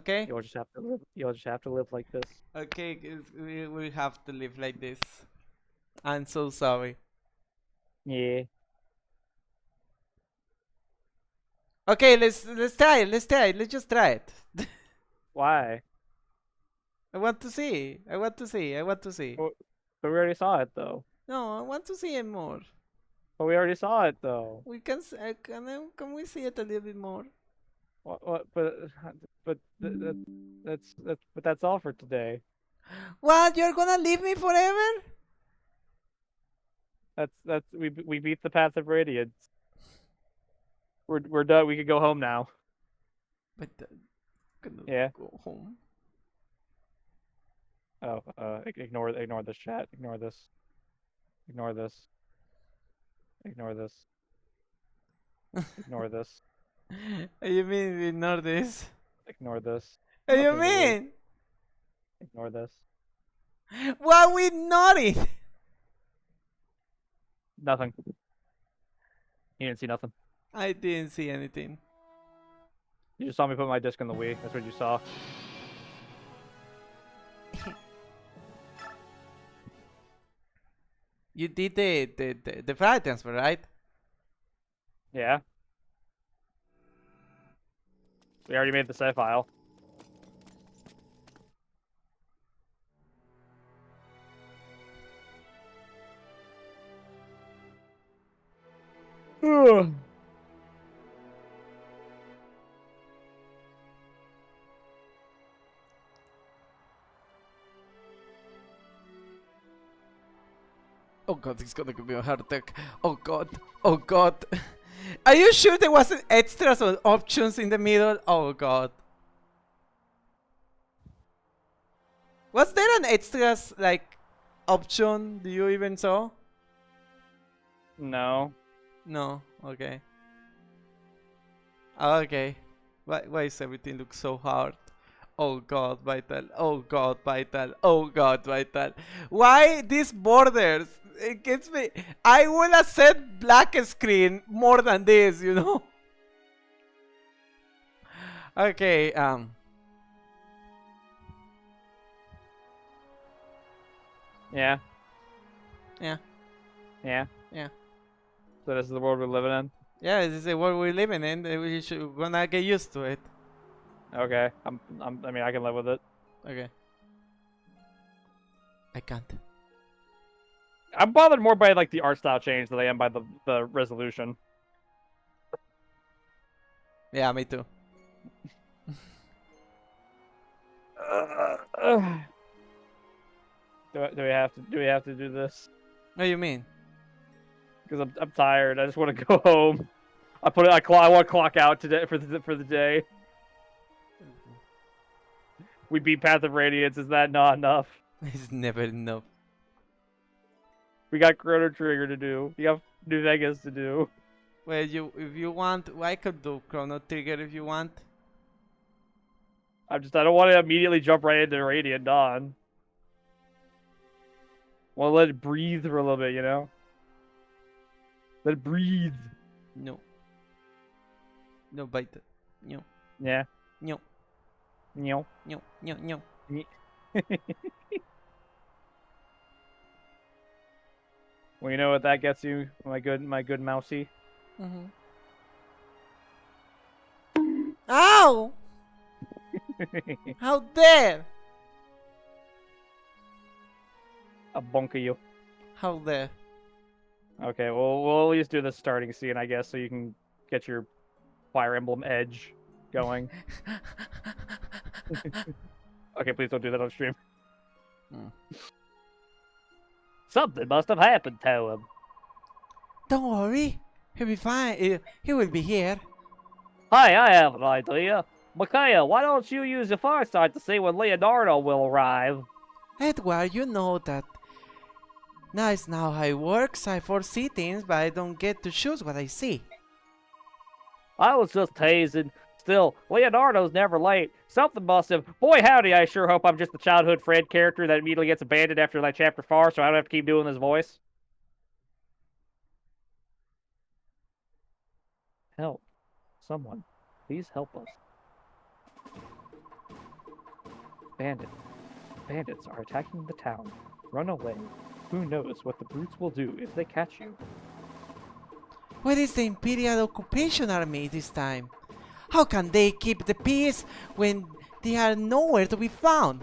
Okay. You'll just have to live. You'll just have to live like this. Okay, we have to live like this. I'm so sorry. Yeah. Okay, let's try it. Let's try it. Let's just try it. Why? I want to see. I want to see. I want to see. But we already saw it though. No, I want to see it more. But we already saw it though. We can can we see it a little bit more? What? But that's all for today. What? You're gonna leave me forever? We beat the passive radiance. We're done. We could go home now. But gonna Yeah. go home. Oh, ignore this chat. Ignore this. Ignore this. Ignore this. Ignore this. What do you mean ignore this? Ignore this. What do you Nothing to read. mean? Ignore this. What we ignoring? Nothing. You didn't see nothing. I didn't see anything. You just saw me put my disc in the Wii. That's what you saw. You did the file transfer, right? Yeah. We already made the save file. Oh god, he's gonna give me a heart attack. Oh god. Oh god. Are you sure there wasn't extras or options in the middle? Oh god. Was there an extras like option? Do you even saw? No. No. Okay. Okay. Why is everything look so hard? Oh god, Vital. Oh god, Vital. Oh god, Vital. Why these borders? It gets me. I will accept black screen more than this, you know? Okay, Yeah. Yeah. Yeah. Yeah. So this is the world we're living in? Yeah, this is the world we're living in. We're gonna get used to it. Okay. I mean, I can live with it. Okay. I can't. I'm bothered more by like the art style change than I am by the resolution. Yeah, me too. Do we have to do this? What do you mean? Because I'm tired. I just want to go home. I want to clock out today for the day. We beat Path of Radiance. Is that not enough? It's never enough. We got Chrono Trigger to do. We got New Vegas to do. Well, if you want, I could do Chrono Trigger if you want. I don't want to immediately jump right into Radiant Dawn. Want to let it breathe for a little bit, you know? Let it breathe. No. No, bite it. No. Yeah. No. No. No. No. No. Well, you know what that gets you, my good mousey? Mm-hmm. Ow! How dare! I'll bonker you. How dare? Okay, well, we'll at least do the starting scene, I guess, so you can get your Fire Emblem edge going. Okay, please don't do that on stream. Something must have happened to him. Don't worry. He'll be fine. He will be here. Hi, I have an idea. Micaiah, why don't you use the Farsight to see when Leonardo will arrive? Edward, you know that. Nice now how it works. I foresee things, but I don't get to choose what I see. I was just teasing. Still, Leonardo's never late. Something must have. Boy, howdy, I sure hope I'm just the childhood friend character that immediately gets abandoned after like chapter 4, so I don't have to keep doing this voice. Help. Someone. Please help us. Bandits. Bandits are attacking the town. Run away. Who knows what the brutes will do if they catch you. Where is the Imperial Occupation Army this time? How can they keep the peace when they are nowhere to be found?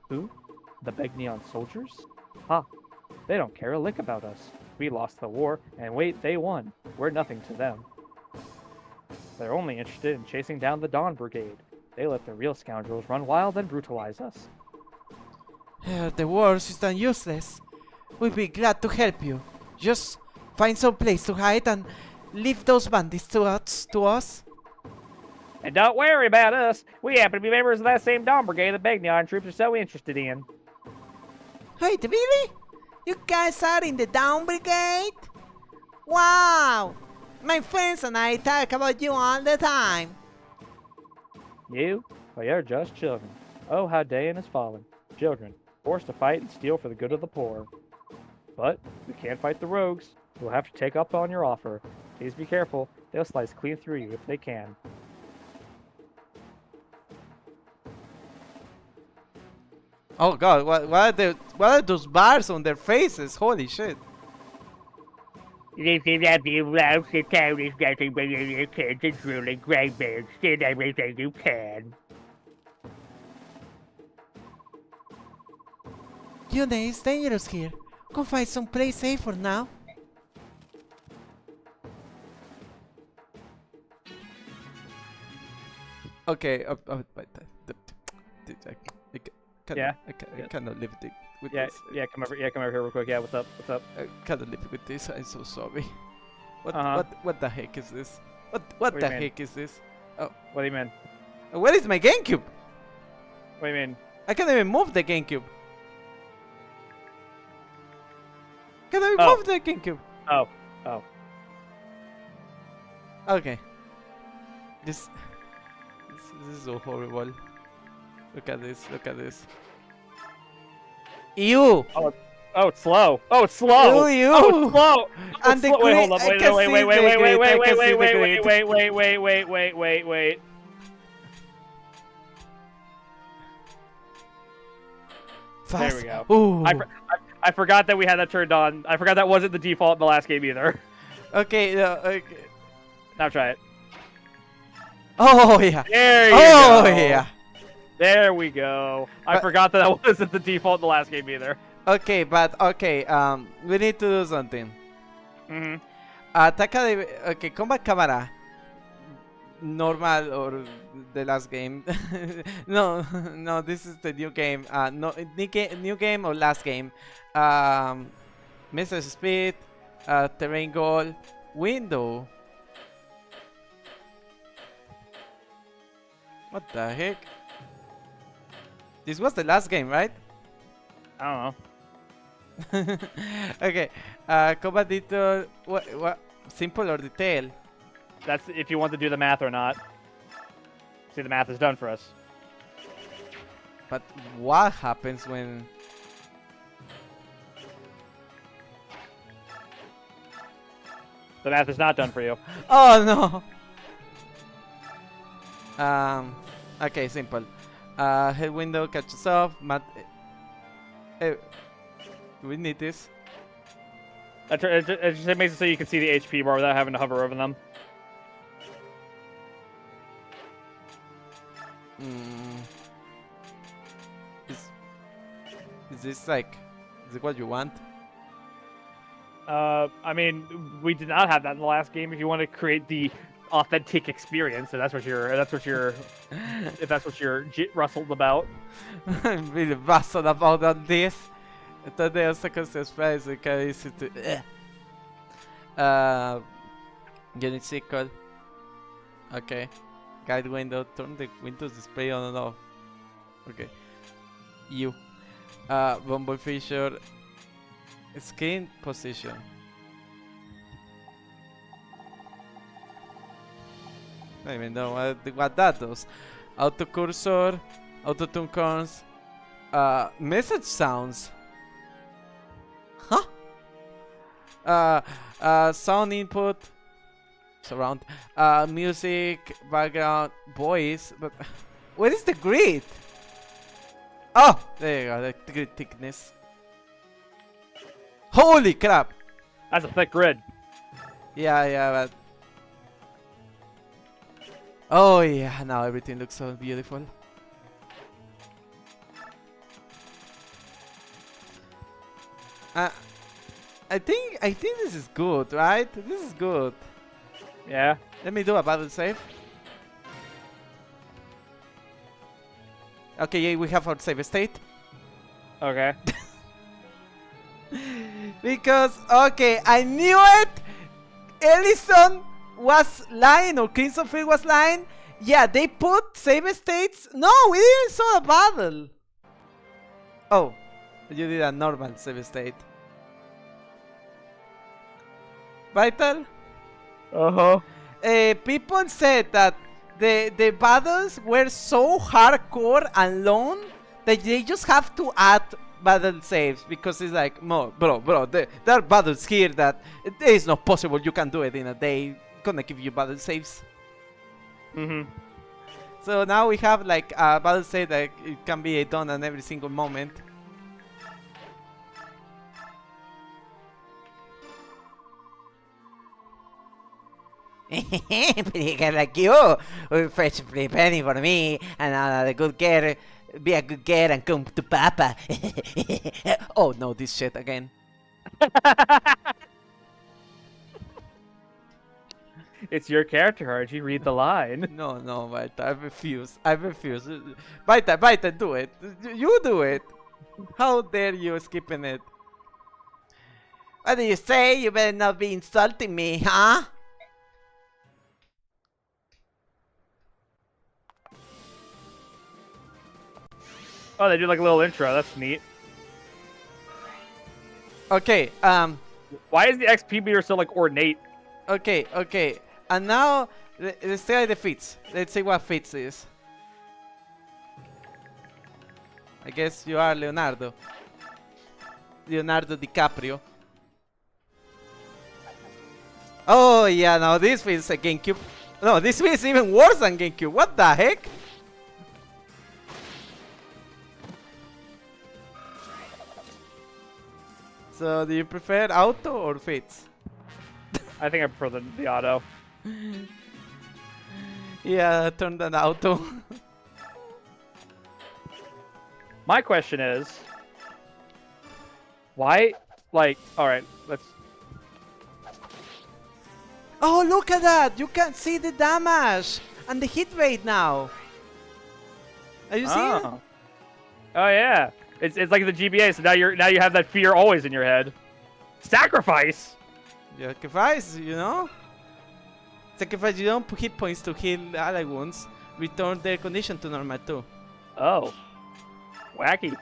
Who? The Begnion soldiers? Ha! They don't care a lick about us. We lost the war, and wait, they won. We're nothing to them. They're only interested in chasing down the Dawn Brigade. They let the real scoundrels run wild and brutalize us. The war is done useless. We'll be glad to help you. Just find some place to hide and leave those bandits to us. And don't worry about us. We happen to be members of that same Dawn Brigade the Begnion troops are so interested in. Wait, really? You guys are in the Dawn Brigade? Wow! My friends and I talk about you all the time. You? Well, you're just children. Oh, how Dayan has fallen. Children, forced to fight and steal for the good of the poor. But we can't fight the rogues. We'll have to take up on your offer. Please be careful. They'll slice clean through you if they can. Oh god, what are those bars on their faces? Holy shit. If you have you rouse the town is nothing but your kids and drooling greybeards. Did everything you can. Yune, it's dangerous here. Go find some place safe for now. Okay, I cannot live with this. Yeah, come over here real quick. Yeah, what's up? I cannot live with this. I'm so sorry. Uh-huh. What the heck is this? What the heck is this? Oh, what do you mean? Where is my GameCube? What do you mean? I can't even move the GameCube. Can I move the GameCube? Oh. Okay. This is so horrible. Look at this. Ew! Oh, it's slow. Oh, it's slow. Ew. Oh, it's slow. And the wait, hold up. Wait. Fast. There we go. Ooh. I forgot that we had that turned on. I forgot that wasn't the default in the last game either. Okay. Now try it. Oh yeah. There you go. go. Yeah. There we go. I forgot that wasn't the default in the last game either. Okay, we need to do something. Okay, combat camera. Normal or the last game? no, this is the new game. New game or last game. Message speed, terrain goal, window. What the heck? This was the last game, right? I don't know. Okay, combat detail. What? Simple or detail? That's if you want to do the math or not. See, the math is done for us. But what happens when? The math is not done for you. Oh no. Okay, simple. Head window catches off. We need this. It just makes it so you can see the HP bar without having to hover over them. Is this like? Is it what you want? I mean, we did not have that in the last game. If you want to create the authentic experience, if that's what you're rustled about. I'm really rustled about this. I thought there was a surprise. Okay, easy to. Unit sequel. Okay. Guide window. Turn the Windows display on and off. Okay. You. Bumble feature. Screen position. I don't even know what that does. Auto cursor. Auto tune corns. Message sounds. Huh? Sound input. Surround. Music. Background. Voice. But What is the grid? Oh, there you go. The grid thickness. Holy crap! That's a thick grid. Yeah, but... Oh yeah, now everything looks so beautiful. I think this is good, right? This is good. Yeah. Let me do a battle save. Okay, yeah, we have our save state. Okay. Because, okay, I knew it! Ellison was lying, or Crimson Field was lying. Yeah, they put save states. No, we didn't saw a battle. Oh, you did a normal save state. Vital? Uh-huh. People said that the battles were so hardcore and long that they just have to add battle saves, because it's like, bro, there are battles here that it is not possible you can do it in a day. Gonna give you battle saves. So now we have like a battle save that it can be done at every single moment. Pretty girl like you will fetch a penny for me, and a good girl, be a good girl and come to Papa. Oh no, this shit again. It's your character, Archie. Read the line. No, Baita, I refuse. Baita, do it. You do it. How dare you skipping it? What do you say? You better not be insulting me, huh? Oh, they do like a little intro. That's neat. Okay, Why is the XP meter so like ornate? Okay. And now, let's try the feats. Let's see what feats is. I guess you are Leonardo. Leonardo DiCaprio. Oh yeah, no, this feels a GameCube. No, this feels even worse than GameCube. What the heck? So, do you prefer auto or feats? I think I prefer the auto. Yeah, turn on auto. My question is, why, like, alright, let's... Oh, look at that! You can see the damage and the hit rate now. Are you seeing it? Oh, yeah. It's like the GBA, so now you have that fear always in your head. Sacrifice! Sacrifice, you know? Sacrifice, you don't put hit points to heal ally wounds. Return their condition to normal too. Oh. Wacky.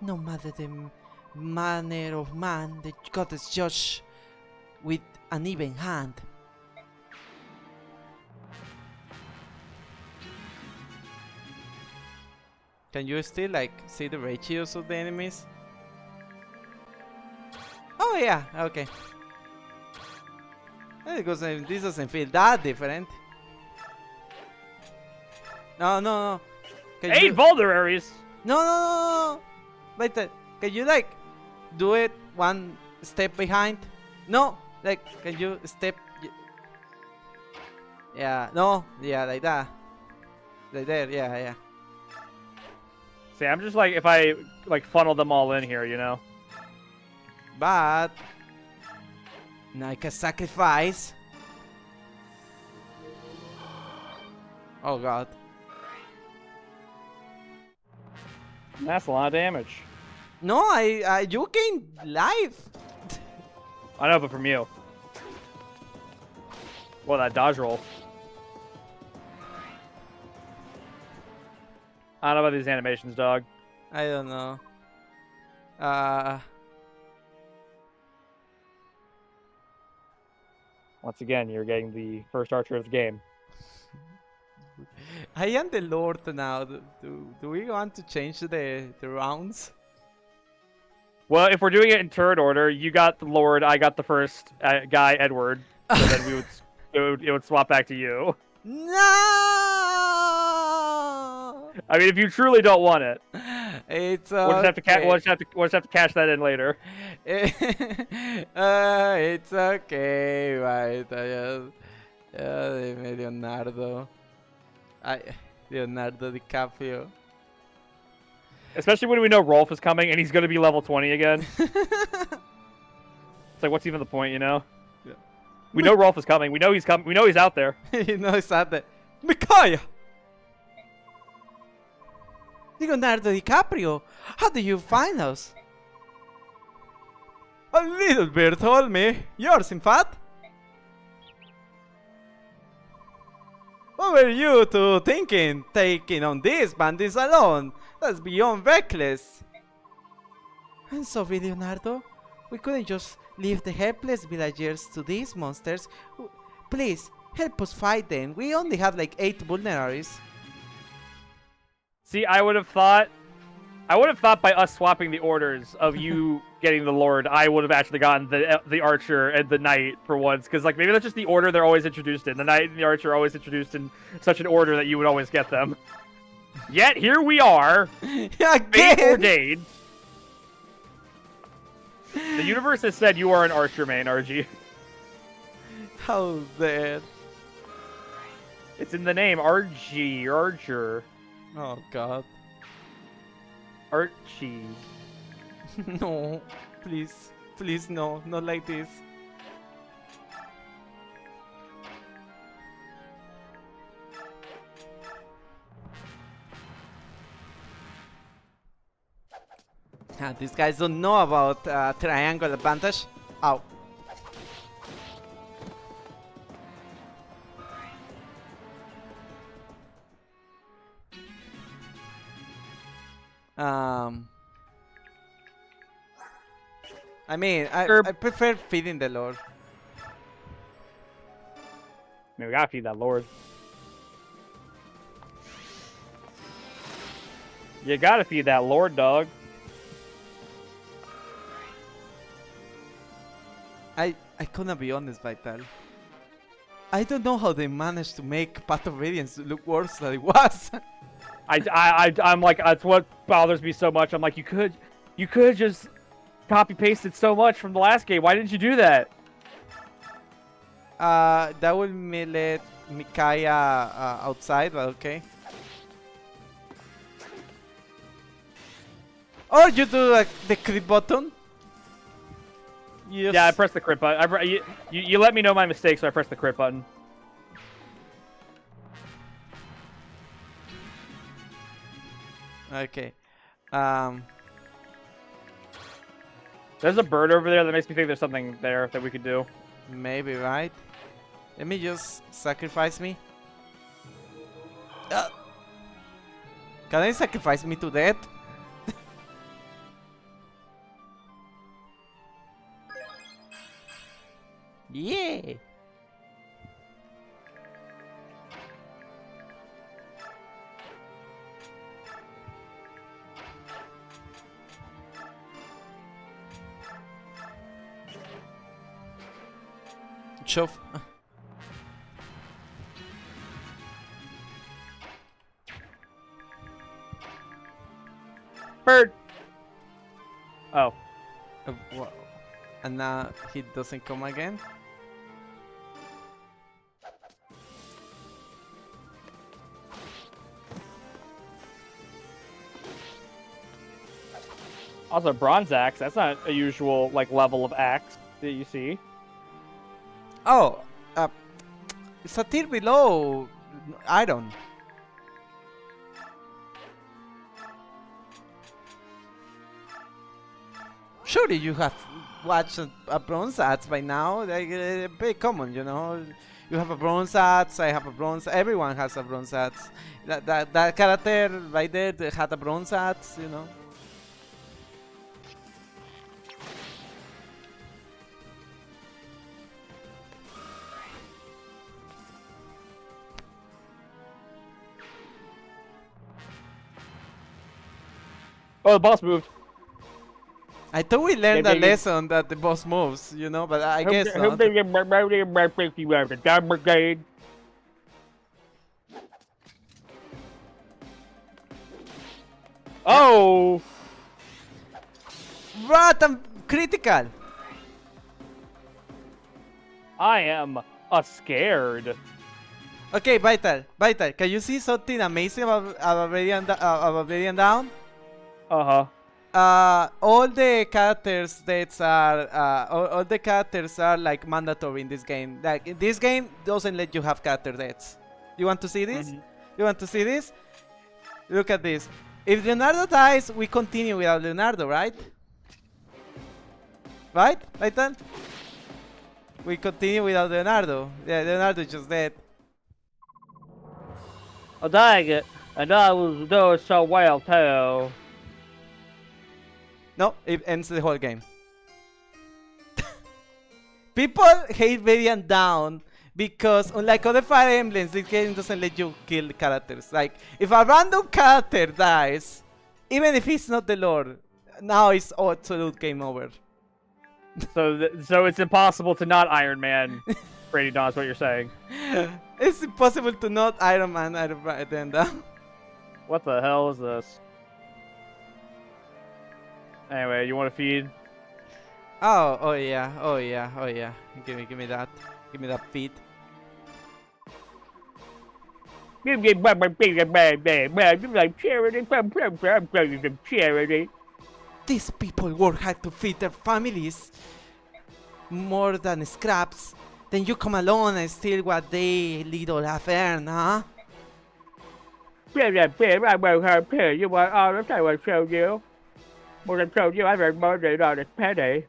No matter the manner of man, the God is judged with an even hand. Can you still like see the ratios of the enemies? Oh yeah, okay. Because this doesn't feel that different. No. Can 8 boulder areas! No. Wait, can you like do it one step behind? No, like can you step? Yeah, no, yeah, like that, like there, yeah. See, I'm just like, if I like funnel them all in here, you know. But like a sacrifice. Oh god. That's a lot of damage. No, I you gained life. I know, but from you. Well, that dodge roll. I don't know about these animations, dog. I don't know. Once again, you're getting the first archer of the game. I am the Lord now. Do we want to change the rounds? Well, if we're doing it in turn order, you got the Lord, I got the first guy, Edward. So then it would swap back to you. No! I mean, if you truly don't want it, it's we'll just okay. we'll just have to cash that in later. It's okay, right? Dime Leonardo. Leonardo DiCaprio. Especially when we know Rolf is coming and he's going to be level 20 again. It's like, what's even the point, you know? Yeah. We know Rolf is coming. We know he's coming. We know he's out there. You know he's out there. Micaiah! Leonardo DiCaprio, how did you find us? A little bird told me. Yours, in fact. What were you two thinking, taking on these bandits alone? That's beyond reckless. I'm sorry, Leonardo. We couldn't just leave the helpless villagers to these monsters. Please, help us fight them. We only have like 8 vulneraries. See, I would have thought by us swapping the orders of you getting the Lord, I would have actually gotten the Archer and the Knight for once. Because, like, maybe that's just the order they're always introduced in. The Knight and the Archer are always introduced in such an order that you would always get them. Yet, here we are. Fate ordained. The universe has said you are an Archer main, RG. How that? It's in the name, RG, Archer. Oh, God. Archie. No, please. Please, no. Not like this. These guys don't know about triangle advantage. Ow. I mean, I prefer feeding the Lord. I mean, we gotta feed that Lord. You gotta feed that Lord, dog. I couldn't be honest, Vital. I don't know how they managed to make Path of Radiance look worse than it was. I'm like, that's what bothers me so much. I'm like, you could just copy pasted so much from the last game. Why didn't you do that? That would let Micaiah outside, but okay. Or you do like the crit button. Yes. Yeah, I pressed the crit button. You let me know my mistake, so I pressed the crit button. Okay. There's a bird over there that makes me think there's something there that we could do. Maybe, right? Let me just sacrifice me. Can I sacrifice me to death? Yeah. Shove. Bird. Oh. And now he doesn't come again. Also, bronze axe. That's not a usual like level of axe that you see. Oh, it's a tier below iron. Surely you have watched a bronze axe by now. Like, very common, you know. You have a bronze axe. I have a bronze. Everyone has a bronze axe. That character right there that had a bronze axe, you know. Oh, the boss moved. I thought we learned Yeah, a yeah, yeah. lesson that the boss moves, you know, but I guess Who not. did you are the Dawn Brigade? Oh! What? I'm critical. I am scared. Okay, Vital, can you see something amazing about Radiant Down? Uh-huh. All the characters that are all the characters are like mandatory in this game. Like in this game doesn't let you have character deaths. You want to see this? You want to see this? Look at this. If Leonardo dies, we continue without Leonardo, right? Right, Vital? We continue without Leonardo. Yeah, Leonardo is just dead. Oh, dang it. And I was doing so well, too. No, it ends the whole game. People hate Radiant Down because, unlike other Fire Emblems, this game doesn't let you kill characters. Like, if a random character dies, even if he's not the Lord, now it's absolute game over. So it's impossible to not Iron Man. Brady Dawn is what you're saying. It's impossible to not Iron Man Radiant Down. What the hell is this? Anyway, you want to feed? Oh yeah. Give me that. Give me that feed. You like charity. These people work hard to feed their families more than scraps. Then you come along and steal what they little have earned, huh? I won't help you. You want all the time I showed you. More than showed you, I've earned more than on this penny.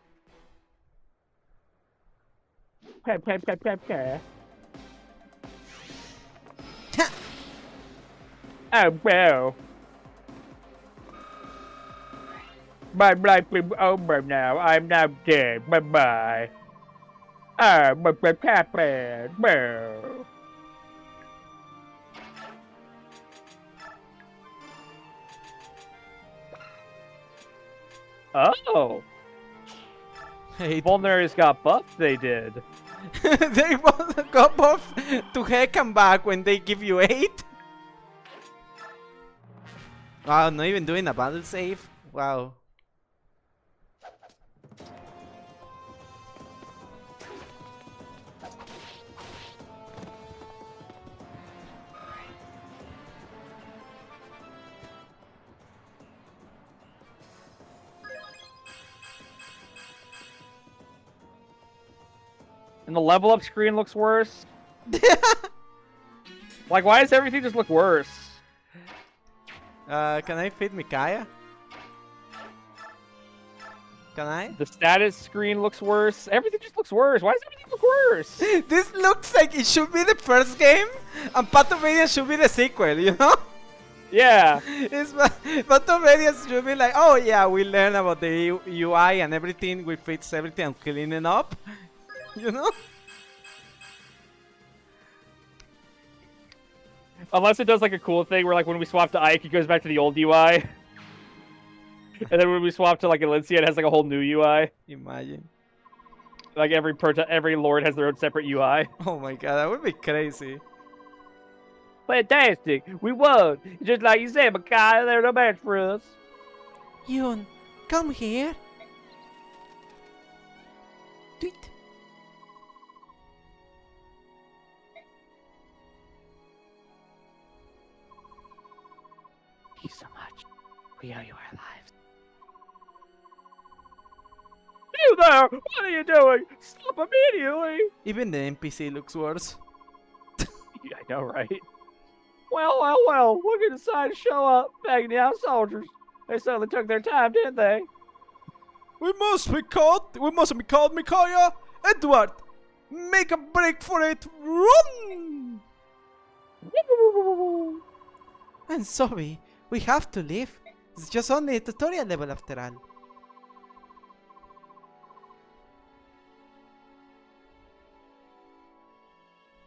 Oh, well. My life is over now. I'm now dead. Bye-bye. Ah, but what happened? Well. Oh. Hey, Vulneraries got buffed. They did. They both go off to heck and back when they give you 8. Wow, not even doing a battle save. Wow. And the level up screen looks worse. Like, why does everything just look worse? Can I feed Micaiah? Can I? The status screen looks worse. Everything just looks worse. Why does everything look worse? This looks like it should be the first game, and Path of Radiance should be the sequel, you know? Yeah. Path of Radiance should be like, oh yeah, we learn about the UI and everything, we fix everything and clean it up, you know? Unless it does like a cool thing where like when we swap to Ike, it goes back to the old UI. And then when we swap to like Elysia, it has like a whole new UI. Imagine. Like every lord has their own separate UI. Oh my god, that would be crazy. Fantastic. We won. Just like you said, Micaiah, they're no match for us. Yun, come here. Tweet. Thank you so much. We owe you our lives. You there! What are you doing? Stop immediately! Even the NPC looks worse. Yeah, I know, right? Well. Look at the decided to show up, banging the out soldiers. They certainly took their time, didn't they? We mustn't be caught, Micaiah! Edward! Make a break for it! Run! I'm sorry, we have to leave. It's just only a tutorial level after all.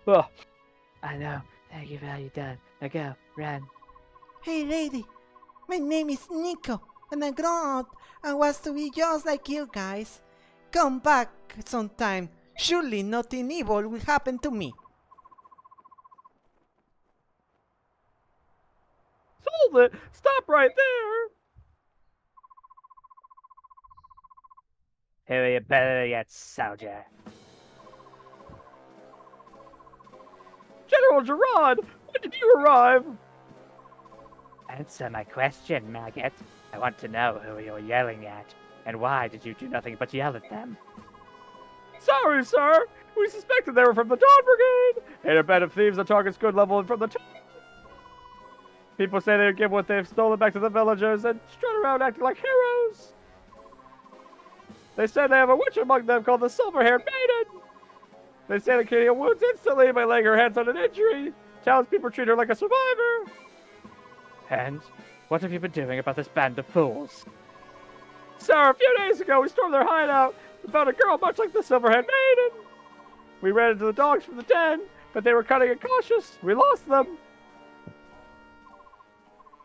Oh, I know. Thank you for all you've done. Now go, run. Hey lady, my name is Nico. and I grown up and was to be just like you guys. Come back sometime. Surely nothing evil will happen to me. Hold it! Stop right there! Who you better yet, soldier? General Gerard, when did you arrive? Answer my question, maggot. I want to know who you're yelling at, and why did you do nothing but yell at them? Sorry, sir. We suspected they were from the Dawn Brigade, and a band of thieves that targets good level and from the town. People say they give what they've stolen back to the villagers and strut around acting like heroes. They say they have a witch among them called the Silver-Haired Maiden. They say they can heal wounds instantly by laying her hands on an injury. Townspeople treat her like a survivor. And what have you been doing about this band of fools? Sir, a few days ago we stormed their hideout and found a girl much like the Silver-Haired Maiden. We ran into the dogs from the den, but they were cunning and cautious. We lost them.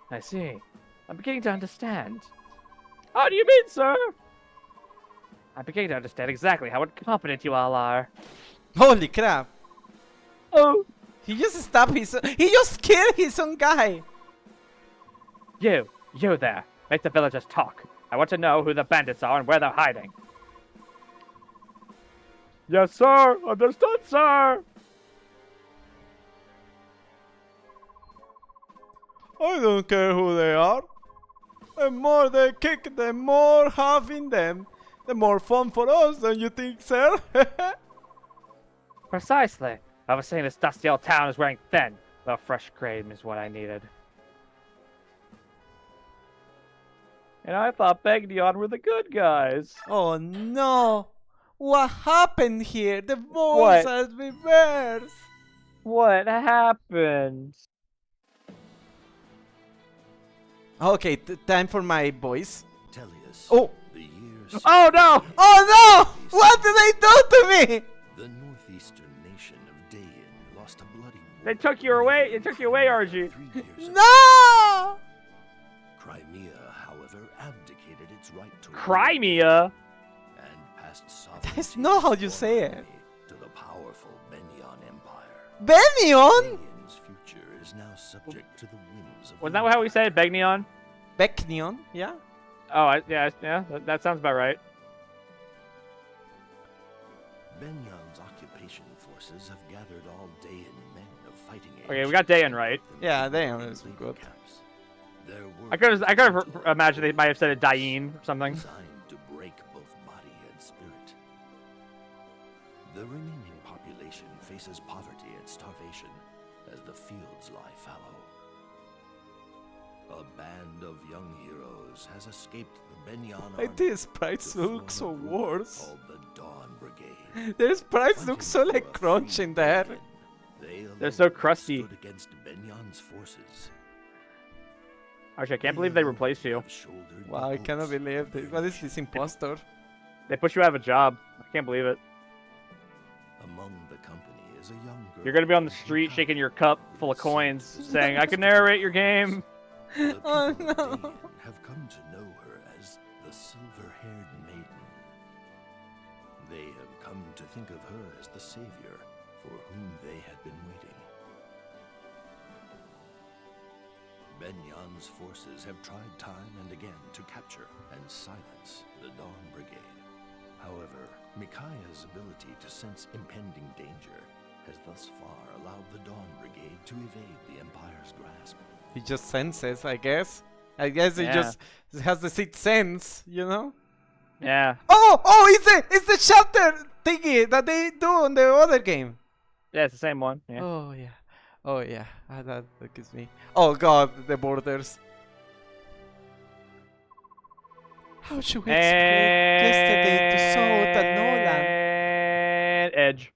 I see. I'm beginning to understand. How do you mean, sir? I'm beginning to understand exactly how incompetent you all are. Holy crap. Oh. He just stabbed his... He just killed his own guy. You there. Make the villagers talk. I want to know who the bandits are and where they're hiding. Yes, sir. Understood, sir. I don't care who they are. The more they kick, the more having them. The more fun for us, don't you think, sir? Precisely. I was saying this dusty old town is wearing thin. The fresh grain is what I needed. And I thought Begnion were the good guys. Oh no! What happened here? The voice has reversed! What happened? Okay, time for my voice. Tellius, oh! The years... Oh no! Oh no! What did they do to me? The northeastern nation of Dayan lost a bloody war. They took you away. They took you away, RG. No! Crimea, however, abdicated its right to Crimea? And passed sovereignty. That's not how you say it. To the powerful Benyon Empire. Benyon? Dayan's future is now subject to the whims of... Wasn't that how we say it? Begnion? Begnion, yeah. Oh, yeah, that sounds about right. Benyon's occupation forces have gathered all Dayan men of fighting age. Okay, we got Dayan right. Yeah, Dayan is good. I could have imagined they might have said it Dayan or something. Designed to break both body and spirit. The remaining population faces poverty and starvation as the fields lie fallow. A band of young heroes has escaped the Benyon army. These sprites look so worse. Called the Dawn Brigade. Their sprites look so like crunch in there. They're so crusty. Stood against Benyon's forces. Actually, I can't believe they replaced you. Wow, I cannot believe this. What is this imposter? They put you out of a job. I can't believe it. Among the company is a young girl. You're gonna be on the street shaking your cup full of coins, saying, "I can narrate your game." Oh no! Have come to know her as the Silver-Haired Maiden. They have come to think of her as the savior for whom they had been waiting. Benyon's forces have tried time and again to capture and silence the Dawn Brigade. However, Micaiah's ability to sense impending danger has thus far allowed the Dawn Brigade to evade the Empire's grasp. He just senses, I guess. I guess he just has the sixth sense, you know? Yeah. Oh, it's the chapter thingy that they do on the other game. Yeah, it's the same one. Yeah. Oh yeah. Oh yeah. That gives me. Oh god, the borders. How should we explain yesterday to Salt and Nolan? And Edge.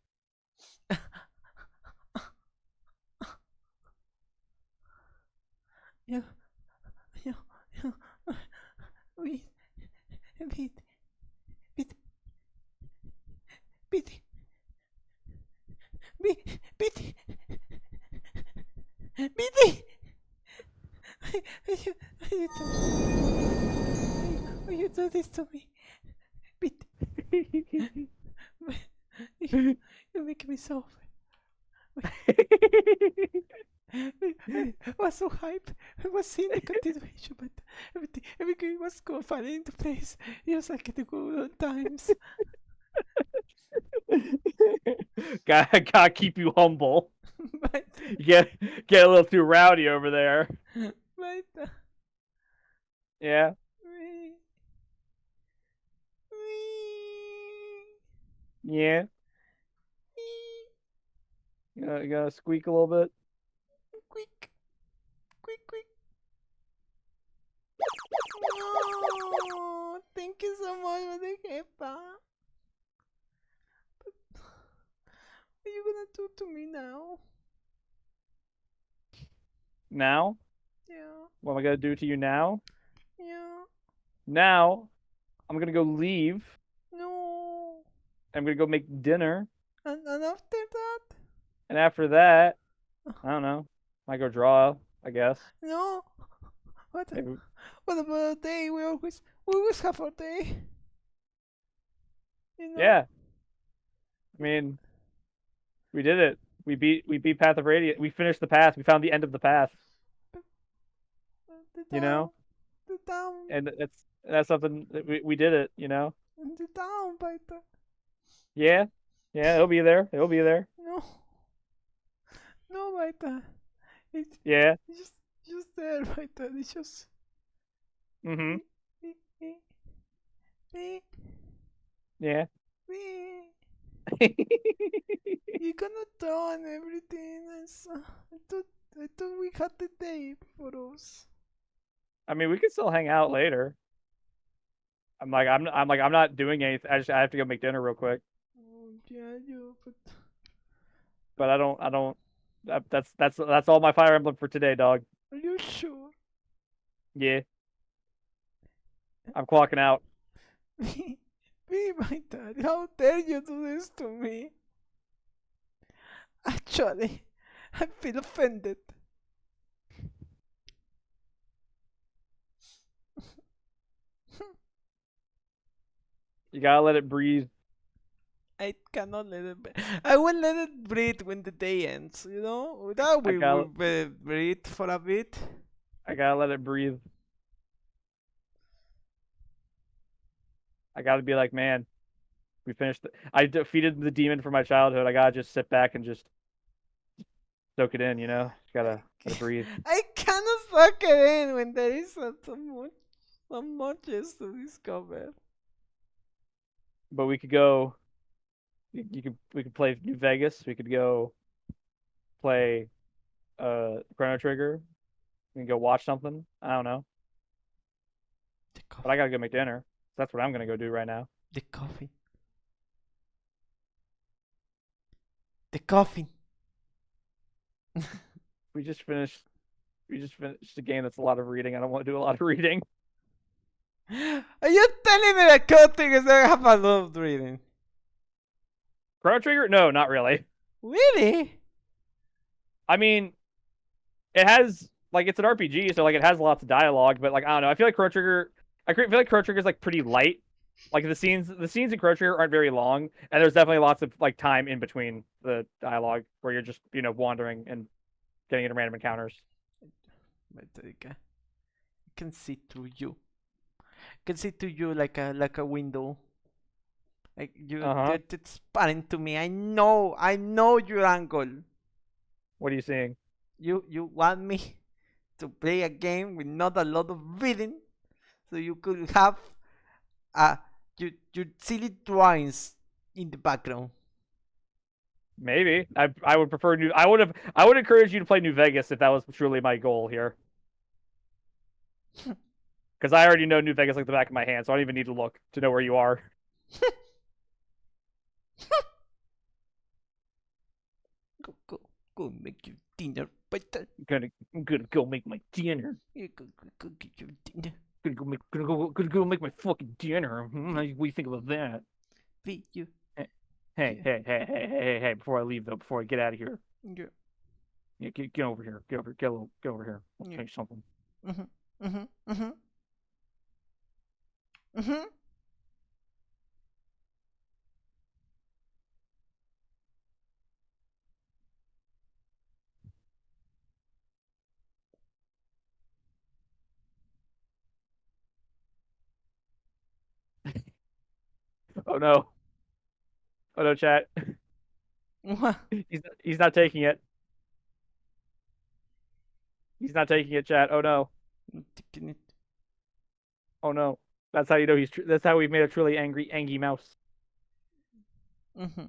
do this to me. You make me so. I was so hyped. I was seeing the continuation, but everything was falling into place. Just like the good old times. Gotta keep you humble. Get a little too rowdy over there. Right. Yeah. Yeah. You gotta squeak a little bit. Quick. No, thank you so much for the jefa. What are you gonna do to me now? Now? Yeah. What am I gonna do to you now? Yeah. Now, I'm gonna go leave. No. I'm gonna go make dinner. And after that? And after that, I don't know. I go draw, I guess. No. Maybe. What about a day? We always have our day. You know? Yeah. I mean, we did it. We beat Path of Radiance. We finished the path. We found the end of the path. The You know? The town. And that's something that we did it, you know? The town, but Yeah. Yeah, it'll be there. It'll be there. no. No, but it's Yeah. just there, but it's just. Mm-hmm. Yeah. You're gonna draw and everything. I thought we had the day for us. I mean, we can still hang out later. I'm not doing anything. I have to go make dinner real quick. Oh, yeah, But I don't. That's all my Fire Emblem for today, dog. Are you sure? Yeah. I'm clocking out. Me, my dad, how dare you do this to me? Actually, I feel offended. You gotta let it breathe. I cannot let it. I will let it breathe when the day ends. You know, that we will breathe for a bit. I gotta let it breathe. I gotta be like, man, we finished. I defeated the demon from my childhood. I gotta just sit back and just soak it in. You know, just gotta breathe. I cannot suck it in when there is so much is to discover. But we could go. We could play New Vegas. We could go play Chrono Trigger. We can go watch something. I don't know. But I gotta go make dinner. So that's what I'm gonna go do right now. The coffee. The coffee. We just finished a game that's a lot of reading. I don't want to do a lot of reading. Are you telling me that Code Triggers don't have a lot of reading? Chrono Trigger? No, not really. Really? I mean, it has it's an RPG, so it has lots of dialogue. But I don't know. I feel like Chrono Trigger. I feel like Chrono Trigger is pretty light. Like the scenes in Chrono Trigger aren't very long, and there's definitely lots of time in between the dialogue where you're just wandering and getting into random encounters. But I can see through you. I can see through you like a window. Like it's spotting to me. I know your angle. What are you seeing? You want me to play a game with not a lot of reading, so you could have your silly drawings in the background. Maybe I would prefer I would encourage you to play New Vegas if that was truly my goal here. Because I already know New Vegas like the back of my hand, so I don't even need to look to know where you are. Go make your dinner. I'm gonna go make my dinner. Go get your dinner. Gonna go make my fucking dinner. What do you think about that? Feed you. Hey! Before I leave though, before I get out of here. Yeah. Get over here. Get over here. I'll tell you something. Mm-hmm. Oh no. Oh no, chat. What? He's not taking it. He's not taking it, chat. Oh no. Taking it. Oh no. That's how you know that's how we've made a truly angry mouse. Mm-hmm.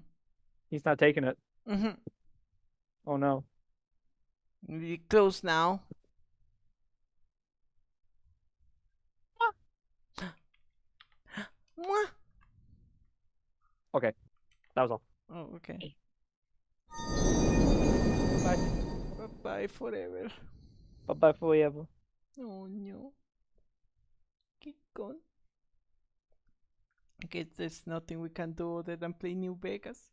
He's not taking it. Mm-hmm. Oh no. We close now. Mwah. Okay. That was all. Oh, okay. Bye. Bye forever. Bye bye forever. Oh no. Keep going. I guess there's nothing we can do other than play New Vegas.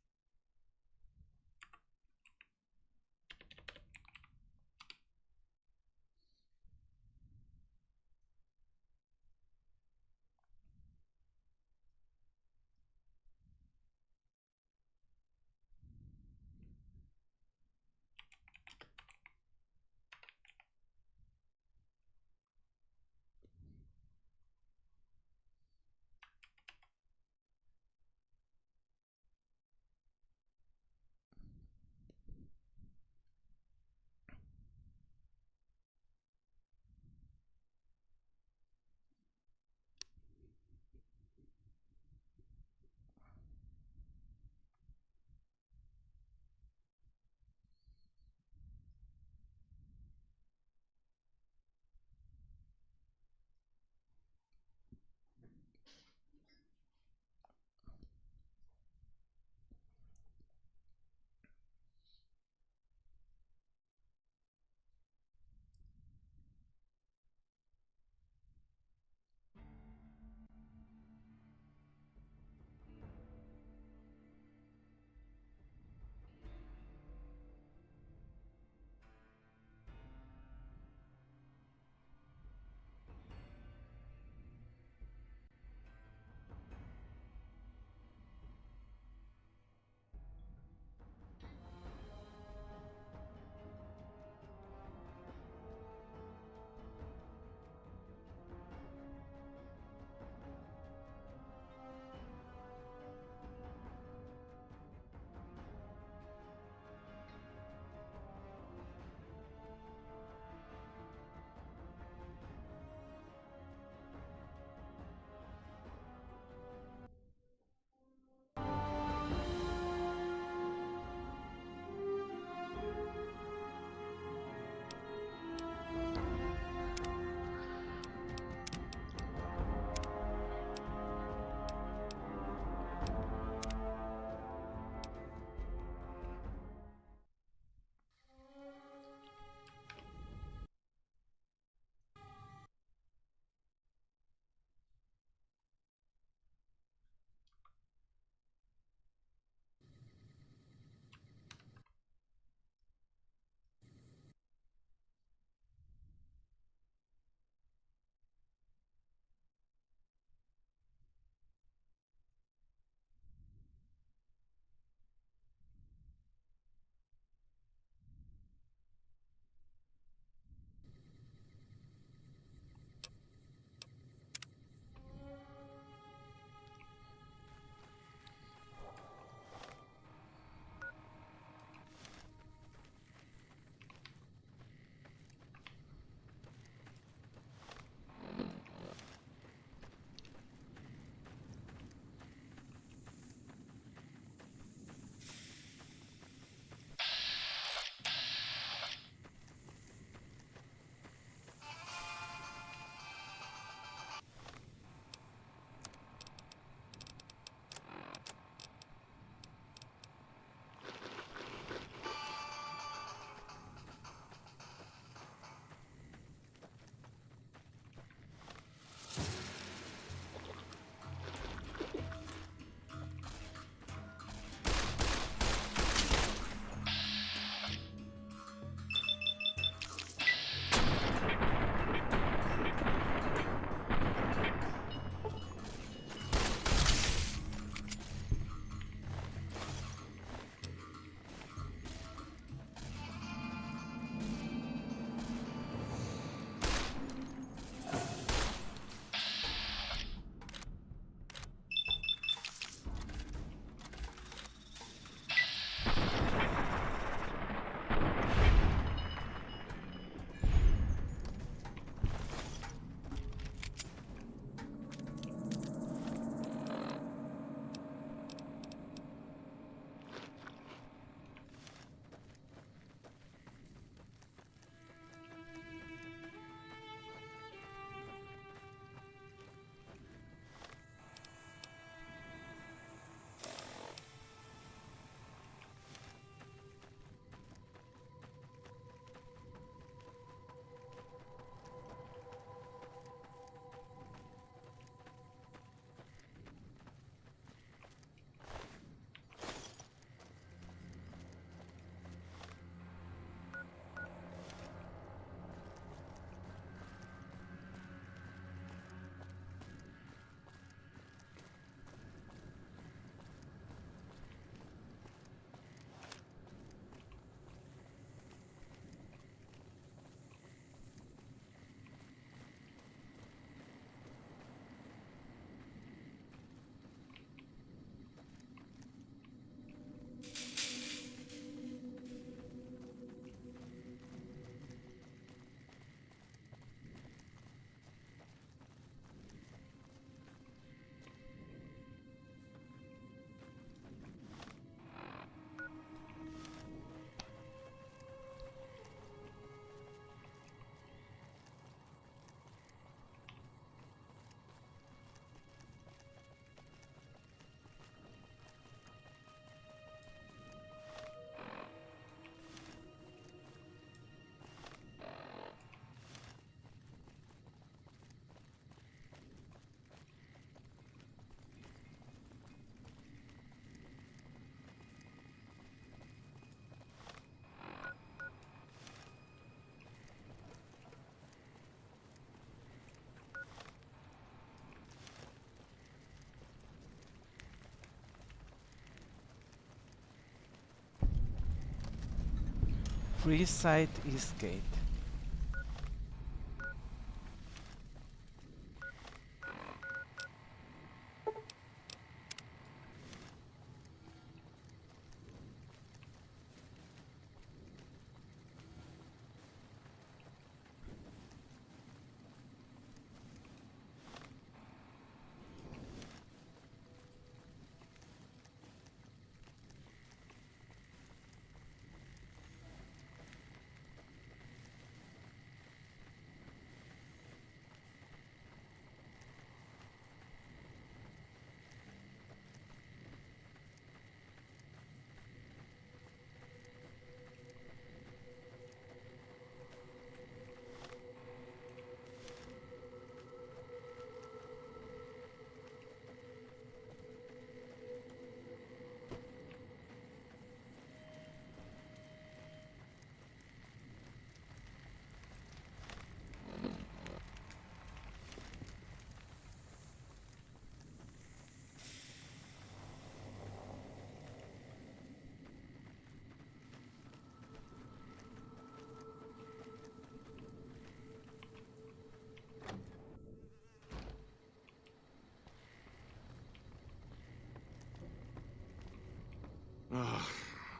Freeside Eastgate.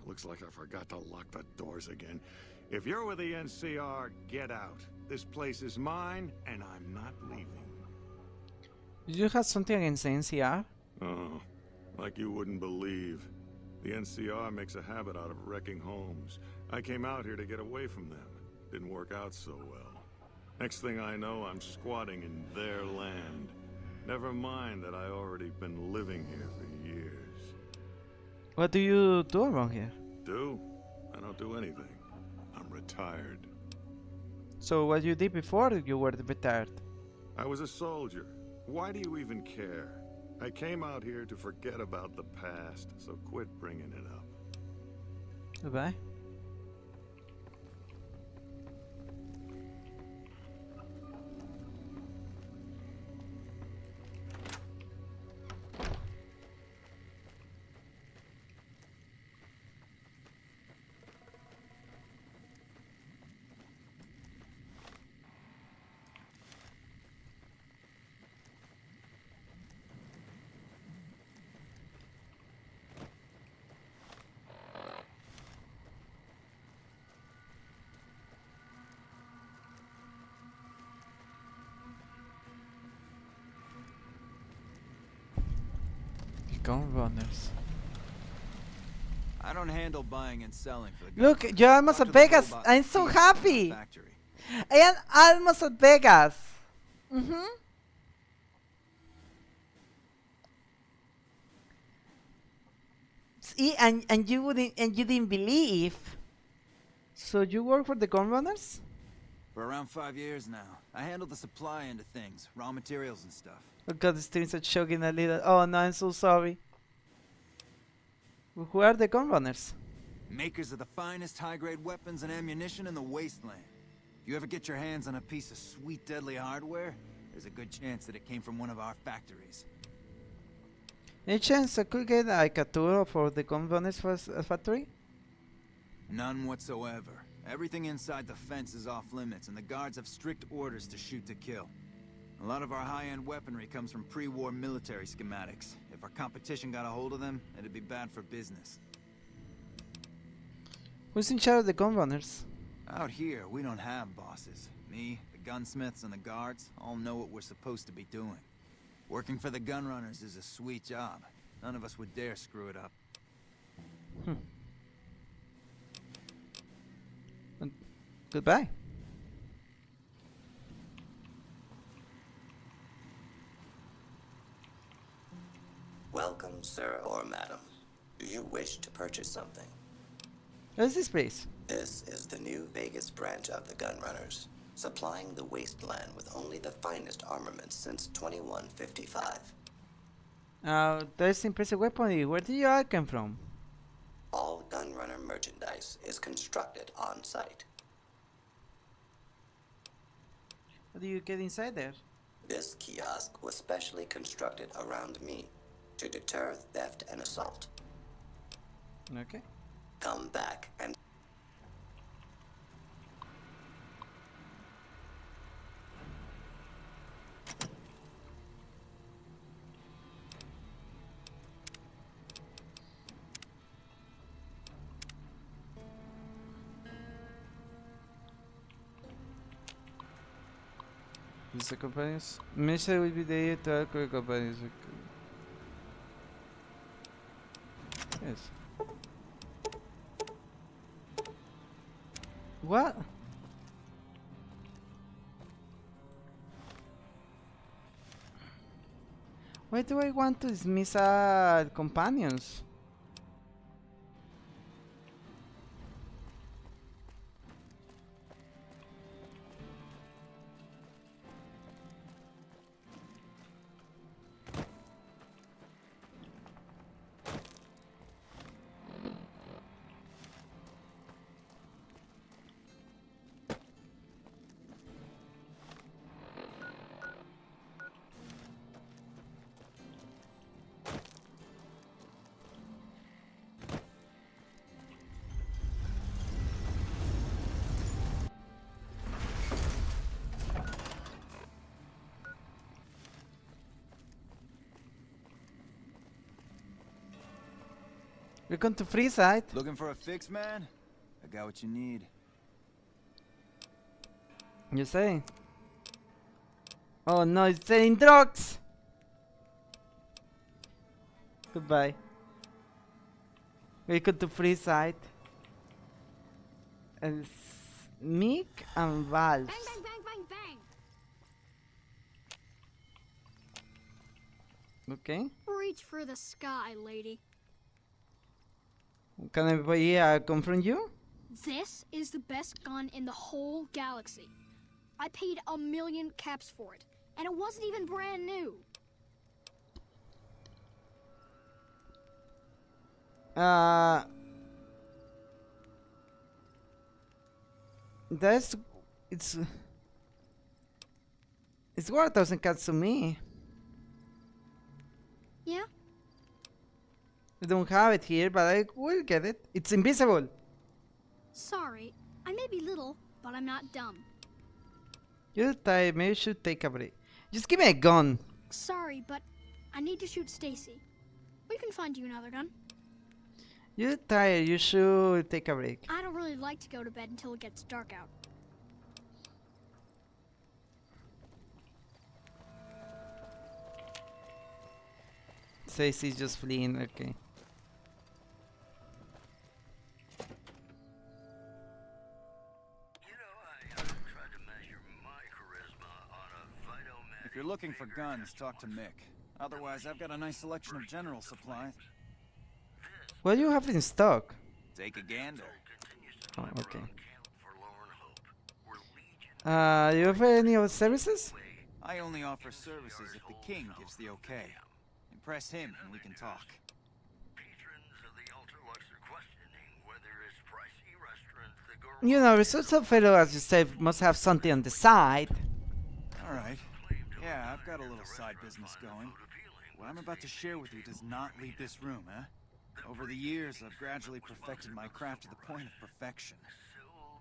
Looks like I forgot to lock the doors again. If you're with the NCR, get out. This place is mine, and I'm not leaving. You have something against the NCR? Oh, like you wouldn't believe. The NCR makes a habit out of wrecking homes. I came out here to get away from them. Didn't work out so well. Next thing I know, I'm squatting in their land. Never mind that I already been living here for years. What do you do around here? Do? I don't do anything. I'm retired. So what you did before you were retired? I was a soldier. Why do you even care? I came out here to forget about the past, so quit bringing it up. Goodbye. Gun runners. I don't handle buying and selling for the Look, government. you're almost Talk at to the Vegas. robot I'm so thief happy. in the factory. I am almost at Vegas. See, and you didn't believe. So you work for the gun runners? For around 5 years now, I handle the supply end of things, raw materials and stuff. Oh god, the streams are choking a little. Oh no, I'm so sorry. Who are the gun runners? Makers of the finest high-grade weapons and ammunition in the wasteland. If you ever get your hands on a piece of sweet, deadly hardware, there's a good chance that it came from one of our factories. Any chance I could get like a tour for the gun runners factory? None whatsoever. Everything inside the fence is off limits, and the guards have strict orders to shoot to kill. A lot of our high-end weaponry comes from pre-war military schematics. If our competition got a hold of them, it'd be bad for business. Who's in charge of the gun runners? Out here, we don't have bosses. Me, the gunsmiths, and the guards all know what we're supposed to be doing. Working for the gun runners is a sweet job. None of us would dare screw it up. Goodbye. Welcome, sir or madam. Do you wish to purchase something? What is this place? This is the new Vegas branch of the Gunrunners, supplying the wasteland with only the finest armaments since 2155. That's impressive weaponry. Where did you all come from? All Gunrunner merchandise is constructed on site. How do you get inside there? This kiosk was specially constructed around me to deter theft and assault. Okay. Come back and These companions. Mission will be the to alcohol companies. Yes. What? Why do I want to dismiss companions? Welcome to Freeside. Looking for a fix, man? I got what you need. You say? Oh no, it's selling drugs! Goodbye. Welcome to Freeside. And Mick and Valve. Bang, bang, bang, bang, bang! Okay. Reach for the sky, lady. Can I confront you? This is the best gun in the whole galaxy. I paid 1 million caps for it, and it wasn't even brand new. That's it's worth 1,000 cats to me. Yeah? I don't have it here, but I will get it. It's invisible. Sorry, I may be little, but I'm not dumb. You're tired. Maybe you should take a break. Just give me a gun. Sorry, but I need to shoot Stacy. We can find you another gun. You're tired. You should take a break. I don't really like to go to bed until it gets dark out. Stacy's just fleeing. Okay. If you're looking for guns, talk to Mick. Otherwise, I've got a nice selection of general supplies. What do you have in stock? Take a gander. Oh, okay. Do you offer any other services? I only offer services if the king gives the okay. Impress him and we can talk. You know, resource fellow, as you said, must have something on the side. Alright. Yeah, I've got a little side business going. What I'm about to share with you does not leave this room, eh? Over the years, I've gradually perfected my craft to the point of perfection.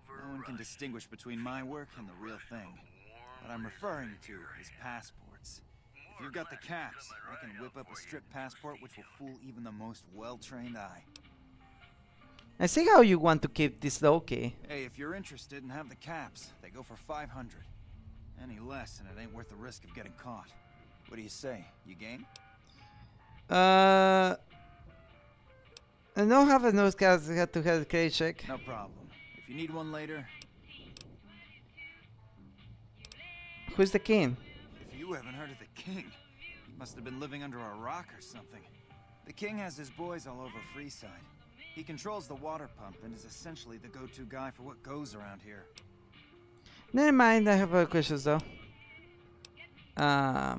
No one can distinguish between my work and the real thing. What I'm referring to is passports. If you've got the caps, I can whip up a strip passport which will fool even the most well-trained eye. I see how you want to keep this low-key. Hey, if you're interested and have the caps, they go for 500. Any less and it ain't worth the risk of getting caught. What do you say? You game? I don't have enough cards to have a credit check. No problem. If you need one later... Who's the king? If you haven't heard of the king, you must have been living under a rock or something. The king has his boys all over Freeside. He controls the water pump and is essentially the go-to guy for what goes around here. Never mind, I have other questions though. I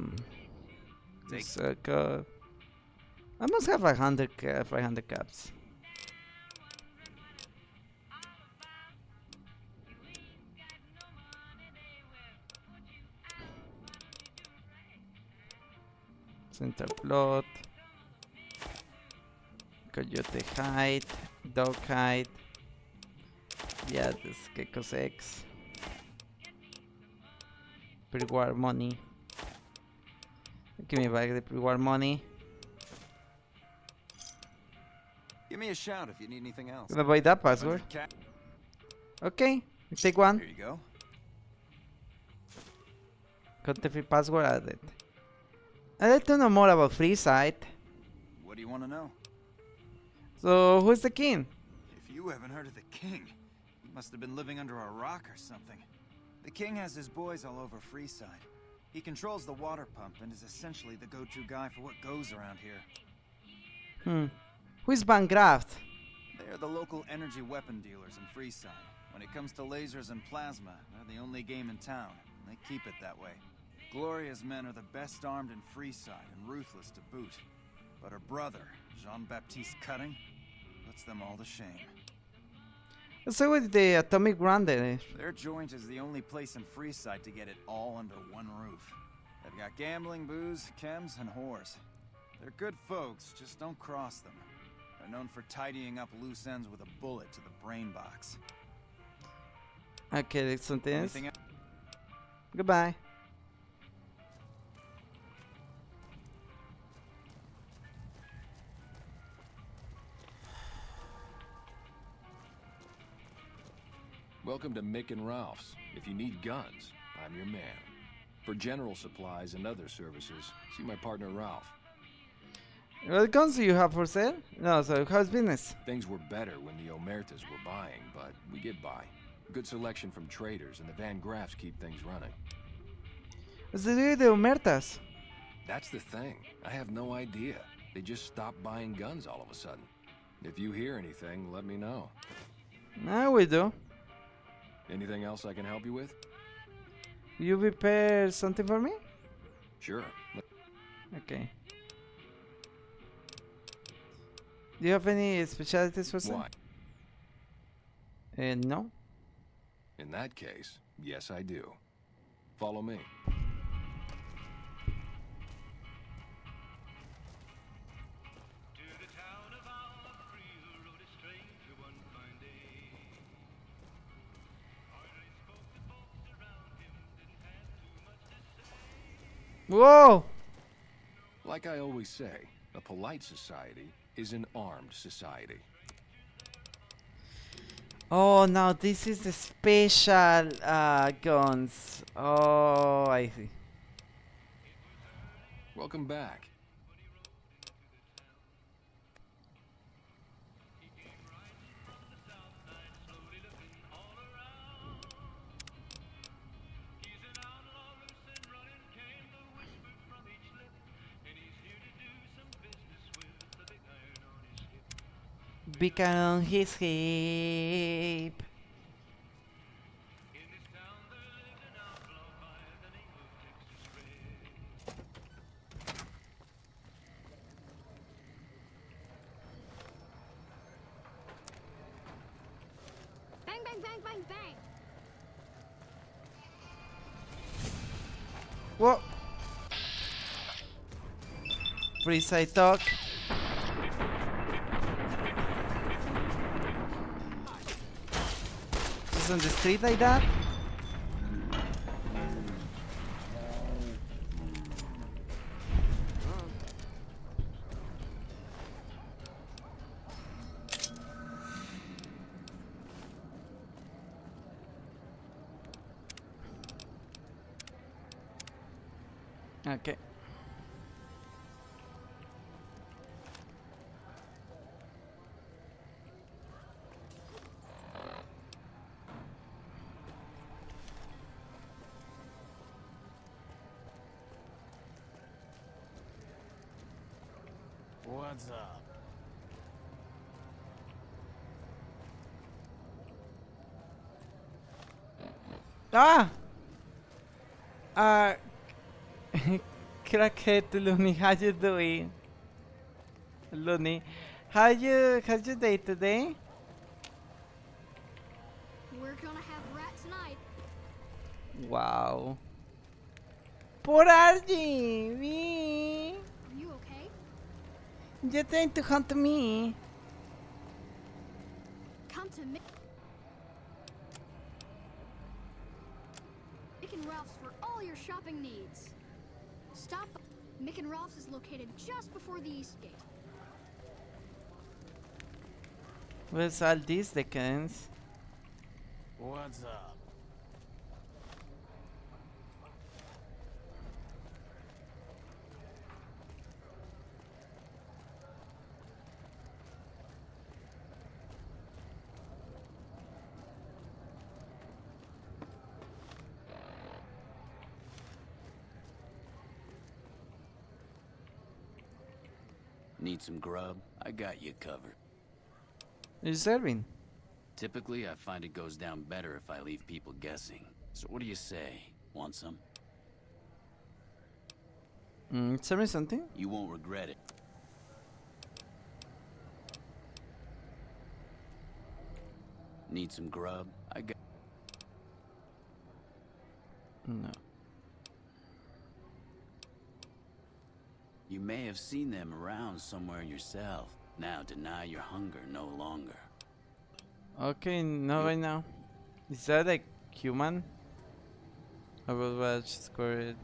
must have 500 caps. Center plot. Coyote hide. Dog hide. Yeah, this Gecko's eggs. Pre-war money. Give me back the pre-war money. Give me a shout if you need anything else. Gonna buy that password. Okay, take one. Here you go. Counterfeit password added. I'd like to know more about Freeside. What do you want to know? So, who's the king? If you haven't heard of the king, you must have been living under a rock or something. The king has his boys all over Freeside. He controls the water pump and is essentially the go-to guy for what goes around here. Who is Bancroft? They are the local energy weapon dealers in Freeside. When it comes to lasers and plasma, they're the only game in town, and they keep it that way. Gloria's men are the best armed in Freeside and ruthless to boot. But her brother, Jean-Baptiste Cutting, puts them all to shame. So with the atomic grande. Their joint is the only place in Freeside to get it all under one roof. They've got gambling, booze, chems, and whores. They're good folks, just don't cross them. They're known for tidying up loose ends with a bullet to the brain box. Okay, that's something else. Anything else? Goodbye. Welcome to Mick and Ralph's. If you need guns, I'm your man. For general supplies and other services, see my partner Ralph. What guns do you have for sale? No, so how's business? Things were better when the Omertas were buying, but we get by. Good selection from traders, and the Van Graffs keep things running. What's the deal with the Omertas? That's the thing. I have no idea. They just stopped buying guns all of a sudden. If you hear anything, let me know. I will do. Anything else I can help you with? You prepare something for me? Sure. Okay. Do you have any specialties for sale? Why? No. In that case, yes I do. Follow me. Whoa! Like I always say, a polite society is an armed society. Oh, now this is the special guns. Oh, I see. Welcome back. Beacon on his hip. Bang, bang, bang, bang, bang. Whoa. Free side talk. On the street like that? Okay. What's up? Ah! Crackhead Looney, how you doing? Looney, how's your day today? We're gonna have rat tonight. Wow. Poor Archie! Me! Are you okay? You're trying to hunt me. Come to Mick and Ralph's for all your shopping needs. Stop. Mick and Ralph's is located just before the east gate. Where's all these decans? What's up? Need some grub? I got you covered. Is serving? Typically, I find it goes down better if I leave people guessing. So what do you say? Want some? Tell me something. You won't regret it. Need some grub? I got... No. You may have seen them around somewhere yourself. Now deny your hunger no longer. Okay, not right now. Is that like human? I will watch score.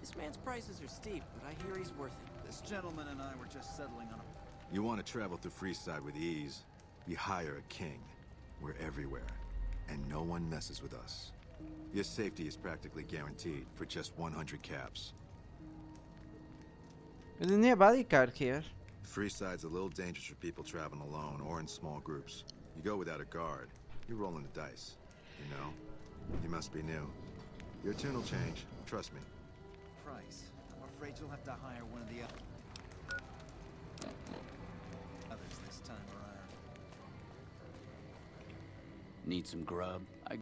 This man's prices are steep, but I hear he's worth it. This gentleman and I were just settling on a... You want to travel through Freeside with ease? You hire a king. We're everywhere, and no one messes with us. Your safety is practically guaranteed for just 100 caps. Isn't there a bodyguard here? Freeside's a little dangerous for people traveling alone or in small groups. You go without a guard, you're rolling the dice. You know? You must be new. Your tune will change, trust me. Price. I'm afraid you'll have to hire one of the others this time around. Need some grub? I...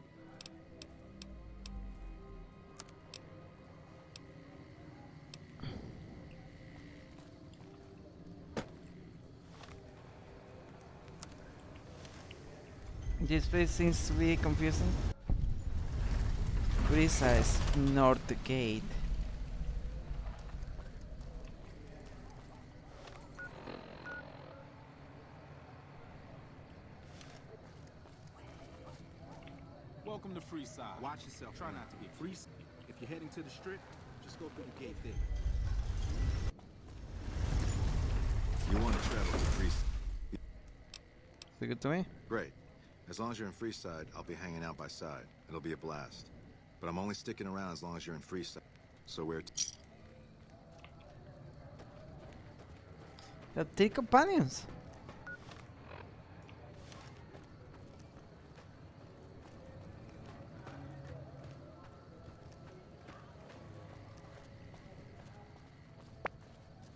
This place seems to be confusing. Precise North Gate. Welcome to Freeside. Watch yourself. Try not to get free. If you're heading to the strip, just go through the gate there. You want to travel to Freeside? Is it good to me? Great. As long as you're in Freeside, I'll be hanging out by side. It'll be a blast. But I'm only sticking around as long as you're in Freeside. So we're... Got 3 companions.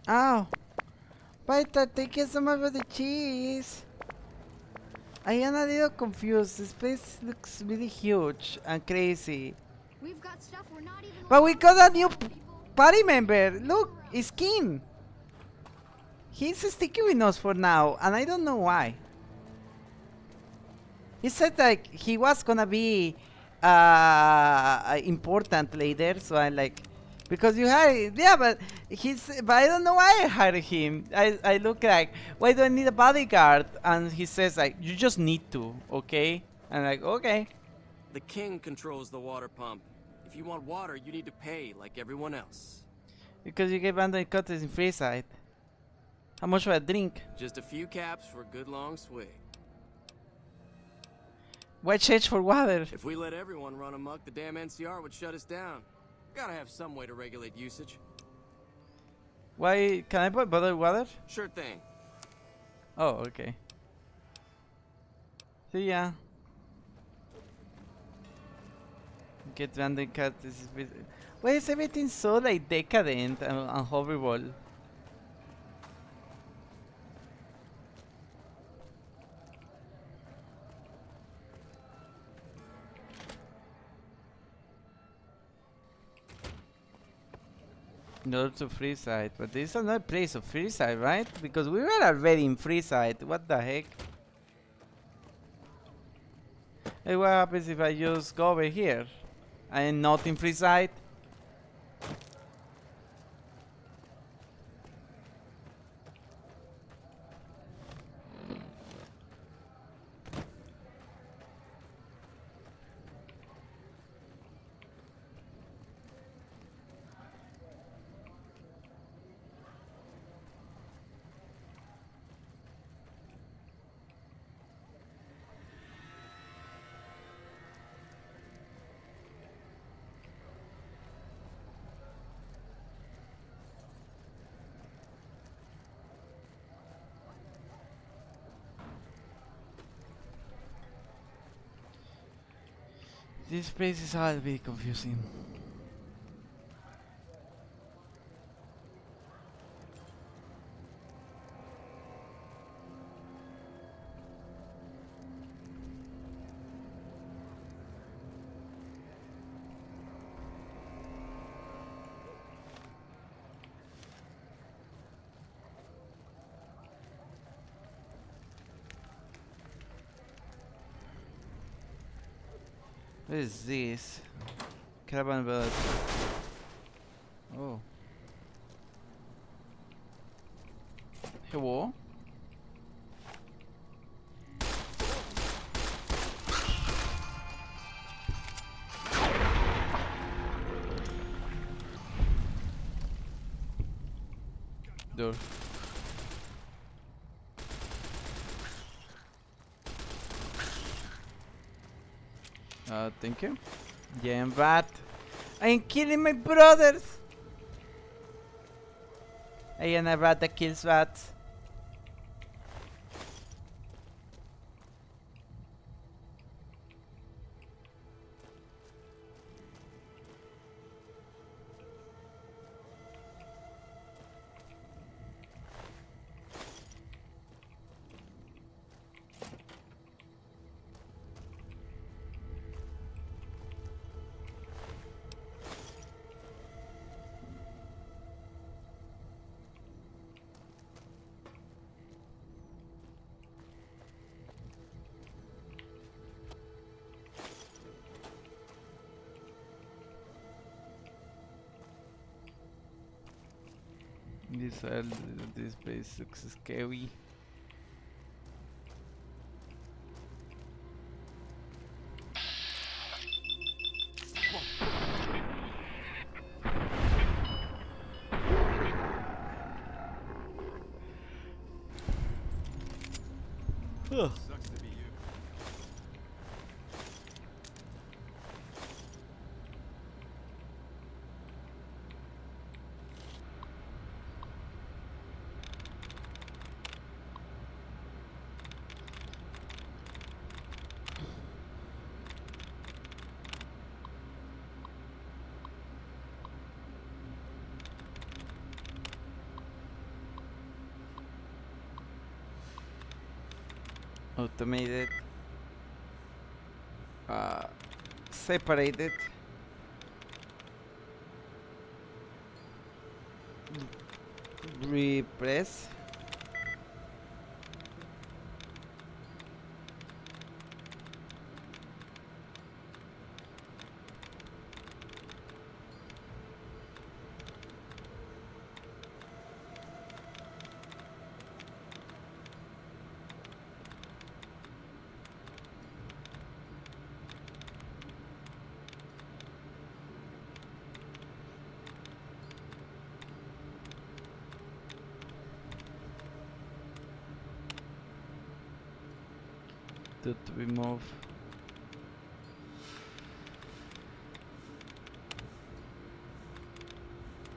Ow! Paita, thank you so much for the cheese. I am a little confused. This place looks really huge and crazy. We've got stuff we're not even. But we got a new party member. Look, it's Kim. He's sticking with us for now, and I don't know why. He said like he was gonna be important later, so I like because you hired, yeah, but I don't know why I hired him. I look like, why do I need a bodyguard? And he says like, you just need to, okay? And like, okay. The king controls the water pump. If you want water, you need to pay like everyone else. Because you get abandoned cutters in Freeside. How much for a drink? Just a few caps for a good long swig. Why change for water? If we let everyone run amok, the damn NCR would shut us down. Gotta have some way to regulate usage. Why can I put bottled water? Sure thing. Oh, okay. See ya. Get random cut. Why is everything so like decadent and horrible? North to Freeside, but this is another place of Freeside, right? Because we were already in Freeside. What the heck? Hey, what happens if I just go over here? I am not in Freeside. This place is all very confusing. What is this? Caravan bird. Oh. Hello? Door. Thank you. Yeah, I'm bad. I'm killing my brothers! I am a rat that kills rats. This place looks scary. Sucks to be you. Automated. Separated. Repress. To remove.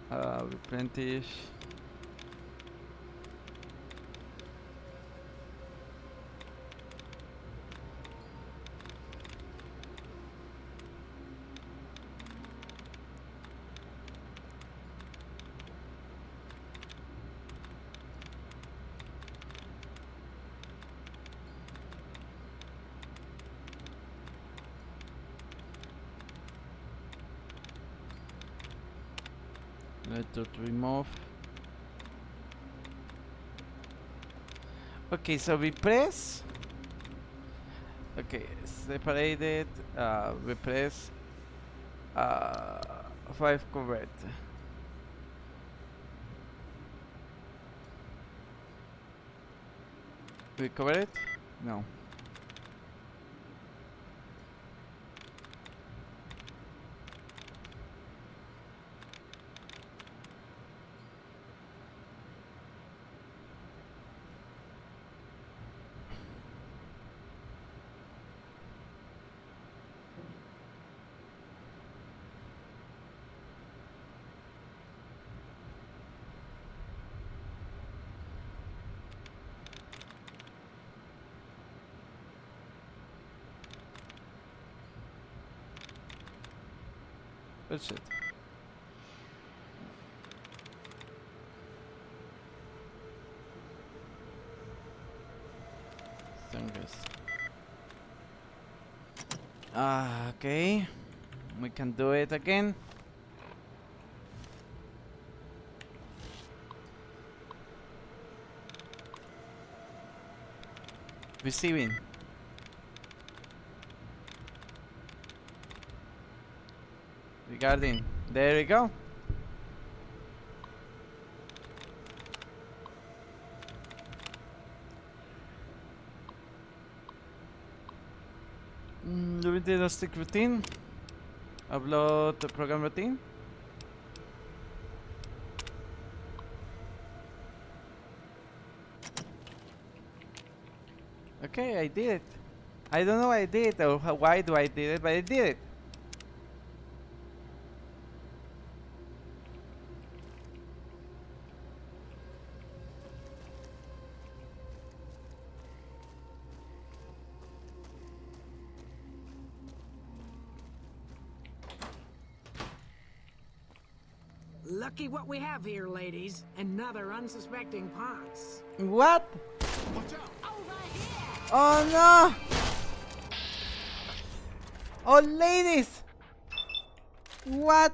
Replenish. Let remove. Okay, so we press. Okay, separated. We press. 5 covered. We cover it? No. Bullshit. Strongest. Okay. We can do it again. Receiving. Regarding. There we go. Do we do the stick routine? Upload the program routine. Okay, I did it. I don't know why I did it or why do I did it, but I did it. Lucky what we have here, ladies. Another unsuspecting pox. What? Oh no! Oh ladies! What?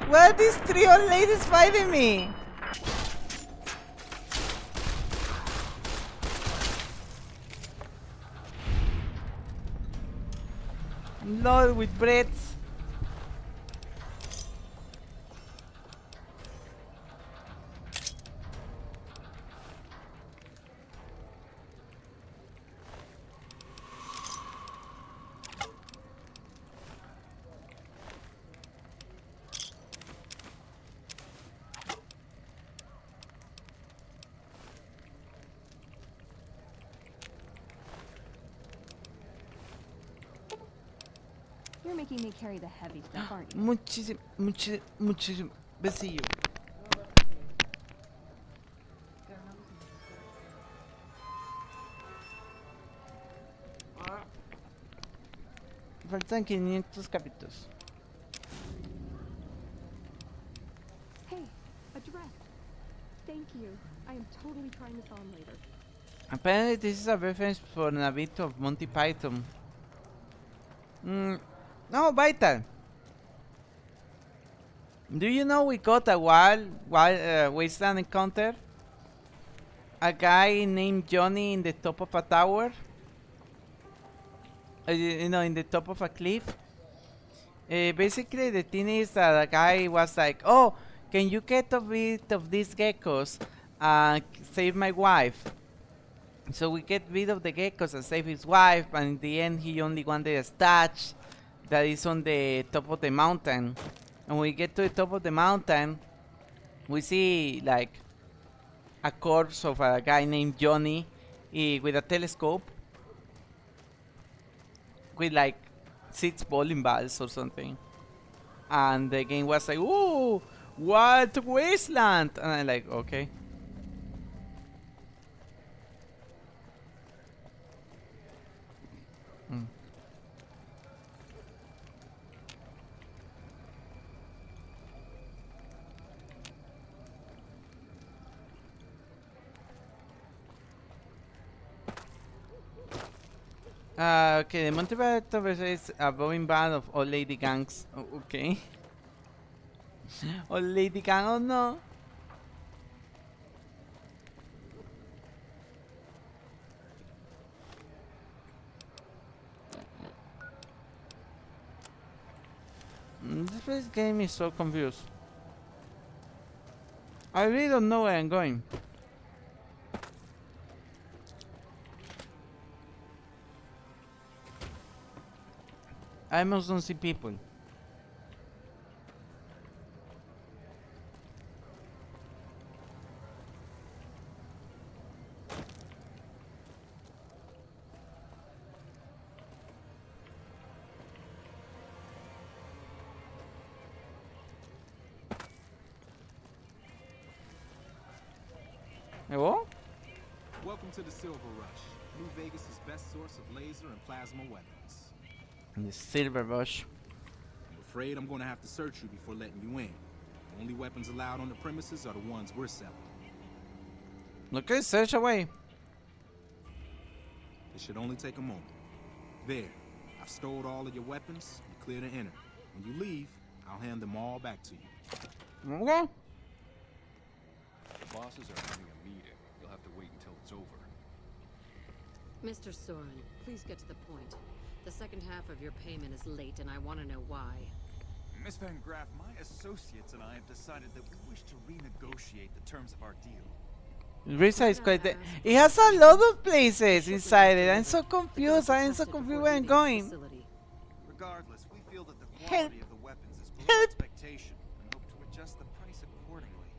Why are these 3 old ladies fighting me? Lord with breads. You're making me carry the heavy stuff, aren't you? Muchísimo besillo. Faltan 500 capítulos. Hey, a dress. Thank you. I am totally trying this on later. Apparently this is a reference for a bit of Monty Python. No, Vital. Do you know we got a wasteland encounter? A guy named Johnny in the top of a tower. You know, in the top of a cliff. Basically, the thing is that a guy was like, "Oh, can you get a bit of these geckos and save my wife?" So we get rid of the geckos and save his wife, and in the end, he only wanted a statue that is on the top of the mountain. And when we get to the top of the mountain, we see like a corpse of a guy named Johnny with a telescope with like 6 bowling balls or something. And the game was like, "Ooh, what wasteland!" And I'm like, okay. Okay, the Monty Python is a boring band of old lady gangs. Oh, okay. Old lady gang, oh no. This game is so confused. I really don't know where I'm going. I almost don't see people. Hello? Welcome to the Silver Rush, New Vegas' best source of laser and plasma weapons. The Silver Rush. I'm afraid I'm gonna have to search you before letting you in. The only weapons allowed on the premises are the ones we're selling. Okay, search away. It should only take a moment. There, I've stored all of your weapons. You're clear to enter. When you leave, I'll hand them all back to you. Okay. The bosses are having a meeting. You'll have to wait until it's over. Mr. Soren, please get to the point. The second half of your payment is late, and I want to know why. Miss Van Graff, my associates and I have decided that we wish to renegotiate the terms of our deal. Risa is quite. It has a lot of places inside it. I'm so confused. I'm so confused where I'm going. Regardless, we feel that the quality of the weapons is below expectation and hope to adjust the price accordingly.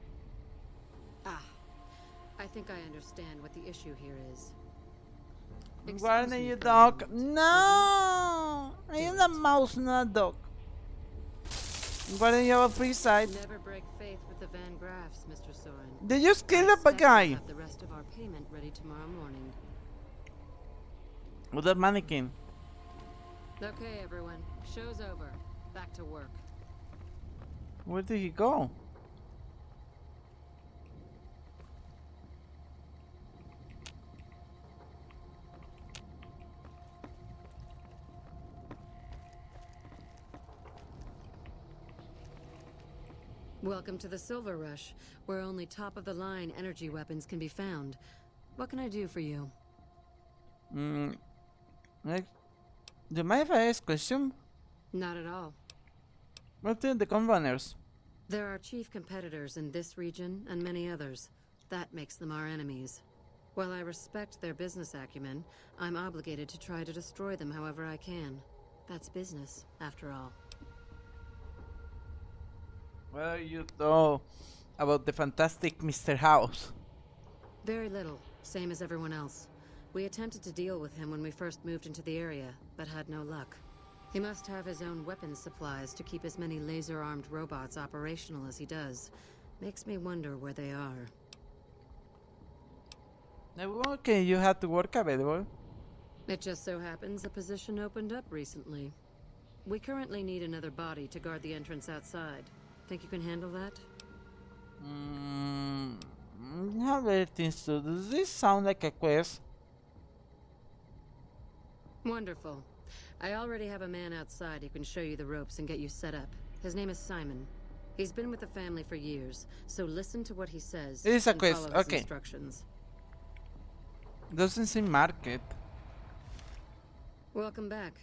Ah, I think I understand what the issue here is. Why are you dog? No! I am a mouse, not a dog. Why don't you have a free side? Never break faith with the Van Graffs, Mr. Soren. They just killed up a guy. Have the rest of our payment ready tomorrow morning. With that mannequin. Okay, everyone. Show's over. Back to work. Where did he go? Welcome to the Silver Rush, where only top-of-the-line energy weapons can be found. What can I do for you? Like, do you mind if I ask a question? Not at all. What are the gun runners? There are chief competitors in this region and many others. That makes them our enemies. While I respect their business acumen, I'm obligated to try to destroy them however I can. That's business, after all. What do you know about the fantastic Mr. House? Very little, same as everyone else. We attempted to deal with him when we first moved into the area, but had no luck. He must have his own weapons supplies to keep as many laser-armed robots operational as he does. Makes me wonder where they are. Okay, you had to work available. It just so happens a position opened up recently. We currently need another body to guard the entrance outside. Think you can handle that? Have other things to do. Does this sound like a quest? Wonderful. I already have a man outside who can show you the ropes and get you set up. His name is Simon. He's been with the family for years, so listen to what he says. It is a and quest, follow his okay. Instructions. Doesn't seem market. Welcome back.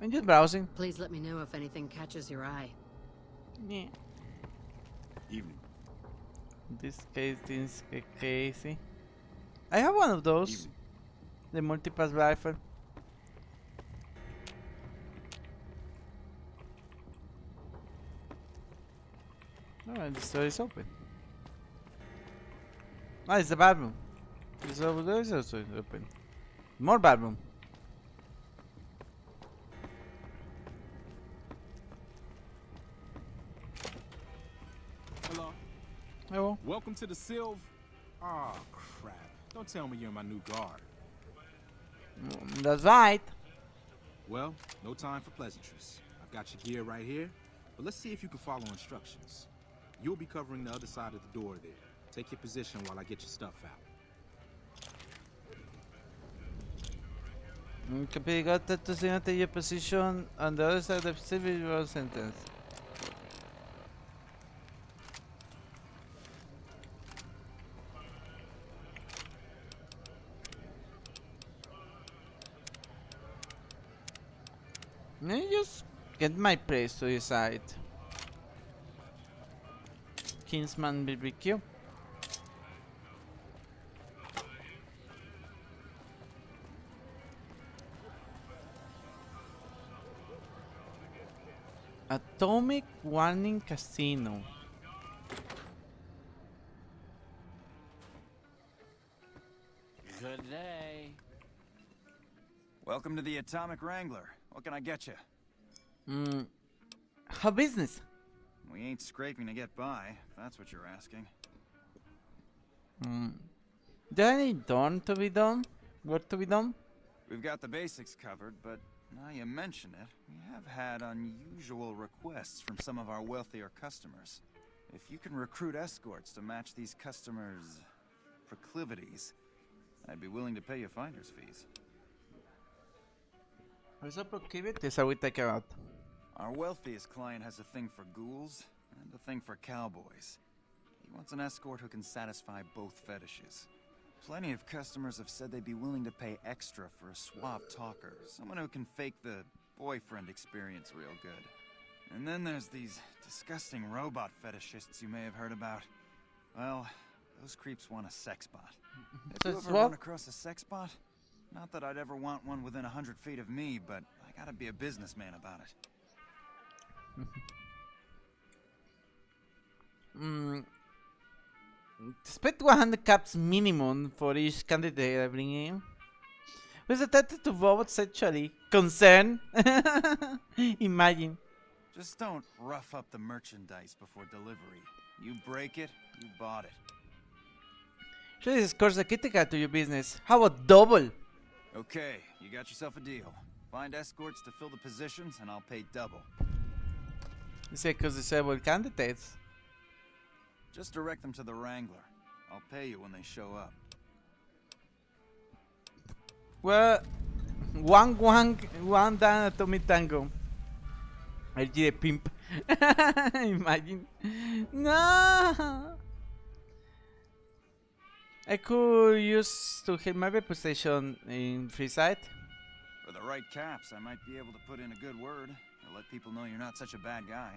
I'm just browsing. Please let me know if anything catches your eye. Yeah. Evening. This case is crazy. I have one of those. Evening. The multipass rifle. Oh, the store is open. Ah, it's the bathroom. This over there is also open. More bathroom. Hello. Hello. Welcome to the Silv. Ah, crap. Don't tell me you're my new guard. That's right. Well, no time for pleasantries. I've got your gear right here, but let's see if you can follow instructions. You'll be covering the other side of the door there. Take your position while I get your stuff out. Copy, got that to see your position on the other side of civil sentence. Let me just get my place to the side. Kingsman BBQ. Atomic Warning Casino. Good day. Welcome to the Atomic Wrangler. What can I get you? How business? We ain't scraping to get by, if that's what you're asking. There any done to be done? Work to be done? We've got the basics covered, but now you mention it, we have had unusual requests from some of our wealthier customers. If you can recruit escorts to match these customers' proclivities, I'd be willing to pay you finder's fees. What's up, proclivities are we talking about? Our wealthiest client has a thing for ghouls and a thing for cowboys. He wants an escort who can satisfy both fetishes. Plenty of customers have said they'd be willing to pay extra for a suave talker, someone who can fake the boyfriend experience real good. And then there's these disgusting robot fetishists you may have heard about. Well, those creeps want a sex bot. Have you ever run across a sex bot? Not that I'd ever want one within 100 feet of me, but I gotta be a businessman about it. Expect 100 caps minimum for each candidate I bring in. Who's attracted to robots sexually? Concern? Imagine. Just don't rough up the merchandise before delivery. You break it, you bought it. Sure, this scores are critical to your business. How about double? Okay, you got yourself a deal. Find escorts to fill the positions, and I'll pay double. You say because disabled candidates. Just direct them to the Wrangler. I'll pay you when they show up. Well, one down atomic tango. I did a pimp. Imagine. No. I could use to hit my reputation in Freeside. For the right caps, I might be able to put in a good word and let people know you're not such a bad guy.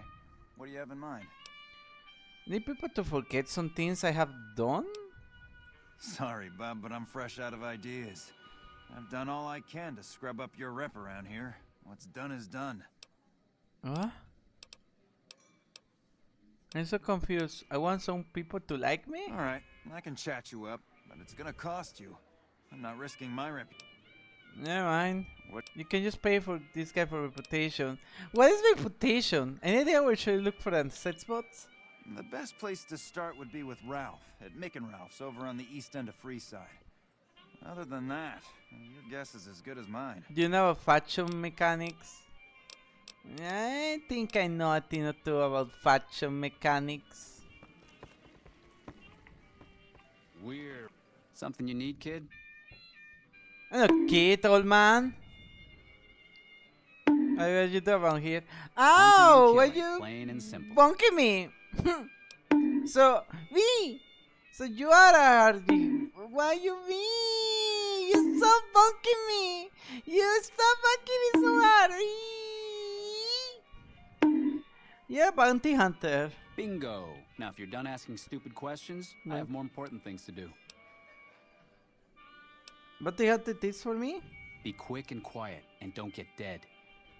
What do you have in mind? Need people to forget some things I have done? Sorry, Bob, but I'm fresh out of ideas. I've done all I can to scrub up your rep around here. What's done is done. What? I'm so confused. I want some people to like me? Alright, I can chat you up, but it's gonna cost you. I'm not risking my reputation. Never mind. What? You can just pay for this guy for reputation. What is reputation? Any idea where should I look for the set spots? The best place to start would be with Ralph, at Mick and Ralph's over on the east end of Freeside. Other than that, your guess is as good as mine. Do you know about fashion mechanics? I think I know a thing or two about fashion mechanics. Weird. Something you need, kid? I'm not a kid, old man. What are you doing around here? Ow! Why you plain and simple. bonking me? So you are a RD. Why you me? You stop bonking me. You stop bonking me so hard. Yeah, bounty hunter. Bingo. Now, if you're done asking stupid questions, I have more important things to do. What do you have to teach for me? Be quick and quiet, and don't get dead.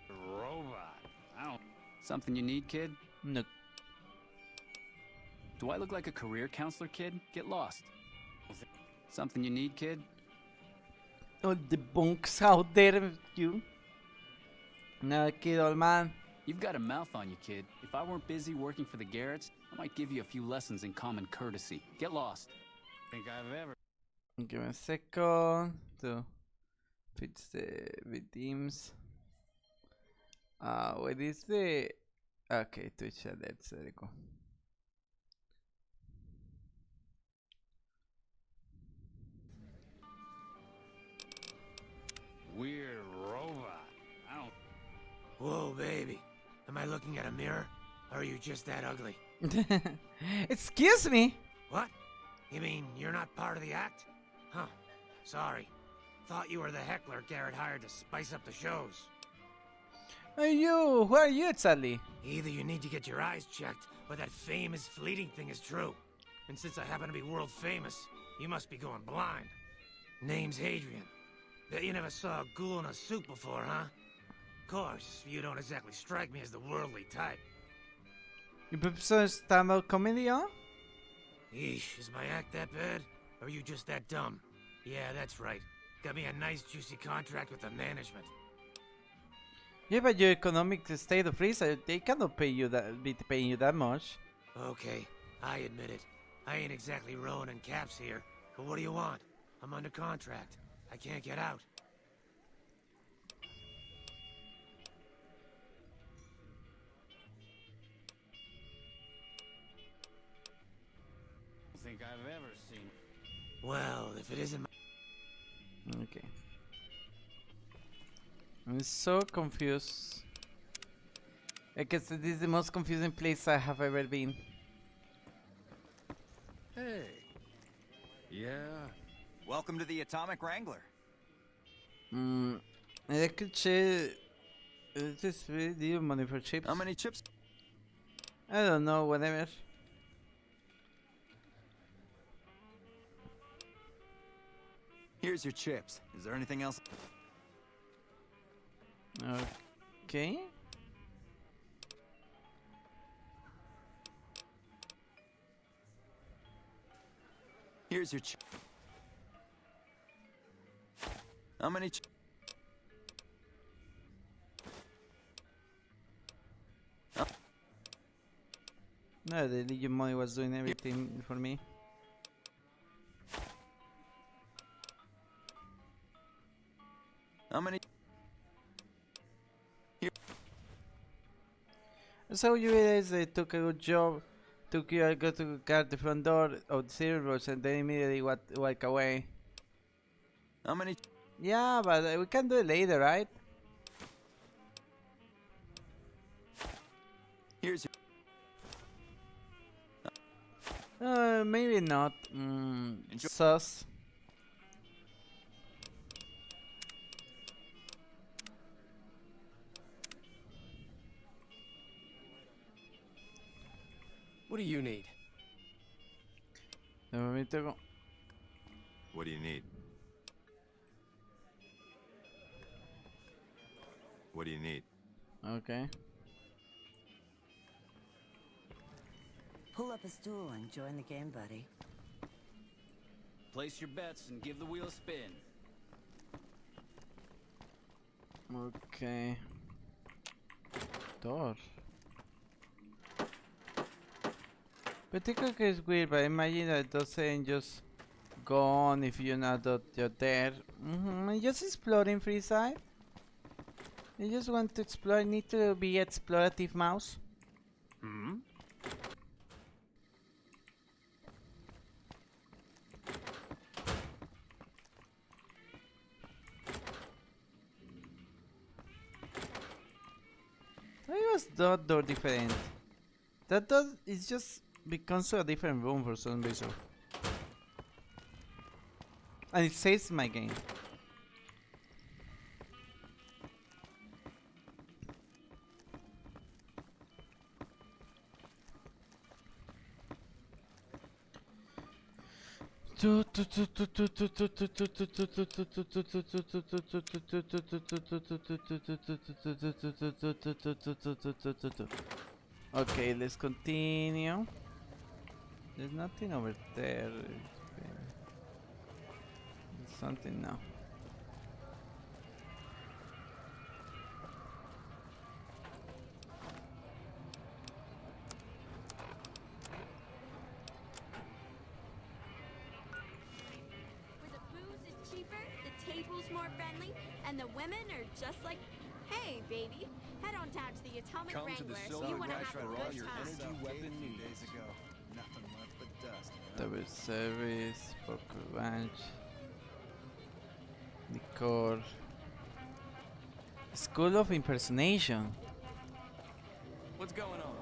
Robot. Something you need, kid? No. Do I look like a career counselor, kid? Get lost. Something you need, kid? All the bunks out there with you. No, kid, old man. You've got a mouth on you, kid. If I weren't busy working for the Garretts, I might give you a few lessons in common courtesy. Get lost. Think I've ever... Give me a second to fix the redeems. What is the... Okay, Twitch alerts, there we go. Weird robot. Whoa, baby. Am I looking at a mirror? Or are you just that ugly? Excuse me? What? You mean you're not part of the act? Huh. Sorry. Thought you were the heckler Garrett hired to spice up the shows. Who are you exactly? Either you need to get your eyes checked, or that fame is fleeting thing is true. And since I happen to be world famous, you must be going blind. Name's Hadrian. Bet you never saw a ghoul in a suit before, huh? Of course, you don't exactly strike me as the worldly type. You prefer stand-up comedy, huh? Eesh, is my act that bad? Or are you just that dumb? Yeah, that's right. Got me a nice juicy contract with the management. Yeah, but your economic state of freeze, they cannot pay you be paying you that much. Okay, I admit it. I ain't exactly rowing in caps here. But what do you want? I'm under contract. I can't get out. Think I've ever seen. Well, if it isn't. Okay. I'm so confused. I guess this is the most confusing place I have ever been. Hey. Yeah. Welcome to the Atomic Wrangler. I could share this video money for chips. How many chips? I don't know, whatever. Here's your chips. Is there anything else? Okay. Here's your chip. How many chips? No, the Legion money was doing everything for me. How many? Here. So you realize they took a good job, took you go to guard the front door of the servers and then immediately walk away. How many? Yeah, but we can do it later, right? Here's your. Maybe not. Sus. What do you need? What do you need? What do you need? Okay. Pull up a stool and join the game, buddy. Place your bets and give the wheel a spin. Okay. Door. But I think it's weird, but imagine that it doesn't just go on if you're not you're there. Just exploring free side. You just want to explore, need to be explorative mouse. Why was that door different? That door is just becomes a different room for some reason. And it saves my game. Okay, let's continue. There's nothing over there. There's something now. Where the booze is cheaper, the table's more friendly, and the women are just like, hey, baby, head on down to the Atomic Come to the Wrangler. Silver You want to Rush have for a all good your time. energy weapon needs. Days ago, nothing left but dust. Double service, poker ranch, decor, School of Impersonation. What's going on?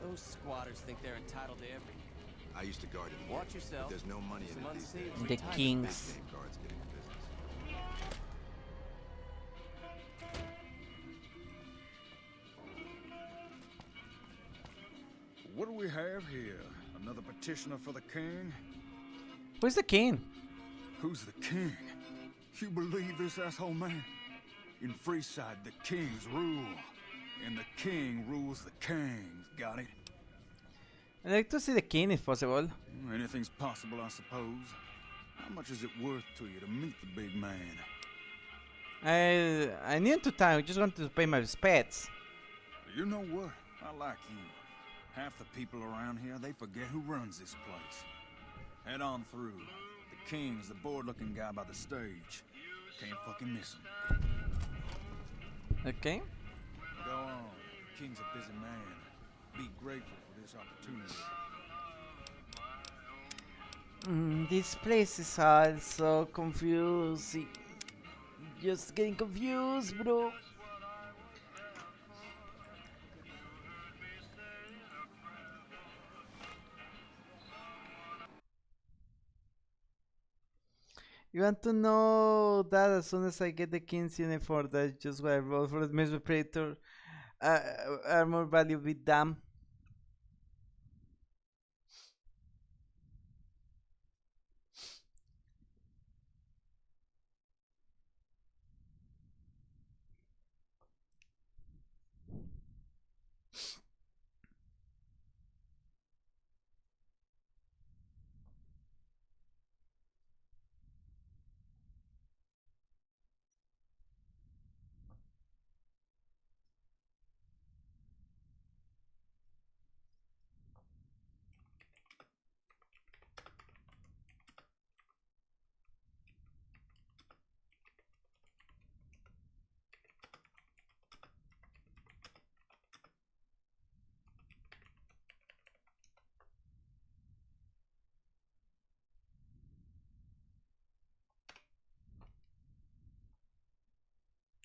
Those squatters think they're entitled to everything. I used to guard it. Watch yourself. There's no money in Some it these days. unsavory The types. Kings. Big name guards getting business. What do we have here? Another petitioner for the king? Who's the king? Who's the king? You believe this asshole man? In Freeside, the kings rule. And the king rules the kings. Got it? I'd like to see the king if possible. Anything's possible, I suppose. How much is it worth to you to meet the big man? I need to time. I just want to pay my respects. You know what? I like you. Half the people around here, they forget who runs this place. Head on through. The king's the bored-looking guy by the stage. Can't fucking miss him. Okay. Go on. The king's a busy man. Be grateful for this opportunity. This place is also confusing. Just getting confused, bro. You want to know that as soon as I get the king's uniform, that's just what I roll for the Miss Predator. Armor value be damn.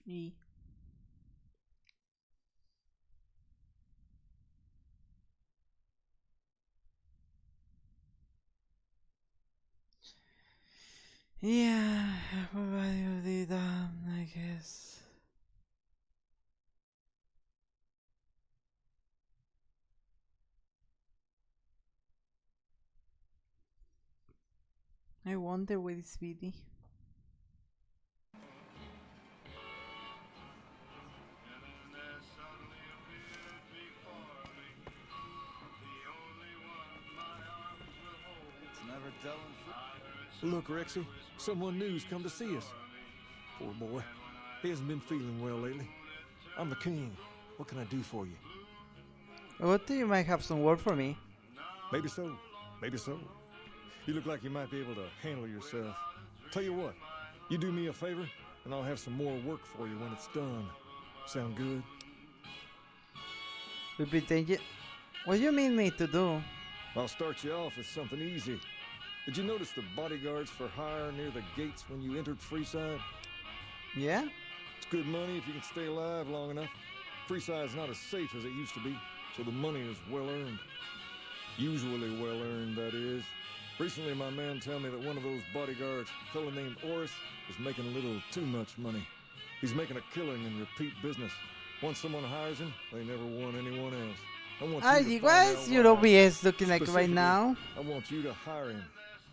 E. Yeah, everybody will be done, I guess. I wonder where is Speedy. It's never telling. Look, Rexy, someone new's come to see us. Poor boy. He hasn't been feeling well lately. I'm the king. What can I do for you? What do you might have some word for me? Maybe so. Maybe so. You look like you might be able to handle yourself. Tell you what, you do me a favor, and I'll have some more work for you when it's done. Sound good? What do you mean me to do? I'll start you off with something easy. Did you notice the bodyguards for hire near the gates when you entered Freeside? Yeah? It's good money if you can stay alive long enough. Freeside's not as safe as it used to be, so the money is well earned. Usually well earned, that is. Recently, my man told me that one of those bodyguards, a fella named Oris, is making a little too much money. He's making a killing in repeat business. Once someone hires him, they never want anyone else. I want you to find out your why. OBS looking like right Specifically, now? I want you to hire him.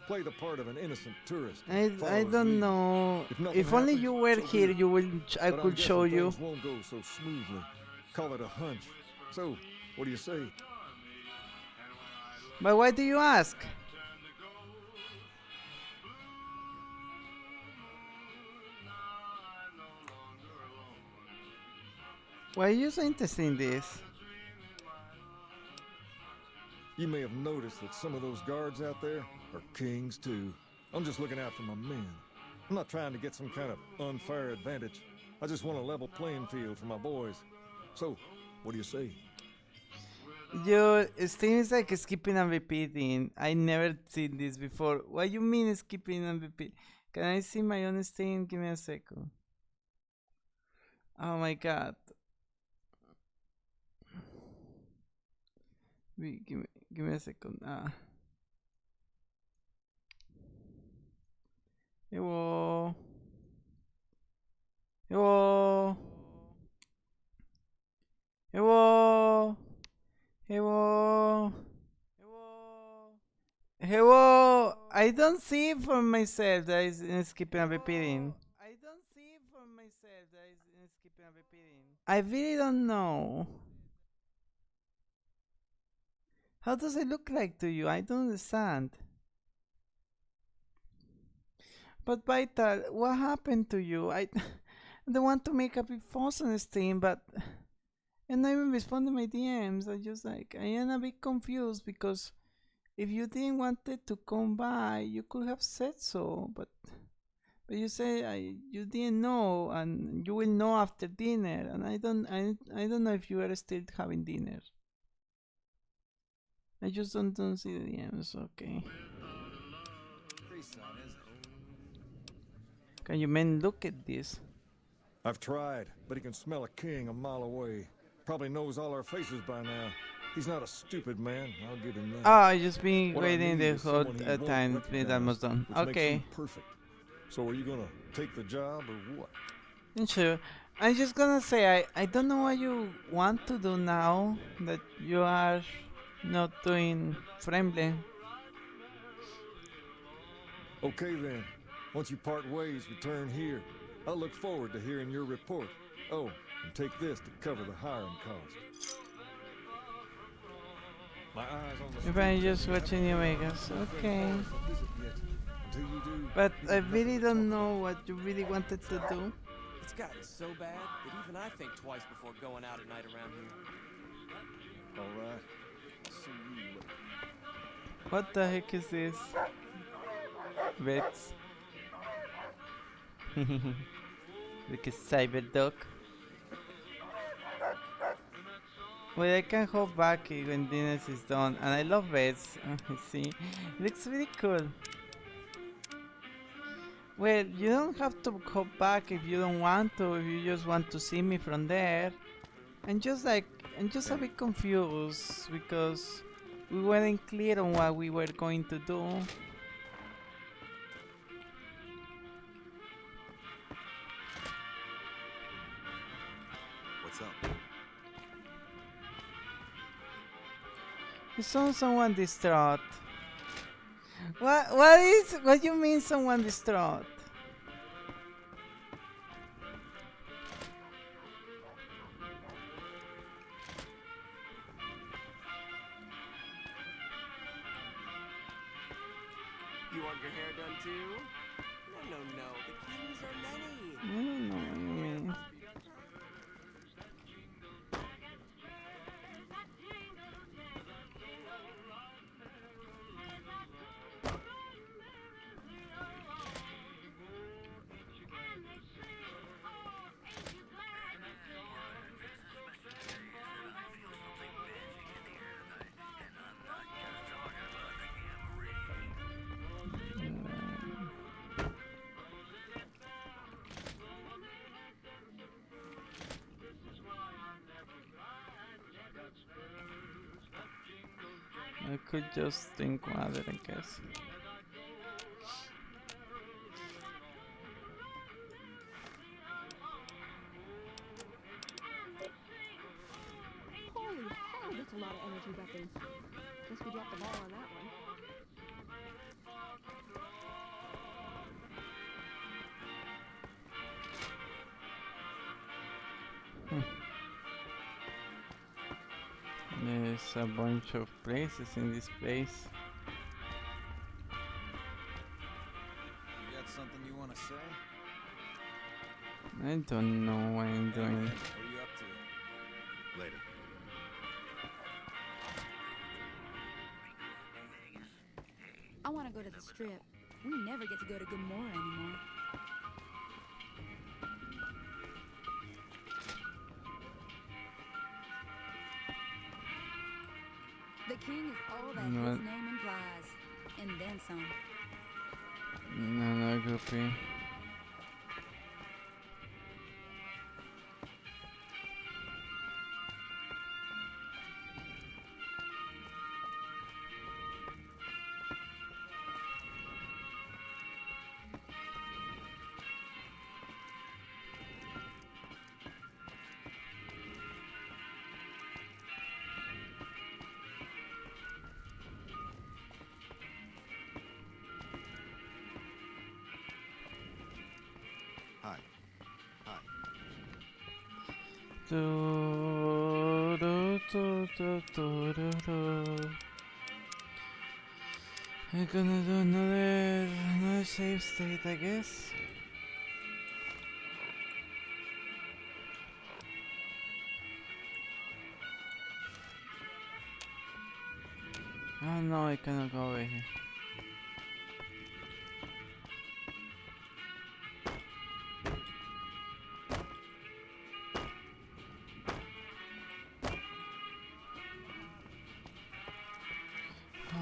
Play the part of an innocent tourist. I don't know. If only you were here, you will. I could show you. Things won't go so smoothly. Call it a hunch. So, what do you say? But why do you ask? Why are you so interested in this? You may have noticed that some of those guards out there are kings too. I'm just looking out for my men. I'm not trying to get some kind of unfair advantage. I just want a level playing field for my boys. So, what do you say? Your stream is like skipping and repeating. I never seen this before. What you mean skipping and repeat? Can I see my own stream? Give me a second. Oh my god. Wait, give me a second. Hello. Hello. Hello. Hello. Hello. I don't see it for myself that is skipping and repeating. I don't see it for myself that is skipping and repeating. I really don't know. How does it look like to you? I don't understand. But Vital, what happened to you? I don't want to make a big fuss on this thing, but and I even responded my DMs. I just like I am a bit confused because if you didn't wanted to come by, you could have said so, but you say you didn't know, and you will know after dinner, and I don't know if you are still having dinner. I just don't see the DMs. Okay. Can you men look at this? I've tried, but he can smell a king a mile away. Probably knows all our faces by now. He's not a stupid man, I'll give him that. Oh, I just been What I waiting need the is whole someone he won't time. It's recognize, almost done. which makes Okay. him perfect. So are you gonna take the job or what? Sure. I'm just gonna say I don't know what you want to do now that you are not doing friendly. Okay then. Once you part ways, return here. I'll look forward to hearing your report. Oh, and take this to cover the hiring cost. My eyes on the If I'm just watching New Vegas, okay. But I really don't know what you really wanted to do. It's gotten so bad that even I think twice before going out at night around here. All right. I'll see you later. What the heck is this? Vets. Like a cyber dog. Well, I can hop back when dinner is done, and I love beds. See, it looks really cool. Well, you don't have to hop back if you don't want to. If you just want to see me from there, I'm just a bit confused because we weren't clear on what we were going to do. What's up? You saw someone distraught. What do you mean someone distraught? You want your hair done too? No. The kings are many. I don't know what you mean. I could just think about it, I guess. Holy hell, that's a lot of energy weapons. Guess we dropped the ball on that one. There's a bunch of places in this place. You got something you want to say? I don't know what I'm doing. What are you up to? Later. I want to go to the strip. We never get to go to Gomorrah anymore. The king is all that No. his name implies, and then some. No, groupie. Hi. Hi. I'm gonna do another save state, I guess. Oh no, I cannot go over here.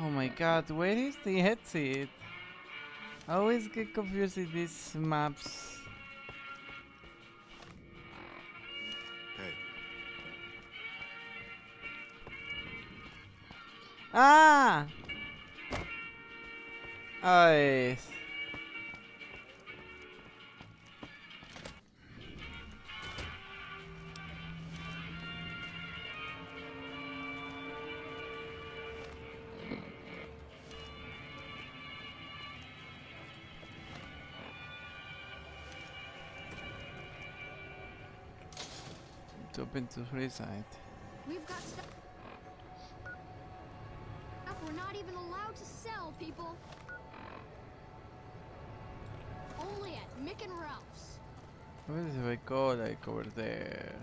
Oh my god, where is the exit? I always get confused with these maps. Hey. Ah! Ay. To open to free side. We've got stuff we're not even allowed to sell, people. Only at Mick and Ralph's. Where do I go? Like over there.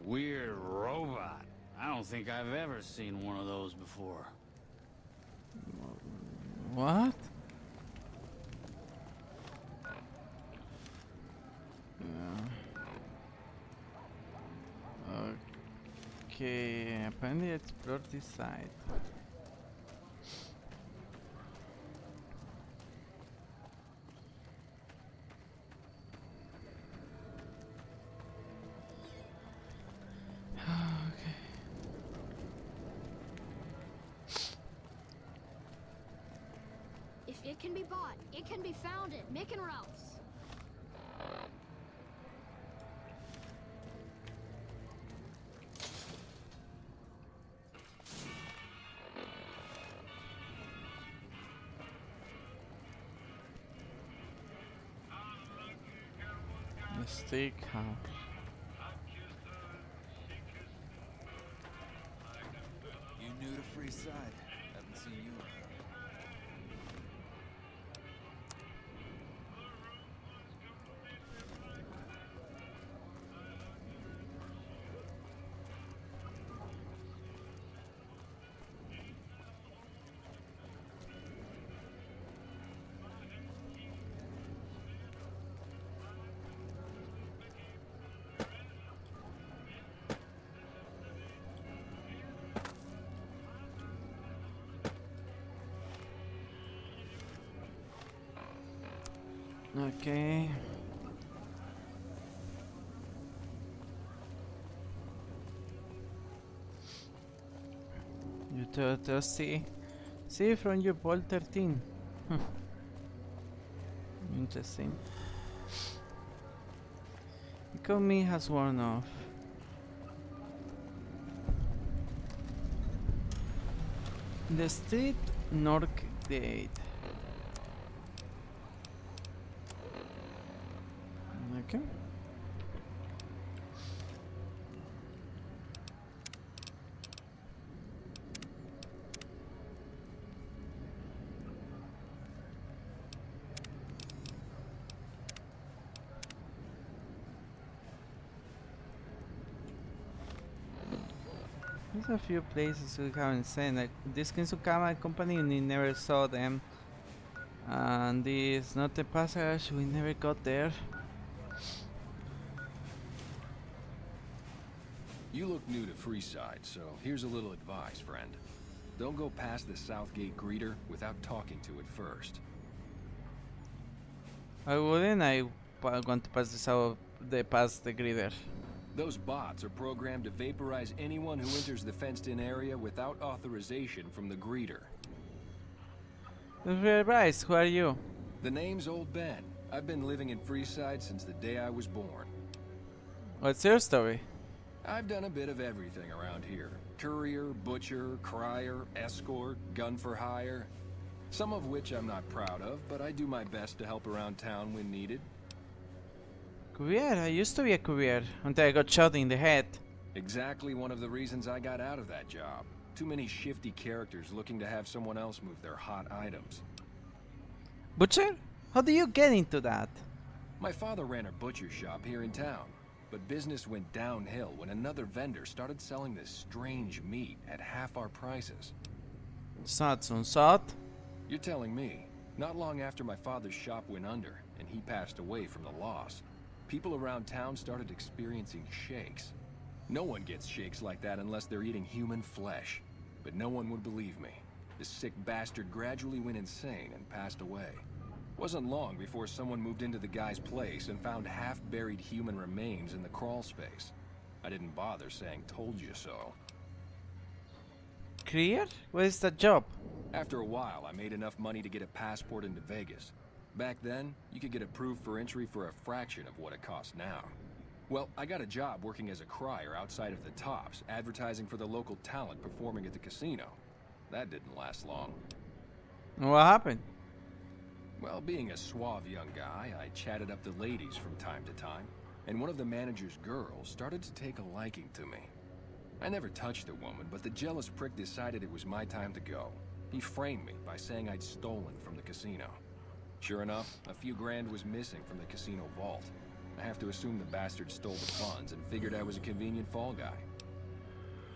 Weird robot. I don't think I've ever seen one of those before. What? Okay, apparently explore this side. If it can be bought, it can be found at Mick and Ralph's. The steakhouse. You new to Freeside? Haven't seen you around. Okay. You to see from your ball 13. Interesting. Economy has worn off. The street north gate. Okay. There's a few places we haven't seen. Like this Kinsukama company, we never saw them. And this not the passage, we never got there. You look new to Freeside, so here's a little advice, friend. Don't go past the Southgate greeter without talking to it first. I wouldn't. I want to pass this out. Past the greeter. Those bots are programmed to vaporize anyone who enters the fenced-in area without authorization from the greeter. Bryce, who are you? The name's Old Ben. I've been living in Freeside since the day I was born. What's your story? I've done a bit of everything around here. Courier, butcher, crier, escort, gun for hire. Some of which I'm not proud of, but I do my best to help around town when needed. Courier? I used to be a courier until I got shot in the head. Exactly one of the reasons I got out of that job. Too many shifty characters looking to have someone else move their hot items. Butcher? How do you get into that? My father ran a butcher shop here in town, but business went downhill when another vendor started selling this strange meat at half our prices. Satsun sat. You're telling me, not long after my father's shop went under and he passed away from the loss, people around town started experiencing shakes. No one gets shakes like that unless they're eating human flesh. But no one would believe me. The sick bastard gradually went insane and passed away. Wasn't long before someone moved into the guy's place and found half-buried human remains in the crawl space. I didn't bother saying told you so. Clear? What is that job? After a while, I made enough money to get a passport into Vegas. Back then, you could get approved for entry for a fraction of what it costs now. Well, I got a job working as a crier outside of the Tops, advertising for the local talent performing at the casino. That didn't last long. What happened? Well, being a suave young guy, I chatted up the ladies from time to time, and one of the manager's girls started to take a liking to me. I never touched a woman, but the jealous prick decided it was my time to go. He framed me by saying I'd stolen from the casino. Sure enough, a few grand was missing from the casino vault. I have to assume the bastard stole the funds and figured I was a convenient fall guy.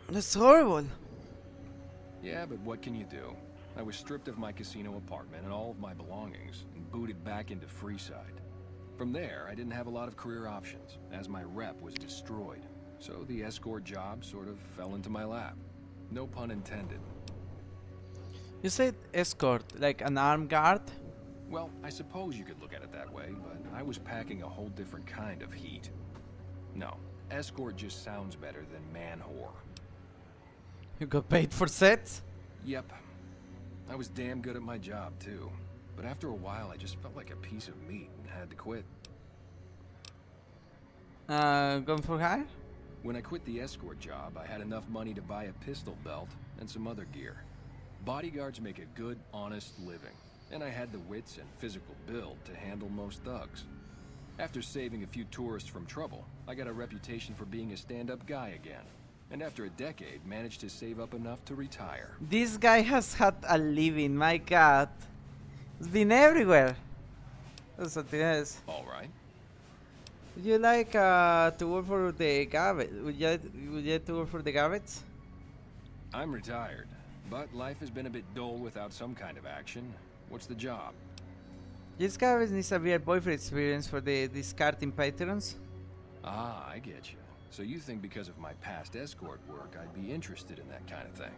That's horrible. Yeah, but what can you do? I was stripped of my casino apartment and all of my belongings and booted back into Freeside. From there, I didn't have a lot of career options, as my rep was destroyed. So the escort job sort of fell into my lap. No pun intended. You said escort, like an armed guard? Well, I suppose you could look at it that way, but I was packing a whole different kind of heat. No, escort just sounds better than man-whore. You got paid for sets? Yep. I was damn good at my job, too. But after a while, I just felt like a piece of meat and had to quit. Going for hire? When I quit the escort job, I had enough money to buy a pistol belt and some other gear. Bodyguards make a good, honest living. And I had the wits and physical build to handle most thugs. After saving a few tourists from trouble, I got a reputation for being a stand-up guy again. And after a decade, managed to save up enough to retire. This guy has had a living, my god. It's been everywhere. That's what it is. Alright. Would you like to work for the Gavet? Would you like to work for the Gavets? I'm retired, but life has been a bit dull without some kind of action. What's the job? This Gavets needs a weird boyfriend experience for the discarding patrons. Ah, I get you. So you think because of my past escort work, I'd be interested in that kind of thing.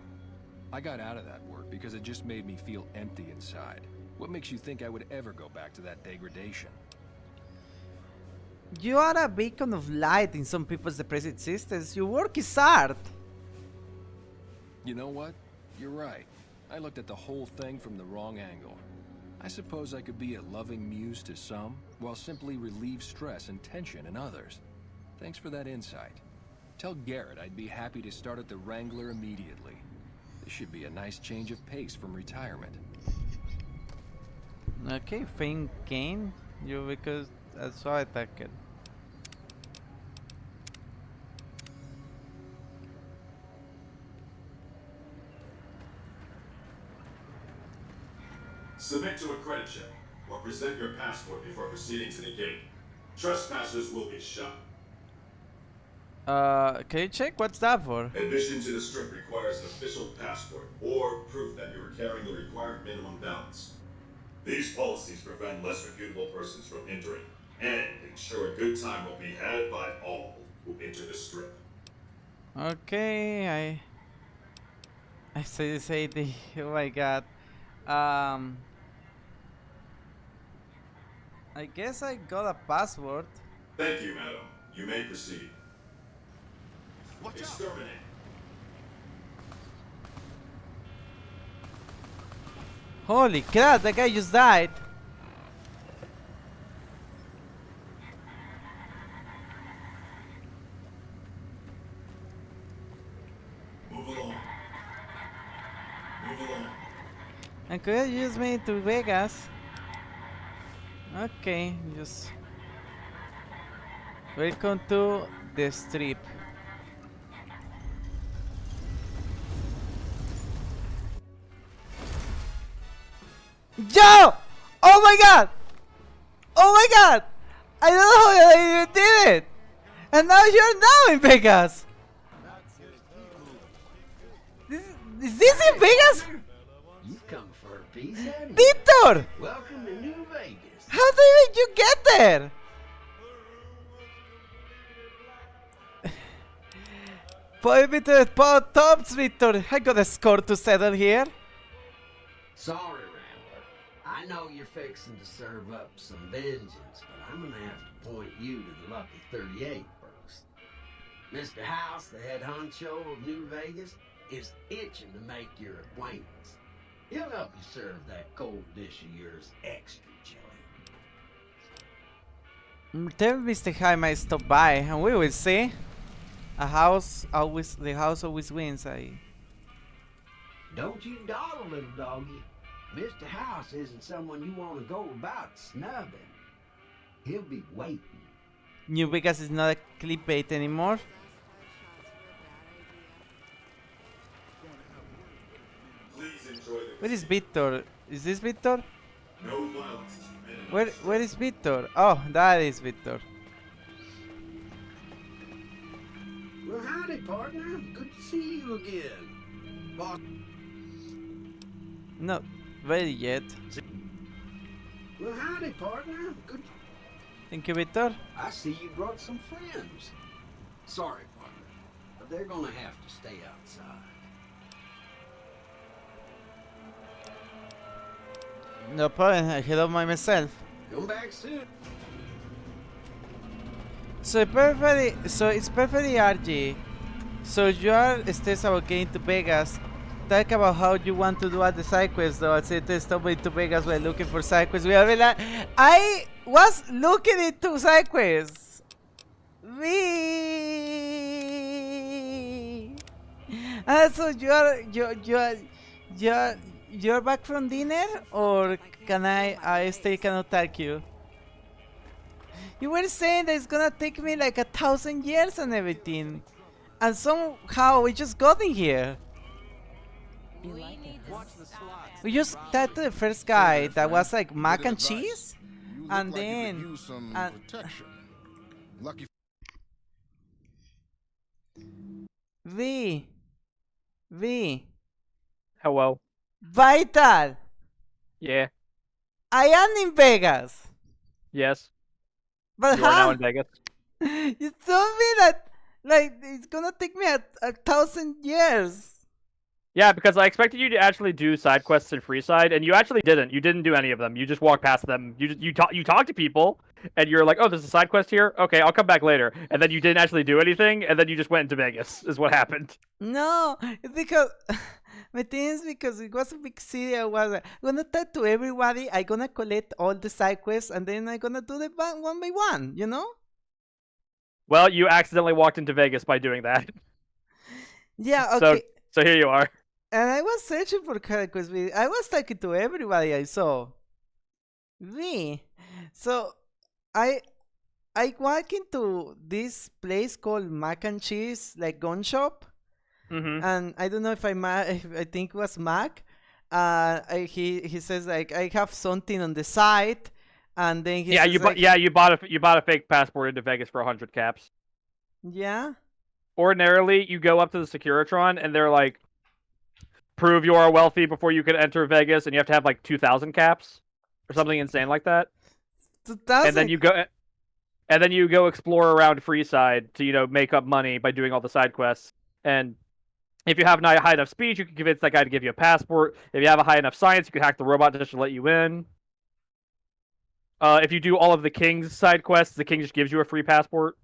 I got out of that work because it just made me feel empty inside. What makes you think I would ever go back to that degradation? You are a beacon of light in some people's depressed existence. Your work is art. You know what? You're right. I looked at the whole thing from the wrong angle. I suppose I could be a loving muse to some, while simply relieve stress and tension in others. Thanks for that insight. Tell Garrett I'd be happy to start at the Wrangler immediately. This should be a nice change of pace from retirement. Okay, fame gain. You because that's why I attacked it. Submit to a credit check, or present your passport before proceeding to the gate. Trespassers will be shot. Can you check? What's that for? Admission to the strip requires an official passport, or proof that you are carrying the required minimum balance. These policies prevent less reputable persons from entering, and ensure a good time will be had by all who enter the strip. Okay, I say the oh my god. I guess I got a password. Thank you, madam. You may proceed. Exterminate. Holy crap, that guy just died. Move along. Move along. And could you use me to Vegas? Okay, just Welcome to the strip. Yo! Oh my god! Oh my god! I don't know how I even did it! And now you're now in Vegas! Is this in Vegas? You come for a piece, haven't you? Victor! Welcome to New Vegas. How did you get there? Point me to the spot tops, Victor. I got a score to settle here. Sorry, Rambler. I know you're fixing to serve up some vengeance, but I'm gonna have to point you to the Lucky 38 first. Mr. House, the head honcho of New Vegas, is itching to make your acquaintance. He'll help you serve that cold dish of yours extra chili. Tell Mr. High might stop by, and we will see. The house always wins. Don't you dawdle, little doggy. Mr. House isn't someone you want to go about snubbing. He'll be waiting. New Vegas is not a clickbait anymore. Where is Victor? Is this Victor? No violence is permitted. Where is Victor? Oh, that is Victor. Well, howdy, partner. Good to see you again. Boss. Not ready yet. Well, howdy, partner. Good. Thank you, Victor. I see you brought some friends. Sorry, partner, but they're gonna have to stay outside. No problem. I head up by myself. Come back soon. So it's perfectly RG. So you are stressed about getting to Vegas. Talk about how you want to do all the side quests though. I said stop into Vegas while looking for side quests. I was looking into side quests. So you're back from dinner, or can I still cannot attack you? You were saying that it's gonna take me like 1,000 years and everything, and somehow we just got in here. We just talked to the first guy that was like mac and cheese, and then Lucky. V. Hello. Vital. Yeah. I am in Vegas. Yes. But you are now in Vegas. You told me that like it's gonna take me 1,000 years. Yeah, because I expected you to actually do side quests in Freeside, and you actually didn't. You didn't do any of them. You just walked past them. You talk to people, and you're like, "Oh, there's a side quest here. Okay, I'll come back later." And then you didn't actually do anything, and then you just went into Vegas. Is what happened. No, it's because my thing is because it was a big city. I was gonna talk to everybody. I gonna collect all the side quests, and then I gonna do them one by one. You know? Well, you accidentally walked into Vegas by doing that. Yeah. Okay. So here you are. And I was searching for characters. I was talking to everybody I saw. So I walk into this place called Mac and Cheese, like gun shop. And I don't know if I think it was Mac. He says like I have something on the side, and then he you bought a fake passport into Vegas for 100 caps. Yeah. Ordinarily, you go up to the Securitron, and they're like, prove you are wealthy before you can enter Vegas, and you have to have like 2,000 caps or something insane like that. 2,000. And then you go explore around Freeside to make up money by doing all the side quests. And if you have a high enough speed, you can convince that guy to give you a passport. If you have a high enough science, you can hack the robot just to let you in. If you do all of the King's side quests, the King just gives you a free passport.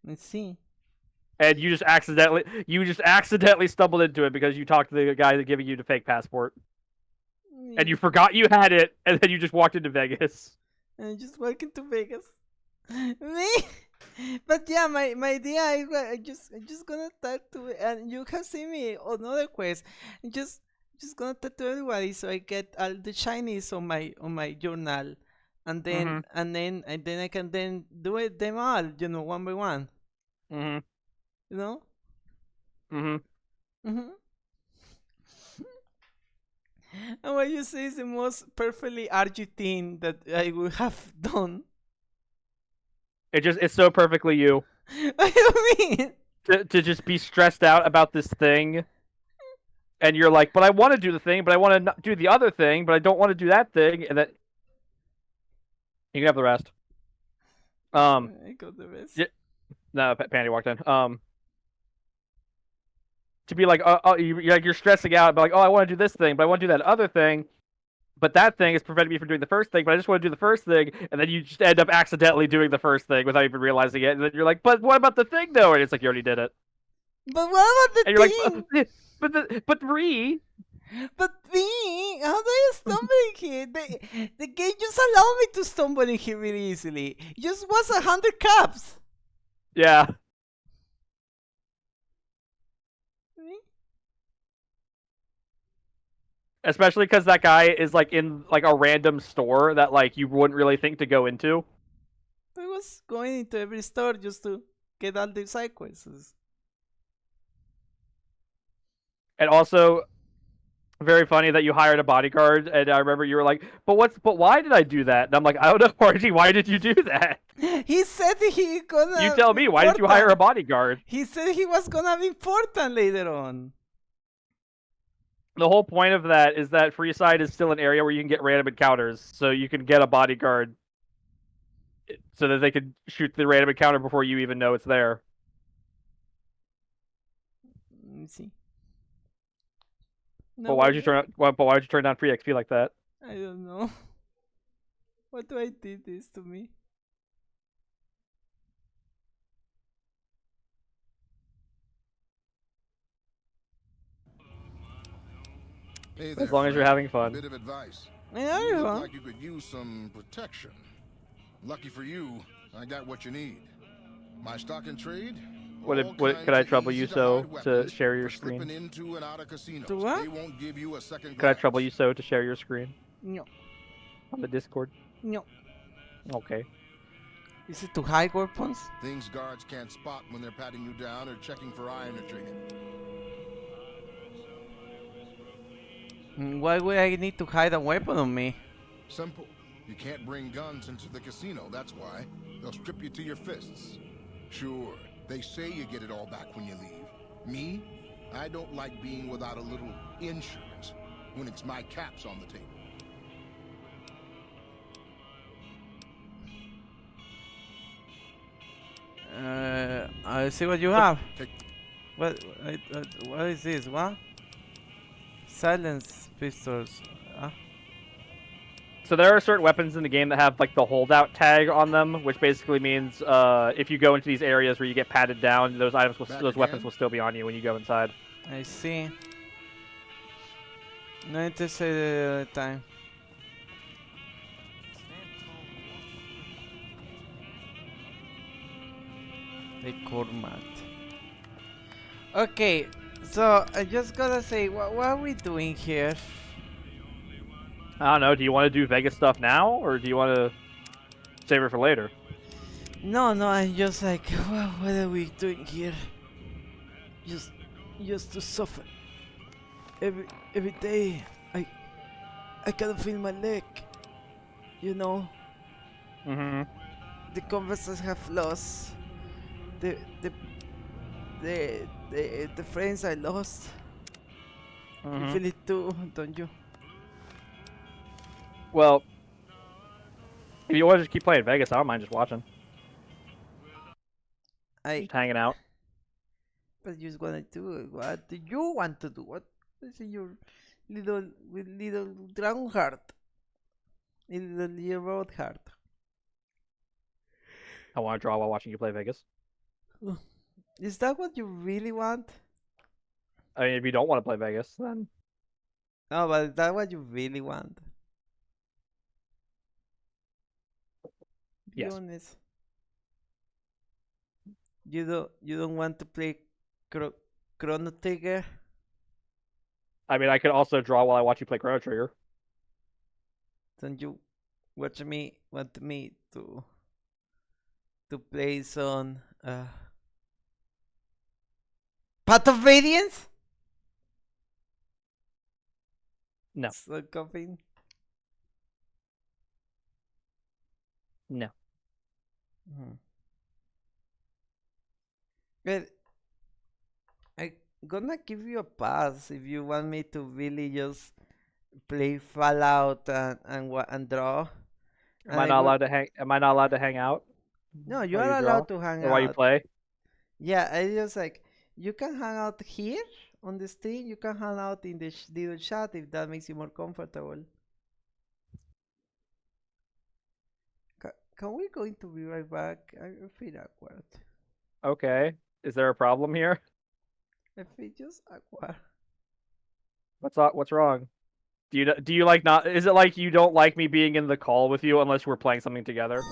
Let's see. And you just accidentally stumbled into it because you talked to the guy that giving you the fake passport. And you forgot you had it, and then you just walked into Vegas. And I just walked into Vegas. But yeah, my idea is I just gonna talk to, and you have seen me on other quests. And just gonna talk to everybody so I get all the shinies on my journal. and then I can then do it them all, one by one. Mm-hmm. You know. Mm-hmm. Mm-hmm. And what you say is the most perfectly RG thing that I would have done. It's so perfectly you. What do you mean? To just be stressed out about this thing, and you're like, but I want to do the thing, but I want to do the other thing, but I don't want to do that thing, and that you can have the rest. I got the rest. No, Pandy walked in. To be like, you're stressing out, but like, oh, I want to do this thing, but I want to do that other thing, but that thing is preventing me from doing the first thing, but I just want to do the first thing, and then you just end up accidentally doing the first thing without even realizing it, and then you're like, but what about the thing though? And it's like you already did it. But what about the and you're thing? like, but Ree. But me, how do I stumble in here? The game just allowed me to stumble in here really easily. It just was 100 caps. Yeah. Especially because that guy is like in like a random store that like you wouldn't really think to go into. I was going into every store just to get all the side quests. And also, very funny that you hired a bodyguard, and I remember you were like, but why did I do that? And I'm like, I don't know, Archie, why did you do that? He said he gonna. You tell me, why did you hire a bodyguard? He said he was gonna be important later on. The whole point of that is that Freeside is still an area where you can get random encounters, so you can get a bodyguard so that they could shoot the random encounter before you even know it's there. Let me see. But why would you turn down free XP like that? I don't know. What do I did this to me? Hey there, As long as you're having fun. Bit of advice. Yeah, you look like you could use some protection. Lucky for you, I got what you need. My stock and trade. Could I trouble you so to share your screen? Into and out of casinos. To what? They won't give you a second Could I trouble you so to share your screen? No. On the Discord? No. Okay. Is it to hide weapons? Things guards can't spot when they're patting you down or checking for iron or trinket. Why would I need to hide a weapon on me? Simple. You can't bring guns into the casino, that's why. They'll strip you to your fists. Sure, they say you get it all back when you leave. Me? I don't like being without a little insurance when it's my caps on the table. I see what you have. What is this? What? Silence pistols. So there are certain weapons in the game that have like the holdout tag on them, which basically means if you go into these areas where you get patted down, those weapons will still be on you when you go inside. I see. No interested at the time. The Cormat. Okay, so I just gotta say, what are we doing here? I don't know. Do you want to do Vegas stuff now, or do you want to save it for later? No, I'm just like, what are we doing here? Just to suffer. Every day, I can feel my leg. You know. Mm-hmm. The conversations have lost. The friends I lost. Mm-hmm. You feel it too, don't you? Well, if you want to just keep playing Vegas, I don't mind just watching. Just hanging out. But you just wanna do it. What do you want to do? What is your little dragon heart? Little road heart. I want to draw while watching you play Vegas. Is that what you really want? I mean, if you don't want to play Vegas, then... No, but is that what you really want? Be honest. You don't want to play Chrono Trigger? I mean, I could also draw while I watch you play Chrono Trigger. Don't you want me to play some Path of Radiance? No. So coughing. No. But I gonna give you a pass if you want me to really just play Fallout and draw. Am I not allowed to hang? Am I not allowed to hang out No, you while you are draw allowed to hang or while you out. play? Yeah, I just like you can hang out here on the stream. You can hang out in the little chat if that makes you more comfortable. Can we going to be right back? I feel awkward. Okay. Is there a problem here? I feel just awkward. What's wrong? Do you like not? Is it like you don't like me being in the call with you unless we're playing something together?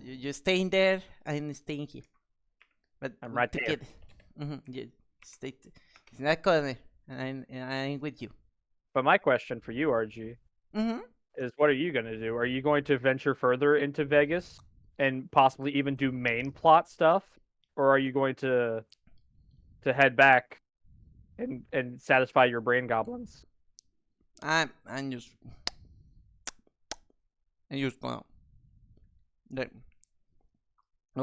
you staying there, I'm staying here. But I'm right there. You stay in that corner, and I'm with you. But my question for you, RG, is what are you going to do? Are you going to venture further into Vegas and possibly even do main plot stuff? Or are you going to head back and satisfy your brain goblins? I'm just gonna. Like, I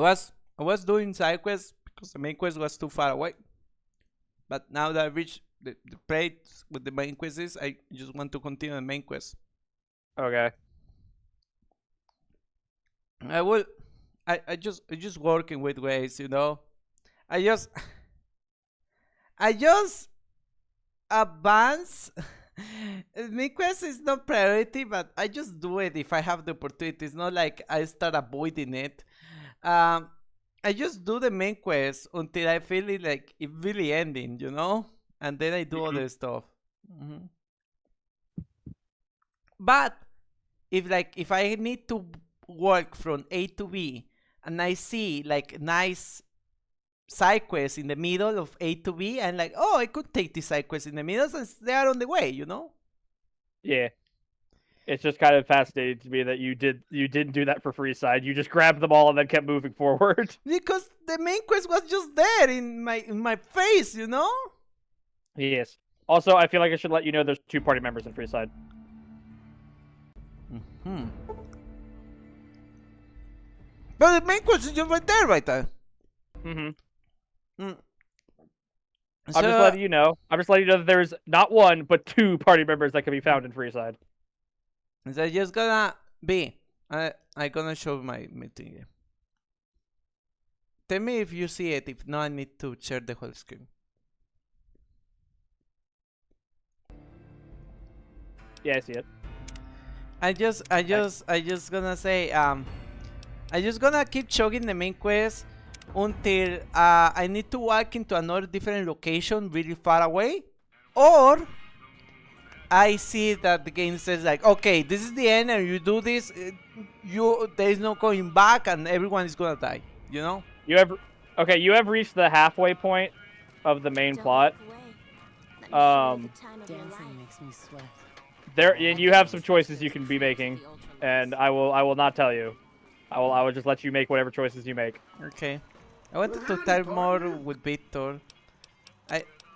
was doing side quests because the main quest was too far away. But now that I reached the place with the main quests, I just want to continue the main quest. Okay. I just working with ways, you know. I just advance. Main quest is not priority, but I just do it if I have the opportunity. It's not like I start avoiding it. I just do the main quest until I feel it like it really ending, you know, and then I do other stuff. But if I need to work from A to B and I see like nice side quests in the middle of A to B, I'm like, oh, I could take these side quests in the middle since they are on the way, you know? Yeah. It's just kind of fascinating to me that you didn't do that for Freeside. You just grabbed them all and then kept moving forward. Because the main quest was just there in my face, you know? Yes. Also, I feel like I should let you know there's 2 party members in Freeside. But the main quest is just right there, right there. I'm just letting you know. I'm just letting you know that there's not 1, but 2 party members that can be found in Freeside. So just gonna be. I gonna show my thing here. Tell me if you see it. If not, I need to share the whole screen. Yeah, I see it. I just gonna say I just gonna keep chugging the main quest until I need to walk into another different location really far away, or I see that the game says like, okay, this is the end, and you do this, there is no going back, and everyone is gonna die. You know? You have reached the halfway point of the main plot. Dancing makes me sweat. And you have some choices you can be making, and I will not tell you. I will just let you make whatever choices you make. Okay. I wanted to talk more with Victor.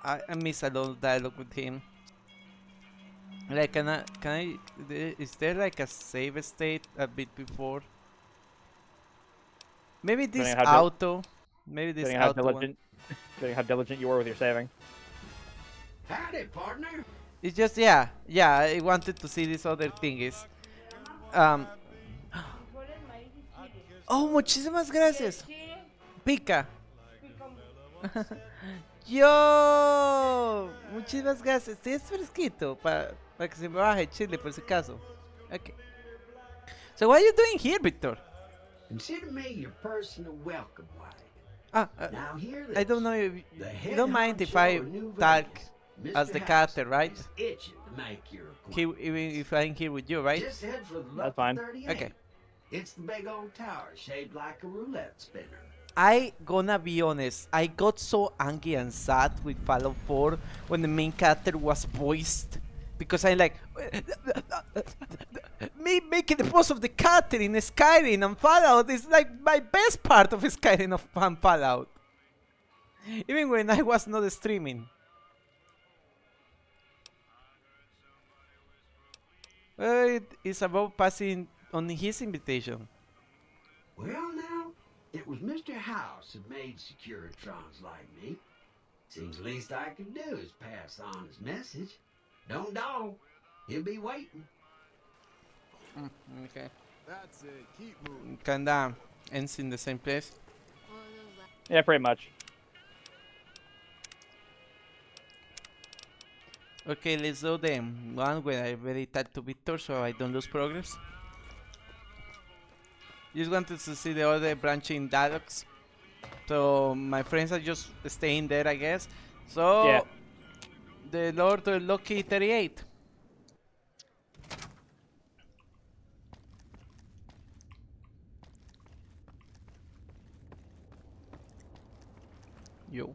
I miss a lot of dialogue with him. Like, is there like a save state a bit before? Maybe this auto. Maybe this auto one. Depending how diligent you were with your saving. Howdy, partner. It's just, yeah, I wanted to see this other thing is. Oh, muchísimas gracias. Pica. Yo, muchísimas gracias. Sí, es fresquito para que se me baje el chile por si acaso. Okay. So what are you doing here, Victor? Consider me your personal welcome wagon. Now hear this. I don't know if you don't mind if I talk as the character, right? Even if I'm here with you, right? Just head for the That's fine. 38. Okay. It's the big old tower shaped like a roulette spinner. I gonna be honest, I got so angry and sad with Fallout 4 when the main character was voiced, because I'm like, me making the voice of the character in Skyrim and Fallout is like my best part of Skyrim and Fallout. Even when I was not streaming. It's about passing on his invitation. Well, now, it was Mr. House who made Securitrons like me. Seems the least I can do is pass on his message. Don't dawdle. He'll be waiting. Okay. That's it. Keep moving. Kinda ends in the same place. Yeah, pretty much. Okay, let's do the one where I already talked to Victor so I don't lose progress. Just wanted to see the other branching dialogues. So my friends are just staying there, I guess. So yeah. The Lord of Lucky 38. Yo.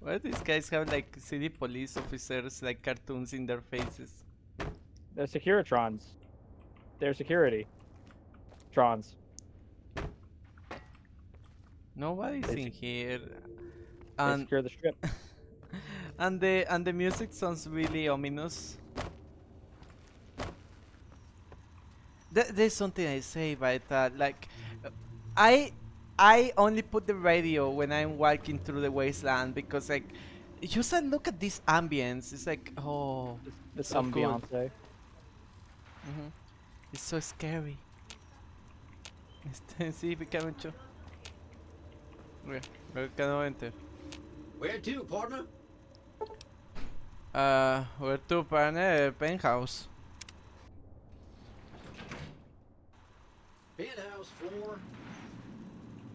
Why these guys have like city police officers like cartoons in their faces? They're Securitrons. They're security. Trons. Nobody's in here. They And secure the strip. and the music sounds really ominous. There's something I say about that. Like, I I only put the radio when I'm walking through the wasteland because like, just look at this ambience. It's like, oh, The so cool. Beyonce. It's so scary. Sí, pica mucho. Where can I enter? Where to, partner? Where to, partner? Penthouse. Penthouse floor.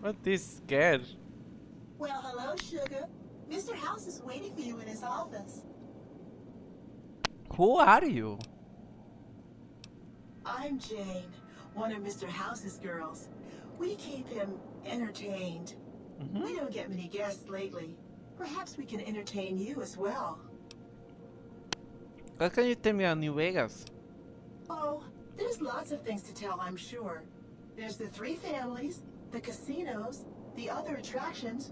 What is scared? Well, hello, sugar. Mr. House is waiting for you in his office. Who are you? I'm Jane, one of Mr. House's girls. We keep him entertained. We don't get many guests lately. Perhaps we can entertain you as well. What can you tell me about New Vegas? Oh, there's lots of things to tell, I'm sure. There's the 3 families, the casinos, the other attractions.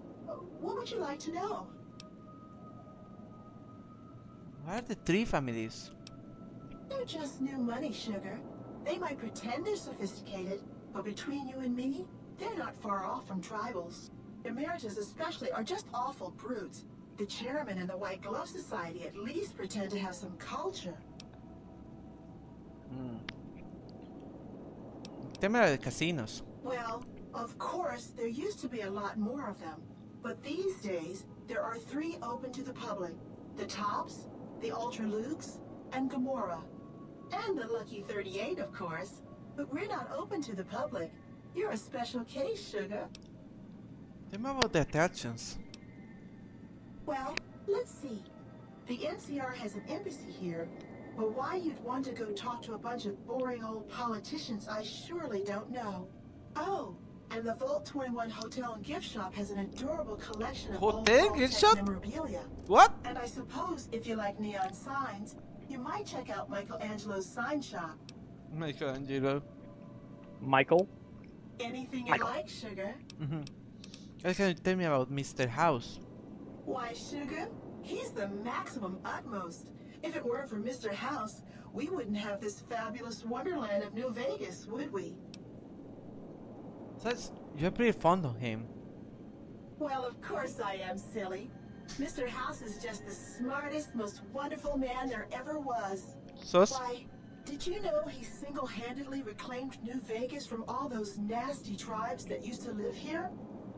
What would you like to know? What are the 3 families? They're just new money, sugar. They might pretend they're sophisticated, but between you and me, they're not far off from tribals. Emeritus especially are just awful brutes. The chairman and the White Glove Society at least pretend to have some culture. Tell me about the casinos. Well, of course, there used to be a lot more of them. But these days, there are 3 open to the public. The Tops, the Ultra Lukes, and Gamora. And the Lucky 38, of course. But we're not open to the public. You're a special case, sugar. Tell me about the attractions. Well, let's see. The NCR has an embassy here, but why you'd want to go talk to a bunch of boring old politicians, I surely don't know. Oh, and the Vault 21 Hotel and Gift Shop has an adorable collection of old Hotel Gift Shop? memorabilia. What? And I suppose if you like neon signs, you might check out Michelangelo's sign shop. Michelangelo. Michael? Anything you like, sugar. What can you tell me about Mr. House? Why, sugar, he's the maximum utmost. If it weren't for Mr. House, we wouldn't have this fabulous wonderland of New Vegas, would we? So you're pretty fond of him. Well, of course I am, silly. Mr. House is just the smartest, most wonderful man there ever was. Why, did you know he single-handedly reclaimed New Vegas from all those nasty tribes that used to live here?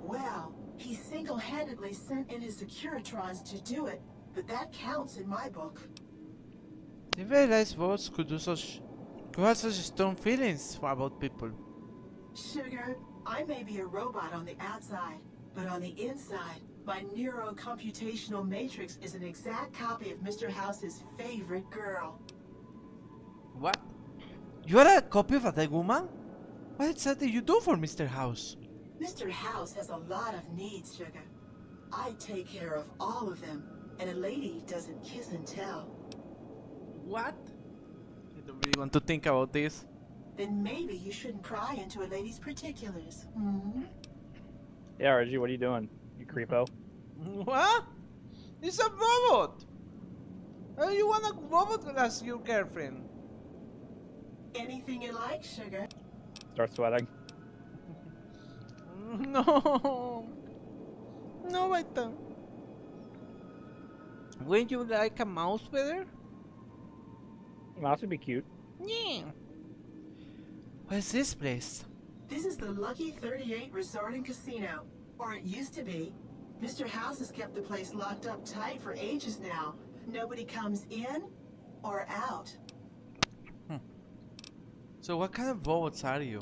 Well, he single-handedly sent in his Securitrons to do it, but that counts in my book. I realize robots could have such strong feelings about people. Sugar, I may be a robot on the outside, but on the inside, my neuro-computational matrix is an exact copy of Mr. House's favorite girl. What? You are a copy of that woman? What exactly you do for Mr. House? Mr. House has a lot of needs, sugar. I take care of all of them, and a lady doesn't kiss and tell. What? I don't really want to think about this. Then maybe you shouldn't pry into a lady's particulars, hmm? Yeah, Reggie, what are you doing? You creepo. What? It's a robot! How do you want a robot as your girlfriend? Anything you like, sugar. Start sweating. No. No, Baita. Wouldn't you like a mouse better? Mouse would be cute. Yeah. What's this place? This is the Lucky 38 Resort and Casino, or it used to be. Mr. House has kept the place locked up tight for ages now. Nobody comes in or out. So what kind of robots are you?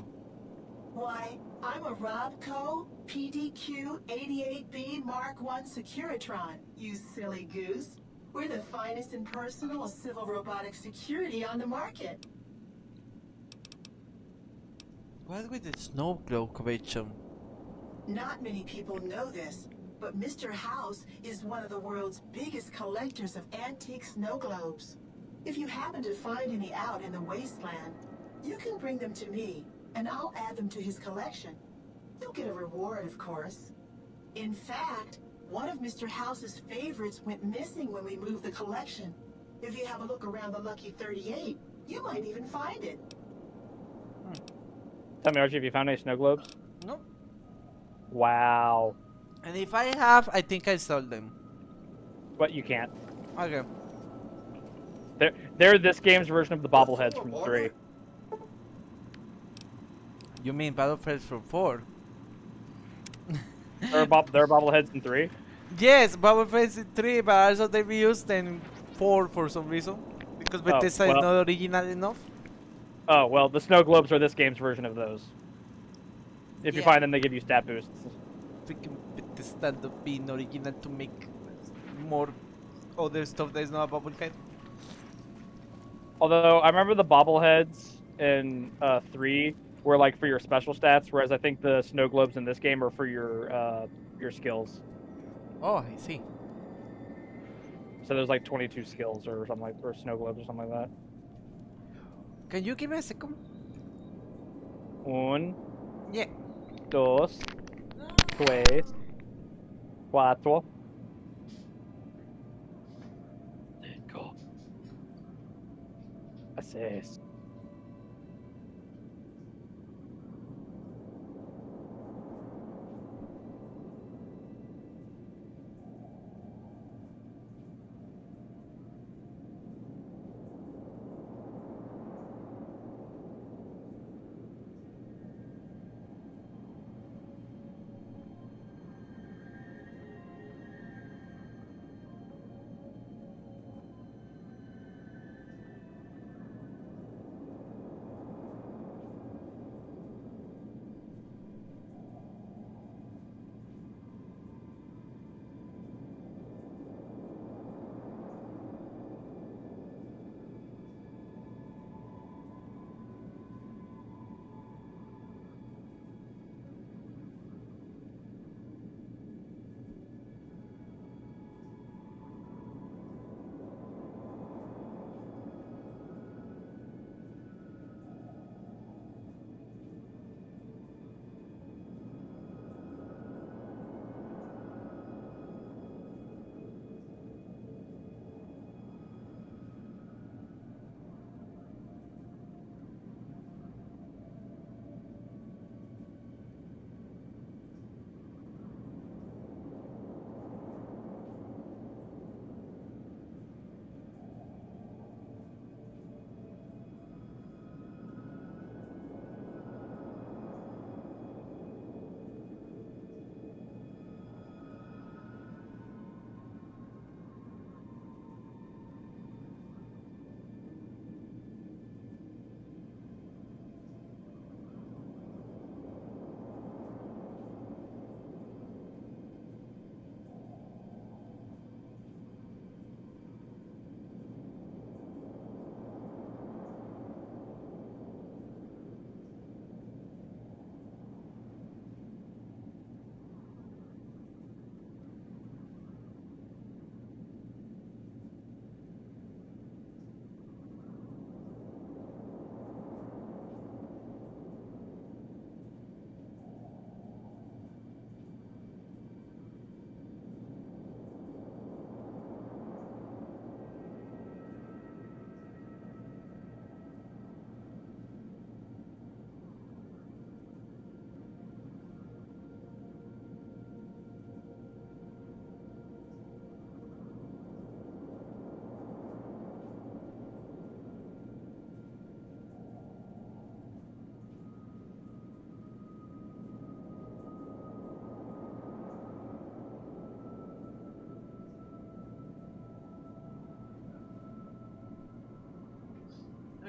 Why, I'm a Robco PDQ 88B Mark I Securitron, you silly goose. We're the finest in personal civil robotic security on the market. What with the snow globe convention? Not many people know this, but Mr. House is one of the world's biggest collectors of antique snow globes. If you happen to find any out in the wasteland, you can bring them to me, and I'll add them to his collection. You'll get a reward, of course. In fact, one of Mr. House's favorites went missing when we moved the collection. If you have a look around the Lucky 38, you might even find it. Tell me, Archie, have you found any snow globes? No. Wow. And if I have, I think I sold them. But you can't. Okay. They're this game's version of the bobbleheads from 3. You mean Battlefield from 4? There are bobbleheads in 3? Yes, Battlefield in 3, but also they reused in 4 for some reason. Because Bethesda is not original enough. Oh, well, the snow globes are this game's version of those. If you find them, they give you stat boosts. Freaking Bethesda not being original to make more other stuff that is not a bobblehead. Although, I remember the bobbleheads in 3 were like for your special stats, whereas I think the snow globes in this game are for your skills. Oh, I see. So there's like 22 skills or something like, or snow globes or something like that. Can you give me a second? 1, yeah. 2, 3, 4. 5, 6.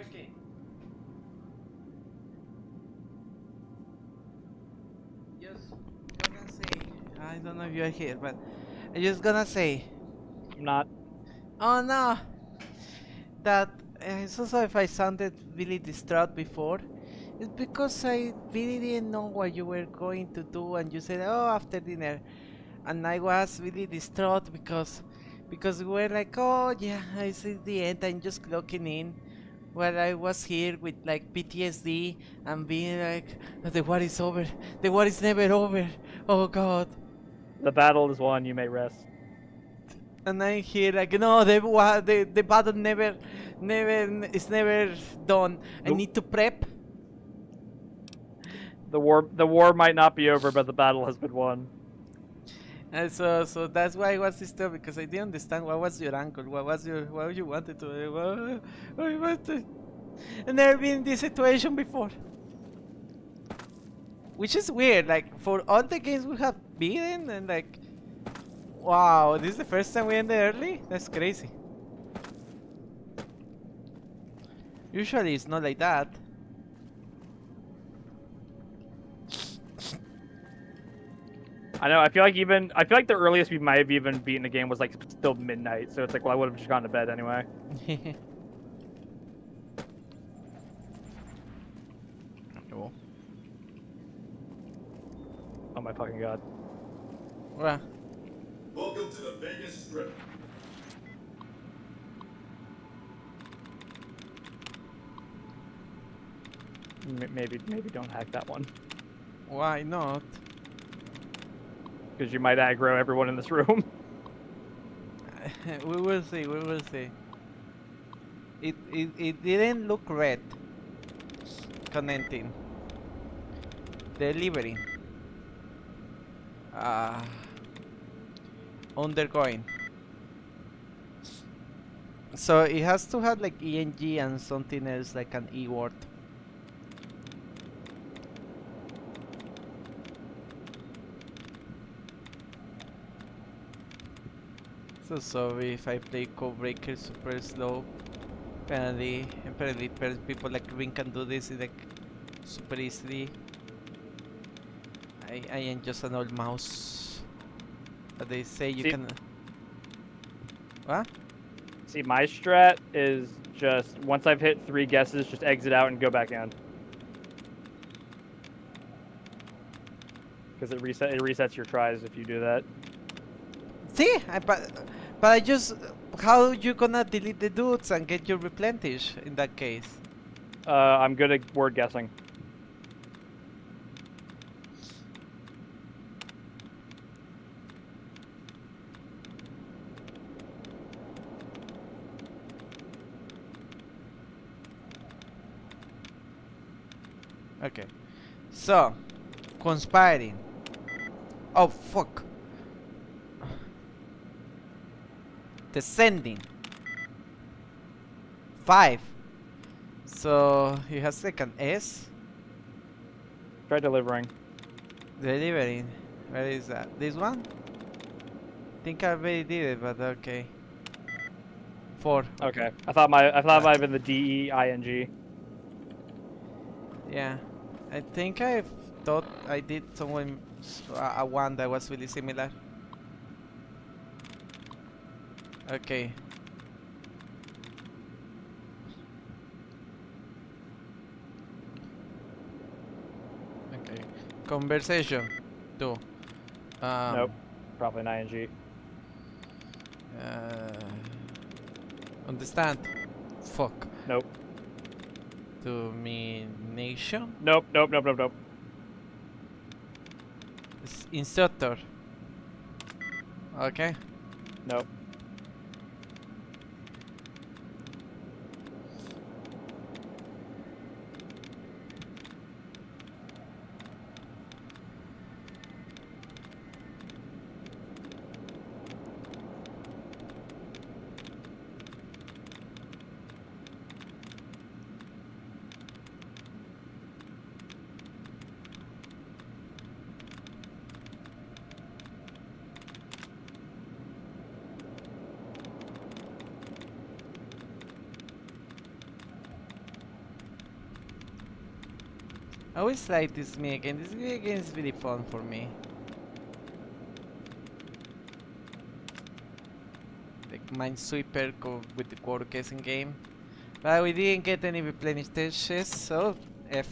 Okay. Just gonna say, I don't know if you're here, but I'm just gonna say. I'm not. Oh no! That, so sorry if I sounded really distraught before. It's because I really didn't know what you were going to do, and you said, "Oh, after dinner," and I was really distraught because we were like, "Oh yeah, I see the end. I'm just clocking in." While I was here with like PTSD and being like, "The war is over. The war is never over. Oh God." The battle is won. You may rest. And I'm here like, no, the battle is never done. I need to prep. The war might not be over, but the battle has been won. And so that's why I was disturbed, because I didn't understand what was your angle, what you wanted to do. What you wanted. I've never been in this situation before. Which is weird, like for all the games we have beaten, and like, wow, this is the first time we ended early? That's crazy. Usually it's not like that. I know. I feel like the earliest we might have even beaten the game was like still midnight. So it's like, well, I would have just gone to bed anyway. Cool. Oh my fucking god. What? Welcome to the Vegas Strip. Maybe don't hack that one. Why not? Because you might aggro everyone in this room. We will see. We will see. It didn't look red. Connecting. Delivering. Undergoing. So it has to have like ENG and something else like an E word. So sorry if I play Codebreaker super slow. Apparently people like Ring can do this like super easily. I am just an old mouse. But they say you can. What? See, my strat is just once I've hit 3 guesses, just exit out and go back in. Because it resets your tries if you do that. See, but I just, how you gonna delete the dudes and get your replenish in that case? I'm good at word guessing. Okay, so conspiring. Oh fuck. Descending. 5. So he has like an S. Try delivering. Delivering. Where is that? This one? Think I already did it, but okay. 4. Okay. I thought it might have been the DEING. Yeah. I think I thought I did someone a one that was really similar. Okay. Okay. Conversation. 2. Nope. Probably an ING. Understand. Fuck. Nope. Domination. Nope. Instructor. Okay. Nope. I always like this me again. This me again is really fun for me. Like Minesweeper with the core guessing game. But we didn't get any replenishes, so F.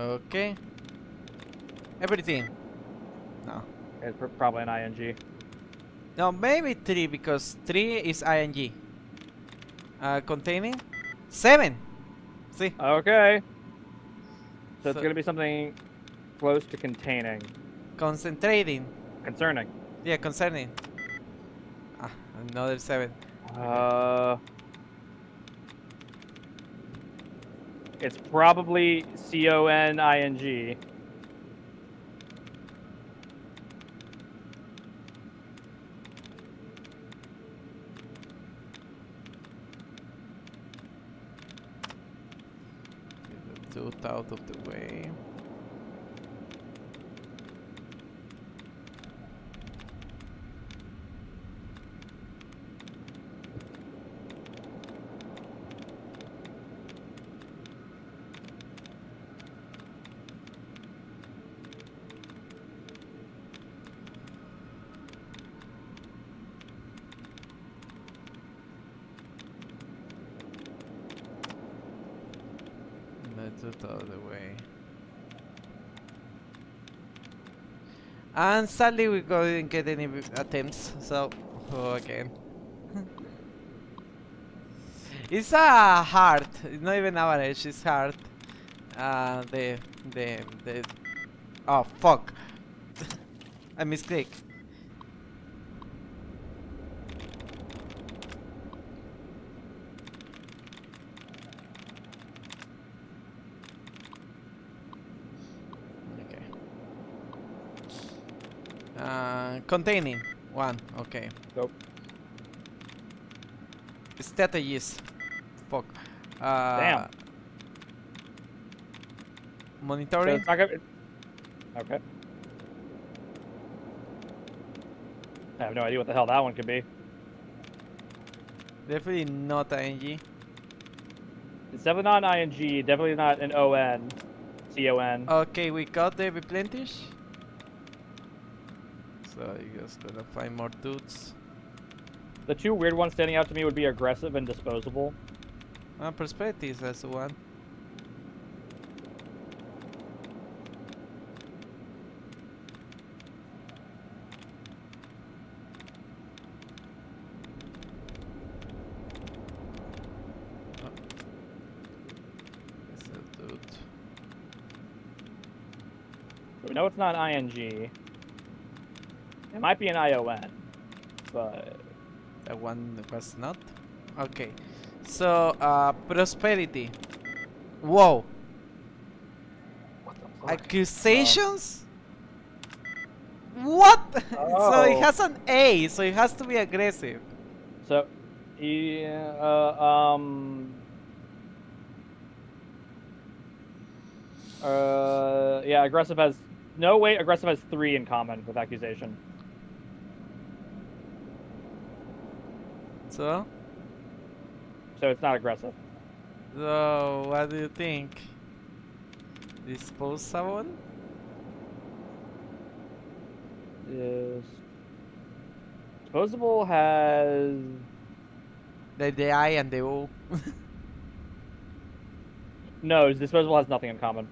Okay. Everything. No. It's probably an ing. No, maybe 3 because 3 is ing. Containing 7. See. Okay. So it's So gonna be something close to containing. concentrating. Concerning. Yeah, concerning. Ah, another 7. It's probably coning. 2 out of the way. Let's do it the other way. And sadly we didn't get any attempts, so again. It's a hard, it's not even average, it's hard. The oh fuck. I misclick. Okay. Containing 1, okay. Nope. Strategies. Fuck. Damn. Monitoring. So it's not gonna... Okay. I have no idea what the hell that one could be. Definitely not ing. It's definitely not an ing, definitely not an on. con. Okay, we got the replenish. So you just gotta find more dudes. The 2 weird ones standing out to me would be aggressive and disposable. Perspectives, that's the one. We know it's not ing. It might be an ion, but that one was not. Okay, so prosperity. Whoa. Accusations? What? Oh. So it has an A, so it has to be aggressive. So, yeah, aggressive has... No, wait, aggressive has 3 in common with accusation. So? So it's not aggressive. So, what do you think? Disposable? Yes. Disposable has... The I and the O. No, disposable has nothing in common.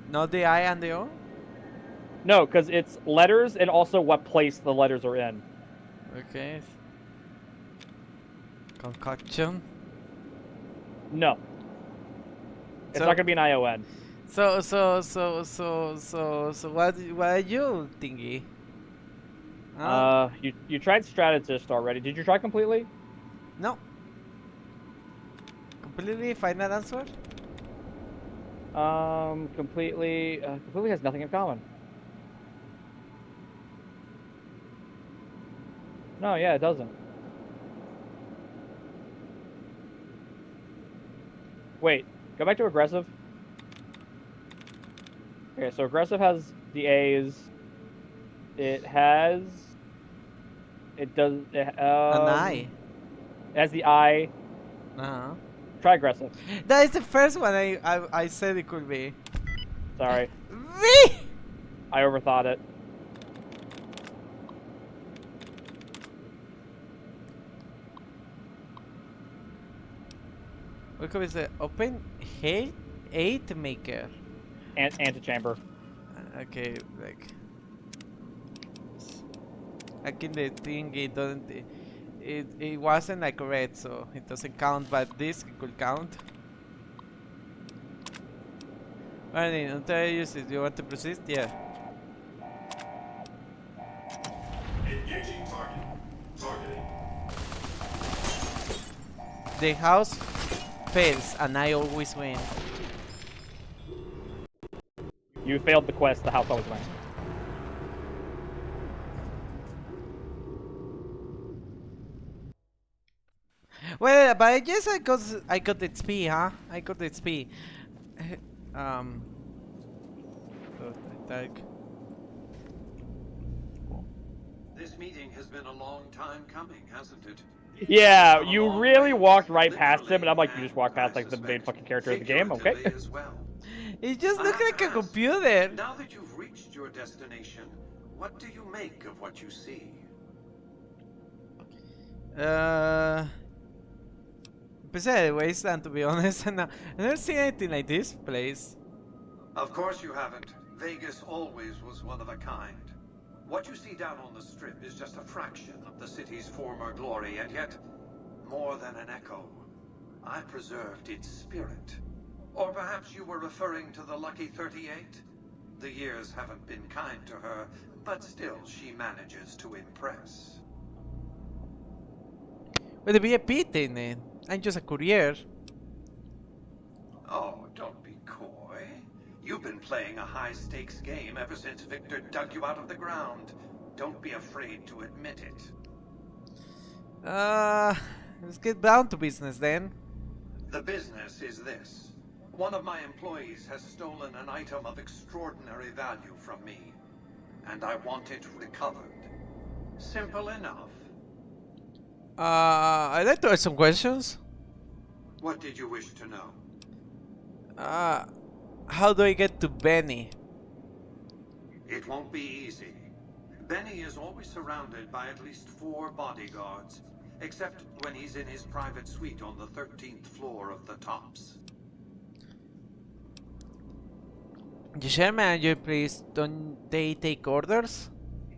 Not the I and the O? No, because it's letters and also what place the letters are in. Okay. Concoction? No. It's not gonna be an ION. So what are you thingy? Huh? You tried strategist already. Did you try completely? No. Completely final answer? Completely has nothing in common. No, yeah, it doesn't. Wait, go back to aggressive. Okay, so aggressive has the A's. It has... It does... An I. It has the I. Uh-huh. Try aggressive. That is the first one I said it could be. Sorry. Me! I overthought it. What could we say? Open hate? 8 maker. Antechamber. Okay, like aquí in the thing it doesn't. It wasn't like red, so it doesn't count. But this could count. Alright, until I use it, do you want to persist? Yeah. Engaging target. Targeting. The house fails, and I always win. You failed the quest. The house always wins. Well, but I guess I got the XP, huh? I got the XP. um. Dark. This meeting has been a long time coming, hasn't it? Yeah, you really walked right past him, and I'm like, you just walked past like the main fucking character of the game. Okay. As well. It just looked like a computer. Now that you've reached your destination, what do you make of what you see? Empecé de wasteland, to be honest, and I've never seen anything like this place. Of course you haven't. Vegas always was one of a kind. What you see down on the strip is just a fraction of the city's former glory, and yet, more than an echo. I preserved its spirit. Or perhaps you were referring to the Lucky 38? The years haven't been kind to her, but still she manages to impress. With the VIP thing, then. I'm just a courier. Oh, don't be coy. You've been playing a high-stakes game ever since Victor dug you out of the ground. Don't be afraid to admit it. Let's get down to business then. The business is this. One of my employees has stolen an item of extraordinary value from me, and I want it recovered. Simple enough. I'd like to ask some questions. What did you wish to know? How do I get to Benny? It won't be easy. Benny is always surrounded by at least 4 bodyguards, except when he's in his private suite on the 13th floor of the Tops. The share manager, please. Don't they take orders?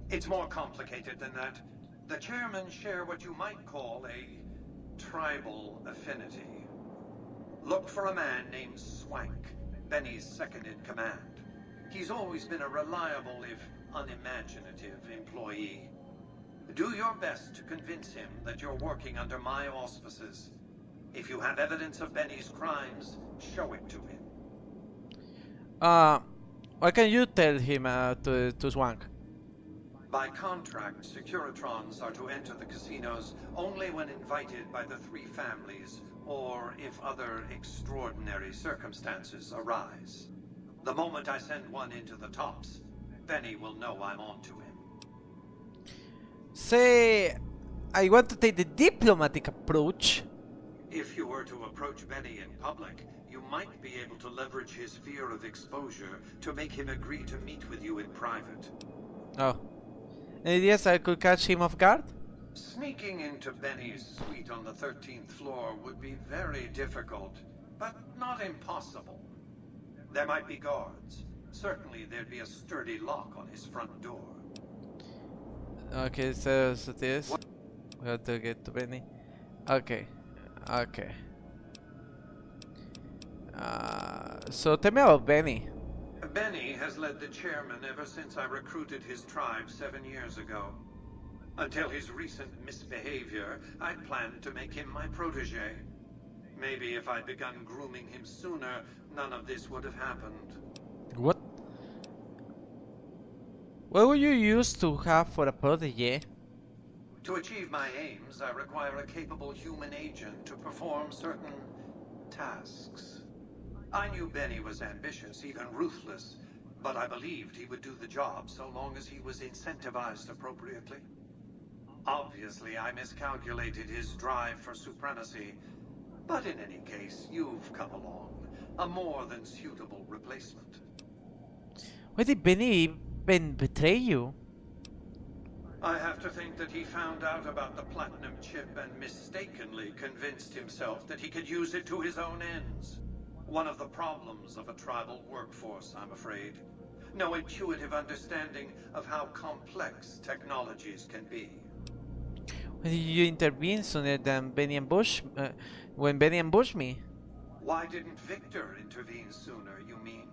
It's more complicated than that. The chairmen share what you might call a tribal affinity. Look for a man named Swank, Benny's second-in-command. He's always been a reliable, if unimaginative, employee. Do your best to convince him that you're working under my auspices. If you have evidence of Benny's crimes, show it to him. What can you tell him to Swank? By contract, Securitrons are to enter the casinos only when invited by the 3 families, or if other extraordinary circumstances arise. The moment I send one into the Tops, Benny will know I'm on to him. Say, I want to take the diplomatic approach. If you were to approach Benny in public, you might be able to leverage his fear of exposure to make him agree to meet with you in private. Oh. Any ideas I could catch him off guard? Sneaking into Benny's suite on the 13th floor would be very difficult, but not impossible. There might be guards. Certainly there'd be a sturdy lock on his front door. Okay, so this. We have to get to Benny. Okay. Okay. So tell me about Benny. Benny has led the chairman ever since I recruited his tribe 7 years ago. Until his recent misbehavior, I'd planned to make him my protege. Maybe if I'd begun grooming him sooner, none of this would have happened. What? What would you use to have for a protege? To achieve my aims, I require a capable human agent to perform certain tasks. I knew Benny was ambitious, even ruthless, but I believed he would do the job so long as he was incentivized appropriately. Obviously, I miscalculated his drive for supremacy, but in any case, you've come along. A more than suitable replacement. Why did Benny even betray you? I have to think that he found out about the platinum chip and mistakenly convinced himself that he could use it to his own ends. One of the problems of a tribal workforce, I'm afraid. No intuitive understanding of how complex technologies can be. Why did you intervene sooner than Benny ambush when Benny ambushed me? Why didn't Victor intervene sooner, you mean?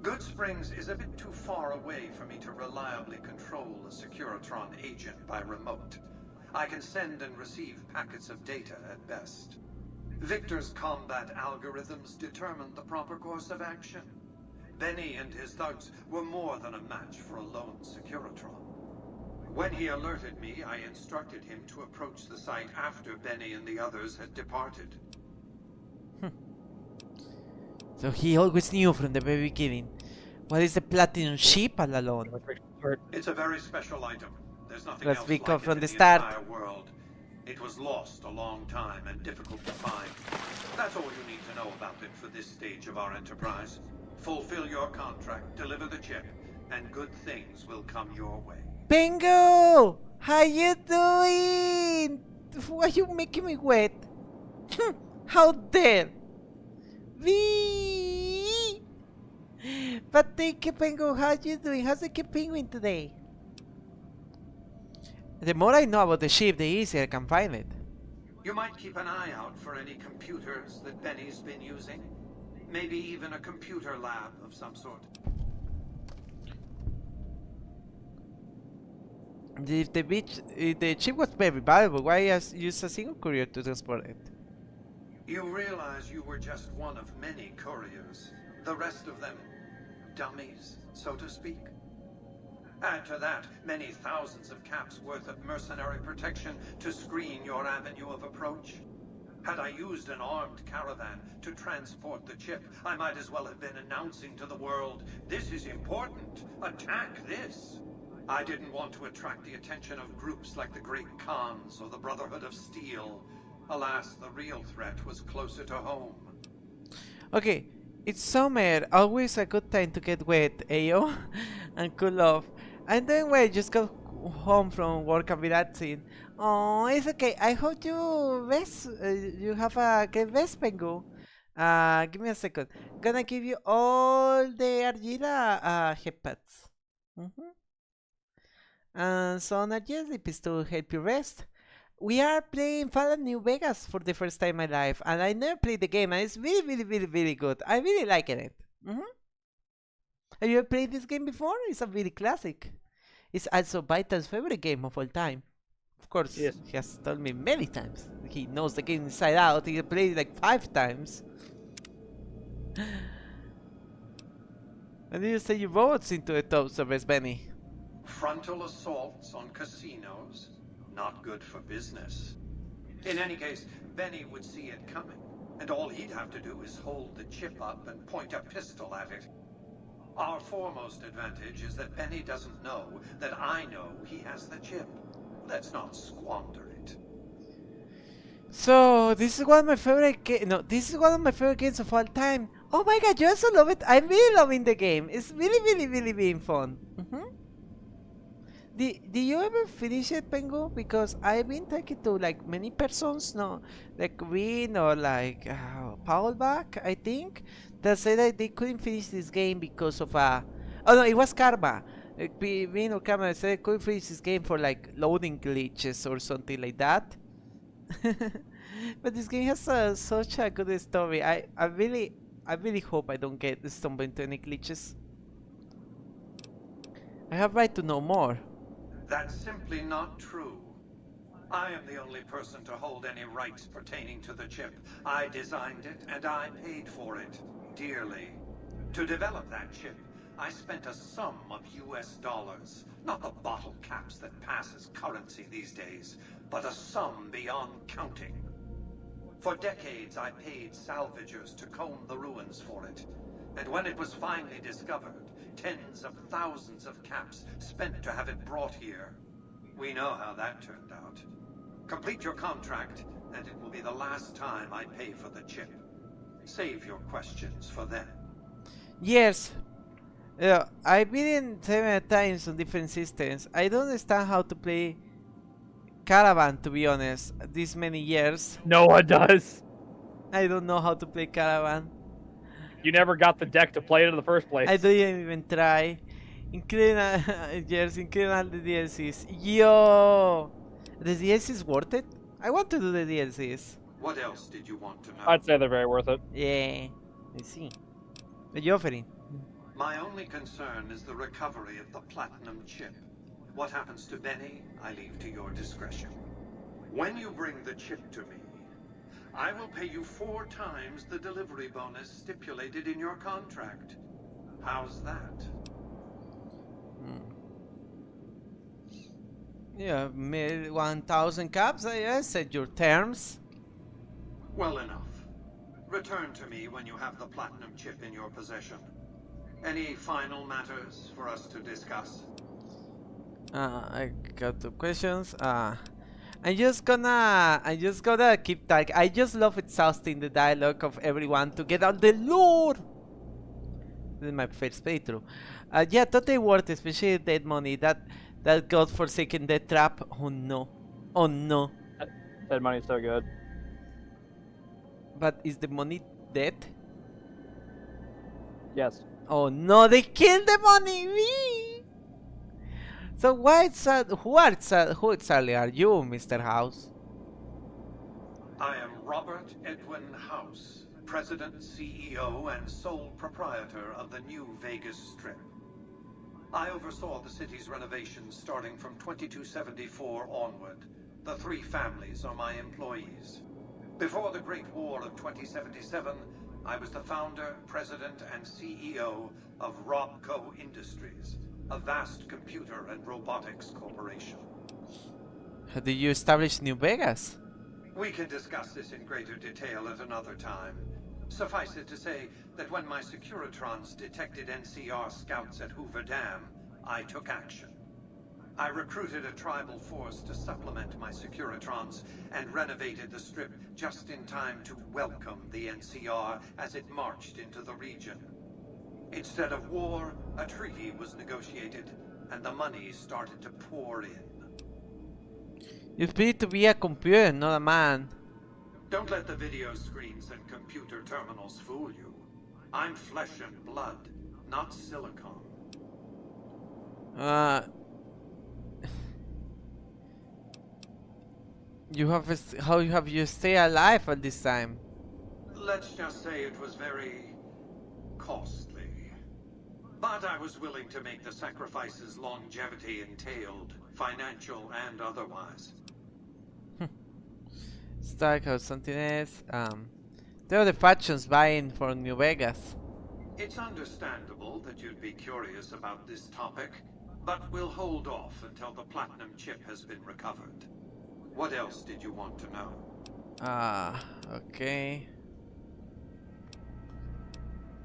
Good Springs is a bit too far away for me to reliably control a Securitron agent by remote. I can send and receive packets of data at best. Victor's combat algorithms determined the proper course of action. Benny and his thugs were more than a match for a lone Securitron. When he alerted me, I instructed him to approach the site after Benny and the others had departed. So he always knew from the very beginning. What is the platinum ship all alone? It's a very special item. There's nothing Let's else be like it from in the the start. entire world. It was lost a long time and difficult to find. That's all you need to know about it for this stage of our enterprise. Fulfill your contract, deliver the chip, and good things will come your way. Pengu! How you doing? Why are you making me wet? How dare! Wee! But thank you, Pengu. How you doing? How's the penguin today? The more I know about the ship, the easier I can find it. You might keep an eye out for any computers that Benny's been using. Maybe even a computer lab of some sort. If the ship was very valuable, why use a single courier to transport it? You realize you were just one of many couriers. The rest of them, dummies, so to speak. Add to that many thousands of caps worth of mercenary protection to screen your avenue of approach. Had I used an armed caravan to transport the chip, I might as well have been announcing to the world, this is important, attack this. I didn't want to attract the attention of groups like the Great Khans or the Brotherhood of Steel. Alas, the real threat was closer to home. Okay, it's summer, always a good time to get wet, Ayo, and cool off. And then when I just got home from work and relaxing. Oh, it's okay. I hope you rest. You have a good rest, Pengu. Give me a second. Gonna give you all the Argila headpads. And some Argila lipids to help you rest. We are playing Fallout New Vegas for the first time in my life, and I never played the game, and it's really good. I really like it. Have you ever played this game before? It's a really classic. It's also Vital's favorite game of all time. Of course, yes. He has told me many times. He knows the game inside out. He played it like 5 times. And you say you robots into the top service, Benny. Frontal assaults on casinos, not good for business. In any case, Benny would see it coming, and all he'd have to do is hold the chip up and point a pistol at it. Our foremost advantage is that Benny doesn't know that I know he has the chip. Let's not squander it. So this is one of my favorite this is one of my favorite games of all time. Oh my god, you also love it. I'm really loving the game. It's really being fun. Did you ever finish it, Pengu? Because I've been talking to like many persons, no, like Green or like Paul back, I think, that said that they couldn't finish this game because of oh no, it was Karma. Green or Karma said they couldn't finish this game for like loading glitches or something like that. But this game has such a good story. I really hope I don't get stumbled into any glitches. I have right to know more. That's simply not true. I am the only person to hold any rights pertaining to the chip. I designed it, and I paid for it, dearly. To develop that chip, I spent a sum of US dollars. Not the bottle caps that pass as currency these days, but a sum beyond counting. For decades, I paid salvagers to comb the ruins for it. And when it was finally discovered, tens of thousands of caps spent to have it brought here. We know how that turned out. Complete your contract, and it will be the last time I pay for the chip. Save your questions for then. Yes. I've been in several times on different systems. I don't understand how to play Caravan, to be honest, these many years. No one does. I don't know how to play Caravan. You never got the deck to play it in the first place. I didn't even try. Including, yes, including all the DLCs. Yo! The DLC is worth it? I want to do the DLCs. What else did you want to know? I'd say they're very worth it. Yeah, I see. What you offering? My only concern is the recovery of the platinum chip. What happens to Benny, I leave to your discretion. When you bring the chip to me, I will pay you 4 times the delivery bonus stipulated in your contract. How's that? Yeah, 1,000 caps, I said your terms. Well enough. Return to me when you have the platinum chip in your possession. Any final matters for us to discuss? I got 2 questions. I'm just gonna keep talking. I just love exhausting the dialogue of everyone to get out the lore. This is my first playthrough. Yeah, totally worth it, especially dead money. That godforsaken death trap. Oh no. Oh no. Dead money's so good. But is the money dead? Yes. Oh no, they killed the money! Wee! So who exactly are you, Mr. House? I am Robert Edwin House, President, CEO, and sole proprietor of the new Vegas Strip. I oversaw the city's renovations starting from 2274 onward. The 3 families are my employees. Before the Great War of 2077, I was the founder, president, and CEO of Robco Industries, a vast computer and robotics corporation. How did you establish New Vegas? We can discuss this in greater detail at another time. Suffice it to say that when my Securitrons detected NCR scouts at Hoover Dam, I took action. I recruited a tribal force to supplement my Securitrons and renovated the Strip just in time to welcome the NCR as it marched into the region. Instead of war, a treaty was negotiated, and the money started to pour in. You need to be a computer, not a man. Don't let the video screens and computer terminals fool you. I'm flesh and blood, not silicone. How have you stay alive at this time? Let's just say it was very costly. But I was willing to make the sacrifices longevity entailed, financial and otherwise. Stark something else. There are the factions vying for New Vegas. It's understandable that you'd be curious about this topic, but we'll hold off until the platinum chip has been recovered. What else did you want to know? Okay.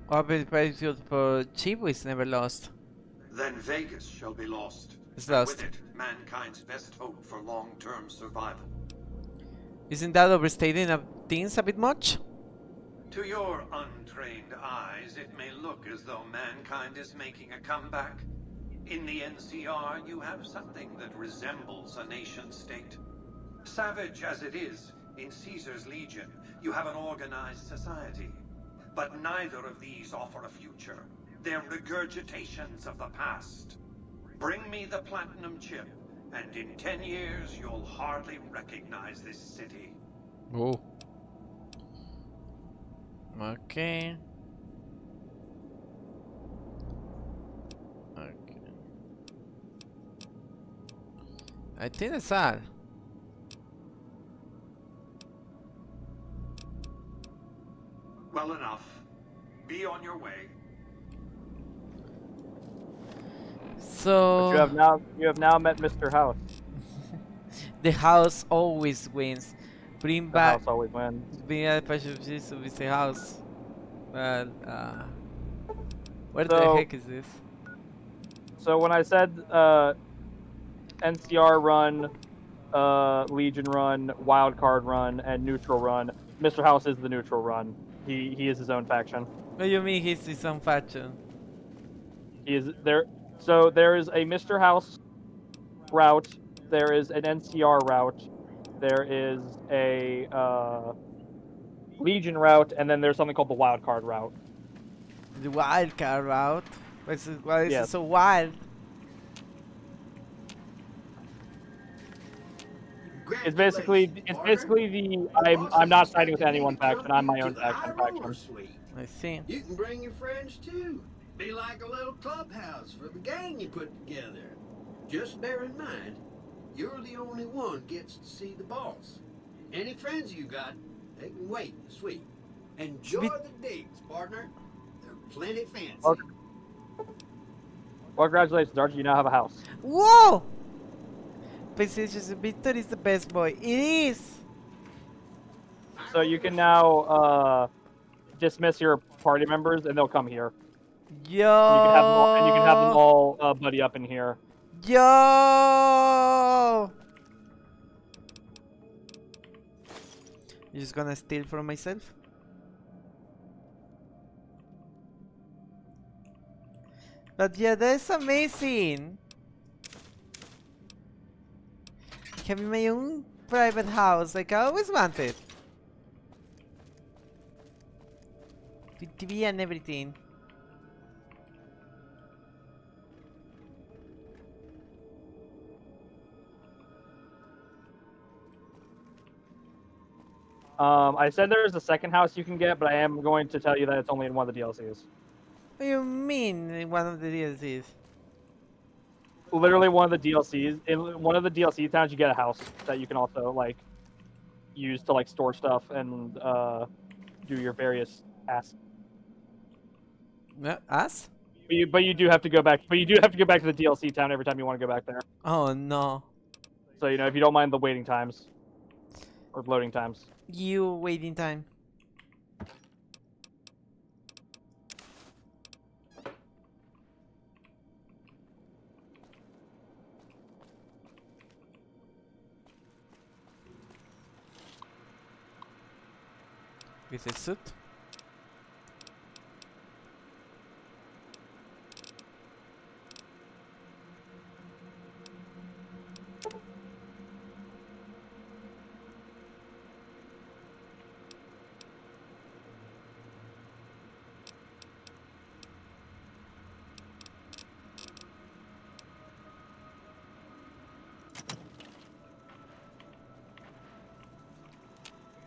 Orbit battlefield for Chibu is never lost. Then Vegas shall be lost. It's and lost. with it, mankind's best hope for long-term survival. Isn't that overstating things a bit much? To your untrained eyes, it may look as though mankind is making a comeback. In the NCR, you have something that resembles a nation-state. Savage as it is, in Caesar's Legion, you have an organized society. But neither of these offer a future. They're regurgitations of the past. Bring me the platinum chip, and in 10 years, you'll hardly recognize this city. Oh. Okay. Okay. I think that's all. Well enough. Be on your way. So But you have now met Mr. House. The house always wins. Bring The back. house always wins. Bring back to Mr. House. Well, where So- the heck is this? So when I said NCR run, Legion run, wildcard run, and neutral run, Mr. House is the neutral run. He is his own faction. What do you mean he's his own faction? He is there. So there is a Mr. House route. There is an NCR route. There is a Legion route, and then there's something called the wildcard route. The wild card route. Why is it Yes. so wild? It's basically the I'm not siding with any one faction. I'm my To own the high roller faction. suite. I see. You can bring your friends too. Be like a little clubhouse for the gang you put together. Just bear in mind, you're the only one gets to see the boss. Any friends you got, they can wait in the suite. Enjoy the digs, partner. They're plenty fancy. Well, congratulations, Archie. You now have a house. Whoa! PlayStation's Victor is the best boy. It is! So you can now dismiss your party members, and they'll come here. Yo! And you can have them all buddy up in here. Yo! You just gonna steal from myself? But yeah, that's amazing. Having my own private house, like I always wanted. With TV and everything. I said there's a second house you can get, but I am going to tell you that it's only in one of the DLCs. What do you mean in one of the DLCs? Literally one of the DLCs. In one of the DLC towns, you get a house that you can also like use to like store stuff and do your various tasks. Us? But you do have to go back. But you do have to go back to the DLC town every time you want to go back there. Oh no. So you know, if you don't mind the waiting times or loading times. You waiting time. With a suit?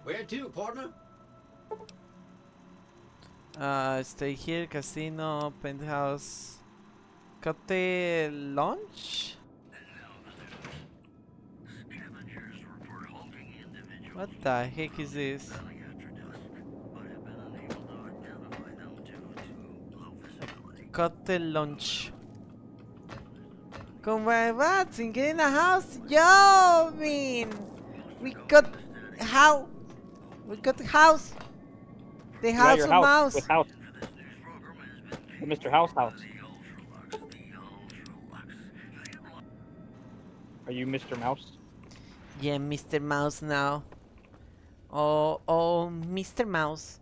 Where to, partner? Stay here, casino, penthouse. Got the launch? What the heck is this? Got the launch. Come on, what's in getting a house? Yo, man! We got how? We got the house. The house of mouse. With house. The Mr. House house. Are you Mr. Mouse? Yeah, Mr. Mouse now. Oh, Mr. Mouse.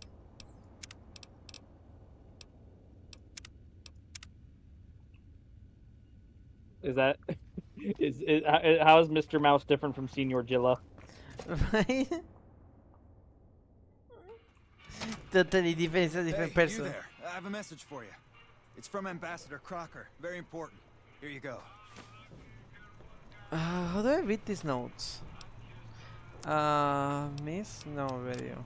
Is that how is Mr. Mouse different from Senior Jilla? Right? Totally different, it's a different person. You there. I have a message for you. It's from Ambassador Crocker. Very important. Here you go. How do I read these notes? Miss? No, radio.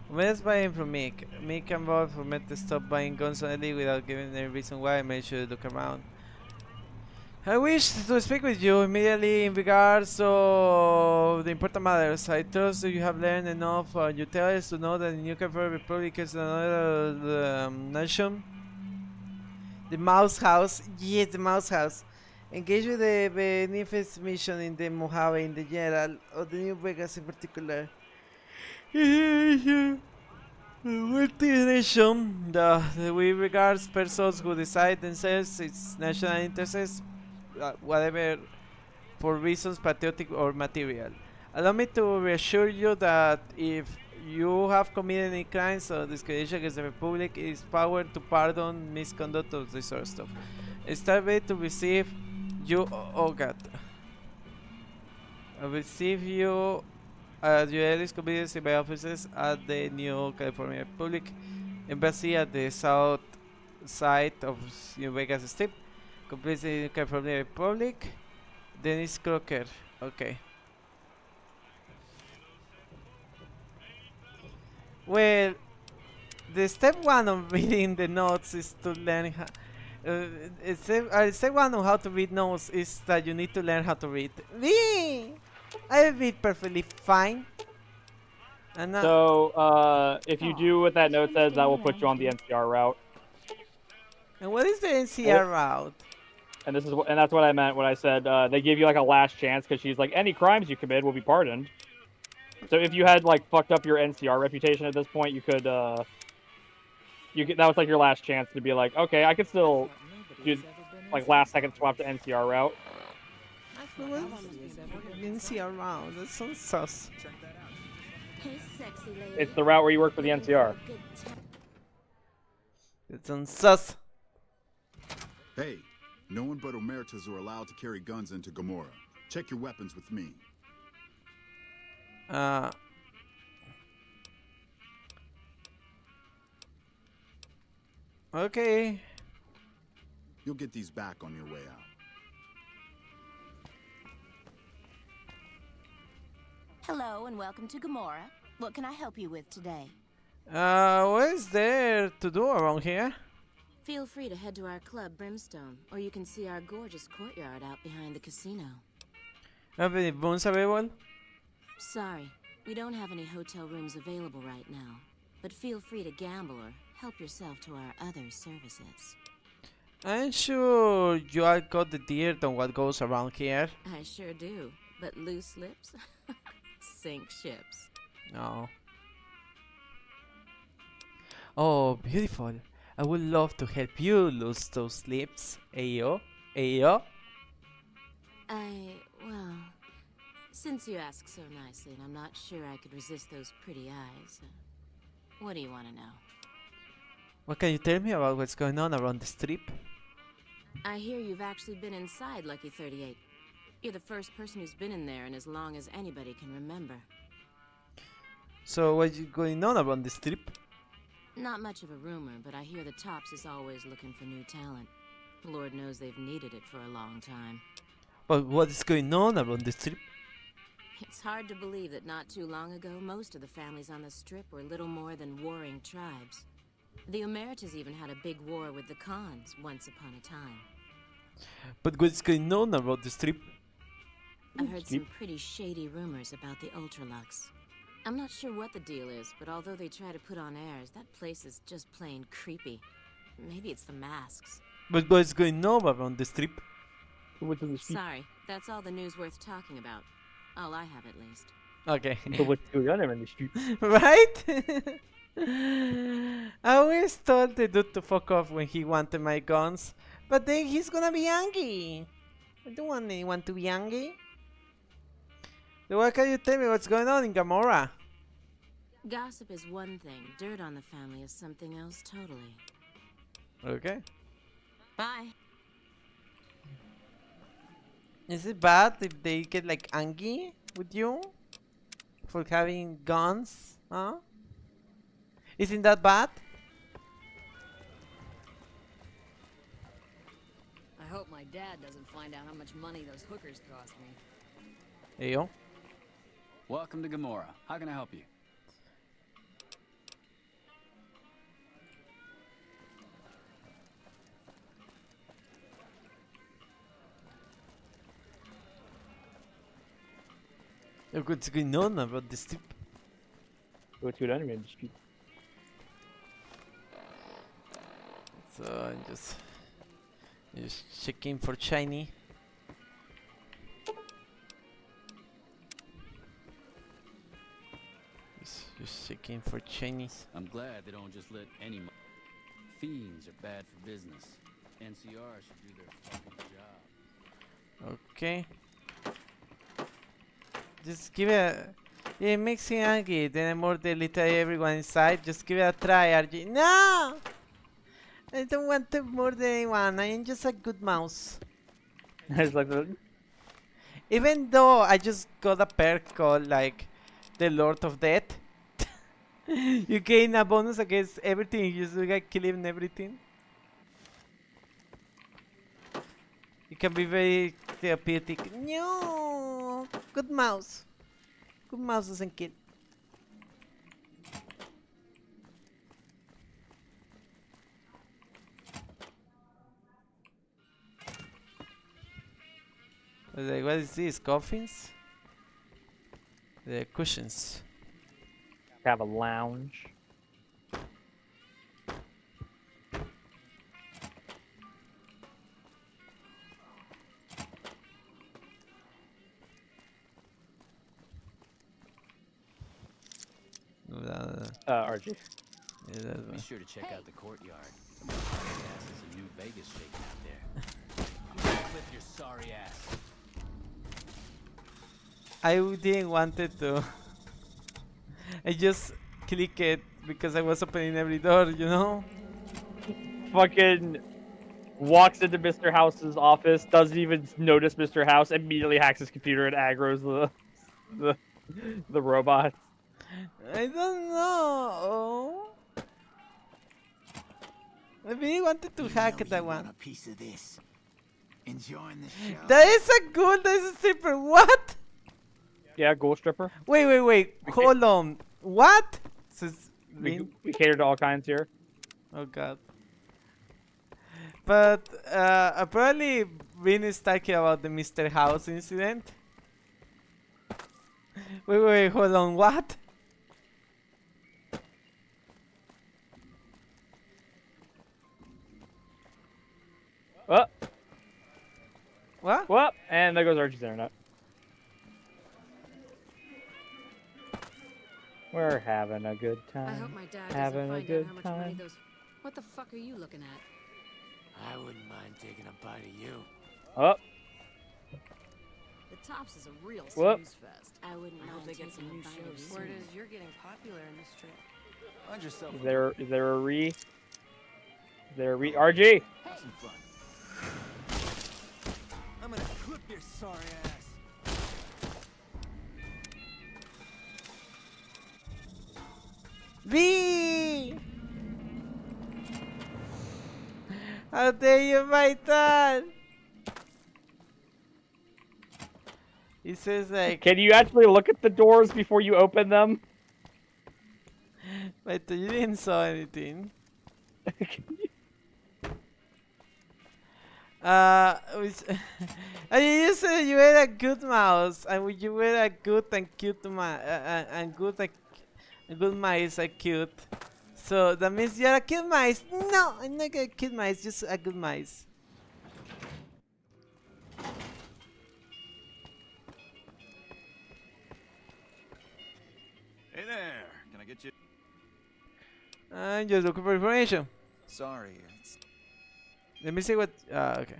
Where's buying from Mick? Mick and Bob for me to stop buying guns suddenly without giving any reason why. I made sure to look around. I wish to speak with you immediately in regards to the important matters. I trust that you have learned enough you tell us to know that the New Federal Republic is another nation. The Mouse House, yes, the Mouse House. Engage with the Beneficence mission in the Mojave in the general, or the New Vegas in particular. Nation, we regards persons who decide themselves its national interests, whatever, for reasons patriotic or material. Allow me to reassure you that if you have committed any crimes or discrimination against the Republic, it is power to pardon misconduct of this sort of stuff. Start ready to receive you. Oh God. I receive you at your earliest convenience in my offices at the New California Republic. Embassy at the south side of New Vegas Strip. Completely from the Republic. Dennis Crocker. Okay. Well, the step one of reading the notes is to learn how. Step one on how to read notes is that you need to learn how to read. Me, I read perfectly fine. And so, if you do what that note says, that will put you on the NCR route. And what is the NCR route? And that's what I meant when I said they give you like a last chance because she's like, any crimes you commit will be pardoned. So if you had like fucked up your NCR reputation at this point, you could that was like your last chance to be like, okay, I could still do like last second swap to NCR route. NCR route, that sounds sus. It's the route where you work for the NCR. It sounds sus. Hey, no one but Omertas are allowed to carry guns into Gamora. Check your weapons with me. Okay. You'll get these back on your way out. Hello and welcome to Gamora. What can I help you with today? What is there to do around here? Feel free to head to our club, Brimstone, or you can see our gorgeous courtyard out behind the casino. Have any rooms available? Sorry, we don't have any hotel rooms available right now, but feel free to gamble or help yourself to our other services. I'm sure you all got the dirt on what goes around here. I sure do, but loose lips sink ships. No. Oh, beautiful. I would love to help you lose those lips. Ayo? Ayo? Well, since you ask so nicely and I'm not sure I could resist those pretty eyes, what do you want to know? What can you tell me about what's going on around the strip? I hear you've actually been inside Lucky 38. You're the first person who's been in there in as long as anybody can remember. So what's going on around the strip? Not much of a rumor, but I hear the Tops is always looking for new talent. Lord knows they've needed it for a long time. But what is going on around the strip? It's hard to believe that not too long ago, most of the families on the strip were little more than warring tribes. The Omertas even had a big war with the Khans once upon a time. But what's going on around the strip? I've heard some pretty shady rumors about the Ultralux. I'm not sure what the deal is, but although they try to put on airs, that place is just plain creepy. Maybe it's the masks. But what's going on around the strip? Sorry, that's all the news worth talking about. All I have, at least. Okay. But what's going on around the street? Right? I always told the dude to fuck off when he wanted my guns, but then he's gonna be angry. I don't want anyone to be angry. So what can you tell me what's going on in Gamora? Gossip is one thing, dirt on the family is something else totally. Okay. Bye. Is it bad if they get like angry with you for having guns? Huh? Isn't that bad? I hope my dad doesn't find out how much money those hookers cost me. Hey yo. Welcome to Gamora. How can I help you? What's going on about this trip? What's going on around the street? So I'm just checking for shiny. Just checking for Chinese. I'm glad they don't just let any fiends are bad for business. NCR should do their fucking job. Okay. Just give it. It makes me angry. Then I'm more delete everyone inside. Just give it a try, RG. No! I don't want to murder anyone. I am just a good mouse. It's like the... Even though I just got a perk called like the Lord of Death. You gain a bonus against everything. You just like killing everything. It can be very therapeutic. No, good mouse. Good mouse doesn't kill. What is this? Coffins? The cushions. Have a lounge. RG. Yeah, Be sure to check out the courtyard. Some ass is a new Vegas shaking out there. Clip your sorry ass. I didn't want it to. I just click it because I was opening every door, you know? Fucking walks into Mr. House's office, doesn't even notice Mr. House, immediately hacks his computer and aggroes the robots. I don't know. I really wanted to hack that one. Want a piece of this? Enjoying the show? That is a good. That is a stripper. What? Yeah, ghoul stripper. Wait. Hold on. What? We cater to all kinds here. Oh god. But apparently Vin is talking about the Mr. House incident. Wait, hold on. What? What? And there goes Archie's internet. We're having a good time. I hope my dad having doesn't a find out good how much money time. those. What the fuck are you looking at? I wouldn't mind taking a bite of you. The Tops is a real Whoop. snooze fest. I wouldn't know they get some new shows. Word is you're getting popular in this strip. Find yourself. Is there a re? RG? Have some fun. I'm gonna clip your sorry ass. V! How dare you bite that? He says like... Can you actually look at the doors before you open them? Wait, you didn't saw anything. You said you were a good mouse, and you were a good and cute good mice are cute. So that means you're a cute mice. No, I'm not a cute mice, just a good mice. Hey there, can I get you? I'm just looking for information. Sorry, Let me see what. Okay.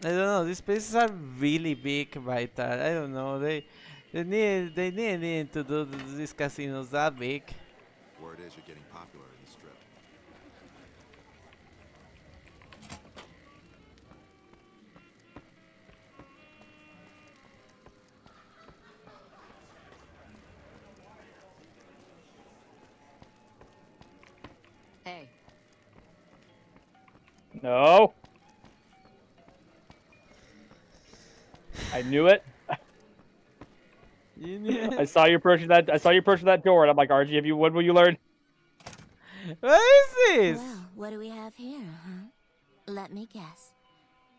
I don't know. These places are really big, Vital. I don't know. They need to do these casinos that big. Word is you're getting popular in the strip. Hey. No. I knew it. I saw you approaching that. I saw you approaching that door, and I'm like, RG, what will you learn? What is this? Well, what do we have here, huh? Let me guess.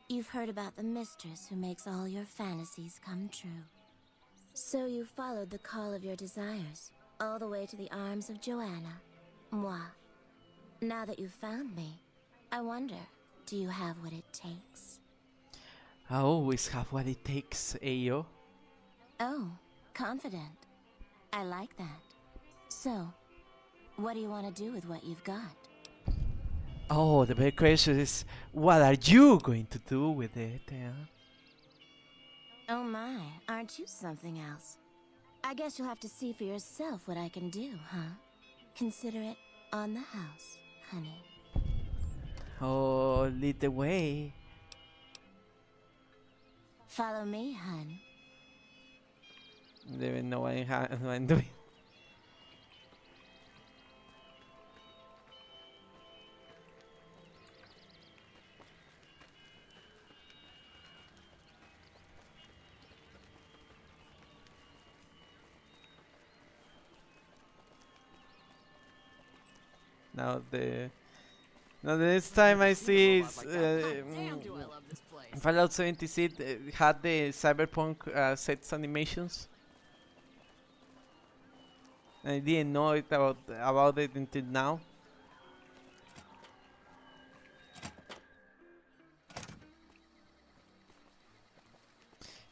You've heard about the mistress who makes all your fantasies come true. So you followed the call of your desires, all the way to the arms of Joanna, moi. Now that you've found me, I wonder, do you have what it takes? I always have what it takes, Ayo. Oh, confident. I like that. So, what do you want to do with what you've got? Oh, the big question is, what are you going to do with it? Yeah? Oh my, aren't you something else? I guess you'll have to see for yourself what I can do, huh? Consider it on the house, honey. Oh, lead the way. Follow me, hun. Don't even know what I'm doing. Now the next time I see is Fallout 76 had the Cyberpunk sets animations. I didn't know it about it until now.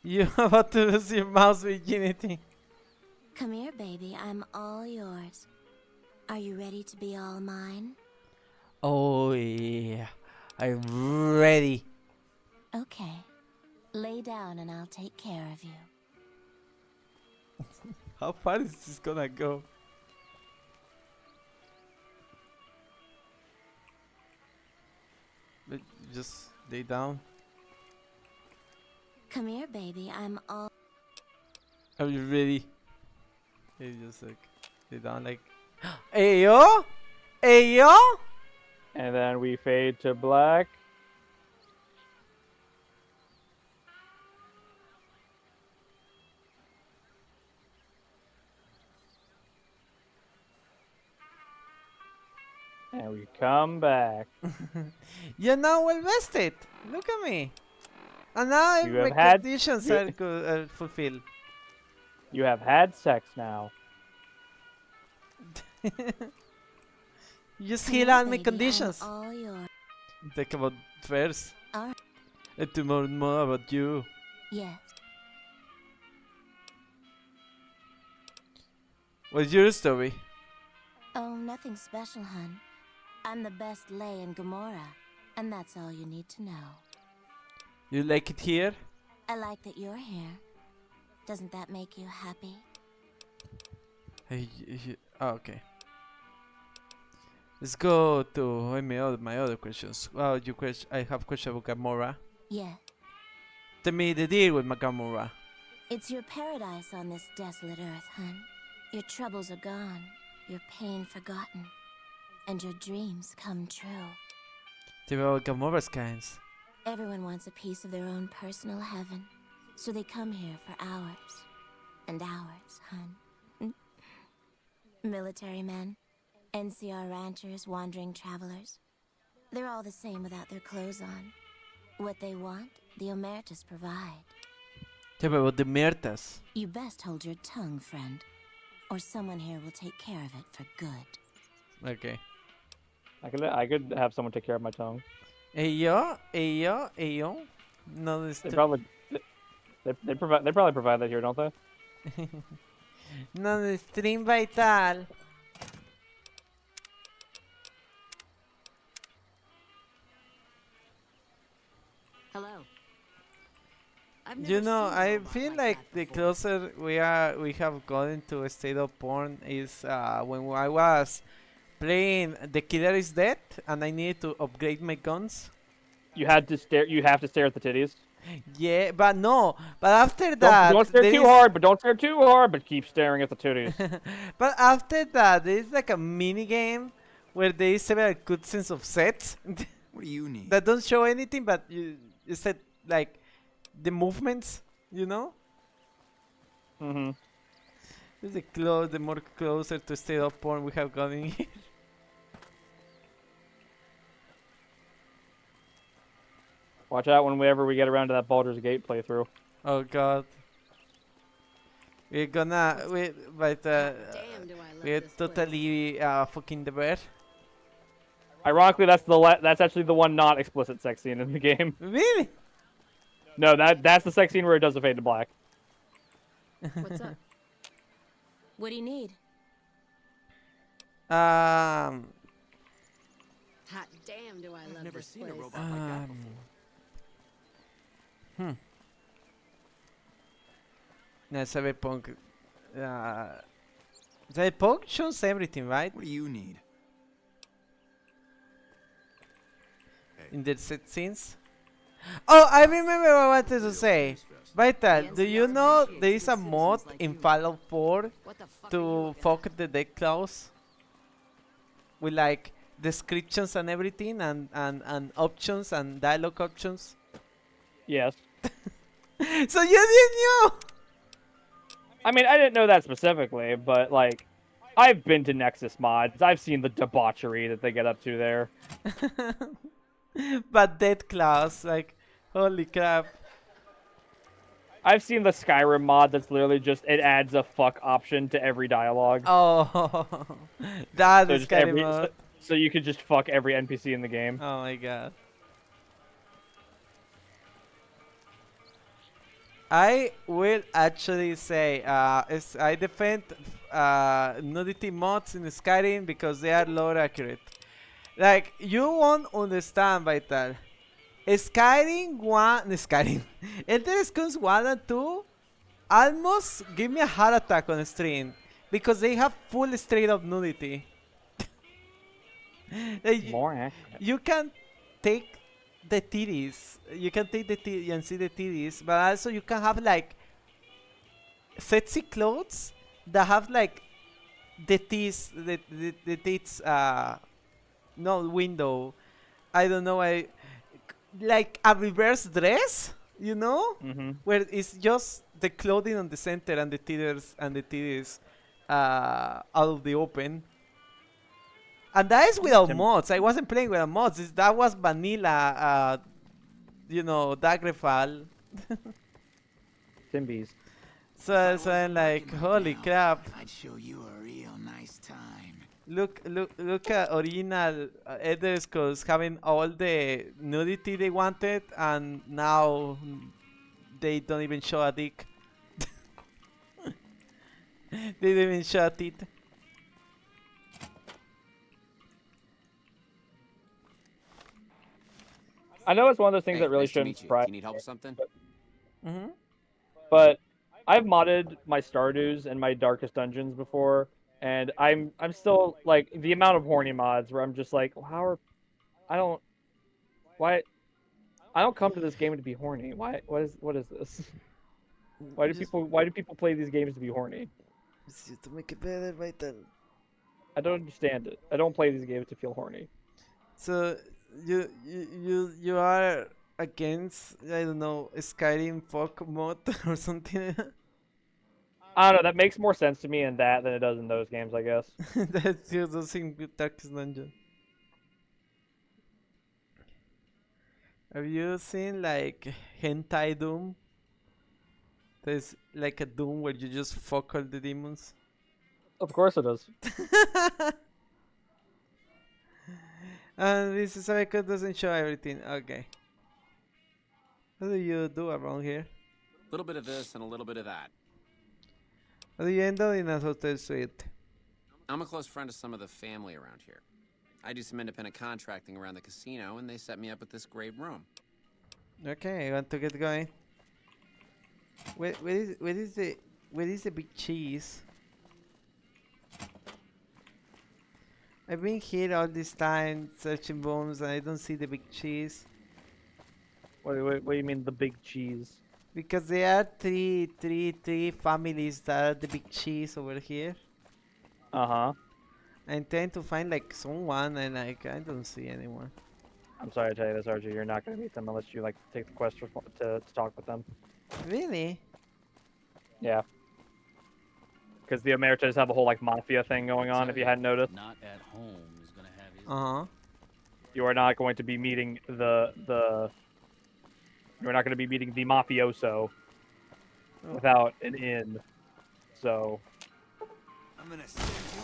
You're about to lose your mouse virginity. Come here, baby. I'm all yours. Are you ready to be all mine? Oh yeah, I'm ready. Okay. Lay down and I'll take care of you. How far is this gonna go? But just lay down. Come here, baby. I'm all... Are you ready? Hey, just like lay down, like. Ayo, ayo. And then we fade to black. And we come back. You're now well vested. Look at me. And now You have my had- conditions you- are fulfilled. You have had sex now. You just Come heal here, all my baby. conditions. I'm all yours. Talk about first. Alright. And tomorrow more about you. Yes. What's your story? Oh, nothing special, hun. I'm the best lay in Gomorrah, and that's all you need to know. You like it here? I like that you're here. Doesn't that make you happy? Okay. Let's go to my other questions. Well, I have question about Gamora. Yeah. Tell me the deal with Gamora. It's your paradise on this desolate earth, hun. Your troubles are gone, your pain forgotten, and your dreams come true. Tell me about Gamora's kinds. Everyone wants a piece of their own personal heaven, so they come here for hours and hours, hun. Military men, NCR ranchers, wandering travelers. They're all the same without their clothes on. What they want, the Omertas provide. Tell me about the Mertas. You best hold your tongue, friend, or someone here will take care of it for good. Okay. I could have someone take care of my tongue. Ayo. No, They probably provide that here, don't they? No, the stream vital. Hello. You know, I feel like the closer we have gotten to a state of porn is when I was playing The Killer is Dead and I needed to upgrade my guns. You have to stare at the titties. Yeah, but no. But after that, don't stare too hard. But don't stare too hard. But keep staring at the titties. But after that, there is like a mini game where there is several cutscenes of sets. What do you need? That don't show anything, but you said like the movements, you know. Mhm. This is the more closer to state of porn we have gotten here. Watch out whenever we get around to that Baldur's Gate playthrough. Oh God. We're totally fucking the bear. Ironically, that's actually the one not explicit sex scene in the game. Really? No, that's the sex scene where it does the fade to black. What's up? What do you need? Hot damn, do I love never this seen a place. robot like that before. No, Cyberpunk. Cyberpunk shows everything, right? What do you need? In the set scenes. Oh, I remember what I wanted to say. Vital, do you know there is a mod in Fallout 4 to fuck the deck clause? With like descriptions and everything and options and dialogue options? Yes. So you didn't know? I mean, I didn't know that specifically, but like, I've been to Nexus mods. I've seen the debauchery that they get up to there. But dead clause, like, holy crap. I've seen the Skyrim mod that's literally just, it adds a fuck option to every dialogue. Oh, that so is scary mod. So you could just fuck every NPC in the game. Oh my god. I will actually say, I defend nudity mods in Skyrim because they are lore accurate. Like, you won't understand, Vital. Skyrim, Elder Scrolls 1 and 2 almost give me a heart attack on stream because they have full straight up nudity. Like, you can take the titties, you can take the titties and see the titties, but also you can have like sexy clothes that have like the tits, no window. I don't know, like a reverse dress, you know, where it's just the clothing on the center and the titties out of the open. And that is without mods. I wasn't playing without mods. That was vanilla, you know, Daggerfall. Timbies. So I'm like, holy crap. I'd show you a real nice time. Look at original Elder Scrolls having all the nudity they wanted, and now they don't even show a dick. They don't even show a tit. I know it's one of those things that really nice shouldn't surprise. You need help with something? But I've modded my Stardew's and my Darkest Dungeons before, and I'm still like the amount of horny mods where I'm just like, how are I don't come to this game to be horny. What is this? Why do people play these games to be horny? To make it better, right then. I don't understand it. I don't play these games to feel horny. So you are against, I don't know, Skyrim fuck mod or something? I don't know, that makes more sense to me in that than it does in those games, I guess. That's just the same with Darkest Dungeon. Have you seen like hentai Doom? There's like a Doom where you just fuck all the demons. Of course it is. And this is record doesn't show everything. Okay. What do you do around here? A little bit of this and a little bit of that. How do you end up in a hotel suite? I'm a close friend of some of the family around here. I do some independent contracting around the casino, and they set me up with this great room. Okay, I want to get going. Where is the big cheese? I've been here all this time searching rooms and I don't see the big cheese. What do you mean the big cheese? Because there are three families that are the big cheese over here. Uh-huh. I'm trying to find like someone and like I don't see anyone. I'm sorry to tell you this, RJ. You're not going to meet them unless you like take the quest to talk with them. Really? Yeah. Because the Emeritus have a whole like mafia thing going on. If you hadn't noticed. Not at home is gonna have his. You are not going to be meeting the. You're not going to be meeting the mafioso without an inn. So. I'm gonna send you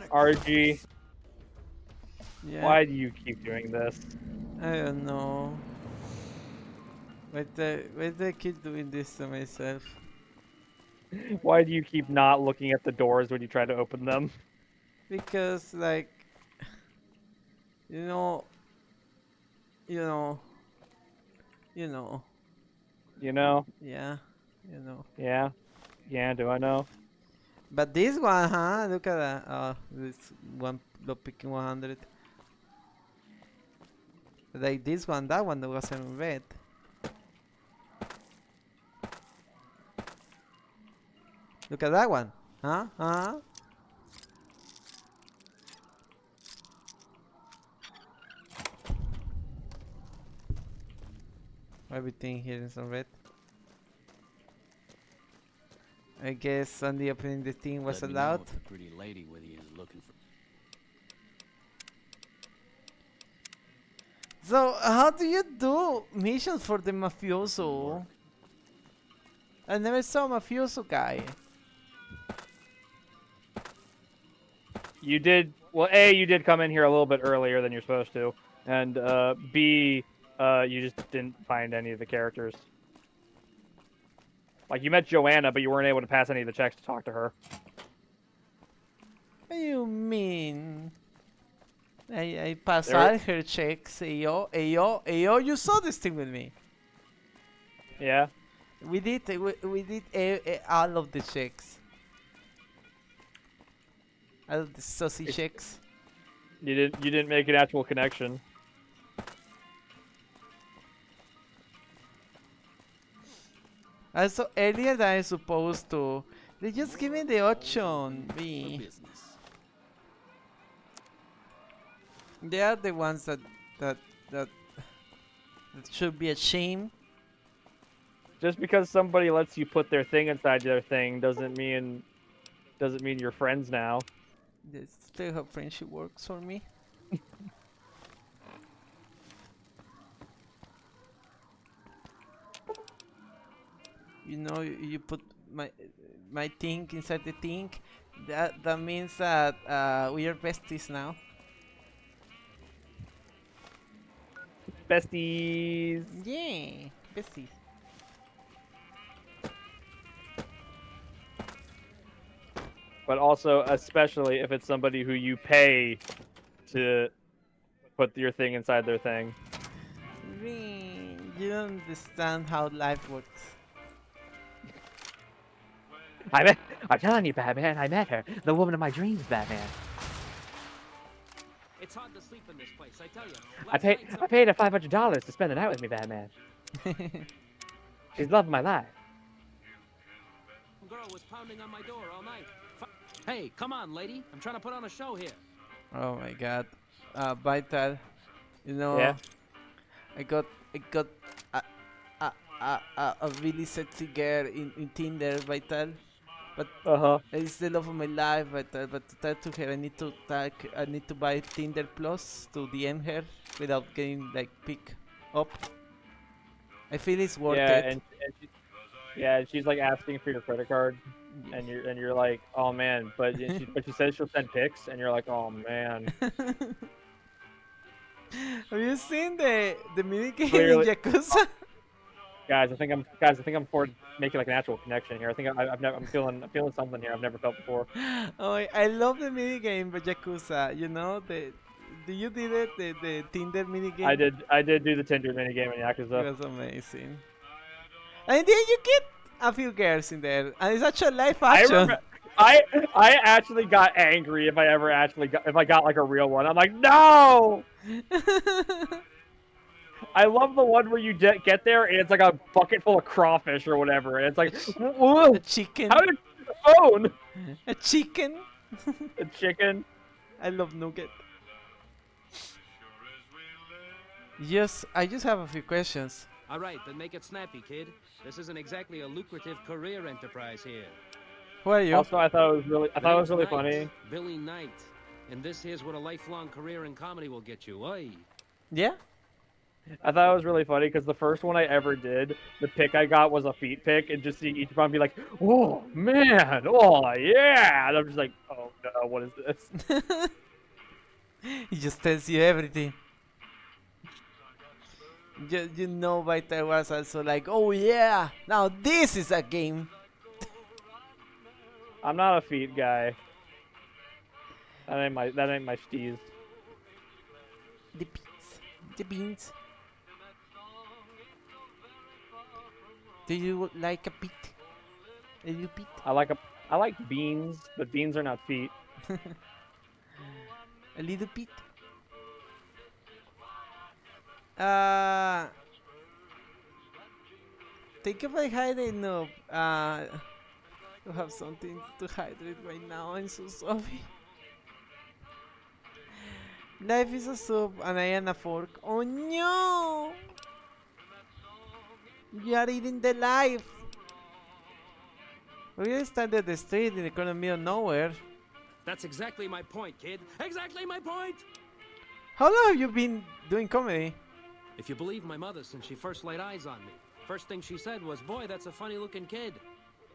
back. RG. Yeah. Why do you keep doing this? I don't know. Why do I keep doing this to myself? Why do you keep not looking at the doors when you try to open them? Because like, you know. You know? Yeah, you know. Yeah? Yeah, do I know? But this one, huh? Look at that. Oh, this one, picking 100. Like this one, that one that wasn't red. Look at that one. Huh? Huh? Everything here is on red. I guess only opening the thing was Let me allowed. know if the pretty lady with you is looking for. So, how do you do missions for the mafioso? I never saw a mafioso guy. You did well. A, you did come in here a little bit earlier than you're supposed to, and B, you just didn't find any of the characters. Like you met Joanna, but you weren't able to pass any of the checks to talk to her. What do you mean? I passed There- all her checks. Ayo, you saw this thing with me. Yeah. We did all of the checks. All of the saucy checks. You didn't make an actual connection. Also, earlier than I was supposed to. They just give me the option. Me. They are the ones that should be ashamed. Just because somebody lets you put their thing inside their thing doesn't mean you're friends now. That's still how friendship works for me. You know, you put my thing inside the thing. That means that we are besties now. Besties. Yeah, besties. But also, especially if it's somebody who you pay to put your thing inside their thing. You don't understand how life works. I'm telling you, Batman, I met her. The woman of my dreams, Batman. It's hard to sleep in this place, I tell you. I paid her $500 to spend the night with me, Batman. She's loving my life. Girl was pounding on my door all night. Hey, come on, lady. I'm trying to put on a show here. Oh my god. Vital. You know, yeah. I got a really sexy girl in Tinder, Vital. But it's the love of my life, but to tell to her I need to buy Tinder Plus to DM her without getting like picked up. I feel it's worth it. And she's like asking for your credit card, and you're like, oh man, but she says she'll send pics, and you're like, oh man. Have you seen the minigame Clearly. in Yakuza? Guys, I think I'm for making like an actual connection here. I think I'm feeling something here I've never felt before. Oh, I love the minigame by Yakuza. You know you did it the Tinder minigame? I did do the Tinder minigame in Yakuza. It was amazing. And then you get a few girls in there, and it's actually live action. I actually got angry if I got like a real one. I'm like, no. I love the one where you get there and it's like a bucket full of crawfish or whatever, and it's like a chicken. How did you phone? A chicken. A chicken. I love Nugget. Yes, I just have a few questions. All right, then make it snappy, kid. This isn't exactly a lucrative career enterprise here. Who are you? Also, I thought it was really funny. Billy Knight. And this here's what a lifelong career in comedy will get you. Oi. Yeah? I thought it was really funny because the first one I ever did, the pick I got was a feet pick, and just see each one be like, oh man, oh yeah, and I'm just like, oh no, what is this? He just tells you everything. You know, Vital was also like, oh yeah, now this is a game. I'm not a feet guy. That ain't my steez. The beans. The beans. Do you like a bit? A little bit? I like beans, but beans are not feet. A little bit. Think of like hiding up. to have something to hydrate right now. I'm so sorry. Life is a soup and I am a fork. Oh no! You are eating the life! We're standing at the street in the middle of nowhere. That's exactly my point, kid. Exactly my point! How long have you been doing comedy? If you believe my mother, since she first laid eyes on me, first thing she said was, "Boy, that's a funny-looking kid."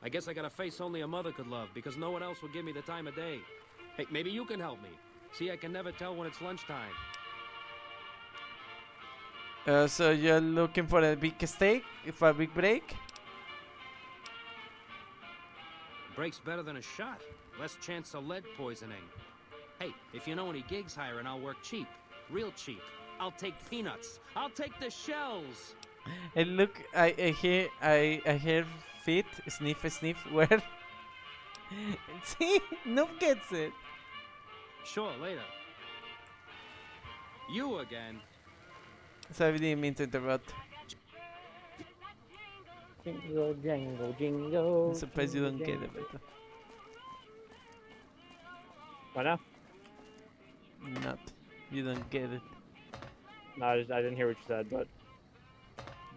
I guess I got a face only a mother could love, because no one else would give me the time of day. Hey, maybe you can help me. See, I can never tell when it's lunchtime. So you're looking for a big steak? For a big break? Break's better than a shot. Less chance of lead poisoning. Hey, if you know any gigs hiring, I'll work cheap. Real cheap. I'll take peanuts. I'll take the shells. And look, I hear feet, sniff, sniff, where? See, Noob gets it. Sure, later. You again. Sorry, I didn't mean to interrupt. Jingle, jangle, jingle. I'm surprised you don't get it, but... Why not? Not. You don't get it. No, I didn't hear what you said, but...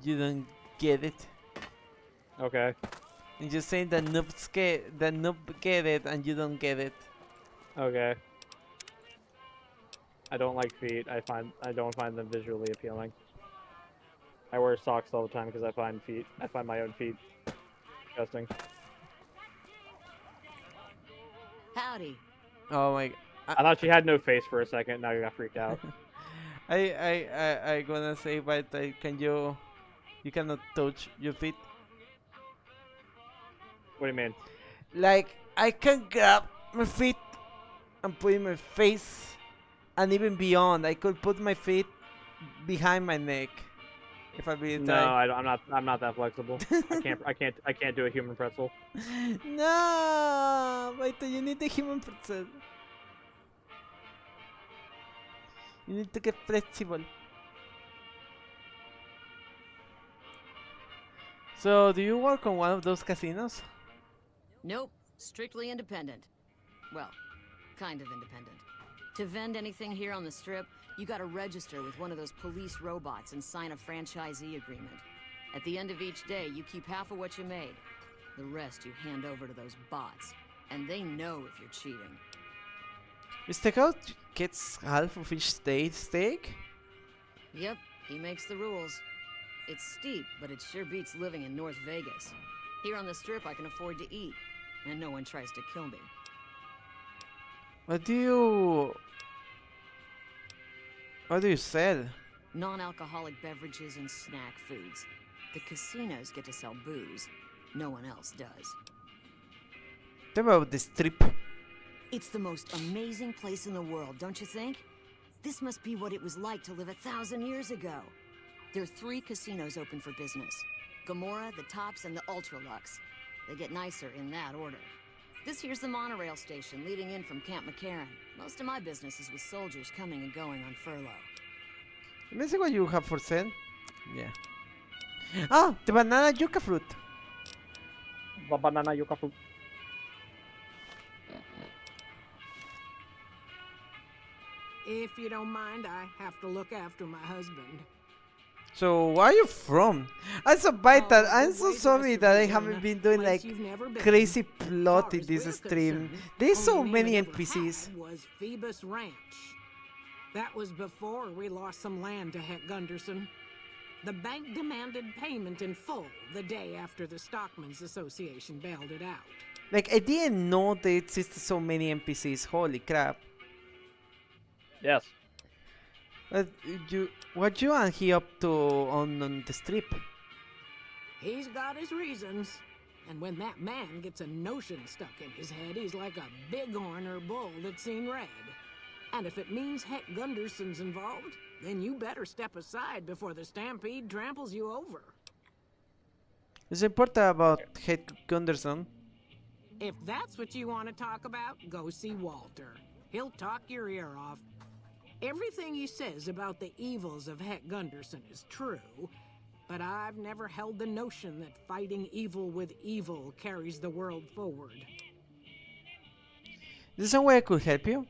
You don't get it. Okay. I'm just saying that noob get it and you don't get it. Okay. I don't like feet. I don't find them visually appealing. I wear socks all the time because I find my own feet disgusting. Howdy. Oh my... I thought she had no face for a second. Now you got freaked out. I gonna say, but can you cannot touch your feet? What do you mean? Like, I can grab my feet and put in my face, and even beyond. I could put my feet behind my neck if I really try. No, I'm not that flexible. I can't do a human pretzel. No, wait, you need the human pretzel. You need to get flexible. So, do you work on one of those casinos? Nope, strictly independent. Well, kind of independent. To vend anything here on the Strip, you gotta register with one of those police robots and sign a franchisee agreement. At the end of each day, you keep half of what you made. The rest you hand over to those bots, and they know if you're cheating. Destacado gets half of each steak? Yep, he makes the rules. It's steep, but it sure beats living in North Vegas. Here on the Strip, I can afford to eat, and no one tries to kill me. What do you sell? Non-alcoholic beverages and snack foods. The casinos get to sell booze. No one else does. Tell me about the Strip. It's the most amazing place in the world, don't you think? This must be what it was like to live 1,000 years ago. There are 3 casinos open for business. Gomorrah, the Tops, and the Ultralux. They get nicer in that order. This here's the monorail station leading in from Camp McCarran. Most of my business is with soldiers coming and going on furlough. Let me see what you have for sale. Yeah. Ah, the banana yucca fruit. The banana yucca fruit. If you don't mind, I have to look after my husband. So, where are you from? I'm so bad that I'm so sorry that I haven't been doing like crazy plot in this stream. There's so many NPCs. Was Phoebus Ranch. That was before we lost some land to Heck Gunderson. The bank demanded payment in full the day after the Stockmen's Association bailed it out. Like, I didn't know there existed so many NPCs. Holy crap. Yes. What you and he up to on the Strip? He's got his reasons. And when that man gets a notion stuck in his head, he's like a bighorn or bull that's seen red. And if it means Heck Gunderson's involved, then you better step aside before the stampede tramples you over. Is it important about Heck Gunderson? If that's what you want to talk about, go see Walter. He'll talk your ear off. Everything he says about the evils of Heck Gunderson is true, but I've never held the notion that fighting evil with evil carries the world forward. Is there some way I could help you?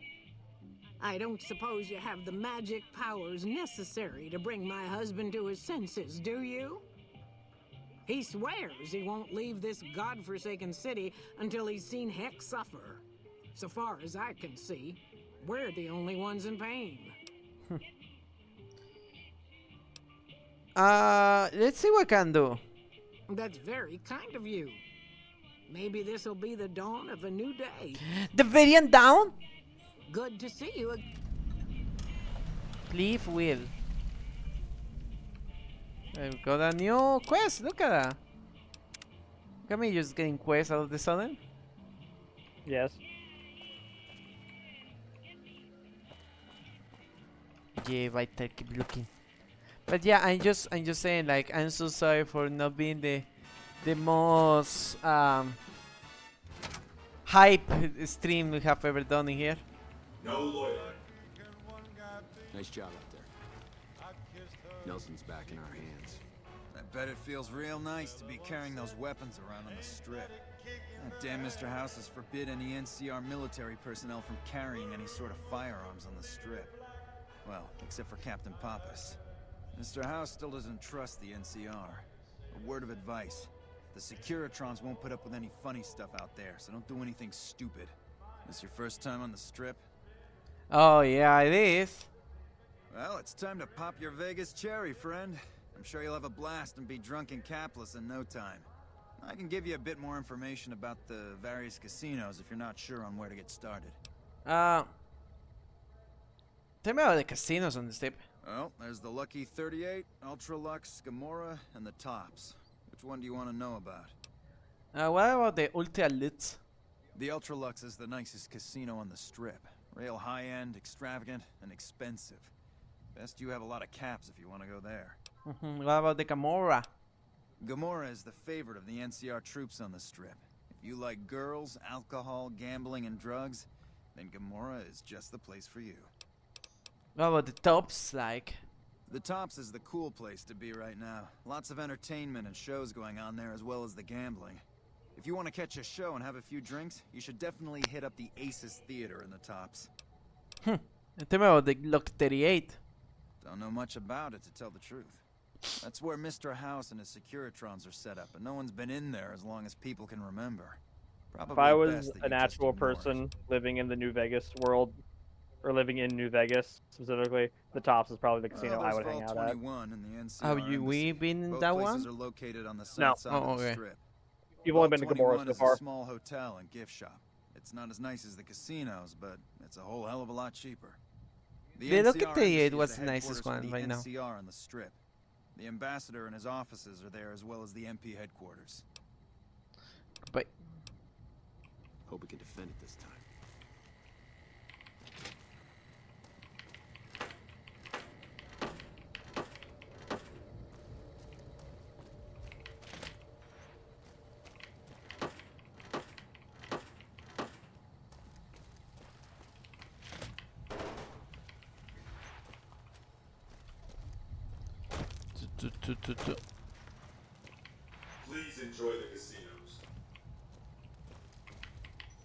I don't suppose you have the magic powers necessary to bring my husband to his senses, do you? He swears he won't leave this godforsaken city until he's seen Heck suffer. So far as I can see, we're the only ones in pain. Let's see what I can do. That's very kind of you. Maybe this'll be the dawn of a new day. The variant down? Good to see you. Please, Will. I've got a new quest. Look at that. Look at me just getting quests all of the sudden. Yes. Yeah, right there. Keep looking. But yeah, I'm just saying, like, I'm so sorry for not being the most hype stream we have ever done in here. No loitering. Nice job out there. Nelson's back in our hands. I bet it feels real nice to be carrying those weapons around on the strip. That damn Mr. House has forbid any NCR military personnel from carrying any sort of firearms on the strip. Well, except for Captain Pappas. Mr. House still doesn't trust the NCR. A word of advice. The Securitrons won't put up with any funny stuff out there, so don't do anything stupid. This your first time on the strip? Oh yeah, it is. Well, it's time to pop your Vegas cherry, friend. I'm sure you'll have a blast and be drunk and capless in no time. I can give you a bit more information about the various casinos if you're not sure on where to get started. Tell me about the casinos on the strip. Well, there's the Lucky 38, Ultra Lux, Gomorrah, and the Tops. Which one do you want to know about? What about the Ultra Lutz? The Ultra Lux is the nicest casino on the strip. Real high-end, extravagant, and expensive. Best you have a lot of caps if you want to go there. What about the Gomorrah? Gomorrah is the favorite of the NCR troops on the strip. If you like girls, alcohol, gambling, and drugs, then Gomorrah is just the place for you. What about the Tops, like? The Tops is the cool place to be right now. Lots of entertainment and shows going on there as well as the gambling. If you want to catch a show and have a few drinks, you should definitely hit up the Aces Theater in the Tops. Tell me about the Lucky 38. Don't know much about it, to tell the truth. That's where Mr. House and his Securitrons are set up, and no one's been in there as long as people can remember. Probably if I was an actual person living in the New Vegas world, or living in New Vegas specifically, the Tops is probably the casino I would hang out at. Have we been in that one? Are located on the No. south side of the strip. You've only been to Gomorrah so far. Is a small hotel and gift shop. It's not as nice as the casinos, but it's a whole hell of a lot cheaper. The Lucky 38 was the nicest one right now. NCR on the strip. The ambassador and his offices are there as well as the MP headquarters. But hope we can defend it this time. Please enjoy the casinos.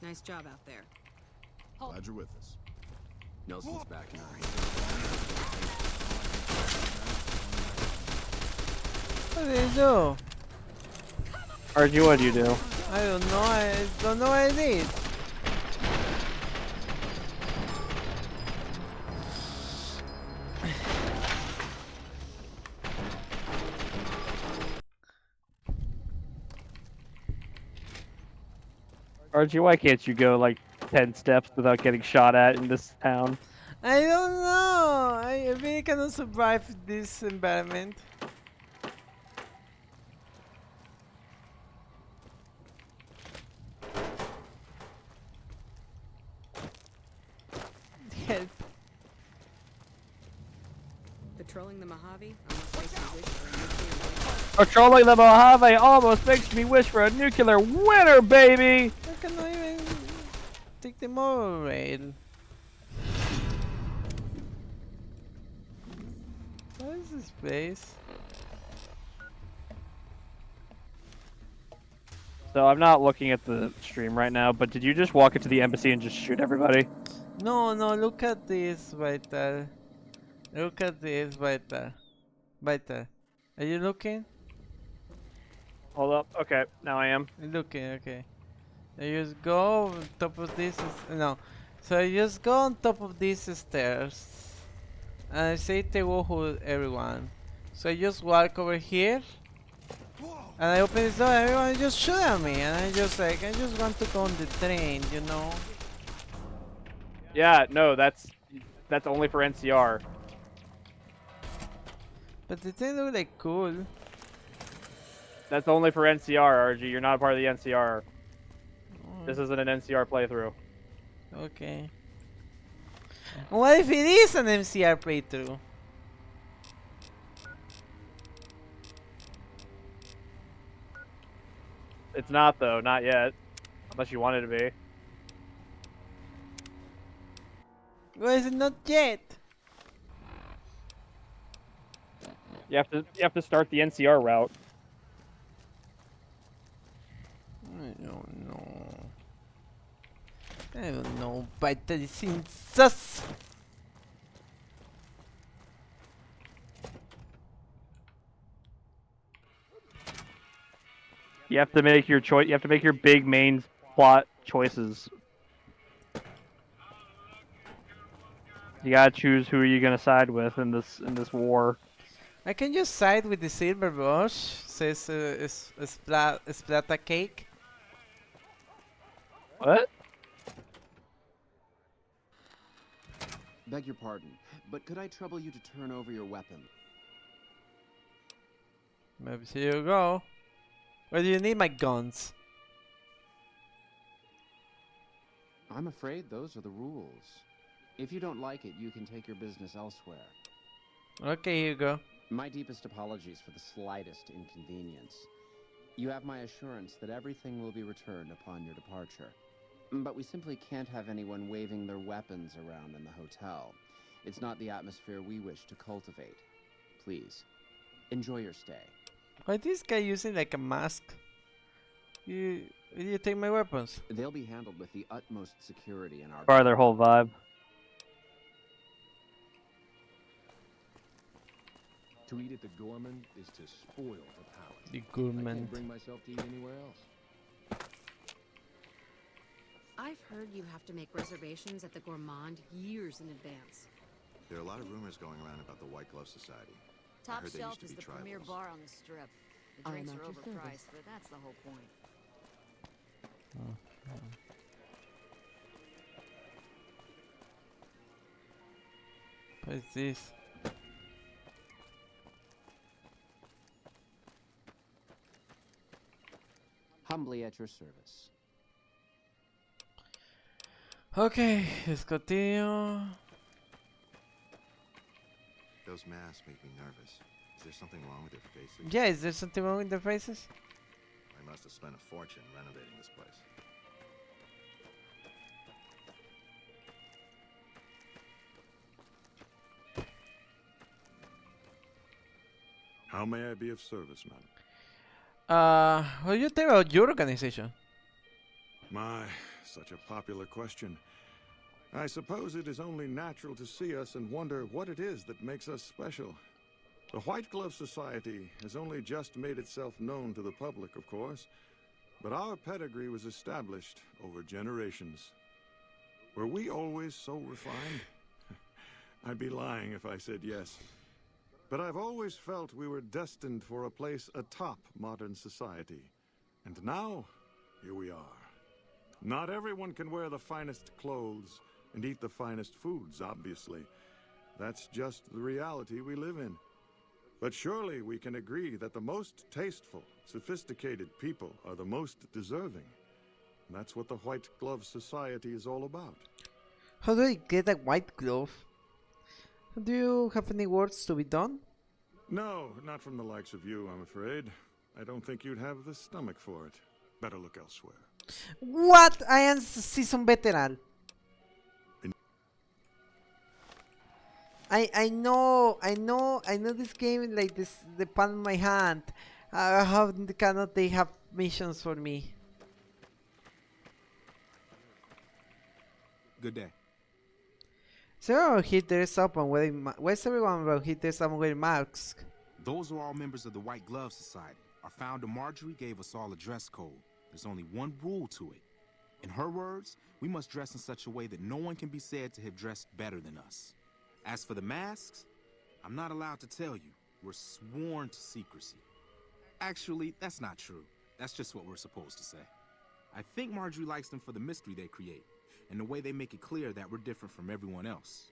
Nice job out there. Glad you're with us. Nelson's back in our hands. What did you do? RG, what do you do? I don't know. I don't know what I did. RG, why can't you go like 10 steps without getting shot at in this town? I don't know. I really cannot survive this environment. Help. Patrolling the Mojave almost makes me wish for a nuclear Patrolling the Mojave almost makes me wish for a nuclear winter, baby! I cannot even take the monorail. What is this place? So I'm not looking at the stream right now, but did you just walk into the embassy and just shoot everybody? No, no, look at this, Vital. Look at this, Vital. Vital. Are you looking? Hold up. Okay, now I am. Looking, okay. You just go on top of this. No. So you just go on top of these stairs. And I say te woho everyone. So I just walk over here. And I open this door, everyone just shoot at me. And I just like, I just want to go on the train, you know? Yeah, no, that's only for NCR. But the thing look like cool. That's only for NCR, RG. You're not a part of the NCR. This isn't an NCR playthrough. Okay. What if it is an MCR playthrough? It's not though, not yet. Unless you want it to be. Why is it not yet? You have to start the NCR route. I don't know. I don't know, but it seems sus. You have to make your choice. You have to make your big main plot choices. You gotta choose who are you gonna side with in this war. I can just side with the silver bush. Says Splata cake. What? Beg your pardon, but could I trouble you to turn over your weapon? Maybe here you go. Where do you need my guns? I'm afraid those are the rules. If you don't like it, you can take your business elsewhere. Okay, here you go. My deepest apologies for the slightest inconvenience. You have my assurance that everything will be returned upon your departure. But we simply can't have anyone waving their weapons around in the hotel. It's not the atmosphere we wish to cultivate. Please, enjoy your stay. Why this guy using like a mask? You take my weapons? They'll be handled with the utmost security in our... Part of their whole vibe. To eat at the Gorman is to spoil the palate. The Gorman. I can't bring myself to eat anywhere else. I've heard you have to make reservations at the Gourmand years in advance. There are a lot of rumors going around about the White Glove Society. Top Shelf is the premier bar on the strip. The drinks are overpriced, but that's the whole point. What is this? Humbly at your service. Okay, let's continue. Those masks make me nervous. Is there something wrong with their faces? Yeah, is there something wrong with their faces? I must have spent a fortune renovating this place. How may I be of service, madam? What do you think about your organization? My, such a popular question. I suppose it is only natural to see us and wonder what it is that makes us special. The White Glove Society has only just made itself known to the public, of course, but our pedigree was established over generations. Were we always so refined? I'd be lying if I said yes. But I've always felt we were destined for a place atop modern society. And now, here we are. Not everyone can wear the finest clothes and eat the finest foods, obviously. That's just the reality we live in. But surely we can agree that the most tasteful, sophisticated people are the most deserving. That's what the White Glove Society is all about. How do I get a white glove? Do you have any words to be done? No, not from the likes of you, I'm afraid. I don't think you'd have the stomach for it. Better look elsewhere. What? I am season veteran. I know this game like this, the palm of my hand. How cannot they have missions for me? Good day. So he dressed up and wearing. Where's everyone when he dressed up and wearing masks? Those are all members of the White Glove Society. Our founder Marjorie gave us all a dress code. There's only one rule to it. In her words, we must dress in such a way that no one can be said to have dressed better than us. As for the masks, I'm not allowed to tell you. We're sworn to secrecy. Actually, that's not true. That's just what we're supposed to say. I think Marjorie likes them for the mystery they create, and the way they make it clear that we're different from everyone else.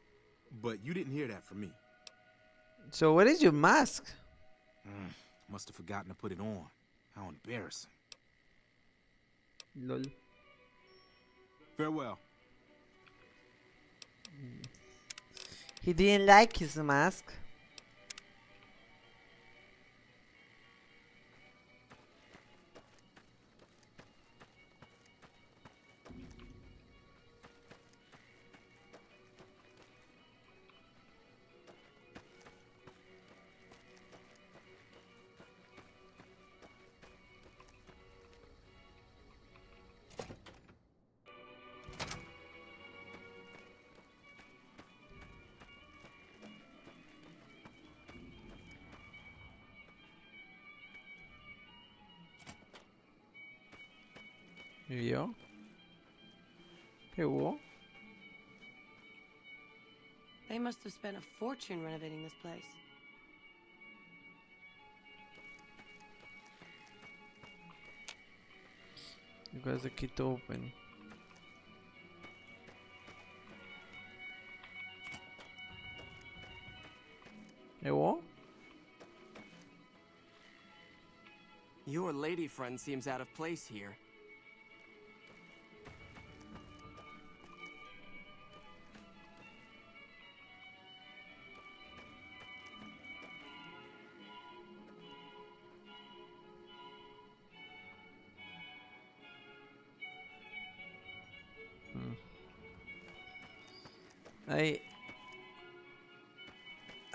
But you didn't hear that from me. So what is your mask? Must have forgotten to put it on. How embarrassing. Lol. Farewell. He didn't like his mask. ¿Vio? ¿Qué hubo? They must have spent a fortune renovating this place. Because the key to open. ¿Qué hubo? Your lady friend seems out of place here.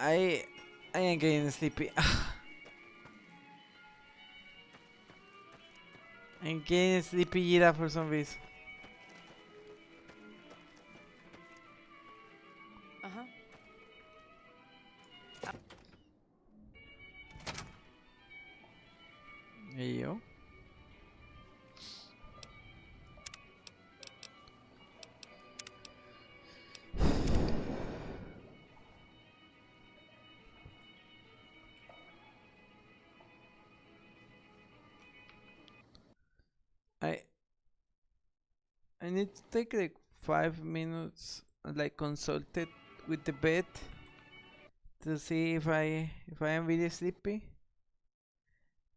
I ain't getting sleepy. I'm getting sleepy Gira for some reason. ¿Y yo? I need to take like 5 minutes, like consult it with the bed to see if I am really sleepy,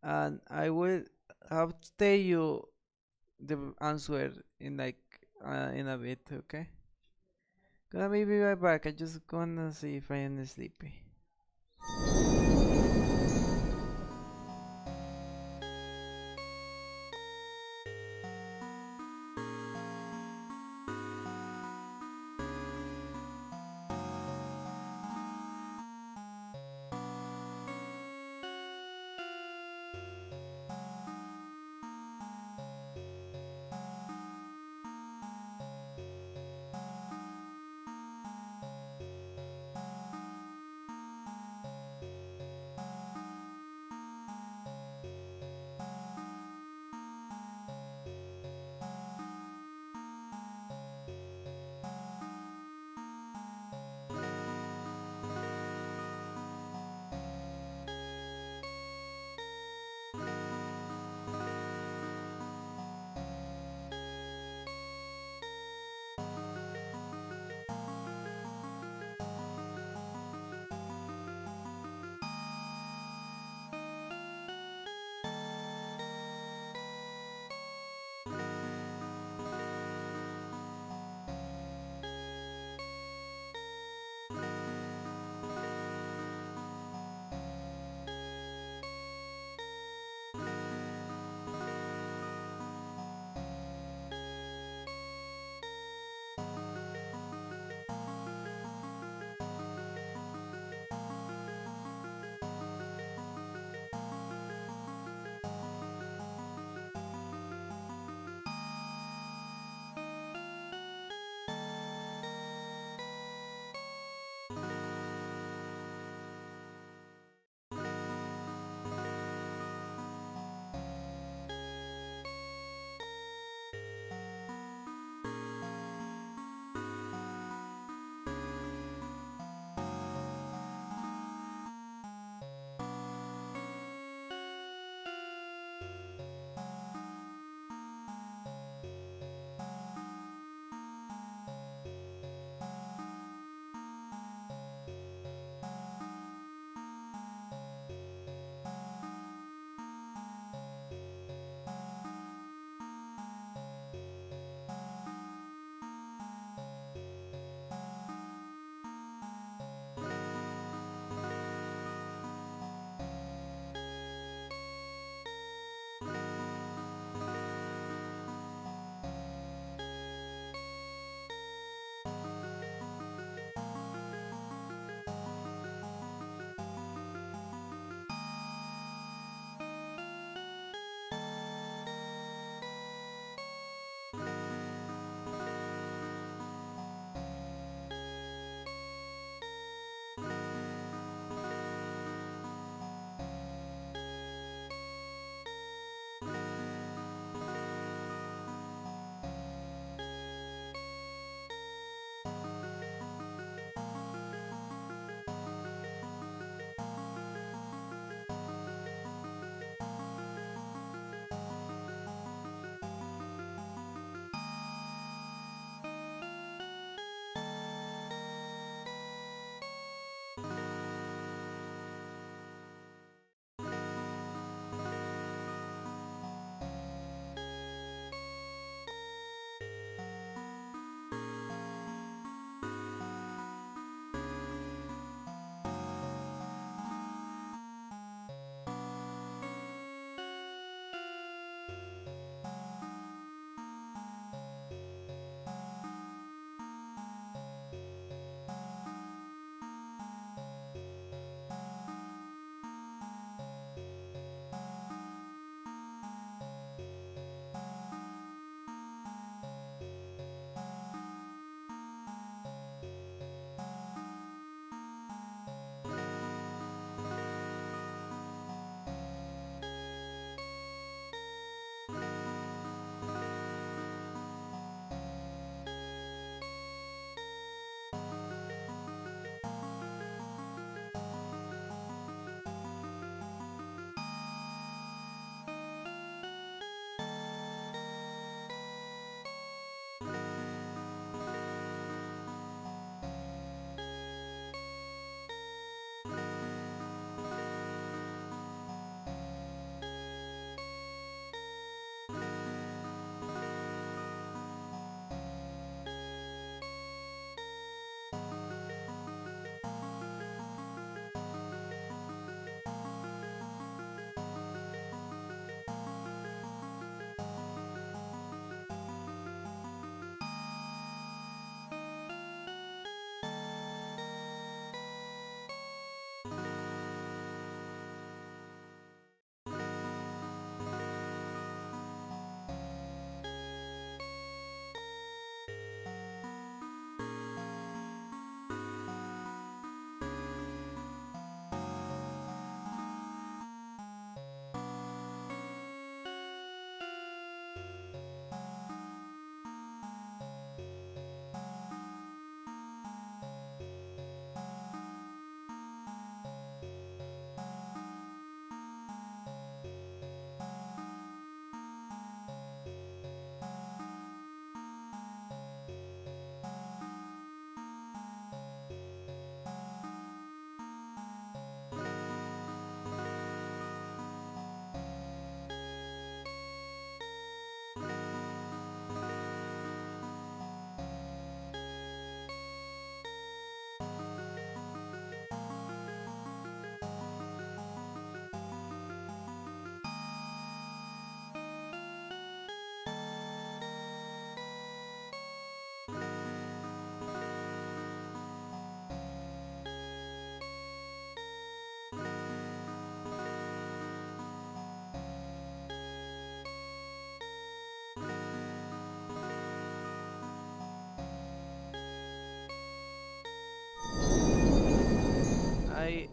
and I will have to tell you the answer in like in a bit, okay? Gonna be right back. I just gonna see if I am sleepy.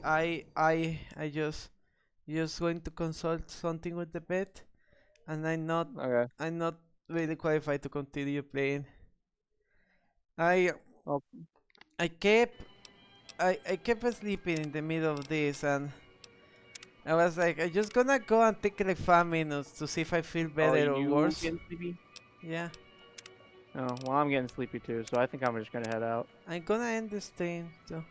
I just going to consult something with the vet, and I'm not really qualified to continue playing. I Oh. I kept I kept sleeping in the middle of this, and I was like, I'm just gonna go and take like 5 minutes to see if I feel Oh, better or you worse. getting sleepy? Yeah. Oh, well, I'm getting sleepy too, so I think I'm just gonna head out. I'm gonna end the stream too.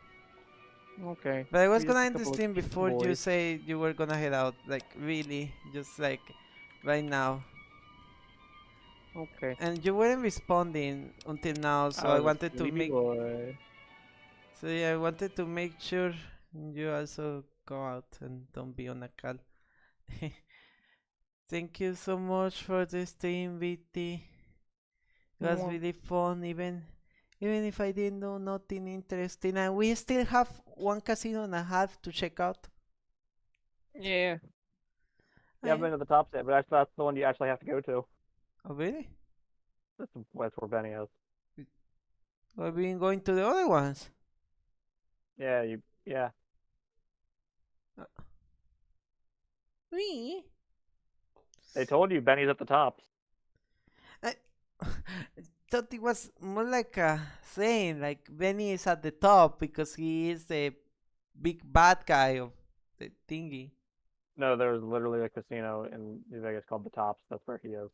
Okay. But I was Be just gonna a end the couple of stream cute before you boys. say you were gonna head out. Like really, just like right now. Okay. And you weren't responding until now, so I I was a wanted to sleepy make. boy. So yeah, I wanted to make sure you also go out and don't be on a call. Thank you so much for the stream, BT. It was Mwah. really fun, even if I didn't know nothing interesting. And we still have one casino and a half to check out. Yeah. You haven't been to the top yet, but that's the one you actually have to go to. Oh really? That's where Benny is. I've been going to the other ones. Yeah, yeah. Me? They told you Benny's at the top. I thought it was more like a saying, like Benny is at the top because he is the big bad guy of the thingy. No, there's literally a casino in New Vegas called the Tops. That's where he is.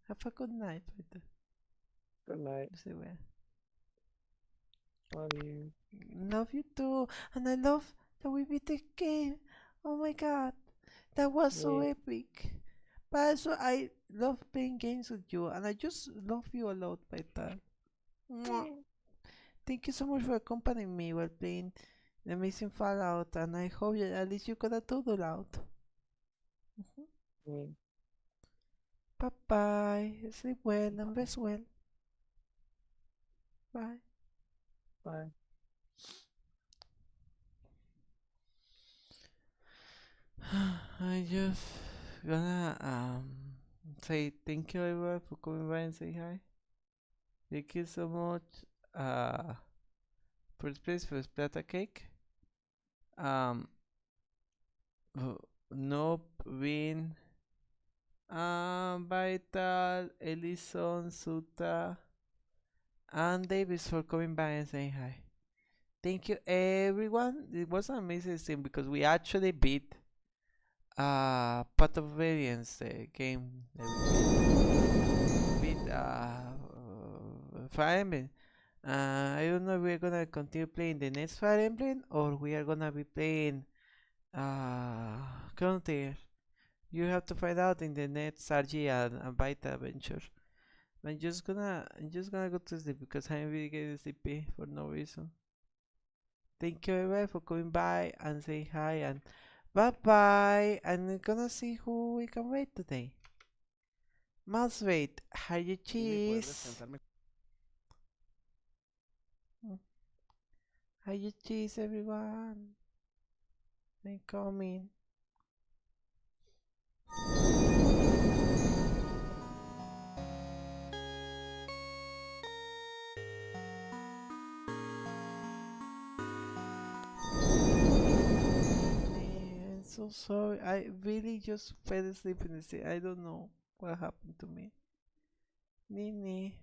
Have a good night, Peter. Good night. Say well. Love you. Love you too, and I love that we beat the game. Oh my god, that was so epic. But also, I love playing games with you, and I just love you a lot, Peter. Thank you so much for accompanying me while playing the amazing Fallout, and I hope that at least you got a doodle out. Bye bye. Sleep well and rest well. Bye. Bye. I just gonna say thank you everyone for coming by and say hi. Thank you so much first place for Splata Cake. Nope, Win, Vital, Ellison, Suta, and Davis for coming by and saying hi. Thank you everyone. It was an amazing stream because we actually beat Path of Obedience game that we beat Fire Emblem. I don't know if we're gonna continue playing the next Fire Emblem or we are gonna be playing Chrono Trigger. You have to find out in the next RG and Vita adventure. I'm just gonna go to sleep because I'm really getting sleepy for no reason. Thank you everybody for coming by and say hi and bye bye. And we're gonna see who we can rate today. Mouse rate, higher cheese. Higher cheese everyone. I'm coming. I'm so sorry. I really just fell asleep in the sea. I don't know what happened to me. Nini.